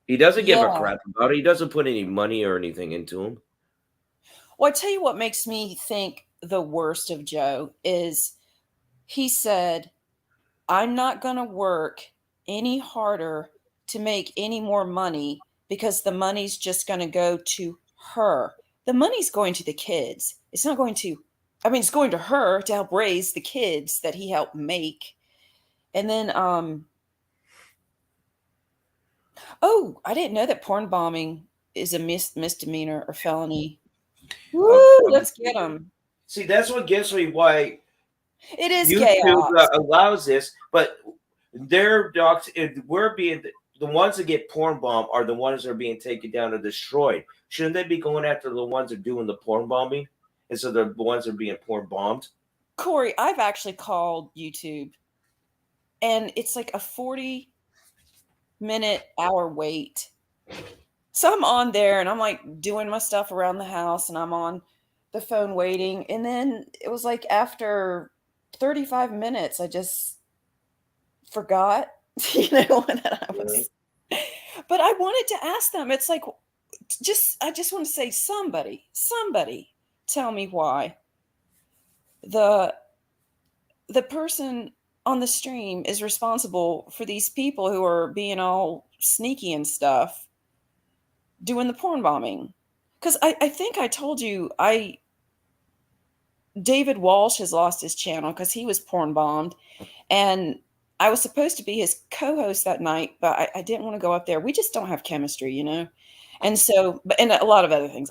S1: He doesn't give a
S11: Yeah.
S1: crap about it. He doesn't put any money or anything into him.
S11: Well, I tell you what makes me think the worst of Joe is he said, I'm not going to work any harder to make any more money because the money's just going to go to her. The money's going to the kids. It's not going to, I mean, it's going to her to help raise the kids that he helped make. And then, oh, I didn't know that porn bombing is a misdemeanor or felony. Woo, let's get them.
S1: See, that's what gets me why
S11: It is
S1: YouTube
S11: chaos.
S1: allows this, but their docs, we're being the ones that get porn bomb are the ones that are being taken down and destroyed. Shouldn't they be going after the ones that are doing the porn bombing instead of the ones that are being porn bombed?
S11: Corey, I've actually called YouTube, and it's like a 40-minute hour wait. So I'm on there, and I'm like doing my stuff around the house, and I'm on the phone waiting. And then it was like after 35 minutes, I just forgot, that I was. But I wanted to ask them. It's like, I just want to say, somebody tell me why the person on the stream is responsible for these people who are being all sneaky and stuff, doing the porn bombing. Because I think I told you, David Walsh has lost his channel because he was porn bombed, and I was supposed to be his co-host that night, but I didn't want to go up there. We just don't have chemistry, And so, and a lot of other things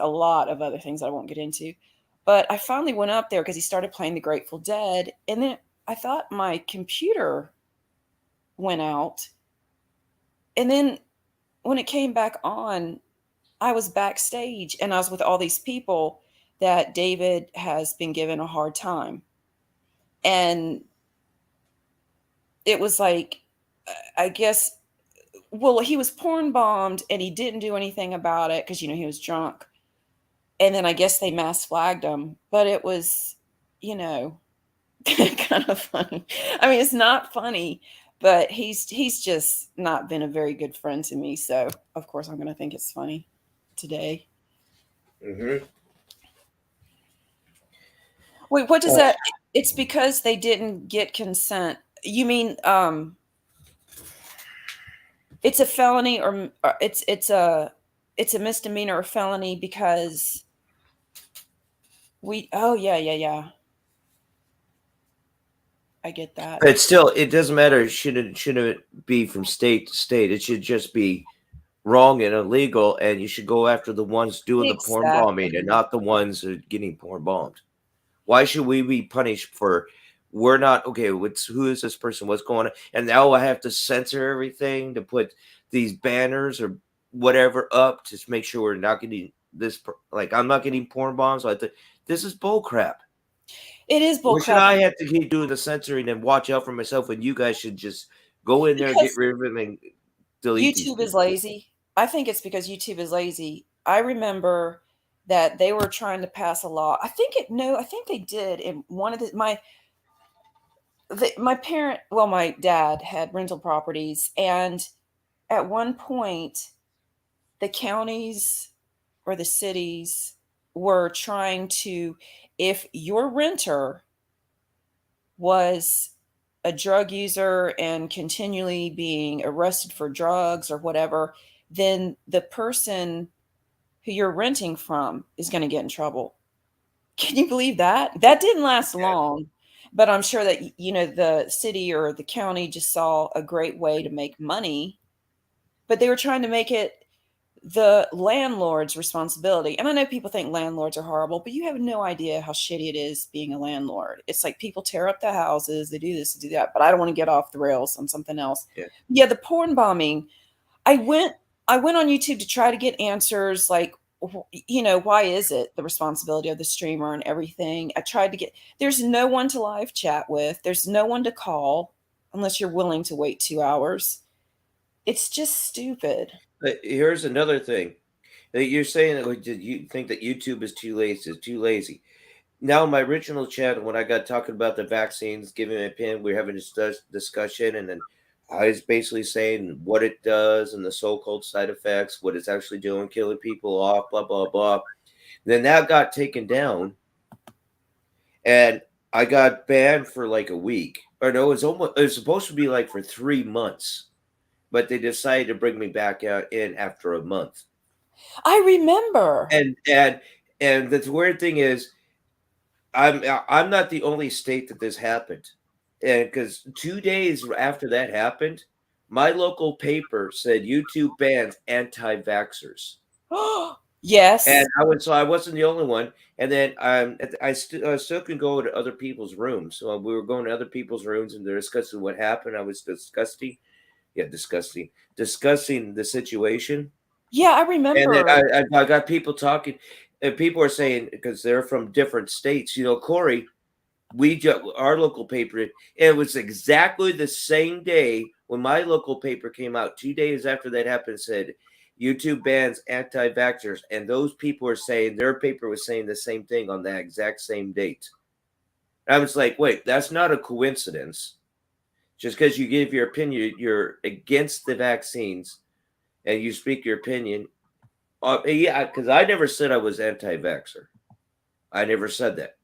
S11: I won't get into. But I finally went up there because he started playing the Grateful Dead, and then I thought my computer went out. And then when it came back on, I was backstage, and I was with all these people that David has been given a hard time. And it was like, I guess, well, he was porn bombed and he didn't do anything about it because, he was drunk. And then I guess they mass flagged him, but it was, kind of funny. I mean, it's not funny, but he's just not been a very good friend to me. So of course I'm going to think it's funny today.
S1: Mm-hmm.
S11: Wait, what does that? It's because they didn't get consent. You mean, it's a felony or it's a misdemeanor or felony because yeah. I get that.
S1: But still, it doesn't matter. Shouldn't it be from state to state? It should just be wrong and illegal, and you should go after the ones doing the porn bombing and not the ones that are getting porn bombed. Why should we be punished for? We're not okay. Who is this person? What's going on? And now I have to censor everything to put these banners or whatever up to make sure we're not getting this. Like I'm not getting porn bombs. I think this is bull crap.
S11: It is bull crap.
S1: Should I have to keep doing the censoring and watch out for myself when you guys should just go in there and get rid of them and delete
S11: YouTube is lazy. I think it's because YouTube is lazy. I remember that they were trying to pass a law. I think they did in one of my dad had rental properties, and at one point the counties or the cities were trying to, if your renter was a drug user and continually being arrested for drugs or whatever, then the person who you're renting from is going to get in trouble. Can you believe that? That didn't last long, but I'm sure that, the city or the county just saw a great way to make money, but they were trying to make it the landlord's responsibility. And I know people think landlords are horrible, but you have no idea how shitty it is being a landlord. It's like people tear up the houses, they do this, they do that. But I don't want to get off the rails on something else. Yeah, the porn bombing. I went on YouTube to try to get answers like, you know, why is it the responsibility of the streamer and everything? I tried to get, there's no one to live chat with. There's no one to call unless you're willing to wait 2 hours. It's just stupid.
S1: But here's another thing. You're saying that you think that YouTube is too lazy. Now, my original chat, when I got talking about the vaccines, giving an opinion, we were having a discussion, and then I was basically saying what it does and the so-called side effects, what it's actually doing, killing people off, blah, blah, blah. Then that got taken down, and I got banned for like a week. Or no, it was supposed to be like for 3 months. But they decided to bring me back in after a month.
S11: I remember.
S1: And the weird thing is, I'm not the only state that this happened, and because 2 days after that happened, my local paper said YouTube bans anti-vaxxers.
S11: Yes.
S1: And I wasn't the only one. And then I still can go to other people's rooms. So we were going to other people's rooms, and they're discussing what happened. I was discussing the situation.
S11: Yeah, I remember.
S1: And then I got people talking, and people are saying, because they're from different states, you know, Corey, our local paper, it was exactly the same day when my local paper came out. 2 days after that happened, said YouTube bans anti-vaxxers, and those people are saying their paper was saying the same thing on that exact same date. I was like, wait, that's not a coincidence. Just because you give your opinion, you're against the vaccines, and you speak your opinion. Yeah, because I never said I was anti-vaxxer. I never said that.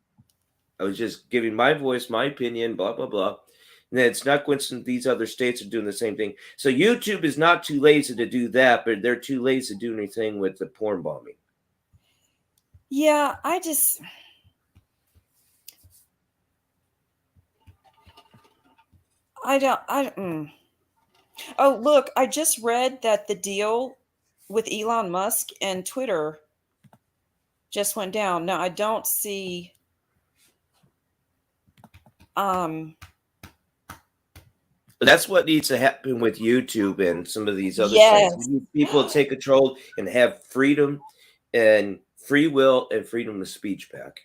S1: I was just giving my voice, my opinion, blah, blah, blah. And then it's not coincident these other states are doing the same thing. So YouTube is not too lazy to do that, but they're too lazy to do anything with the porn bombing.
S11: Yeah, Oh, look, I just read that the deal with Elon Musk and Twitter just went down. Now, I don't see
S1: that's what needs to happen with YouTube and some of these other things. People take control and have freedom and free will and freedom of speech back.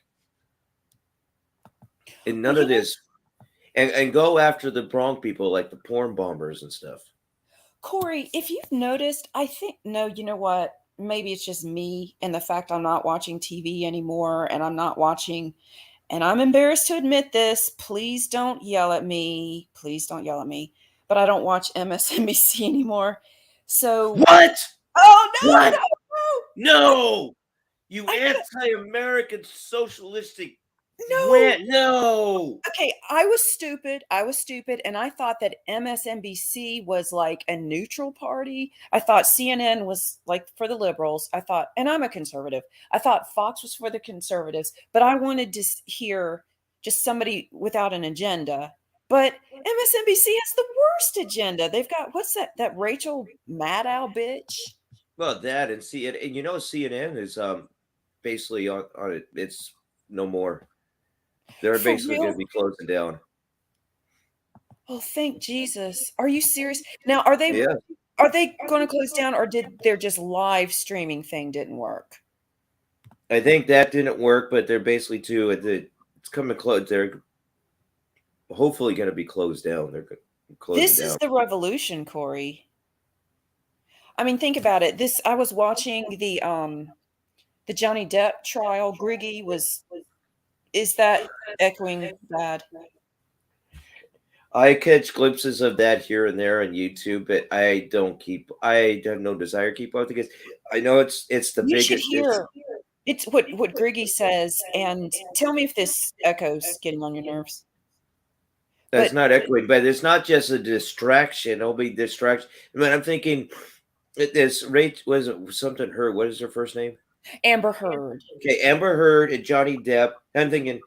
S1: And none of this. And go after the wrong people, like the porn bombers and stuff.
S11: Corey, if you've noticed, you know what? Maybe it's just me and the fact I'm not watching TV anymore, and I'm embarrassed to admit this. Please don't yell at me. But I don't watch MSNBC anymore. So
S1: what?
S11: Oh no!
S1: What? No! You anti-American socialistic. No.
S11: Okay, I was stupid, and I thought that MSNBC was like a neutral party. I thought CNN was like for the liberals. And I'm a conservative. I thought Fox was for the conservatives, but I wanted to hear just somebody without an agenda. But MSNBC has the worst agenda. They've got, what's that Rachel Maddow bitch?
S1: Well, that and CNN, and you know, CNN is basically on it. It's no more. They're basically going to be closing down.
S11: Oh, thank Jesus! Are you serious? Now, are they going to close down, or did their just live streaming thing didn't work?
S1: I think that didn't work, but they're basically it's coming close. They're hopefully going to be closed down. They're closing down.
S11: This is the revolution, Corey. I mean, think about it. I was watching the Johnny Depp trial. Griggy is that echoing bad?
S1: I catch glimpses of that here and there on YouTube, but I have no desire to keep up with it. I know it's the biggest.
S11: You should hear. It's what Griggy says, and tell me if this echoes getting on your nerves.
S1: That's not echoing, but it's not just a distraction. It'll be distraction. I mean, I'm thinking this Rach was something Heard. What is her first name?
S11: Amber Heard.
S1: Okay, Amber Heard and Johnny Depp. I'm thinking,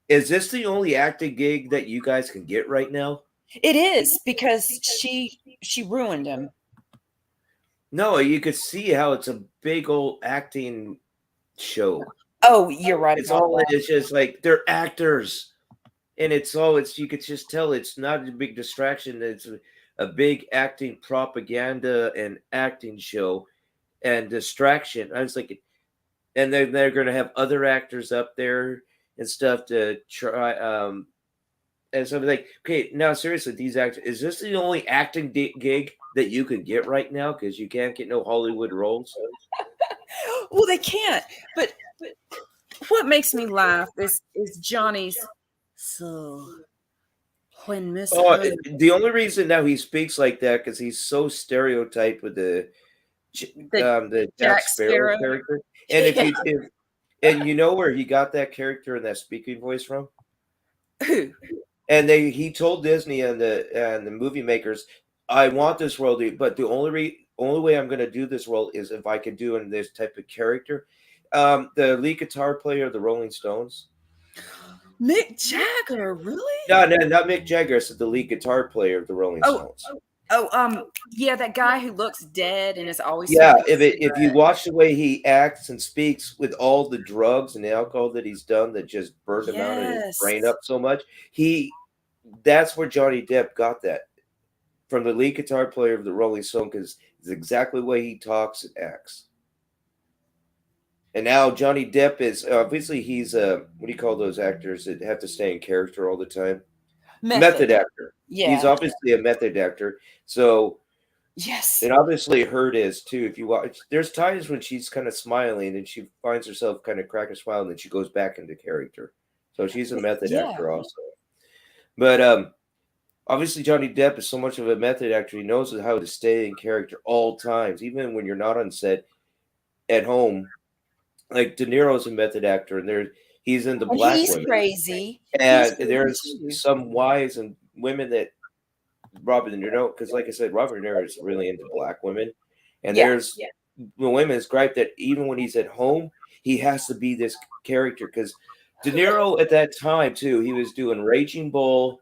S1: is this the only acting gig that you guys can get right now?
S11: It is, because she ruined him.
S1: No, you could see how it's a big old acting show.
S11: Oh, you're right.
S1: It's
S11: about
S1: all.
S11: that.
S1: It's just like they're actors, and it's all. It's you could just tell it's not a big distraction. It's a big acting propaganda and acting show and distraction. I was like, and they're going to have other actors up there and stuff to try. And so I'm like, okay, now seriously, these actors, is this the only acting gig that you can get right now? Because you can't get no Hollywood roles.
S11: Well, they can't. But what makes me laugh is Johnny's. So when Miss
S1: The only reason now he speaks like that because he's so stereotyped with the Jack Sparrow character, and if you know where he got that character and that speaking voice from,
S11: Who?
S1: And he told Disney and the movie makers, I want this role, but the only way I'm going to do this role is if I can do in this type of character. The lead guitar player of the Rolling Stones,
S11: Mick Jagger, really?
S1: No, not Mick Jagger. It's the lead guitar player of the Rolling Stones.
S11: Yeah, that guy who looks dead and is always
S1: if you watch the way he acts and speaks with all the drugs and the alcohol that he's done that just burned him out and his brain up so much, that's where Johnny Depp got that from the lead guitar player of the Rolling Stones, because it's exactly the way he talks and acts. And now Johnny Depp is obviously he's what do you call those actors that have to stay in character all the time? Method actor.
S11: Yeah,
S1: he's obviously a method actor. So
S11: yes,
S1: and obviously Hurt is too. If you watch, there's times when she's kind of smiling and she finds herself kind of cracking a smile, and then she goes back into character. So she's a method actor also. But obviously Johnny Depp is so much of a method actor. He knows how to stay in character all times, even when you're not on set, at home. Like De Niro's a method actor, and he's in the Black
S11: he's
S1: Women.
S11: Crazy.
S1: And there's some wives and women that Robert De Niro, because like I said, Robert De Niro is really into Black women, and there's the women's gripe that even when he's at home, he has to be this character. Because De Niro at that time too, he was doing Raging Bull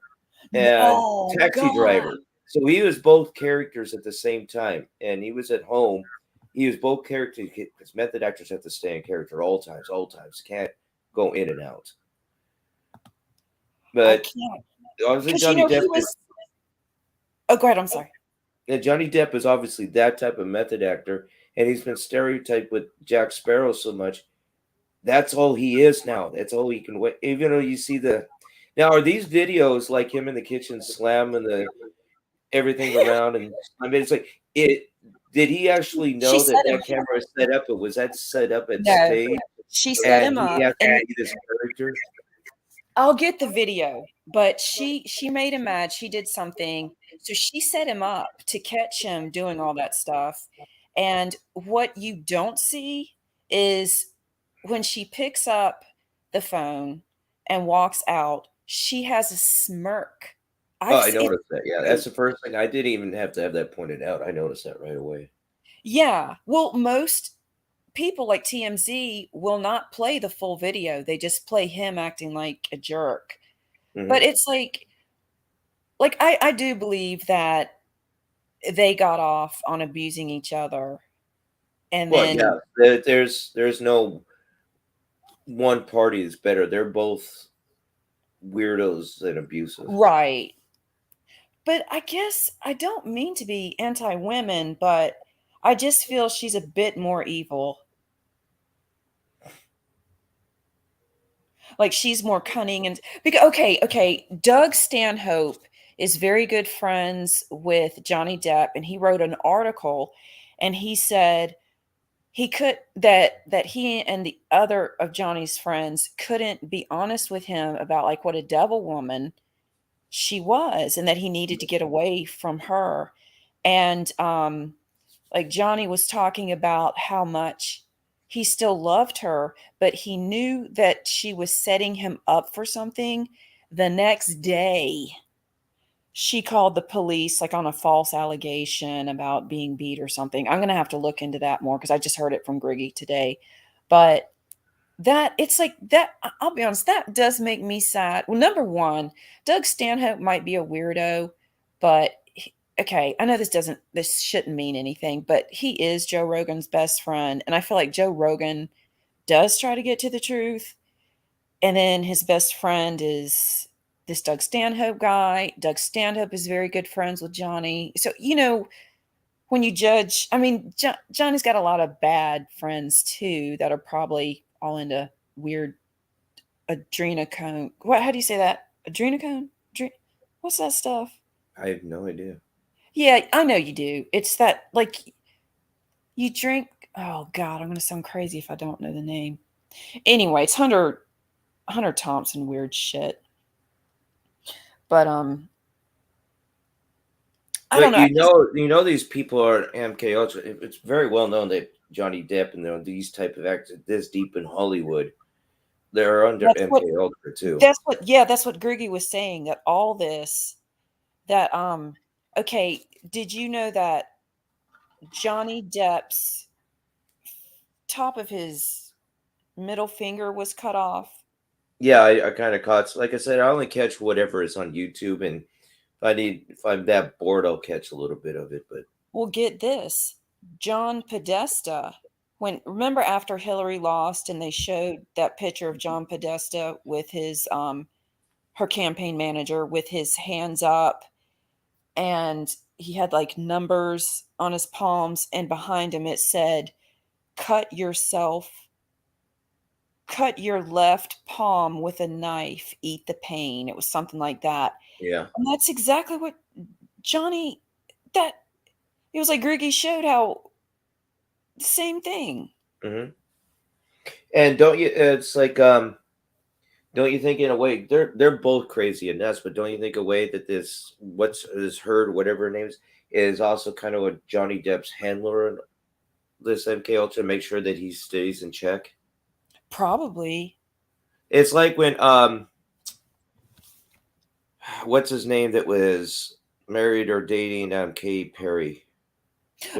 S1: and Taxi Driver, so he was both characters at the same time, and he was at home. He was both characters because method actors have to stay in character all times, can't go in and out. But obviously Johnny Depp
S11: Oh, go ahead. I'm sorry.
S1: And Johnny Depp is obviously that type of method actor, and he's been stereotyped with Jack Sparrow so much. That's all he is now. That's all he can. Even though you see now, are these videos like him in the kitchen slamming everything around? And I mean, it's like it. Did he actually know that camera was set up, or was that set up at stage?
S11: She set him up.
S1: And this character.
S11: I'll get the video, but she made him mad. She did something. So she set him up to catch him doing all that stuff. And what you don't see is when she picks up the phone and walks out, she has a smirk.
S1: I noticed that. Yeah, that's the first thing. I didn't even have to have that pointed out. I noticed that right away.
S11: Yeah. Well, most people like TMZ will not play the full video. They just play him acting like a jerk. Mm-hmm. But it's like I do believe that they got off on abusing each other. And
S1: there's no one party is better. They're both weirdos and abusive.
S11: Right. But I guess I don't mean to be anti-women, but I just feel she's a bit more evil. Like she's more cunning and because okay. Doug Stanhope is very good friends with Johnny Depp, and he wrote an article, and he said that he and the other of Johnny's friends couldn't be honest with him about like what a devil woman she was, and that he needed to get away from her. And like Johnny was talking about how much he still loved her, but he knew that she was setting him up for something. The next day, she called the police like on a false allegation about being beat or something. I'm going to have to look into that more because I just heard it from Griggy today. But it's like that. I'll be honest, that does make me sad. Well, number one, Doug Stanhope might be a weirdo, but okay, I know this shouldn't mean anything, but he is Joe Rogan's best friend. And I feel like Joe Rogan does try to get to the truth. And then his best friend is this Doug Stanhope guy. Doug Stanhope is very good friends with Johnny. So, when you judge, I mean, Johnny's got a lot of bad friends too that are probably all into weird adrenochrome. How do you say that? Adrenochrome? What's that stuff?
S1: I have no idea.
S11: Yeah, I know you do. It's that, like, you drink. Oh God, I'm gonna sound crazy if I don't know the name. Anyway, it's Hunter Thompson weird shit. But I don't know.
S1: You know these people are MK Ultra. It's very well known that Johnny Depp and these type of actors this deep in Hollywood, they're under MK Ultra too.
S11: That's what Griggy was saying, that all this okay, did you know that Johnny Depp's top of his middle finger was cut off?
S1: Yeah, I kind of caught. Like I said, I only catch whatever is on YouTube, and if I'm that bored, I'll catch a little bit of it. But
S11: well, get this, John Podesta. Remember after Hillary lost, and they showed that picture of John Podesta with his her campaign manager with his hands up, and he had like numbers on his palms, and behind him it said, cut your left palm with a knife, eat the pain. It was something like that.
S1: Yeah.
S11: And that's exactly what Johnny, it was like Griggy showed how the same thing.
S1: Mm-hmm. And it's like, don't you think in a way, they're both crazy and nuts, but don't you think a way that this Heard, whatever her name is also kind of a Johnny Depp's handler in this MK Ultra, make sure that he stays in check?
S11: Probably.
S1: It's like when what's his name that was married or dating Katy Perry?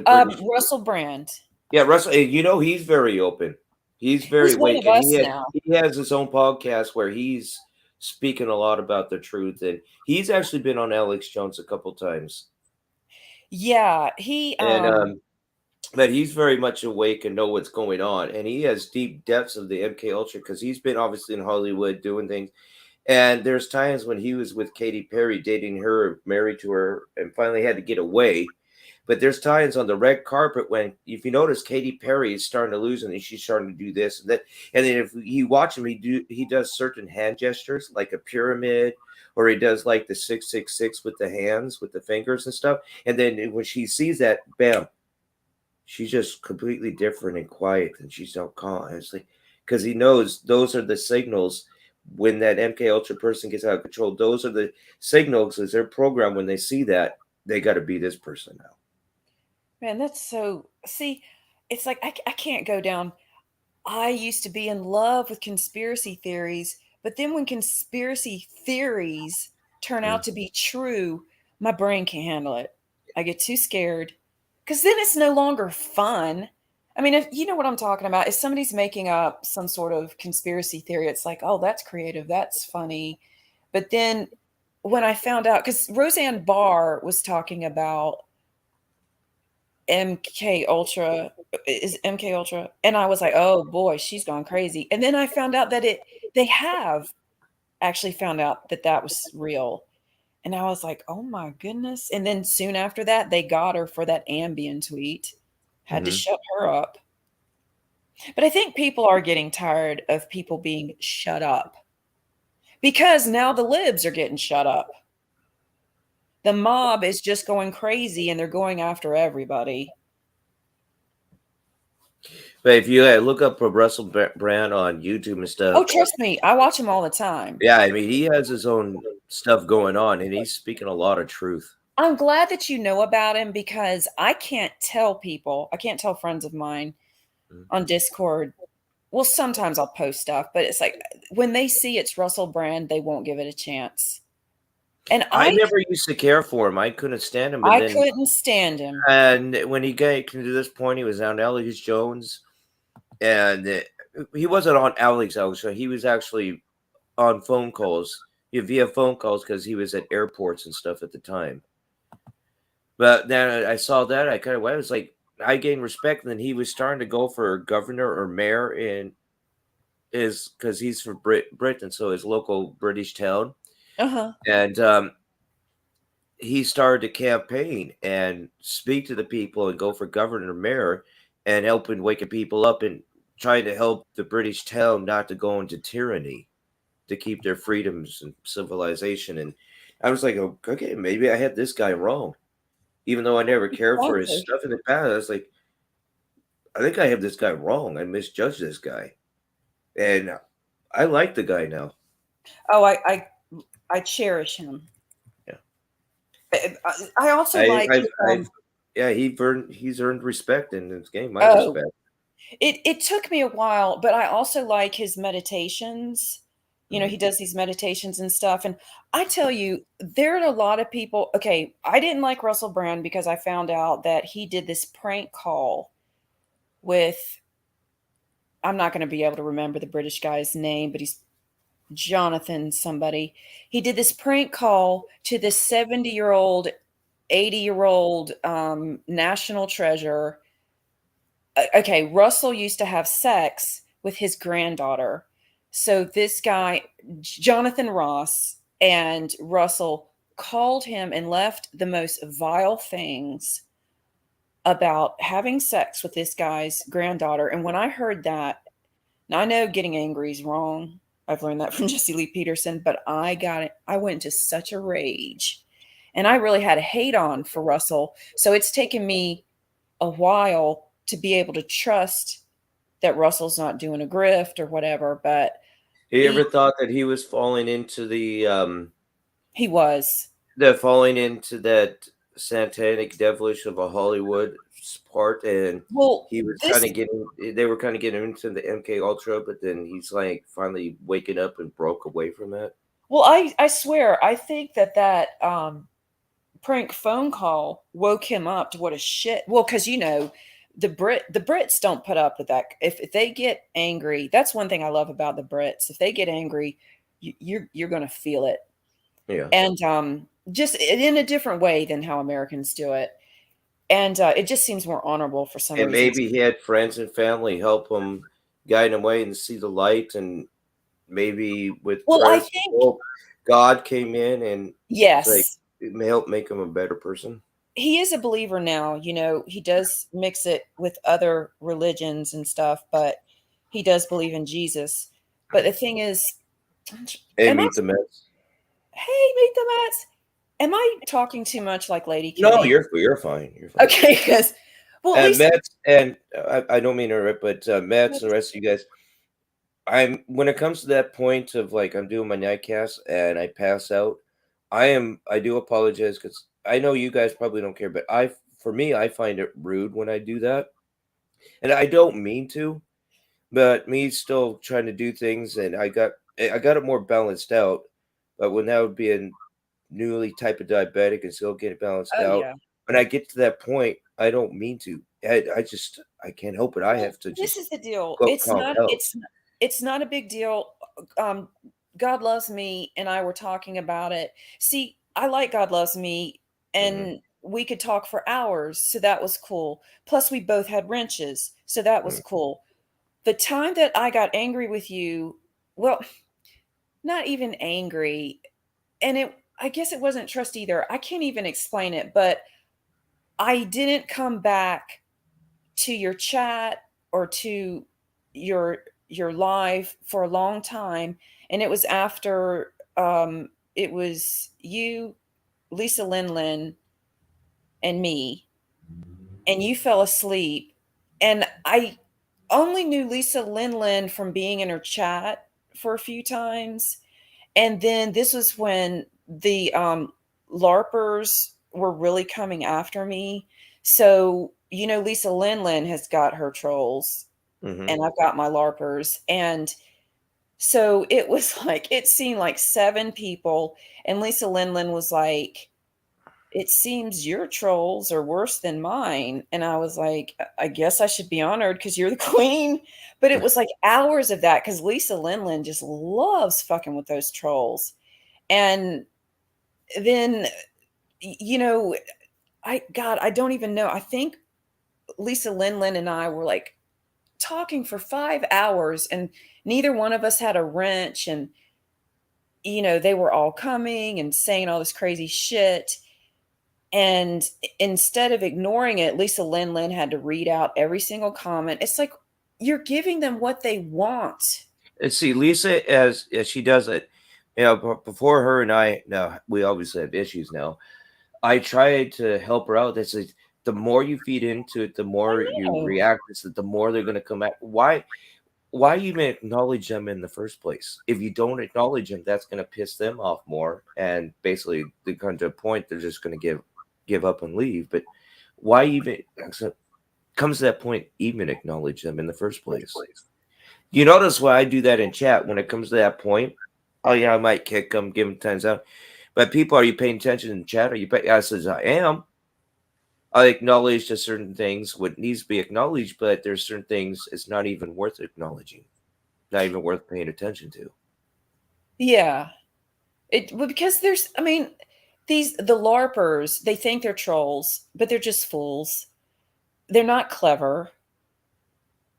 S11: Russell Brand.
S1: Yeah, Russell. He's very open. He's very awake. He has his own podcast where he's speaking a lot about the truth, and he's actually been on Alex Jones a couple times.
S11: Yeah,
S1: but he's very much awake and know what's going on, and he has deep depths of the MK Ultra because he's been obviously in Hollywood doing things. And there's times when he was with Katy Perry, dating her, married to her, and finally had to get away. But there's times on the red carpet when, if you notice, Katy Perry is starting to lose, and she's starting to do this and that. And then if you watch him, he does certain hand gestures, like a pyramid, or he does like the 666 with the hands, with the fingers and stuff. And then when she sees that, bam, she's just completely different and quiet, and she's so calm. And it's like, because he knows those are the signals when that MK Ultra person gets out of control. Those are the signals as they're programmed. When they see that, they got to be this person now.
S11: Man, that's so. See, it's like I can't go down. I used to be in love with conspiracy theories, but then when conspiracy theories turn out to be true, my brain can't handle it. I get too scared because then it's no longer fun. I mean, if you know what I'm talking about, if somebody's making up some sort of conspiracy theory, it's like, oh, that's creative, that's funny. But then when I found out, because Roseanne Barr was talking about MK Ultra, and I was like, oh boy, she's gone crazy. And then I found out that they have actually found out that was real. And I was like, oh my goodness. And then soon after that, they got her for that Ambien tweet. Had to shut her up. But I think people are getting tired of people being shut up because now the libs are getting shut up. The mob is just going crazy and they're going after everybody.
S1: But if you look up Russell Brand on YouTube and stuff.
S11: Oh, trust me. I watch him all the time.
S1: Yeah, I mean, he has his own stuff going on and he's speaking a lot of truth.
S11: I'm glad that you know about him because I can't tell friends of mine on Discord. Well, sometimes I'll post stuff, but it's like when they see it's Russell Brand, they won't give it a chance. And
S1: I never used to care for him. I couldn't stand him.
S11: I couldn't stand him.
S1: And when he got to this point, he was on Alex Jones, and he wasn't on Alex Jones. He was actually on phone calls, via phone calls, because he was at airports and stuff at the time. But then I saw that I kind of was like, I gained respect. And then he was starting to go for governor or mayor in his because he's from Britain, so his local British town, and he started to campaign and speak to the people and go for governor or mayor and helping waking people up and trying to help the British town not to go into tyranny, to keep their freedoms and civilization. And I was like, oh, okay, maybe I had this guy wrong. Even though I never cared for his stuff in the past, I was like, I think I have this guy wrong. I misjudged this guy. And I like the guy now.
S11: Oh, I cherish him.
S1: Yeah.
S11: I also like
S1: he's earned respect in this game. My respect.
S11: It took me a while, but I also like his meditations. You know, he does these meditations and stuff. And I tell you, there are a lot of people. Okay, I didn't like Russell Brand because I found out that he did this prank call with, I'm not going to be able to remember the British guy's name, but he's Jonathan somebody. He did this prank call to this 70-year-old, 80-year-old national treasure. Okay, Russell used to have sex with his granddaughter. So this guy, Jonathan Ross, and Russell called him and left the most vile things about having sex with this guy's granddaughter. And when I heard that, now I know getting angry is wrong. I've learned that from Jesse Lee Peterson, but I got it. I went into such a rage, and I really had a hate on for Russell. So it's taken me a while to be able to trust that Russell's not doing a grift or whatever. But
S1: you ever thought that he was falling into the
S11: he was
S1: falling into that satanic devilish of a Hollywood part, and he was they were kind of getting into the MK Ultra, but then he's like finally waking up and broke away from it.
S11: Well, I swear, I think that prank phone call woke him up to what a shit. Well, because you know, the Brits don't put up with that. If they get angry, that's one thing I love about the Brits. If they get angry, you're going to feel it.
S1: Yeah.
S11: And just in a different way than how Americans do it. And it just seems more honorable for some reason.
S1: And maybe he had friends and family help him, guide him away and see the light. And maybe with
S11: I think
S1: God came in and
S11: yes,
S1: it may help make him a better person.
S11: He is a believer now. You know, he does mix it with other religions and stuff, but he does believe in Jesus. But the thing is,
S1: hey, meet the Mets.
S11: Hey, meet the Mets. Am I talking too much like Lady Kitty?
S1: No, you're fine. You're fine.
S11: Okay, yes. Well,
S1: and Mets, and I don't mean to interrupt, but Mets and the rest of you guys, when it comes to that point of like I'm doing my nightcast and I pass out, I do apologize because I know you guys probably don't care, but I find it rude when I do that, and I don't mean to, but me still trying to do things, and I got it more balanced out, but when that would be a newly type of diabetic and still get it balanced out, when I get to that point, I don't mean to. I can't help it. I have to.
S11: This is the deal. It's not a big deal. God Loves Me and I were talking about it. See, I like God Loves Me, and we could talk for hours, so that was cool. Plus, we both had wrenches, so that was cool. The time that I got angry with you, well, not even angry, and I guess it wasn't trust either. I can't even explain it, but I didn't come back to your chat or to your live for a long time. And it was after it was you, Lisa Lin, and me, and you fell asleep. And I only knew Lisa Lin from being in her chat for a few times. And then this was when the LARPers were really coming after me. So, you know, Lisa Lin has got her trolls and I've got my LARPers. And so it was like, it seemed like 7 people. And Lisa Lin was like, it seems your trolls are worse than mine. And I was like, I guess I should be honored because you're the queen. But it was like hours of that because Lisa Lin just loves fucking with those trolls. And then, you know, I don't even know. I think Lisa Lin and I were like talking for 5 hours, and neither one of us had a wrench. And, they were all coming and saying all this crazy shit. And instead of ignoring it, Lisa Lin had to read out every single comment. It's like, you're giving them what they want.
S1: And see, Lisa, as she does it, before her and I, now we obviously have issues now. I tried to help her out. That's like, the more you feed into it, the more you react. The more they're going to come at. Why even acknowledge them in the first place? If you don't acknowledge them, that's going to piss them off more. And basically, they come to a point they're just going to give up and leave. But why even comes to that point? Even acknowledge them in the first place. You notice why I do that in chat when it comes to that point? Oh yeah, I might kick them, give them 10 out. But people, are you paying attention in chat? I says I am. I acknowledge to certain things what needs to be acknowledged, but there's certain things it's not even worth acknowledging, not even worth paying attention to.
S11: Yeah, because the LARPers, they think they're trolls, but they're just fools. They're not clever,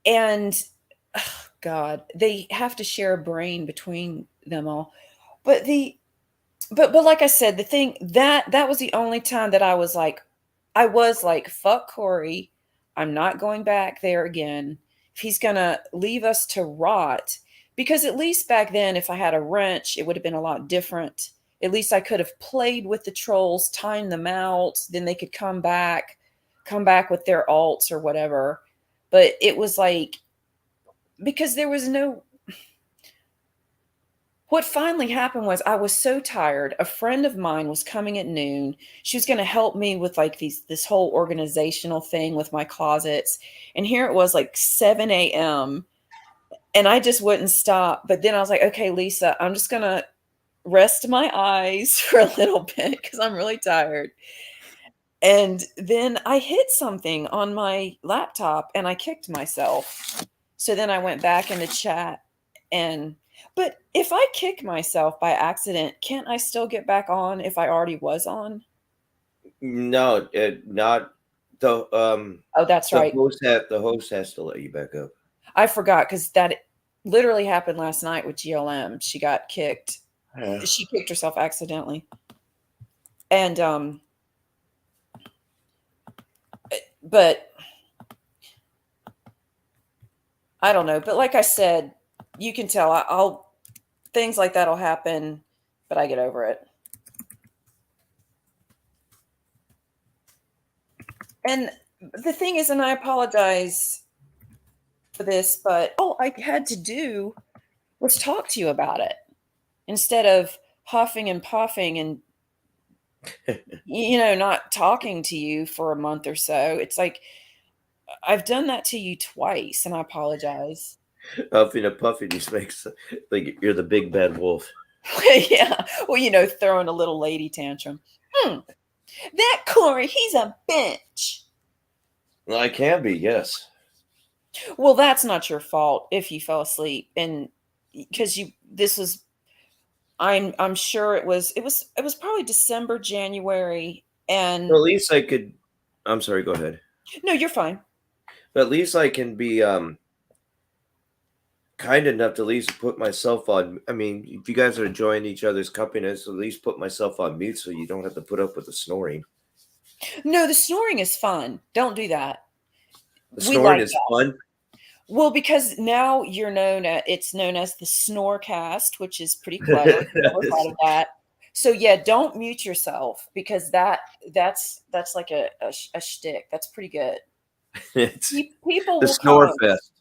S11: and God, they have to share a brain between them all. But like I said, the thing that was the only time that I was like, fuck Corey. I'm not going back there again. If he's going to leave us to rot, because at least back then, if I had a wrench, it would have been a lot different. At least I could have played with the trolls, timed them out. Then they could come back with their alts or whatever. But it was like, because there was no, what finally happened was I was so tired. A friend of mine was coming at noon. She was going to help me with like this whole organizational thing with my closets. And here it was like 7 a.m. and I just wouldn't stop. But then I was like, okay, Lisa, I'm just going to rest my eyes for a little bit because I'm really tired. And then I hit something on my laptop and I kicked myself. So then I went back into chat but if I kick myself by accident, can't I still get back on if I already was on?
S1: No, not the
S11: oh, that's right.
S1: The host has to let you back up.
S11: I forgot, because that literally happened last night with GLM. She got kicked. Yeah. She kicked herself accidentally. And but I don't know. But like I said, you can tell things like that'll happen, but I get over it. And the thing is, and I apologize for this, but all I had to do was talk to you about it instead of huffing and puffing and, not talking to you for a month or so. It's like, I've done that to you twice, and I apologize.
S1: Huffing and puffing just makes like you're the big bad wolf.
S11: Yeah. Well, throwing a little lady tantrum. That Corey, he's a bitch.
S1: Well, I can be, yes.
S11: Well, that's not your fault if you fell asleep, and because I'm sure it was probably December, January, and
S1: well, at least I could. I'm sorry. Go ahead.
S11: No, you're fine.
S1: But at least I can be kind enough to at least put myself on. I mean, if you guys are enjoying each other's companies, at least put myself on mute so you don't have to put up with the snoring.
S11: No, the snoring is fun. Don't do that.
S1: The snoring is fun.
S11: Well, because now it's known as the Snorecast, which is pretty clever. Never thought of that. So yeah, don't mute yourself, because that's like a shtick. That's pretty good. People
S1: the
S11: will
S1: snore
S11: come.
S1: fest.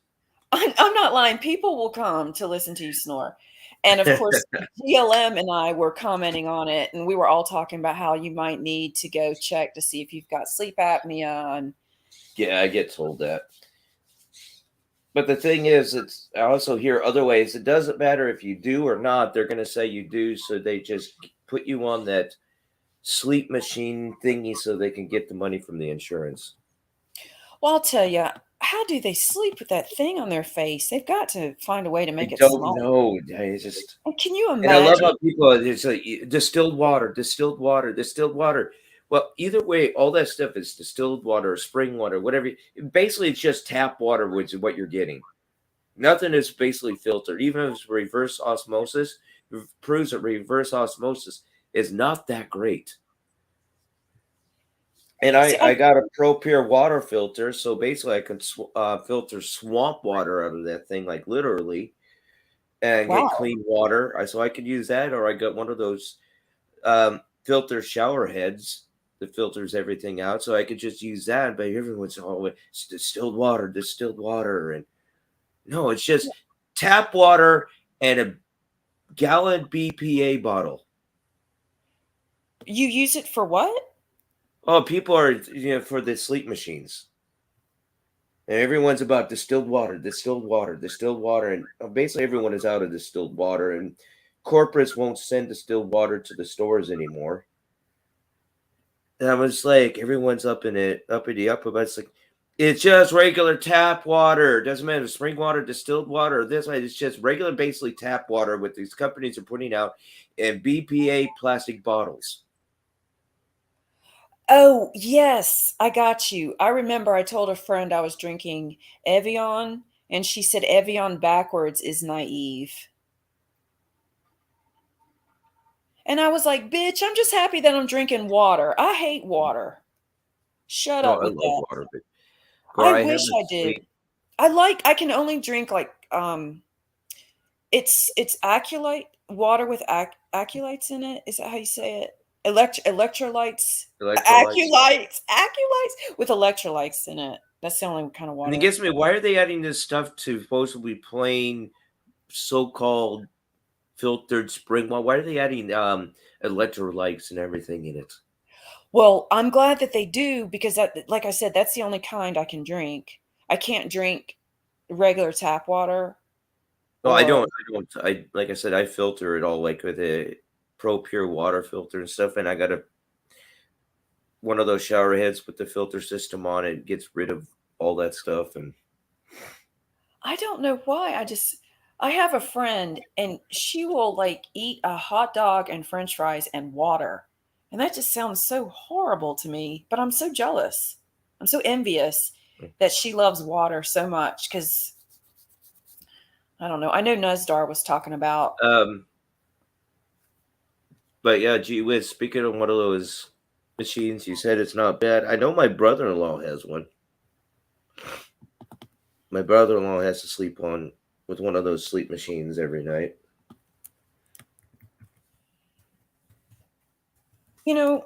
S11: I'm not lying. People will come to listen to you snore. And of course, GLM and I were commenting on it, and we were all talking about how you might need to go check to see if you've got sleep apnea. And
S1: yeah, I get told that. But the thing is, I also hear other ways. It doesn't matter if you do or not. They're going to say you do, so they just put you on that sleep machine thingy so they can get the money from the insurance.
S11: Well, I'll tell you, how do they sleep with that thing on their face? They've got to find a way to make it small.
S1: I don't know. I just.
S11: Can you imagine?
S1: And I love how people. It's like distilled water. Well, either way, all that stuff is distilled water, spring water, whatever. Basically, it's just tap water, which is what you're getting. Nothing is basically filtered. Even if it's reverse osmosis, it proves that reverse osmosis is not that great. And I got a ProPure water filter, so basically I can filter swamp water out of that thing, like literally, and get clean water. So I could use that, or I got one of those filter shower heads that filters everything out, so I could just use that. But everyone's always distilled water, and no, it's just tap water and a gallon BPA bottle.
S11: You use it for what?
S1: Oh, people are for the sleep machines. And everyone's about distilled water, and basically everyone is out of distilled water, and corporates won't send distilled water to the stores anymore. And I was like, everyone's up in the up, but it's like, it's just regular tap water. It doesn't matter spring water, distilled water, or this way. It's just regular, basically tap water. What these companies are putting out in BPA plastic bottles.
S11: Oh, yes, I got you. I remember I told a friend I was drinking Evian, and she said Evian backwards is naive. And I was like, bitch, I'm just happy that I'm drinking water. I hate water. Shut up with that.
S1: Water, but
S11: I wish I did. I can only drink like it's aculite water with aculites in it. Is that how you say it? Electrolytes. Aculites with electrolytes in it. That's the only kind of water.
S1: And it gets me, why are they adding this stuff to supposedly plain so-called filtered spring water? Why are they adding electrolytes and everything in it?
S11: Well, I'm glad that they do, because that, like I said, that's the only kind I can drink. I can't drink regular tap water.
S1: No, I don't. Like I said, I filter it all like with a ProPure water filter and stuff, and I got one of those shower heads with the filter system on it. It gets rid of all that stuff. And
S11: I don't know why. I have a friend, and she will like eat a hot dog and French fries and water. And that just sounds so horrible to me, but I'm so jealous. I'm so envious that she loves water so much, because I don't know. I know Nuzdar was talking about.
S1: But yeah, gee whiz, speaking of one of those machines, you said it's not bad. I know my brother-in-law has one. My brother-in-law has to sleep with one of those sleep machines every night. I'm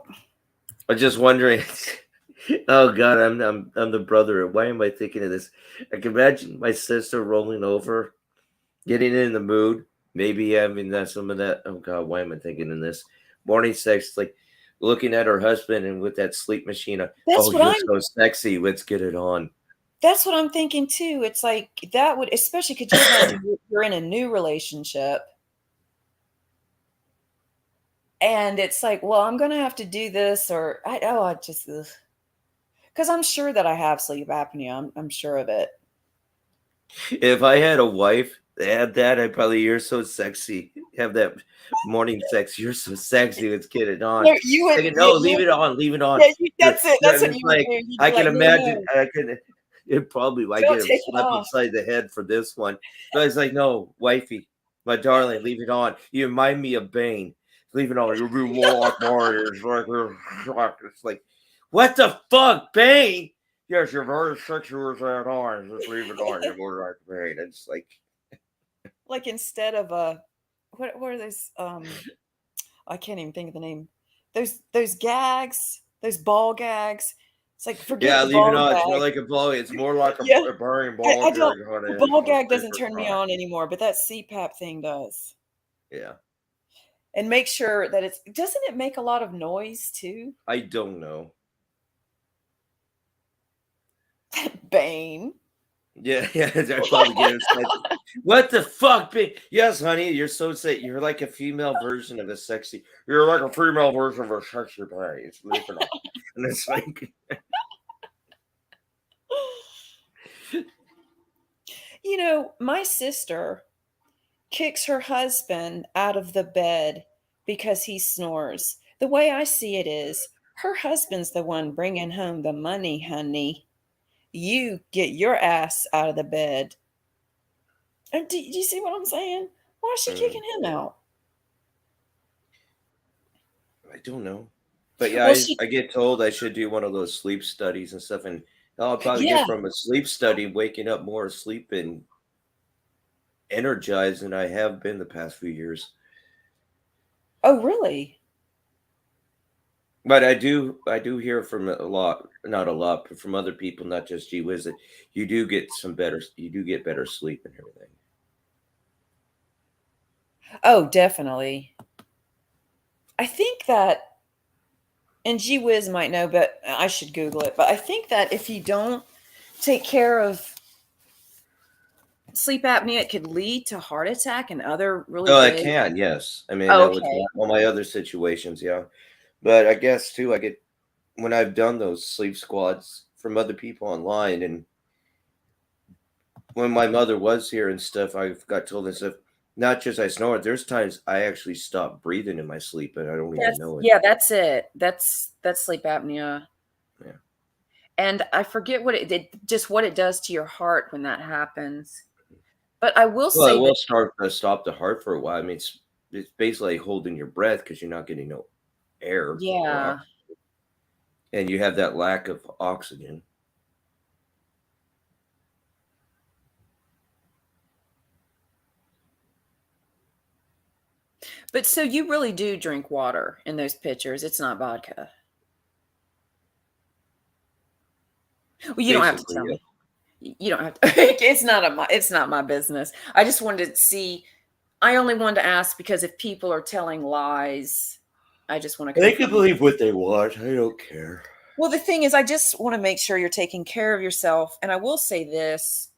S1: just wondering. Oh God, I'm the brother. Why am I thinking of this? I can imagine my sister rolling over, getting in the mood, maybe having some of that. Oh God, why am I thinking in this morning sex? Like looking at her husband and with that sleep machine. You're so sexy. Let's get it on.
S11: That's what I'm thinking too. It's like that would, especially because you're in a new relationship. And it's like, well, I'm going to have to do this, because I'm sure that I have sleep apnea. I'm sure of it.
S1: If I had a wife that had that, I'd probably, you're so sexy. Have that morning sex. You're so sexy. Let's get it on.
S11: No,
S1: leave it on. Leave it on.
S11: Yeah, that's it. That's what you would do.
S1: I can imagine. No. It probably, I get a slap upside the head for this one. But it's like, no, wifey, my darling, leave it on. You remind me of Bane. Leave it on. You'll be it's like, what the fuck, Bane? Yes, you're very sexual at on. Just leave it on. You're more like Bane. It's like
S11: instead of what are those? I can't even think of the name. Those gags, those ball gags. It's like, forget
S1: leave it on. Gag. It's more like a ball. It's more like a burning ball gag.
S11: The ball gag doesn't turn me on anymore, but that CPAP thing does.
S1: Yeah.
S11: And make sure that doesn't it make a lot of noise too?
S1: I don't know.
S11: Bane.
S1: Yeah, I probably get it. What the fuck, Bane? Yes, honey, you're so sick. You're like a female version of a sexy. You're like a female version of a sexy Bane. It's different. And it's like,
S11: my sister kicks her husband out of the bed because he snores. The way I see it is, Her husband's the one bringing home the money, honey. You get your ass out of the bed. And do you see what I'm saying? Why is she kicking him out?
S1: I don't know. But yeah,
S11: Well,
S1: I get told I should do one of those sleep studies and stuff. And I'll probably
S11: Yeah.
S1: get from a sleep study waking up more asleep and energized than I have been the past few years.
S11: Oh, really?
S1: But I do hear from not a lot, but from other people, not just Gee Whiz, that you do get better sleep and everything.
S11: Oh, definitely. I think that, and Gee Whiz might know, but I should Google it. But I think that if you don't take care of sleep apnea, it could lead to heart attack and other really
S1: Oh, it
S11: big.
S1: can, yes. I mean,
S11: Oh,
S1: that was
S11: okay.
S1: all my other situations, yeah. But I guess too, when I've done those sleep squads from other people online, and when my mother was here and stuff, I got told and stuff. Not just I snore. There's times I actually stop breathing in my sleep, and I don't even know it.
S11: Yeah, that's it. That's sleep apnea.
S1: Yeah.
S11: And I forget what what it does to your heart when that happens. But I will
S1: Well,
S11: say
S1: it will
S11: that
S1: stop the heart for a while. I mean, it's basically holding your breath because you're not getting no air.
S11: Yeah.
S1: And you have that lack of oxygen.
S11: But so you really do drink water in those pictures. It's not vodka. Well, you don't have to tell me. You don't have to. It's not my business. I just wanted to see. I only wanted to ask because if people are telling lies, I just want to.
S1: They can believe what they want. I don't care.
S11: Well, the thing is, I just want to make sure you're taking care of yourself. And I will say this: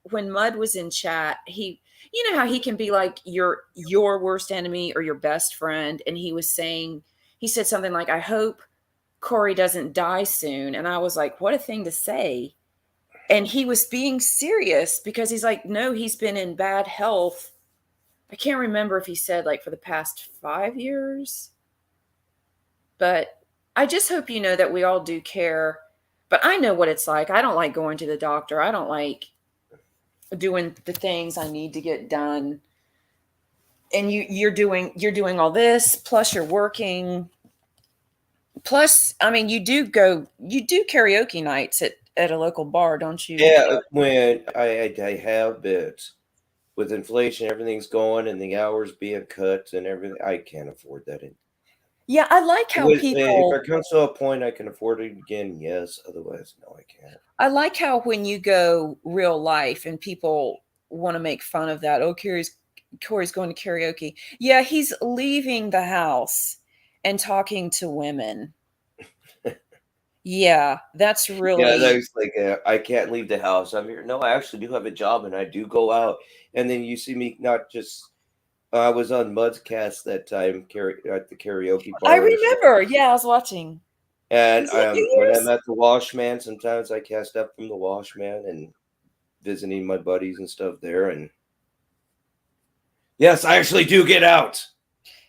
S11: when Mud was in chat, you know how he can be like your worst enemy or your best friend, and he said something like, "I hope Corey doesn't die soon," and I was like, "What a thing to say." And he was being serious because he's like, no, he's been in bad health. I can't remember if he said like for the past 5 years. But I just hope you know that we all do care. But I know what it's like. I don't like going to the doctor. I don't like doing the things I need to get done. And you're doing all this, plus you're working. Plus, I mean, you do karaoke nights at a local bar, don't you?
S1: Yeah, when I have, but with inflation, everything's going and the hours being cut and everything, I can't afford that.
S11: Yeah, I like how people.
S1: If it comes to a point I can afford it again, yes. Otherwise, no, I can't.
S11: I like how when you go real life and people want to make fun of that. Oh, Corey's going to karaoke. Yeah, he's leaving the house and talking to women. Yeah, that's really.
S1: Yeah, that's like I can't leave the house. I'm here. No, I actually do have a job and I do go out. And then you see me not just. I was on Mud's cast that time at the karaoke bar.
S11: I remember. Yeah, I was watching.
S1: And when I'm at the Washman, sometimes I cast up from the Washman and visiting my buddies and stuff there. And yes, I actually do get out.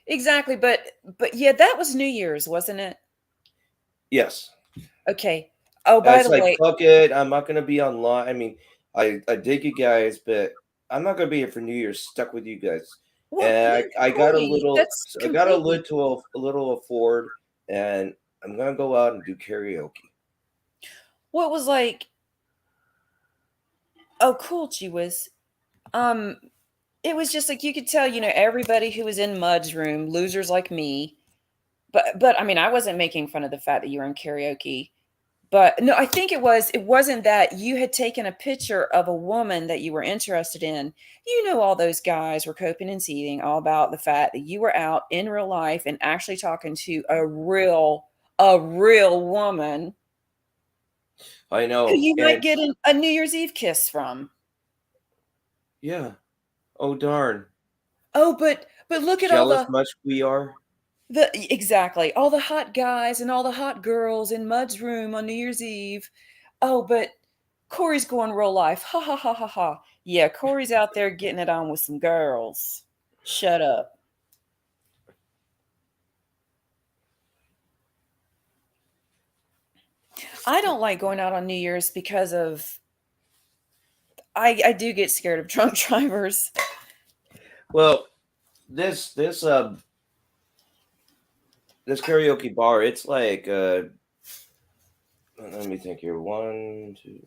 S11: Exactly, but yeah, that was New Year's, wasn't it?
S1: Yes.
S11: Okay. Oh, by the way,
S1: fuck it. I'm not gonna be online. I mean, I dig you guys, but I'm not gonna be here for New Year's stuck with you guys.
S11: well,
S1: And I got a little,
S11: a
S1: little afford, and I'm gonna go out and do karaoke.
S11: What was like? Oh, cool, Gee Whiz. It was just like you could tell, everybody who was in Mud's room, losers like me. But I mean, I wasn't making fun of the fact that you were in karaoke. But no, I think it wasn't that you had taken a picture of a woman that you were interested in. All those guys were coping and seething all about the fact that you were out in real life and actually talking to a real woman.
S1: I know.
S11: Who you might get a New Year's Eve kiss from.
S1: Yeah. Oh, darn.
S11: Oh, but look at
S1: jealous much we are.
S11: Exactly. All the hot guys and all the hot girls in Mud's room on New Year's Eve. Oh, but Corey's going real life. Ha, ha, ha, ha, ha. Yeah, Corey's out there getting it on with some girls. Shut up. I don't like going out on New Year's because of I do get scared of drunk drivers.
S1: Well, this karaoke bar, it's like let me think here.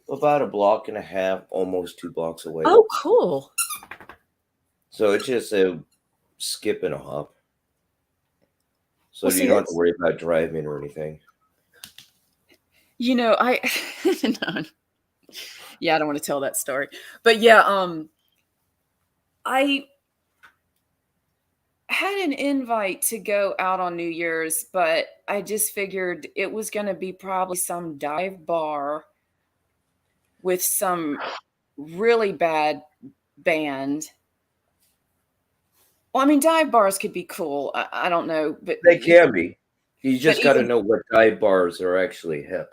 S1: About a block and a half, almost 2 blocks away.
S11: Oh, cool.
S1: So it's just a skip and a hop. So
S11: Well,
S1: you
S11: see,
S1: don't have to worry about driving or anything.
S11: You know, no. Yeah, I don't want to tell that story. But yeah, I had an invite to go out on New Year's, but I just figured it was going to be probably some dive bar with some really bad band. Well, I mean, dive bars could be cool. I don't know, but
S1: They can be. You just got to
S11: even-
S1: know what dive bars are actually hip.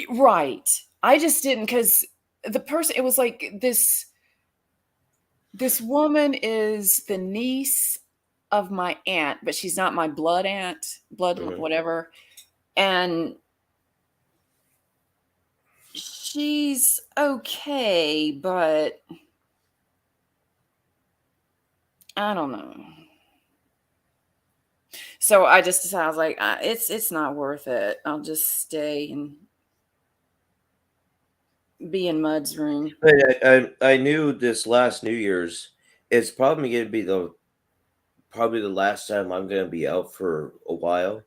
S11: Right. I just didn't, because the person, it was like this woman is the niece of my aunt, but she's not my blood aunt, whatever. And she's okay, but I don't know. So I just decided, I was like, it's not worth it. I'll just stay and be in Mud's room.
S1: But I knew this last New Year's, it's probably going to be the last time I'm going to be out for a while,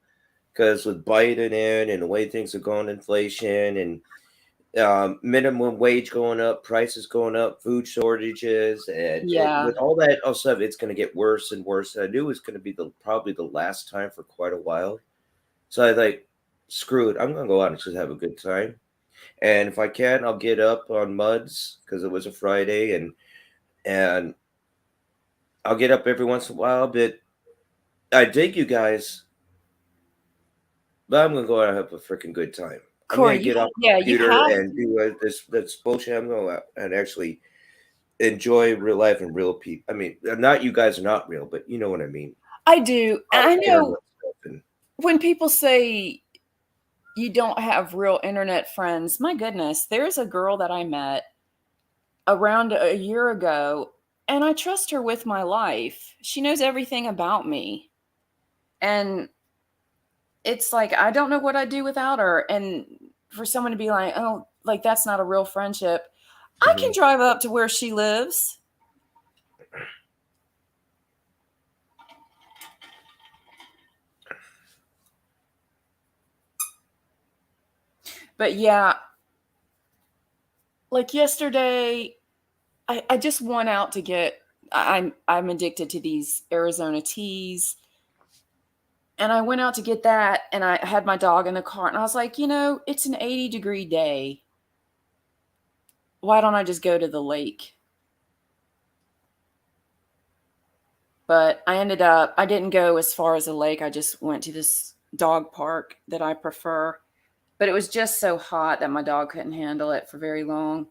S1: because with Biden and the way things are going, inflation and minimum wage going up, prices going up, food shortages, and with all that stuff, it's going to get worse and worse. And I knew it was going to be probably the last time for quite a while. So I like, screw it, I'm going to go out and just have a good time. And if I can, I'll get up on Muds because it was a Friday, and I'll get up every once in a while. But I dig you guys, but I'm gonna go out and have a freaking good time.
S11: Corey,
S1: I'm gonna get off the computer and do this bullshit. I'm going out and actually enjoy real life and real people. I mean, not you guys are not real, but you know what I mean.
S11: I do. I know when people say you don't have real internet friends, my goodness, there's a girl that I met around a year ago, and I trust her with my life. She knows everything about me. And it's like, I don't know what I'd do without her. And for someone to be like, oh, like that's not a real friendship. I can drive up to where she lives. But yeah, like yesterday, I just went out to get, I'm addicted to these Arizona teas. And I went out to get that, and I had my dog in the car, and I was like, it's an 80-degree day. Why don't I just go to the lake? But I didn't go as far as the lake. I just went to this dog park that I prefer. But it was just so hot that my dog couldn't handle it for very long.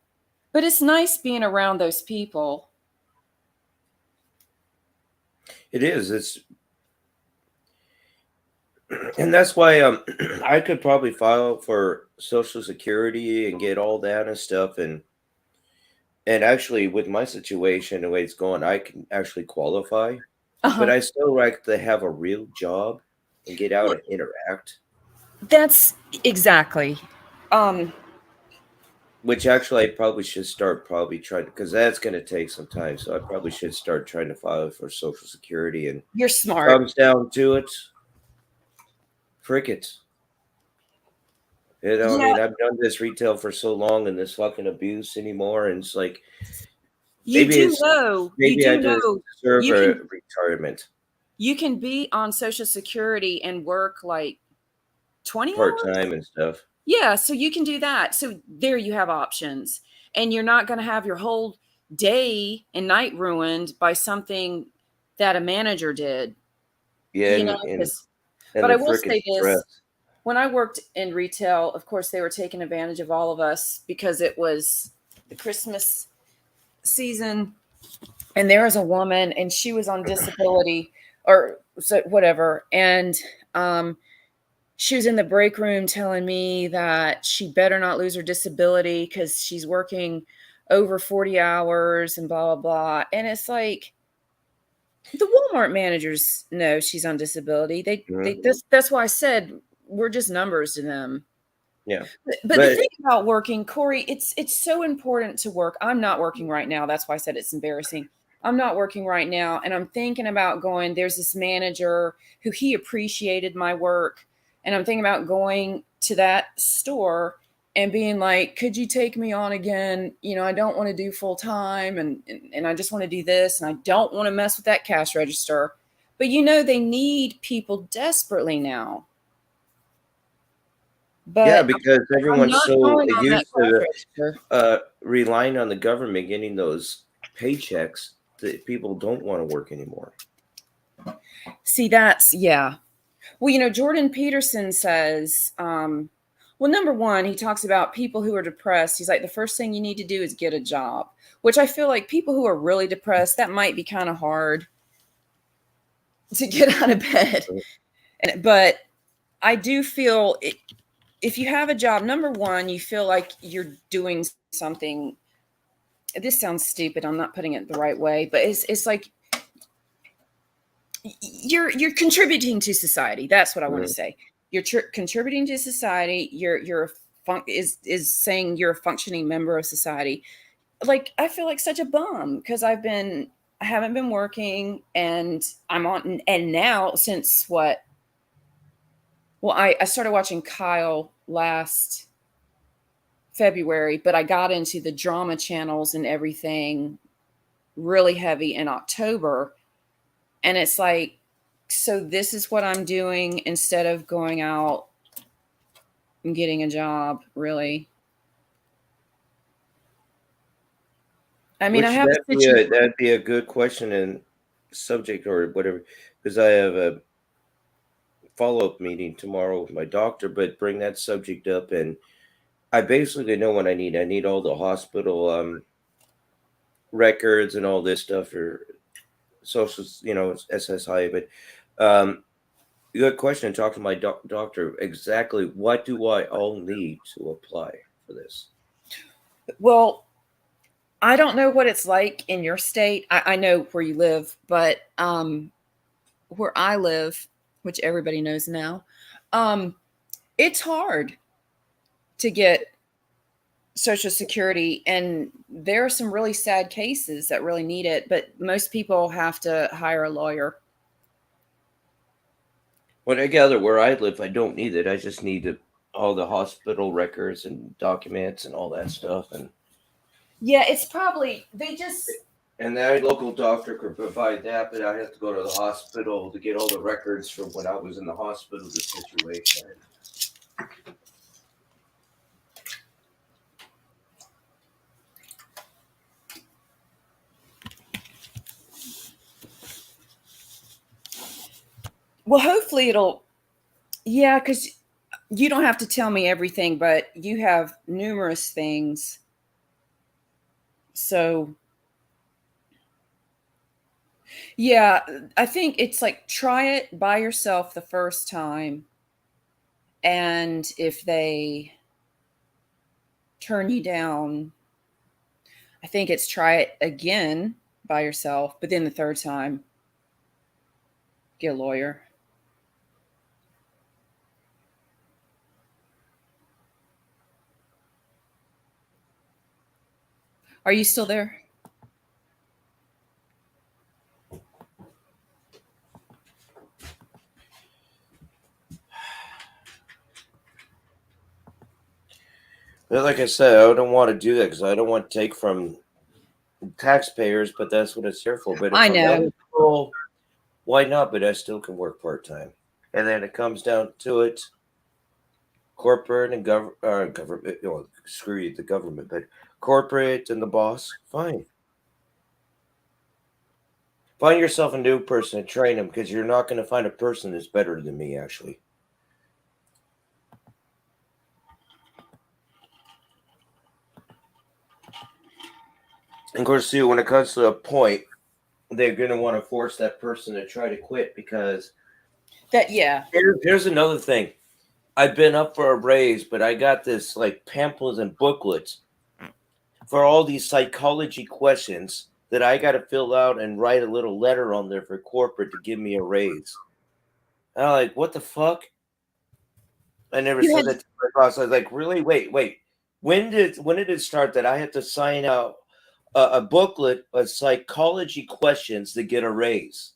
S11: But it's nice being around those people.
S1: It is. And that's why I could probably file for Social Security and get all that and stuff. And actually, with my situation, the way it's going, I can actually qualify. But I still like to have a real job and get out and interact.
S11: That's exactly.
S1: Which actually I probably should start trying, because that's going to take some time. So I probably should start trying to file for Social Security. And
S11: you're smart.
S1: Comes down to it, frick it. I mean, I've done this retail for so long and this fucking abuse anymore, and it's like maybe I deserve a retirement.
S11: You can be on Social Security and work like 20
S1: part-time and stuff.
S11: Yeah, so you can do that. So there you have options. And you're not going to have your whole day and night ruined by something that a manager did.
S1: Yeah,
S11: but I will say this. When I worked in retail, of course, they were taking advantage of all of us because it was the Christmas season. And there was a woman, and she was on disability or whatever. And she was in the break room telling me that she better not lose her disability because she's working over 40 hours and blah, blah, blah. And it's like, the Walmart managers know she's on disability. That's why I said we're just numbers to them.
S1: Yeah.
S11: But the thing about working, Corey, it's so important to work. I'm not working right now. That's why I said it's embarrassing. I'm not working right now. And I'm thinking about going, there's this manager who he appreciated my work. And I'm thinking about going to that store and being like, could you take me on again? You know, I don't want to do full time and I just want to do this. And I don't want to mess with that cash register. But, you know, they need people desperately now. But
S1: yeah, because everyone's so used to relying on the government getting those paychecks that people don't want to work anymore.
S11: See, yeah. Well, you know, Jordan Peterson says, well, number one, he talks about people who are depressed. He's like, the first thing you need to do is get a job, which I feel like people who are really depressed, that might be kind of hard to get out of bed. But I do feel if you have a job, number one, you feel like you're doing something. This sounds stupid. I'm not putting it the right way, but it's like you're contributing to society. That's what I want to say. You're contributing to society. Is saying you're a functioning member of society. Like, I feel like such a bum because I haven't been working and I'm on, and now since what? Well, I started watching Kyle last February, but I got into the drama channels and everything really heavy in October. And it's like, so this is what I'm doing instead of going out and getting a job, really. I mean,
S1: that'd be a good question and subject or whatever, because I have a follow-up meeting tomorrow with my doctor, but bring that subject up, and I basically know what I need. I need all the hospital records and all this stuff for social, you know, SSI. But good question. Talk to my doctor. Exactly what do I all need to apply for this?
S11: Well, I don't know what it's like in your state. I know where you live, but where I live, which everybody knows now, it's hard to get Social Security. And there are some really sad cases that really need it, but most people have to hire a lawyer.
S1: Well, I gather where I live, I don't need it. I just need all the hospital records and documents and all that stuff. And
S11: yeah, it's probably,
S1: and that local doctor could provide that, but I have to go to the hospital to get all the records from when I was in the hospital, the situation.
S11: Well, hopefully because you don't have to tell me everything, but you have numerous things. So yeah, I think it's like, try it by yourself the first time. And if they turn you down, I think it's try it again by yourself. But then the third time, get a lawyer. Are you still there?
S1: But like I said, I don't want to do that because I don't want to take from taxpayers, but that's what it's here for. But if
S11: I know.
S1: eligible, why not? But I still can work part-time. And then it comes down to it, corporate and government, screw you, the government, but corporate and the boss, fine. Find yourself a new person and train them, because you're not going to find a person that's better than me, actually. And of course, too, when it comes to a point, they're going to want to force that person to try to quit, because
S11: that, yeah.
S1: Here's another thing. I've been up for a raise, but I got this like pamphlets and booklets for all these psychology questions that I got to fill out and write a little letter on there for corporate to give me a raise. And I'm like, what the fuck? I never said that to my boss. I was like, really? Wait. When did it start that I had to sign out a booklet of psychology questions to get a raise?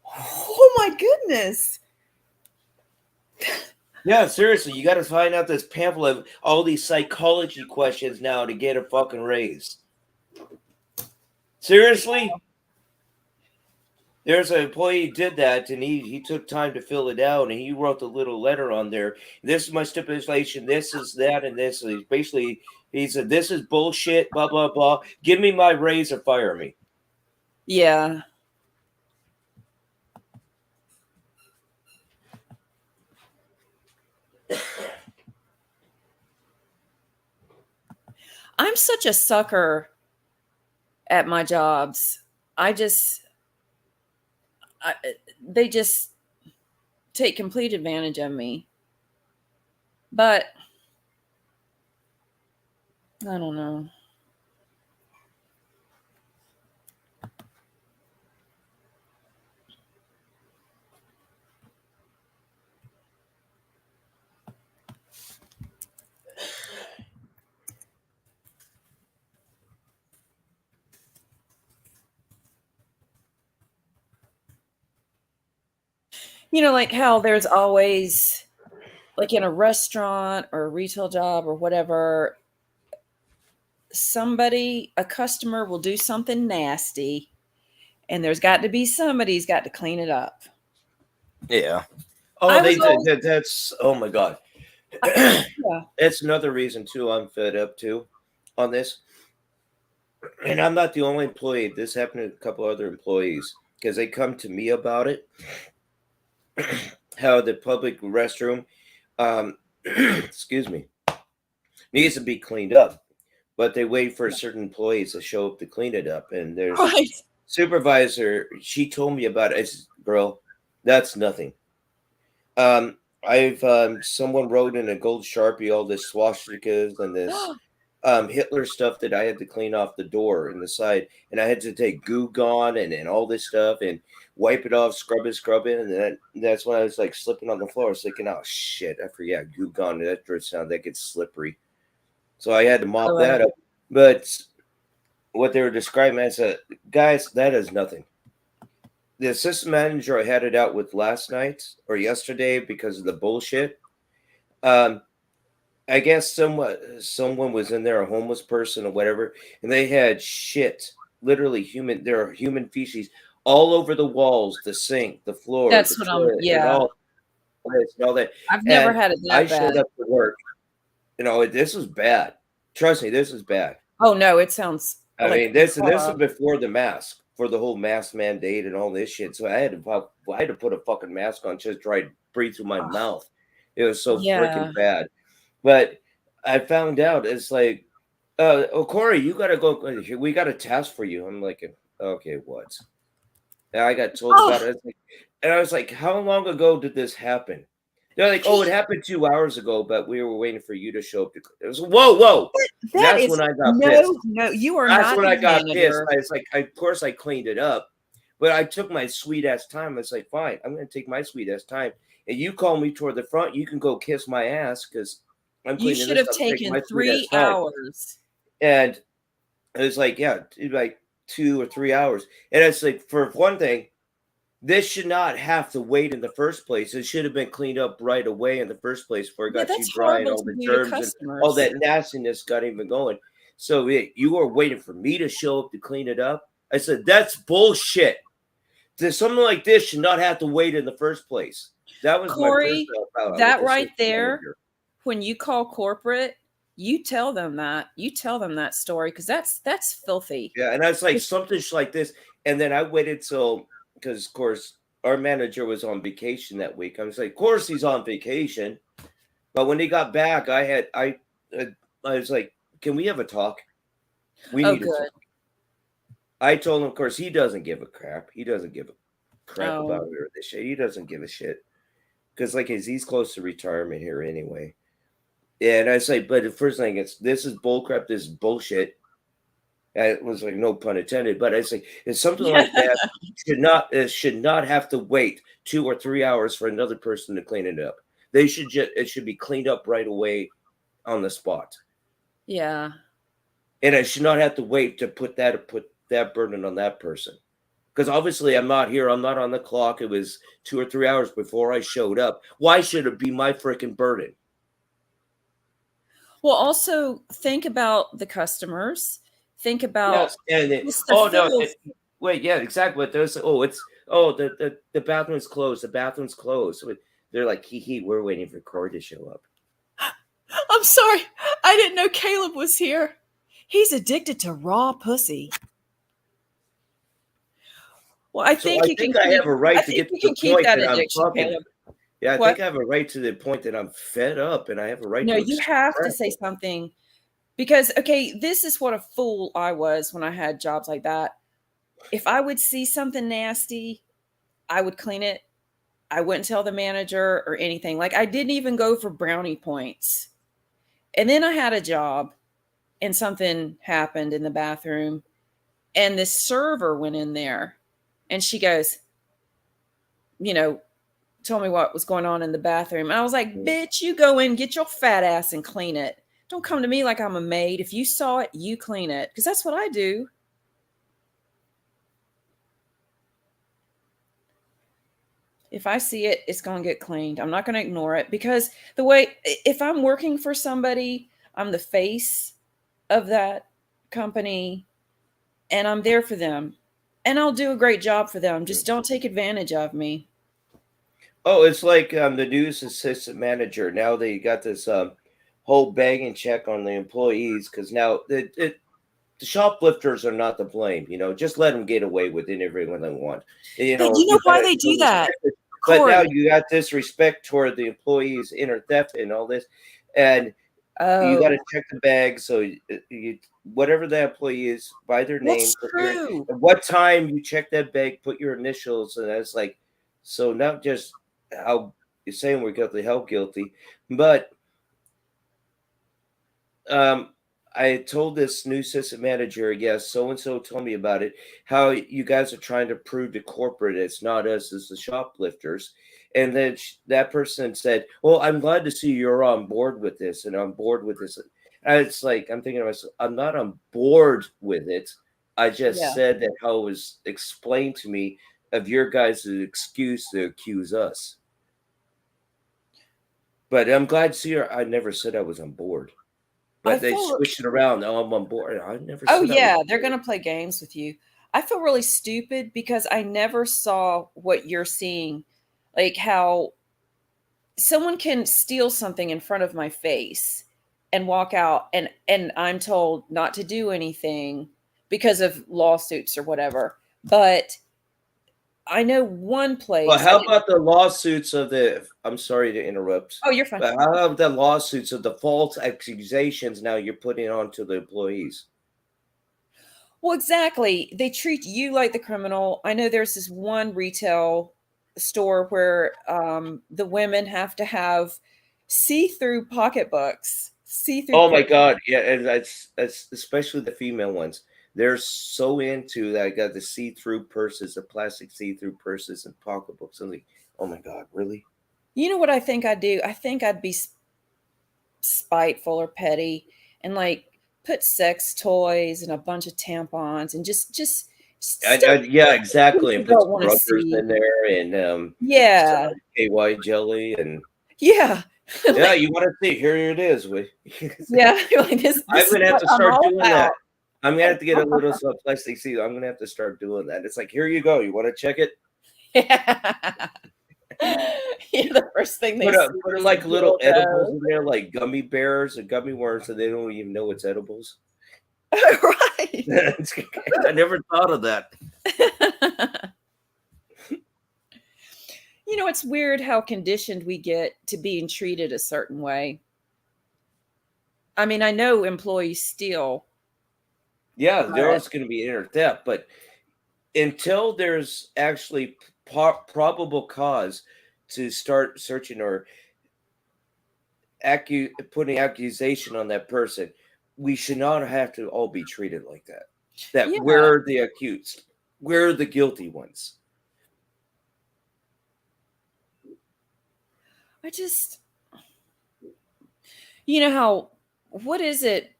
S11: Oh my goodness.
S1: Yeah, seriously, you got to find out this pamphlet of all these psychology questions now to get a fucking raise. Seriously? There's an employee who did that, and he took time to fill it out, and he wrote the little letter on there. This is my stipulation. This is that, and this is basically. He said, "This is bullshit." Blah blah blah. Give me my raise or fire me.
S11: Yeah. I'm such a sucker at my jobs. They just take complete advantage of me. But I don't know. You know, like how there's always, like in a restaurant or a retail job or whatever, a customer will do something nasty, and there's got to be somebody's got to clean it up.
S1: Yeah. Oh, that's, oh my God.
S11: Yeah.
S1: That's another reason too I'm fed up too on this. And I'm not the only employee. This happened to a couple other employees because they come to me about it. How the public restroom, excuse me, needs to be cleaned up, but they wait for certain employees to show up to clean it up. And there's supervisor. She told me about it. I said, girl, that's nothing. Someone wrote in a gold Sharpie all this swastikas and this Hitler stuff that I had to clean off the door and the side, and I had to take Goo Gone and all this stuff and wipe it off, scrub it, and that's when I was like slipping on the floor. I was thinking, oh shit, I forgot Goo Gone. That dirt sound that gets slippery, so I had to mop that up. But what they were describing, I said, guys, that is nothing. The assistant manager I had it out with last night or yesterday because of the bullshit. I guess someone was in there, a homeless person or whatever, and they had shit, literally there are human feces all over the walls, the sink, the floor.
S11: That's what I'm, yeah.
S1: All that.
S11: I've never had it that bad.
S1: I showed up to work. You know, this was bad. Trust me, this is bad.
S11: Oh no, it sounds.
S1: I mean, this is before the mask, for the whole mask mandate and all this shit. So I had to put a fucking mask on just to try to breathe through my mouth. It was so freaking bad. But I found out it's like, oh, Corey, you got to go. We got a task for you. I'm like, okay, what? And I got told about it. And I was like, how long ago did this happen? They're like, oh, it happened 2 hours ago, but we were waiting for you to show up. It was, whoa. That's when I got pissed.
S11: No, you are
S1: That's
S11: not.
S1: When I got pissed. I was like, of course I cleaned it up, but I took my sweet ass time. I was like, fine, I'm going to take my sweet ass time. And you call me toward the front, you can go kiss my ass because I'm cleaning.
S11: You should have taken 3 hours.
S1: And it was like, yeah, like 2 or 3 hours. And it's like, for one thing, this should not have to wait in the first place. It should have been cleaned up right away in the first place before it got too dry and all the germs and all that nastiness got even going. So you were waiting for me to show up to clean it up. I said, that's bullshit. Something like this should not have to wait in the first place. That was
S11: Corey,
S1: my first
S11: that right there, when you call corporate, you tell them that. You tell them that story because that's filthy.
S1: Yeah, and I was like, something like this. And then I waited till, because of course our manager was on vacation that week. I was like, of course he's on vacation. But when he got back, I was like, can we have a talk? We need to talk. I told him, of course, he doesn't give a crap. He doesn't give a crap about this shit. He doesn't give a shit. because like he's close to retirement here anyway. And I say, but the first thing is, this is bullcrap. This is bullshit. And it was like no pun intended, but I say, it's something like that should not have to wait 2 or 3 hours for another person to clean it up. It should be cleaned up right away on the spot.
S11: Yeah.
S1: And I should not have to wait to put that burden on that person. Because obviously I'm not here. I'm not on the clock. It was 2 or 3 hours before I showed up. Why should it be my freaking burden?
S11: Well, also think about the customers. Think about
S1: wait, yeah, exactly. But there's the bathroom's closed. The bathroom's closed. They're like, we're waiting for Corey to show up.
S11: I'm sorry. I didn't know Caleb was here. He's addicted to raw pussy. Well, I think
S1: I have a right to get to the point that I'm fucking.
S11: Caleb.
S1: Yeah, I think I have a right to the point that I'm fed up, and I have a right.
S11: No,
S1: to
S11: you have to say something, because this is what a fool I was when I had jobs like that. If I would see something nasty, I would clean it. I wouldn't tell the manager or anything. Like, I didn't even go for brownie points. And then I had a job, and something happened in the bathroom, and this server went in there, and she goes, told me what was going on in the bathroom. And I was like, bitch, you go in, get your fat ass and clean it. Don't come to me like I'm a maid. If you saw it, you clean it. Because that's what I do. If I see it, it's going to get cleaned. I'm not going to ignore it, because if I'm working for somebody, I'm the face of that company, and I'm there for them, and I'll do a great job for them. Just don't take advantage of me.
S1: Oh, it's like the news assistant manager. Now they got this whole bagging check on the employees, because now the shoplifters are not to blame. Just let them get away with it everyone they want.
S11: You know why they do that?
S1: But now you got disrespect toward the employees, inner theft, and all this, and you got to check the bag. So whatever the employee is, by their name, at what time you check that bag, put your initials, and that's like, so not just how you're saying we're guilty, how guilty, but I told this new assistant manager, yes, so-and-so told me about it, how you guys are trying to prove to corporate it's not us, it's the shoplifters. And then that person said, well, I'm glad to see you're on board with this and on board with this. And it's like, I'm thinking to myself, I'm not on board with it. I just said that how it was explained to me of your guys' excuse to accuse us. But I'm glad to see her. I never said I was on board. But they switched it around. Now I'm on board. I never.
S11: Oh yeah, they're gonna play games with you. I feel really stupid because I never saw what you're seeing, like how someone can steal something in front of my face and walk out, and I'm told not to do anything because of lawsuits or whatever. But I know one place.
S1: Well, how about the lawsuits of the? I'm sorry to interrupt.
S11: Oh, you're fine.
S1: But how about the lawsuits of the false accusations now you're putting on to the employees?
S11: Well, exactly. They treat you like the criminal. I know there's this one retail store where the women have to have see-through pocketbooks.
S1: Oh my God! Yeah, and that's especially the female ones. They're so into that. I got the see-through purses, the plastic see-through purses and pocketbooks. I'm like, oh my God, really?
S11: You know what I think I'd do? I think I'd be spiteful or petty and like put sex toys and a bunch of tampons and just
S1: yeah, exactly. And put some rubbers in there and KY jelly and
S11: yeah.
S1: Yeah, you want to see? Here it is.
S11: Yeah, like this
S1: I'm gonna have to start doing that. I'm gonna have to get a little plastic seat. I'm gonna have to start doing that. It's like, here you go. You want to check it?
S11: Yeah. Yeah, the first thing they
S1: put like little edibles in there, like gummy bears and gummy worms, and they don't even know it's edibles.
S11: Right.
S1: I never thought of that.
S11: You know, it's weird how conditioned we get to being treated a certain way. I mean, I know employees steal.
S1: Yeah, there's going to be inner theft, but until there's actually probable cause, to start searching or putting accusation on that person, we should not have to all be treated like that. That
S11: Yeah.
S1: we're the accused. We're the guilty ones.
S11: I just, you know how, what is it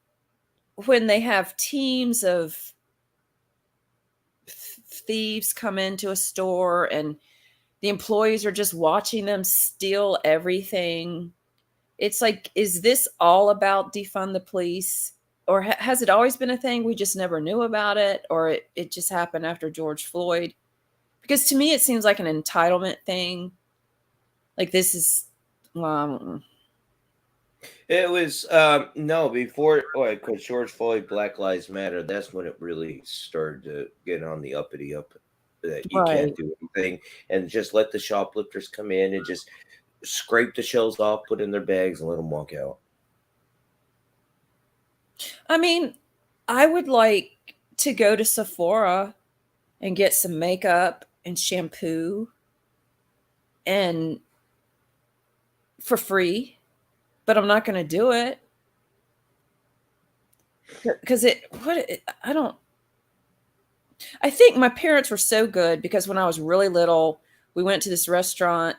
S11: when they have teams of thieves come into a store and the employees are just watching them steal everything? It's like, is this all about defund the police? Or has it always been a thing? We just never knew about it, or it just happened after George Floyd? Because to me, it seems like an entitlement thing. Like this is,
S1: It was no before, because George Floyd, Black Lives Matter. That's when it really started to get on the uppity up. That you can't do anything, and just let the shoplifters come in and just scrape the shells off, put in their bags, and let them walk out.
S11: I mean, I would like to go to Sephora and get some makeup and shampoo and for free, but I'm not going to do it because I think my parents were so good because when I was really little, we went to this restaurant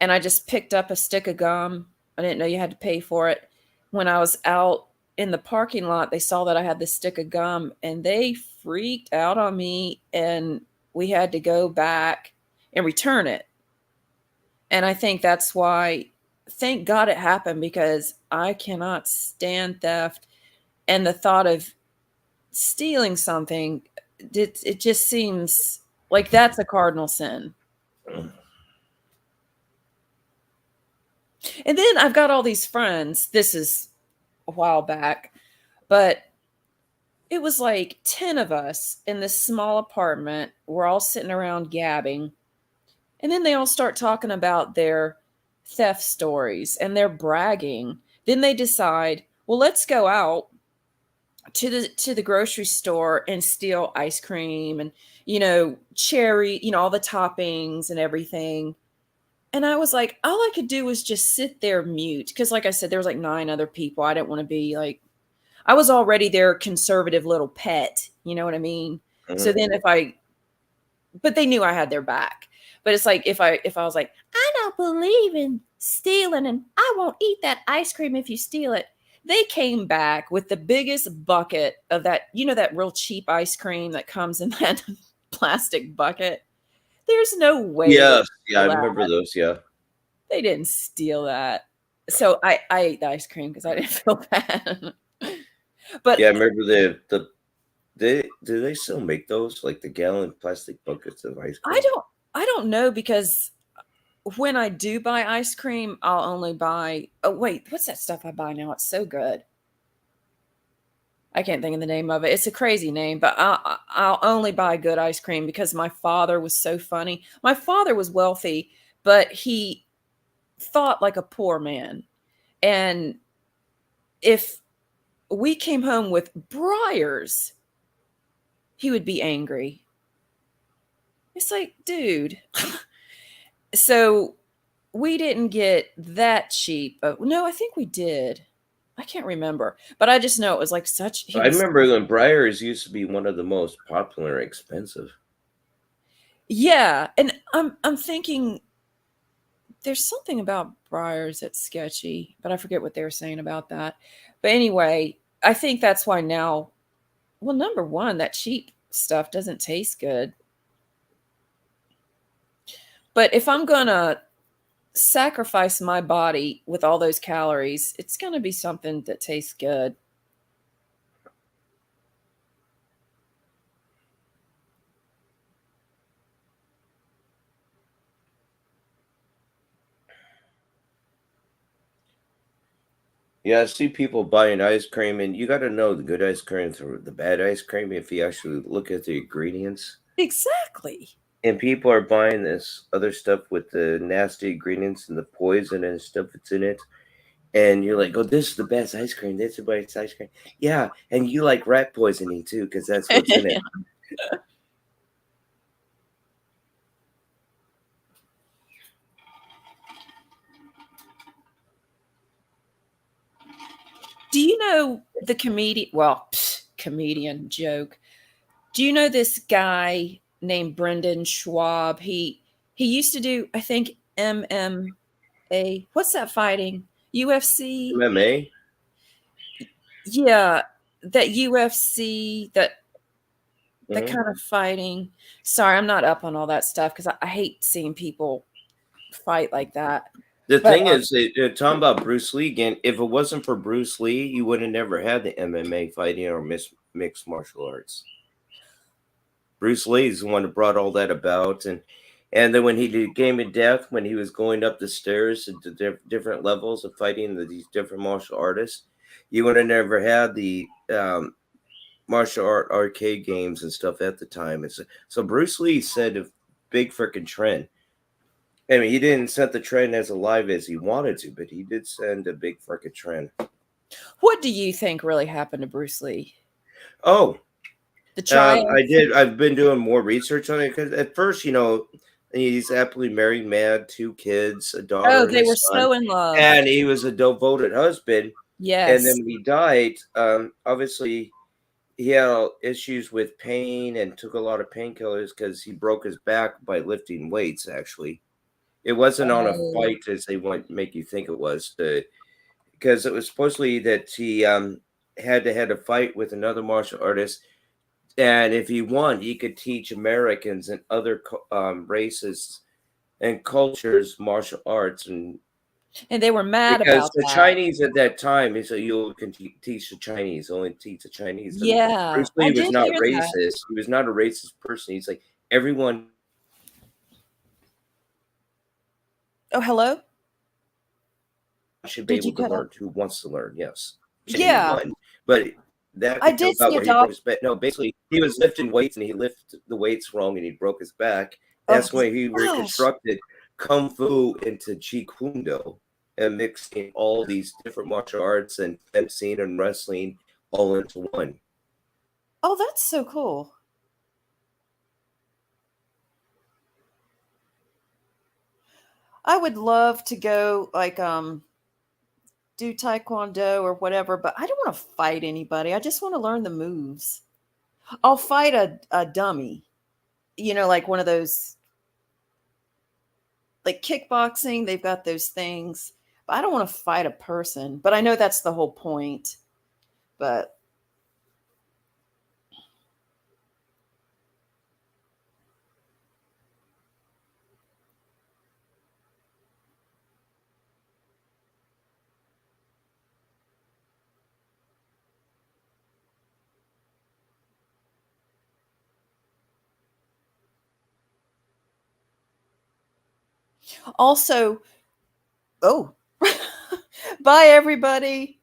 S11: and I just picked up a stick of gum. I didn't know you had to pay for it. When I was out in the parking lot, they saw that I had this stick of gum and they freaked out on me, and we had to go back and return it. And I think that's why, thank God it happened, because I cannot stand theft. And the thought of stealing something, it just seems like that's a cardinal sin. And then I've got all these friends. This is a while back, but it was like 10 of us in this small apartment. We're all sitting around gabbing. And then they all start talking about their theft stories and they're bragging. Then they decide, well, let's go out to the grocery store and steal ice cream and, cherry, all the toppings and everything. And I was like, all I could do was just sit there mute. Because like I said, there was like 9 other people. I didn't want to be like, I was already their conservative little pet. You know what I mean? Mm-hmm. So then but they knew I had their back. But it's like, if I was like, I don't believe in stealing and I won't eat that ice cream if you steal it. They came back with the biggest bucket of that, that real cheap ice cream that comes in that plastic bucket. There's no way.
S1: Yeah, I remember those. Yeah,
S11: they didn't steal that. So I ate the ice cream because I didn't feel bad. But
S1: yeah, I remember do they still make those, like the gallon plastic buckets of ice cream?
S11: I don't know, because when I do buy ice cream, I'll only buy. Oh wait, what's that stuff I buy now? It's so good. I can't think of the name of it. It's a crazy name, but I'll only buy good ice cream because my father was so funny. My father was wealthy, but he thought like a poor man. And if we came home with Breyers, he would be angry. It's like, dude. So we didn't get that cheap. No, I think we did. I can't remember, but I just know it was like such.
S1: I remember when Breyers used to be one of the most popular and expensive.
S11: Yeah, and I'm thinking there's something about Breyers that's sketchy, but I forget what they were saying about that. But anyway, I think that's why now. Well, number one, that cheap stuff doesn't taste good. But if I'm gonna sacrifice my body with all those calories, it's going to be something that tastes good.
S1: Yeah, I see people buying ice cream, and you got to know the good ice cream from the bad ice cream if you actually look at the ingredients.
S11: Exactly.
S1: And people are buying this other stuff with the nasty ingredients and the poison and stuff that's in it. And you're like, oh, this is the best ice cream. This is the best ice cream. Yeah. And you like rat poisoning too, because that's what's in it.
S11: Do you know the comedian? Well, comedian joke. Do you know this guy named Brendan Schwab? He used to do, I think, MMA. What's that fighting? UFC?
S1: MMA.
S11: Yeah, that UFC, that
S1: Mhm.
S11: kind of fighting. Sorry, I'm not up on all that stuff because I hate seeing people fight like that.
S1: The
S11: But,
S1: thing is, talking about Bruce Lee again, if it wasn't for Bruce Lee, you would have never had the MMA fighting or mixed martial arts. Bruce Lee is the one that brought all that about, and then when he did Game of Death, when he was going up the stairs to different levels of fighting these different martial artists, you would have never had the martial art arcade games and stuff at the time. So Bruce Lee set a big freaking trend. I mean, he didn't set the trend as alive as he wanted to, but he did send a big freaking trend.
S11: what do you think really happened to Bruce Lee?
S1: Oh,
S11: The trial?
S1: I did. I've been doing more research on it because at first, he's happily married, man, 2 kids, a daughter.
S11: Oh,
S1: and
S11: they
S1: a
S11: were
S1: son,
S11: so in love.
S1: and he was a devoted husband.
S11: Yes.
S1: And then when he died, obviously he had issues with pain and took a lot of painkillers because he broke his back by lifting weights. Actually, it wasn't on a fight as they want to make you think it was, because it was supposedly that he had to have a fight with another martial artist, and if he won, he could teach Americans and other races and cultures martial arts. And
S11: they were mad
S1: because
S11: about
S1: the
S11: that.
S1: Chinese at that time, he said, you can teach the Chinese, only teach the Chinese. And
S11: Yeah,
S1: Bruce
S11: I
S1: Lee
S11: did
S1: was not
S11: hear that.
S1: racist. He was not a racist person. He's like, everyone.
S11: Oh, hello?
S1: Should be
S11: Did you
S1: able to
S11: cut
S1: learn.
S11: out?
S1: Who wants to learn? Yes.
S11: Yeah.
S1: Anyone. But that
S11: I did
S1: about
S11: see a
S1: where he broke his back. No, basically he was lifting weights and he lifted the weights wrong and he broke his back. That's when he reconstructed Kung Fu into Jeet Kune Do and mixing all these different martial arts and fencing and wrestling all into one.
S11: Oh, that's so cool. I would love to go do taekwondo or whatever, but I don't want to fight anybody. I just want to learn the moves. I'll fight a dummy, like one of those, like kickboxing. They've got those things, but I don't want to fight a person. But I know that's the whole point. But also, bye everybody.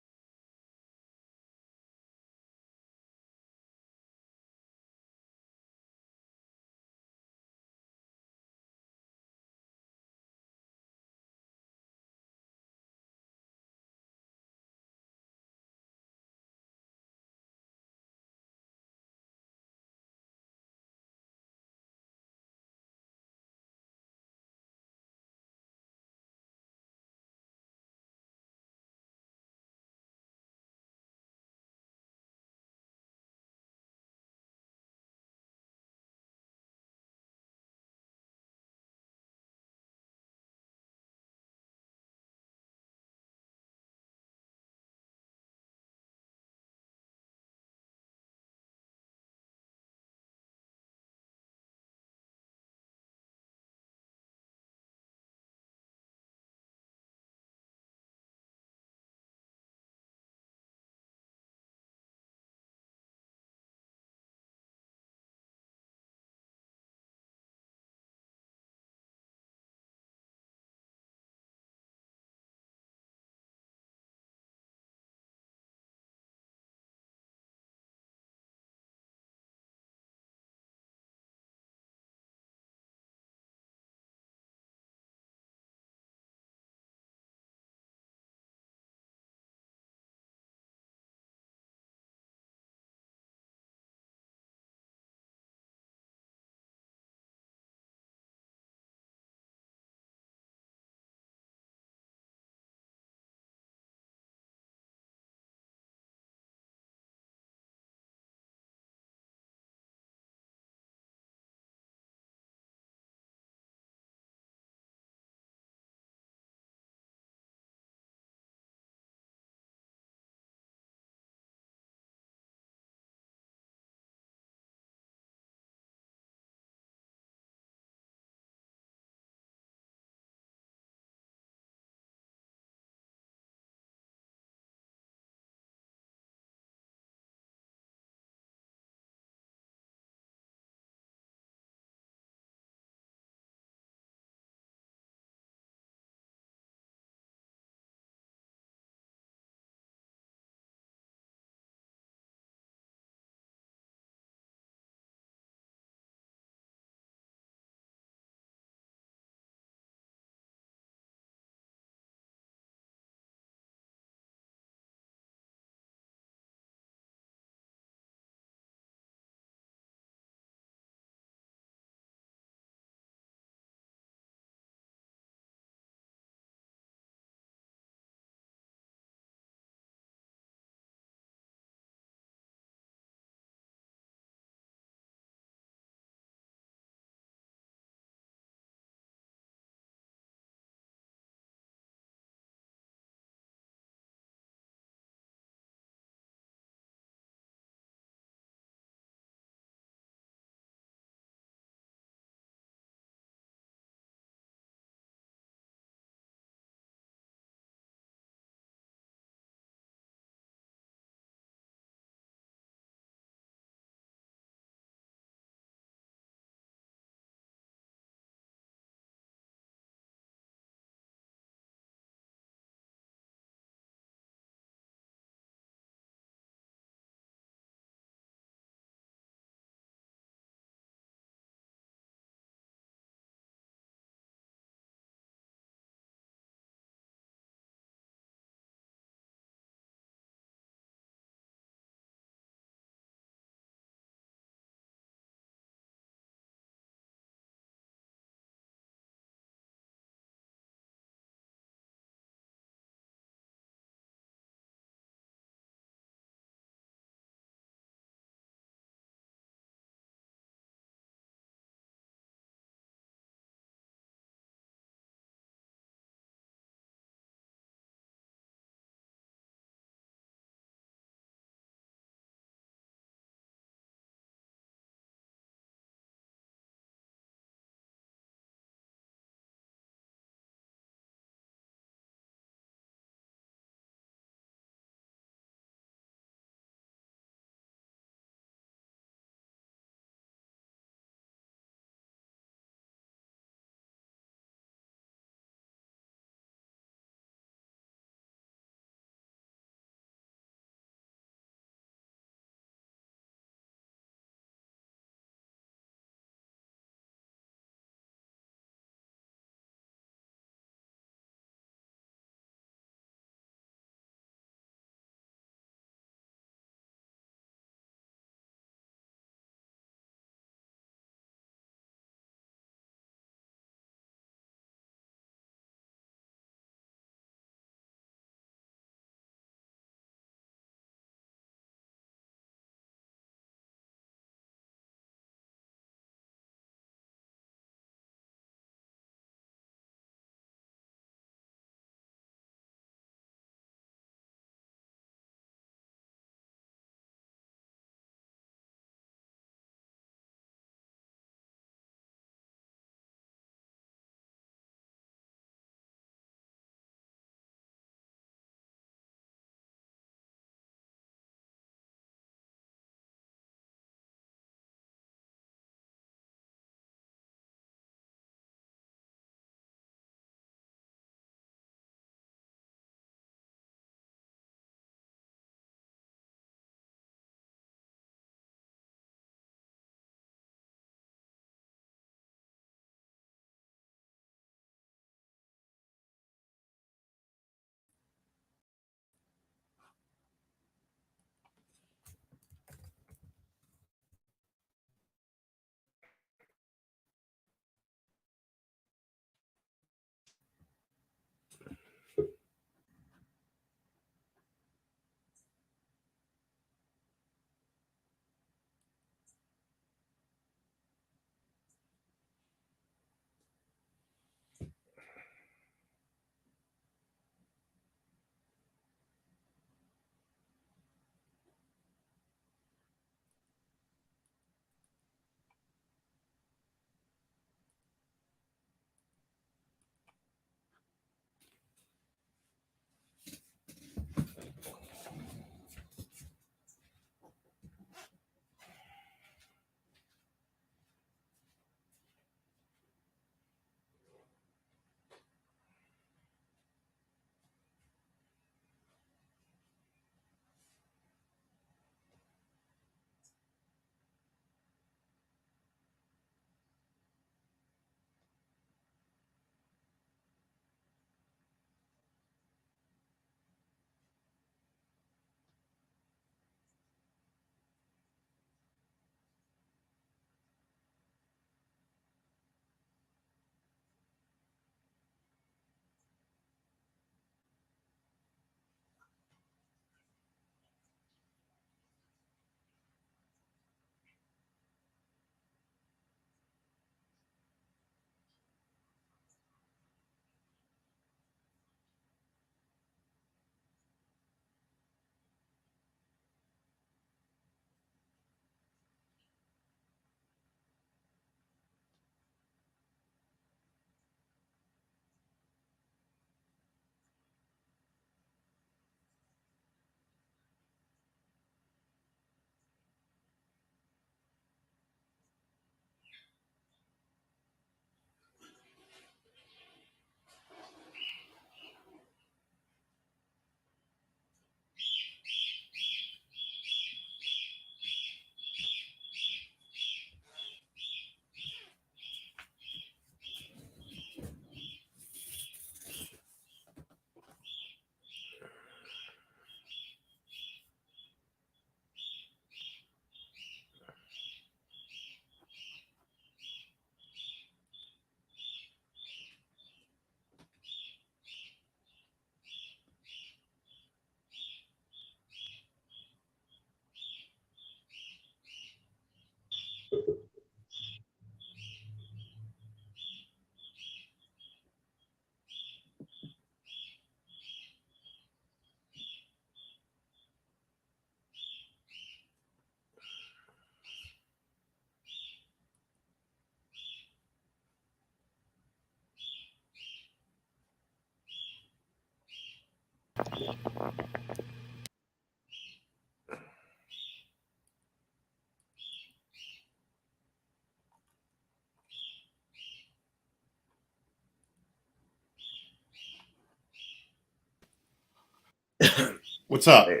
S12: What's up?
S1: Hey,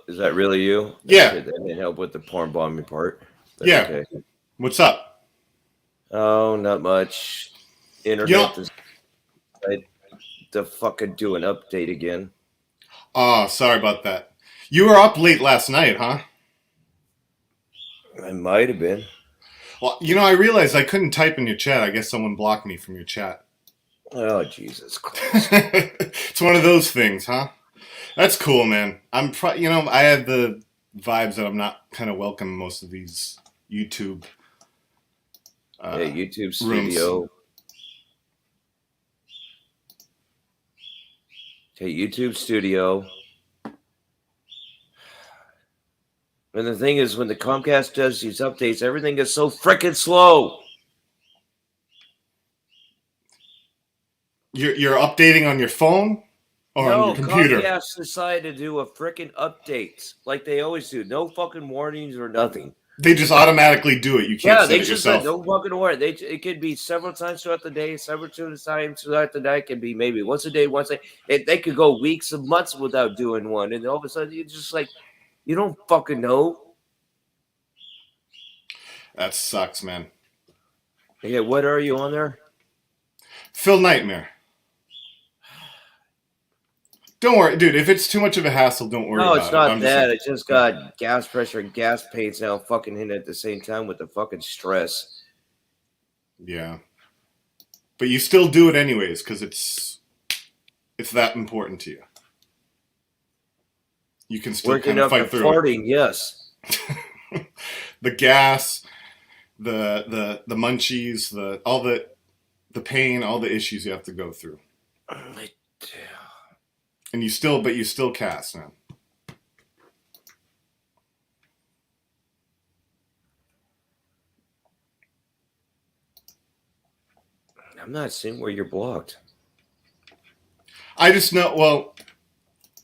S1: is that really you?
S12: Yeah.
S1: That didn't help with the porn bombing part. But
S12: Yeah.
S1: Okay.
S12: What's up?
S1: Oh, not much. Internet decided to fucking do an update again.
S12: Oh, sorry about that. You were up late last night, huh?
S1: I might have been.
S12: Well, I realized I couldn't type in your chat. I guess someone blocked me from your chat.
S1: Oh, Jesus Christ.
S12: It's one of those things, huh? That's cool, man. I have the vibes that I'm not kind of welcome in most of these YouTube
S1: YouTube
S12: rooms.
S1: Studio. Okay, YouTube Studio. And the thing is, when the Comcast does these updates, everything is so freaking slow.
S12: You're updating on your phone or on your computer?
S1: Comcast decided to do a freaking update like they always do. No fucking warnings or nothing.
S12: They just automatically do it. You can't set it yourself.
S1: No fucking warning. It could be several times throughout the day, several times throughout the night. It could be maybe once a day, they could go weeks and months without doing one, and all of a sudden you're just like, you don't fucking know.
S12: That sucks, man.
S1: Yeah, what are you on there?
S12: Phil Nightmare. Don't worry, dude. If it's too much of a hassle, don't worry about it.
S1: No, it's not that. It just got gas pressure and gas pains now fucking hitting at the same time with the fucking stress.
S12: Yeah. But you still do it anyways because it's that important to you. You can still
S1: Working
S12: kind of
S1: up
S12: fight
S1: and
S12: through
S1: farting, yes.
S12: the gas, the munchies, all the pain, all the issues you have to go through. And you still cast, man.
S1: I'm not seeing where you're blocked.
S12: I just know. Well,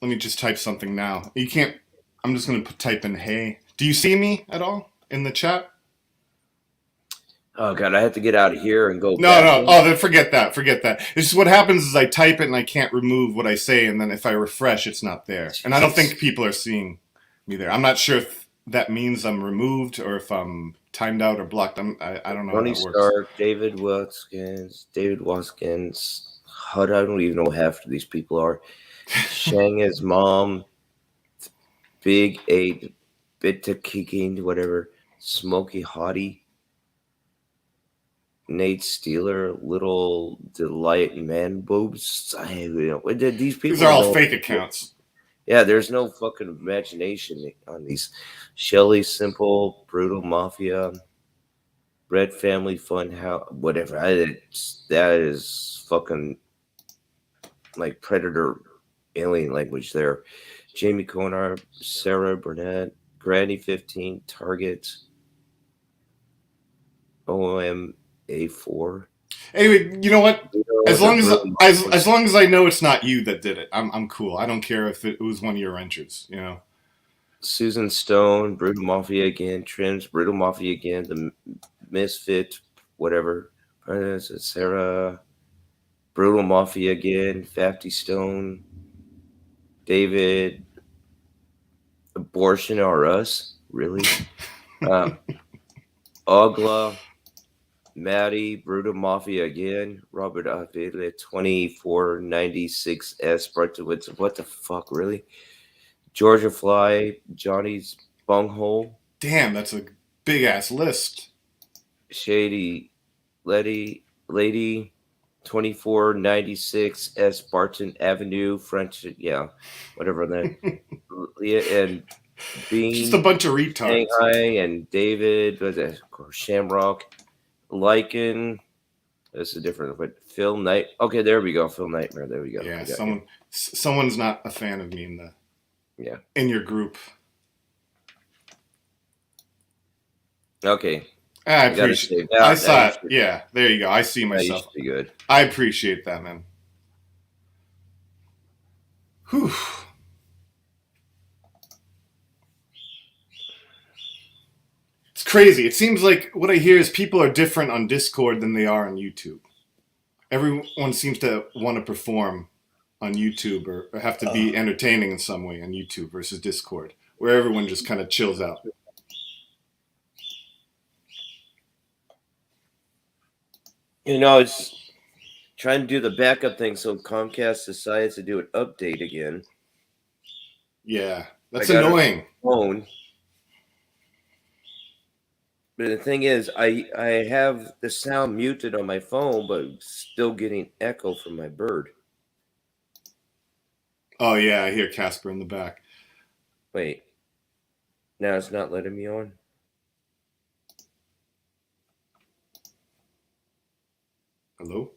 S12: let me just type something now. You can't. I'm just going to type in "Hey." Do you see me at all in the chat?
S1: Oh god, I have to get out of here and go.
S12: No. Oh, then forget that. It's just what happens is I type it and I can't remove what I say, and then if I refresh, it's not there. And I don't think people are seeing me there. I'm not sure if that means I'm removed or if I'm timed out or blocked. I don't know.
S1: Tony
S12: how that works.
S1: Stark, David Watkins, HUD. I don't even know half of these people are. Shang's mom, Big 8, Bitta Kicking, whatever, Smokey Hottie, Nate Steeler, Little Delight, Man Boobs. These people.
S12: These are all fake accounts.
S1: Yeah, there's no fucking imagination on these. Shelly Simple, Brutal Mafia, Red Family Fun House, whatever. That is fucking like Predator alien language there. Jamie Conar, Sarah Burnett, Granny 15, Target, OMA4.
S12: Anyway, you know what? As long as I know it's not you that did it, I'm cool. I don't care if it was one of your renters.
S1: Susan Stone, Brutal Mafia again, Trims, Brutal Mafia again, the Misfit, whatever. Sarah, Brutal Mafia again, Fafty Stone, David, Abortion or Us, really? Ogla, Maddie, Brutal Mafia again, Robert Avila, 2496S, Bartowitz, what the fuck, really? Georgia Fly, Johnny's Bunghole.
S12: Damn, that's a big ass list.
S1: Shady Lady 2496 S Barton Avenue, French, yeah, whatever that. And Bean,
S12: just a bunch of retards.
S1: Shanghai and David, of course, Shamrock, Lycan. That's a different, but Phil Knight. Okay, there we go. Phil Nightmare. There we go.
S12: Yeah, someone's not a fan of me in your group.
S1: Okay.
S12: I appreciate it. I saw it. Yeah, there you go. I see myself.
S1: That used to be good.
S12: I appreciate that, man. Whew. It's crazy. It seems like what I hear is people are different on Discord than they are on YouTube. Everyone seems to want to perform on YouTube or have to be entertaining in some way on YouTube versus Discord, where everyone just kind of chills out.
S1: You know, it's trying to do the backup thing so Comcast decides to do an update again.
S12: Yeah, that's annoying.
S1: Phone. But the thing is, I have the sound muted on my phone, but still getting echo from my bird.
S12: Oh yeah, I hear Casper in the back.
S1: Wait. Now it's not letting me on?
S12: Hello?